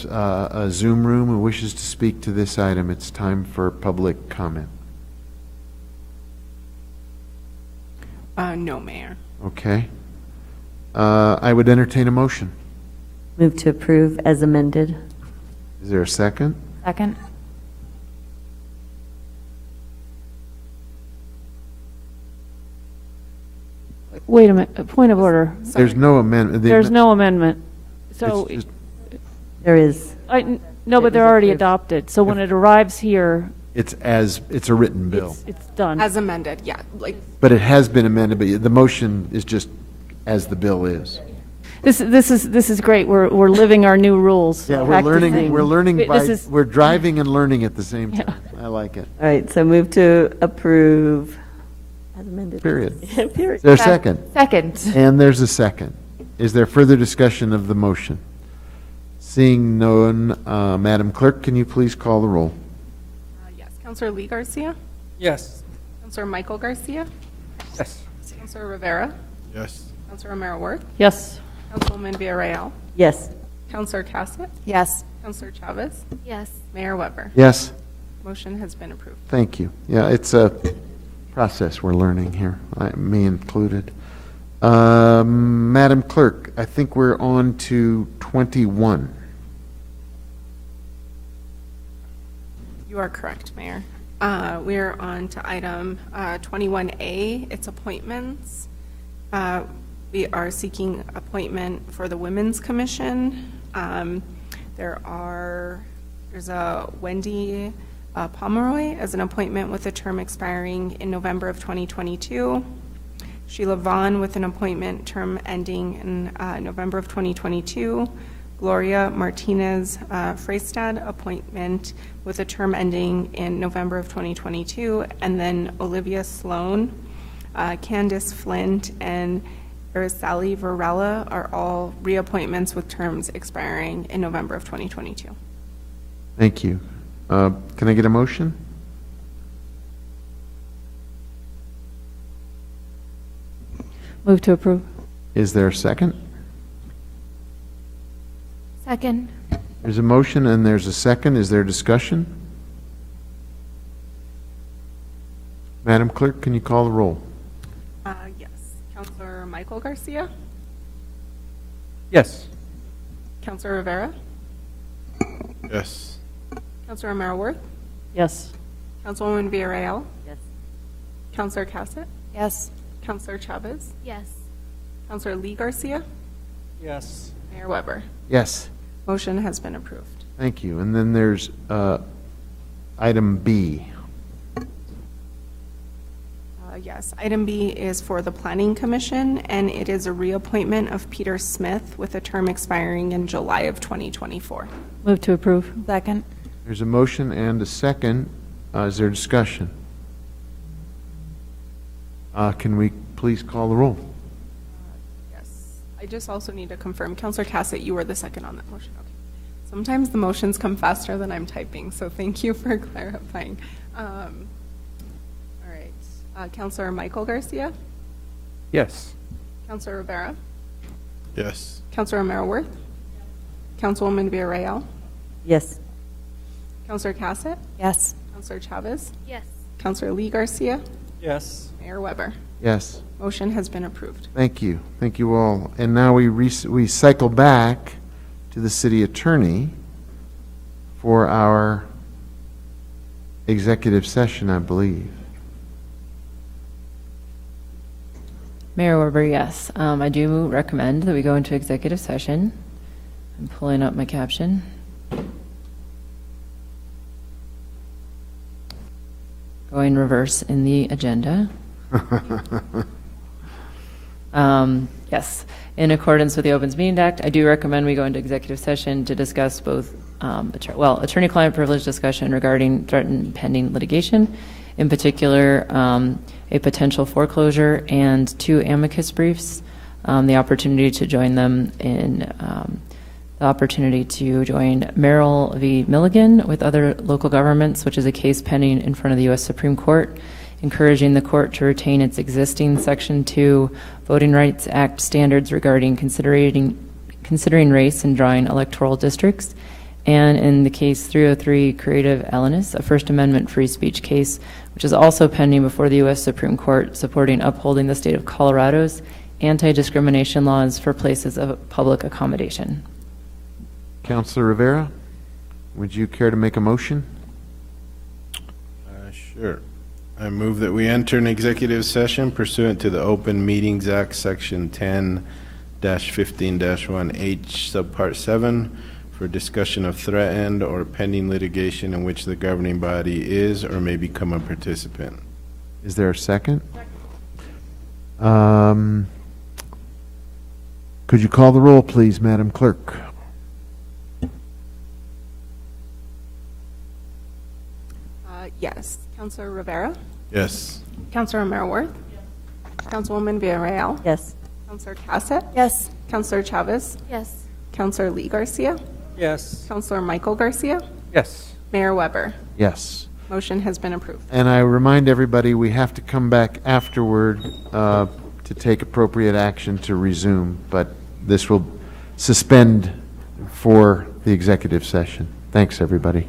Zoom room who wishes to speak to this item? It's time for public comment. No, Mayor. Okay. I would entertain a motion. Move to approve as amended. Is there a second? Second. Wait a minute, a point of order. There's no amendment. There's no amendment. So, It's There is. no, but they're already adopted. So when it arrives here, It's a written bill. it's done. As amended, yeah. Like, But it has been amended, but the motion is just as the bill is. This is great. We're living our new rules. Yeah, we're Practicing. learning This is- we're driving and learning at the same time. I like it. All right, so move to approve as amended. Period. Period. Is there a second? Second. And there's a second. Is there further discussion of the motion? Seeing none, Madam Clerk, can you please call the roll? yes. Councilor Lee Garcia? Yes. Councilor Michael Garcia? Yes. Councilor Rivera? Yes. Councilor Romero-Worth? Yes. Councilwoman Villarreal? Yes. Councilor Cassett? Yes. Councilor Chavez? Yes. Mayor Weber? Yes. Motion has been approved. Thank you. Yeah, it's a process we're learning here, me included. Madam Clerk, I think we're on to 21. You are correct, Mayor. We are on to item 21A. It's appointments. We are seeking appointment for the Women's Commission. There's a Wendy Pomeroy as an appointment with a term expiring in November of 2022. Sheila Vaughn with an appointment term ending in November of 2022. Gloria Martinez Freistad, appointment with a term ending in November of 2022. And then Olivia Sloan, Candace Flint, and Araceli Varela are all reappointments with terms expiring in November of 2022. Thank you. Can I get a motion? Move to approve. Is there a second? Second. There's a motion and there's a second. Is there discussion? Madam Clerk, can you call the roll? Yes. Councilor Michael Garcia? Yes. Councilor Rivera? Yes. Councilor Romero Worth? Yes. Councilwoman Villarreal? Yes. Councilor Cassett? Yes. Councilor Chavez? Yes. Councilor Lee Garcia? Yes. Mayor Weber? Yes. Motion has been approved. Thank you. And then there's item B. Yes, item B is for the Planning Commission, and it is a reappointment of Peter Smith with a term expiring in July of 2024. Move to approve. Second. There's a motion and a second. Is there discussion? Can we please call the roll? Yes, I just also need to confirm, Councilor Cassett, you were the second on that motion. Okay. Sometimes the motions come faster than I'm typing, so thank you for clarifying. All right, Councilor Michael Garcia? Yes. Councilor Rivera? Yes. Councilor Romero Worth? Councilwoman Villarreal? Yes. Councilor Cassett? Yes. Councilor Chavez? Yes. Councilor Lee Garcia? Yes. Mayor Weber? Yes. Motion has been approved. Thank you. Thank you all. And now we cycle back to the city attorney for our executive session, I believe. Mayor Weber, yes. I do recommend that we go into executive session. I'm pulling up my caption. Going reverse in the agenda. Yes, in accordance with the Opens Meeting Act, I do recommend we go into executive session to discuss both, attorney-client privilege discussion regarding threatened pending litigation, in particular, a potential foreclosure, and 2 amicus briefs, the opportunity to join them in the opportunity to join Merrill v. Milligan with other local governments, which is a case pending in front of the U.S. Supreme Court, encouraging the court to retain its existing Section 2 Voting Rights Act standards regarding considering race and drawing electoral districts, and in the case 303 Creative Elenis, a First Amendment free speech case, which is also pending before the U.S. Supreme Court, supporting upholding the state of Colorado's anti-discrimination laws for places of public accommodation. Councilor Rivera, would you care to make a motion? Sure. I move that we enter an executive session pursuant to the Open Meetings Act, Section 10-15-1H, Subpart 7, for discussion of threatened or pending litigation in which the governing body is or may become a participant. Is there a second? Could you call the roll, please, Madam Clerk? Yes. Councilor Rivera? Yes. Councilor Romero Worth? Councilwoman Villarreal? Yes. Councilor Cassett? Yes. Councilor Chavez? Yes. Councilor Lee Garcia? Yes. Councilor Michael Garcia? Yes. Mayor Weber? Yes. Motion has been approved. And I remind everybody, we have to come back afterward to take appropriate action to resume, but this will suspend for the executive session. Thanks, everybody.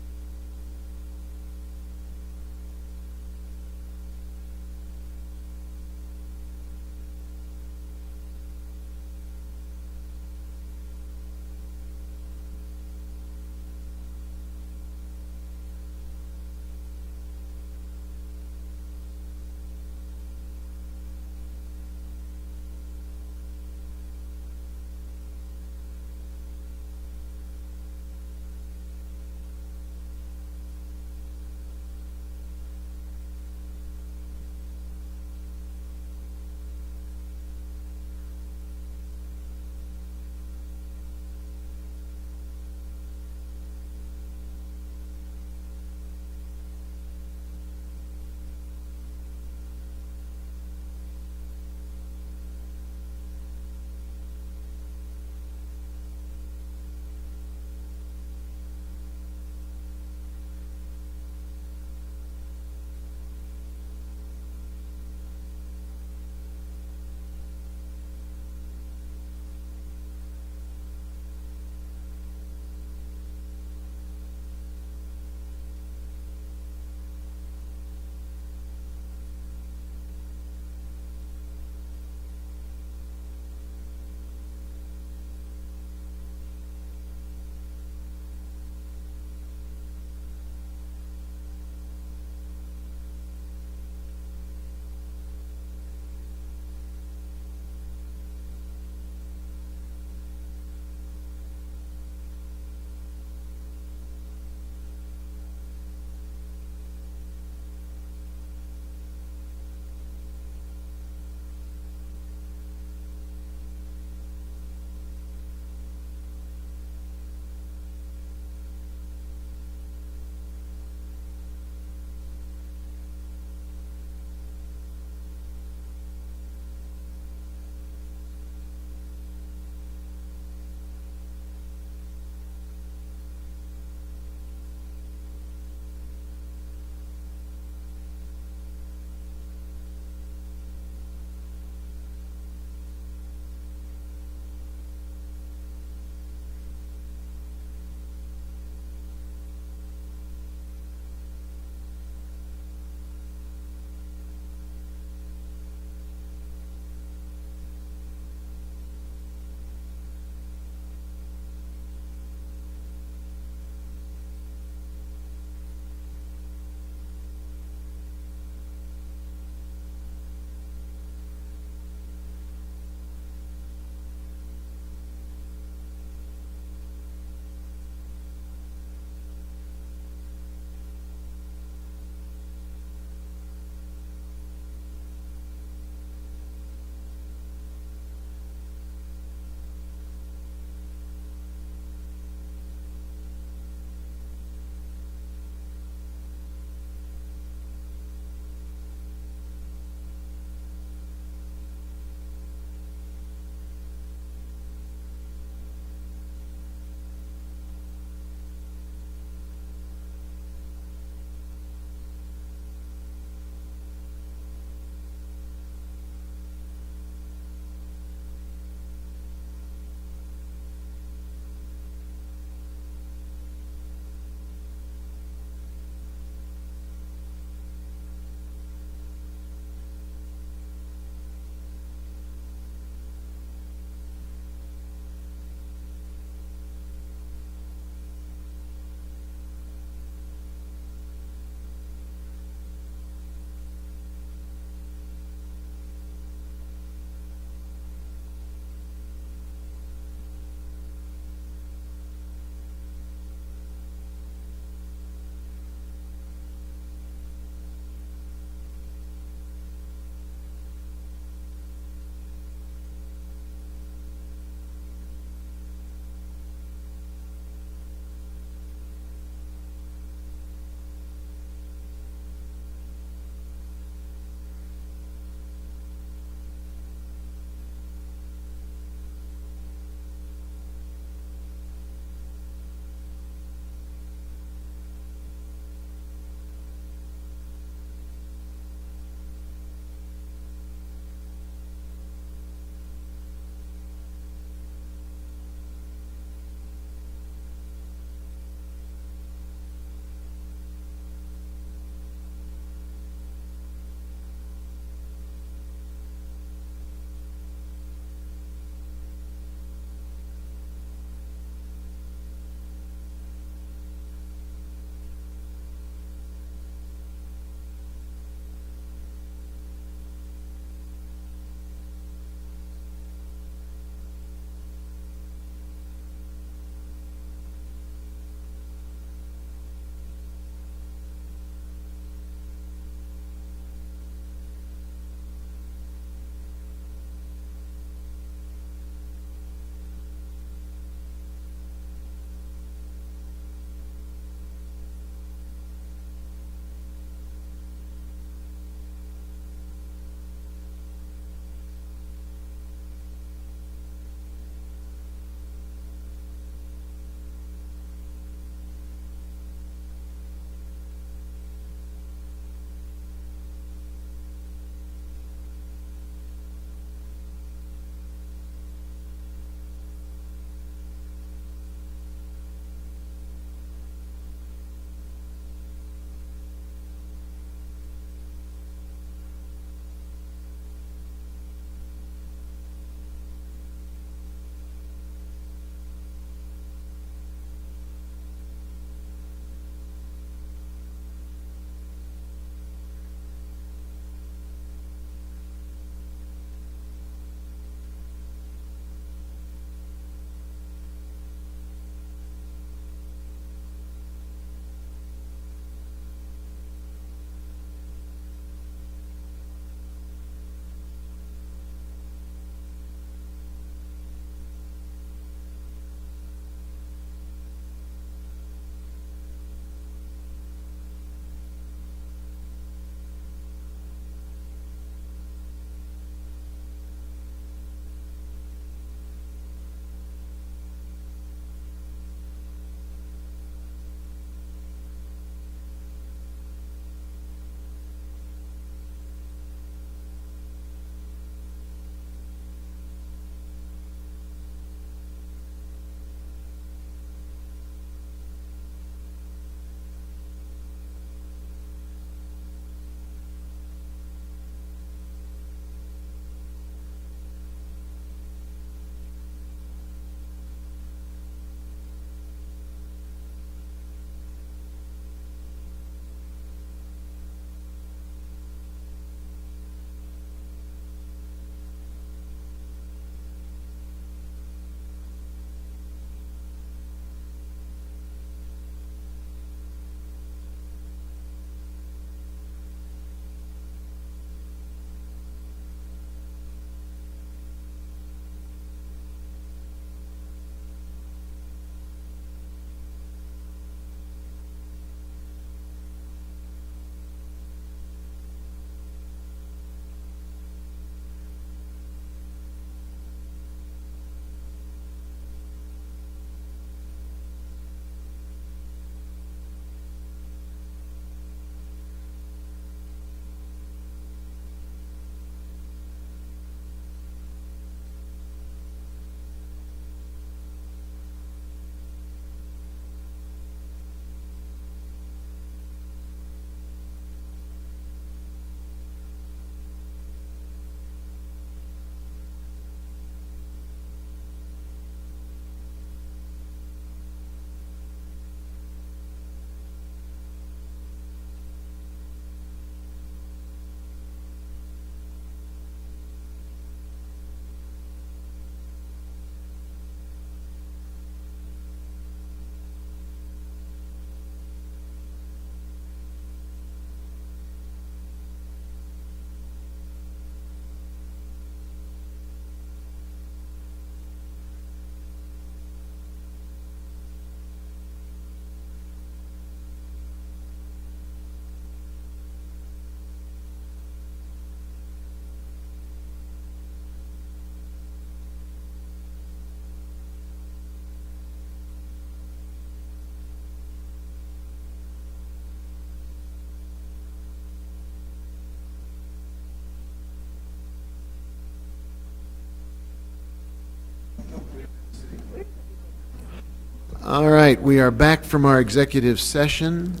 All right, we are back from our executive session.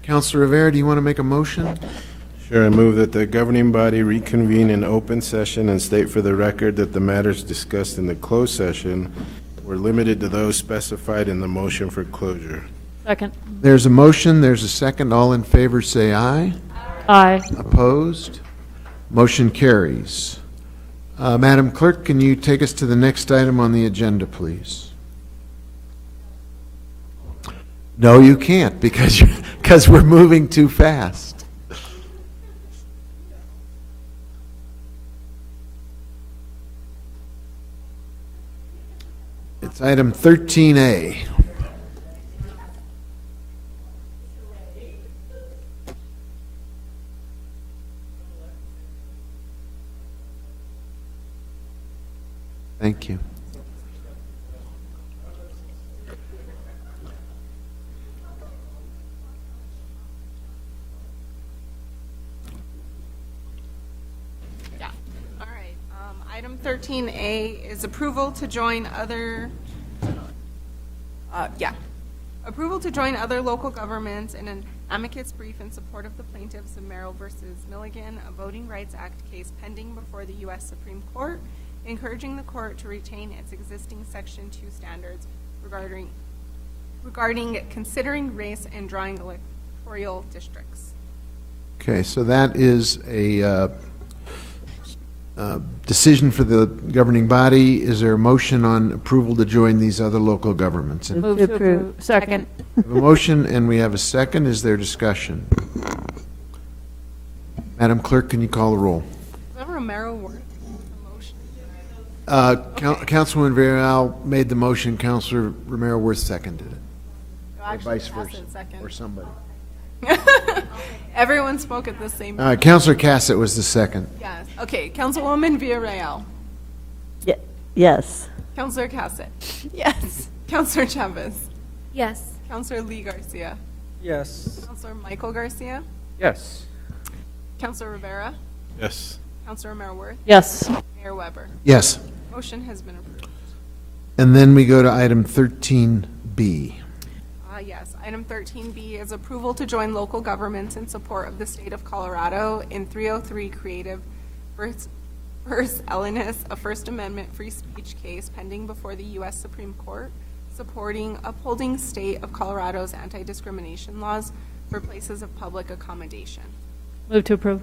Councilor Rivera, do you want to make a motion? Sure, I move that the governing body reconvene in open session and state for the record that the matters discussed in the closed session were limited to those specified in the motion for closure. Second. There's a motion, there's a second. All in favor, say aye. Aye. Opposed? Motion carries. Madam Clerk, can you take us to the next item on the agenda, please? No, you can't, because we're moving too fast. It's item 13A. Thank you. Yeah. All right. Item 13A is approval to join other, approval to join other local governments in an amicus brief in support of the plaintiffs of Merrill versus Milligan, a Voting Rights Act case pending before the U.S. Supreme Court, encouraging the court to retain its existing Section 2 standards regarding considering race and drawing electoral districts. Okay, so that is a decision for the governing body. Is there a motion on approval to join these other local governments? Move to approve. Second. We have a motion and we have a second. Is there discussion? Madam Clerk, can you call the roll? Romero Worth. Councilwoman Villarreal made the motion. Councilor Romero Worth seconded it. Or Actually, vice versa. Cassett second. Or somebody. Everyone spoke at the same time. Councilor Cassett was the second. Yes. Okay. Councilwoman Villarreal. Yes. Councilor Cassett. Yes. Councilor Chavez. Yes. Councilor Lee Garcia. Yes. Councilor Michael Garcia. Yes. Councilor Rivera. Yes. Councilor Romero Worth. Yes. Mayor Weber. Yes. Motion has been approved. And then we go to item 13B. Yes. Item 13B is approval to join local governments in support of the state of Colorado in 303 Creative versus Ellenus, a First Amendment free speech case pending before the U.S. Supreme Court, supporting upholding state of Colorado's anti-discrimination laws for places of public accommodation. Move to approve.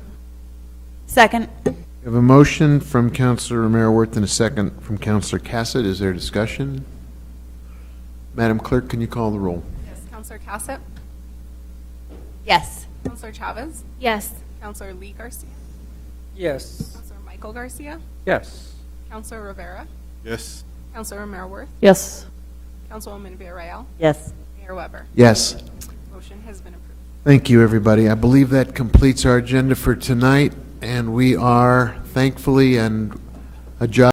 Second. We have a motion from Councilor Romero Worth and a second from Councilor Cassett. Is there discussion? Madam Clerk, can you call the roll? Yes. Councilor Cassett. Yes. Councilor Chavez. Yes. Councilor Lee Garcia. Yes. Councilor Michael Garcia. Yes. Councilor Rivera. Yes. Councilor Romero Worth. Yes. Councilwoman Villarreal. Yes. Mayor Weber. Yes. Motion has been approved. Thank you, everybody. I believe that completes our agenda for tonight, and we are thankfully and a job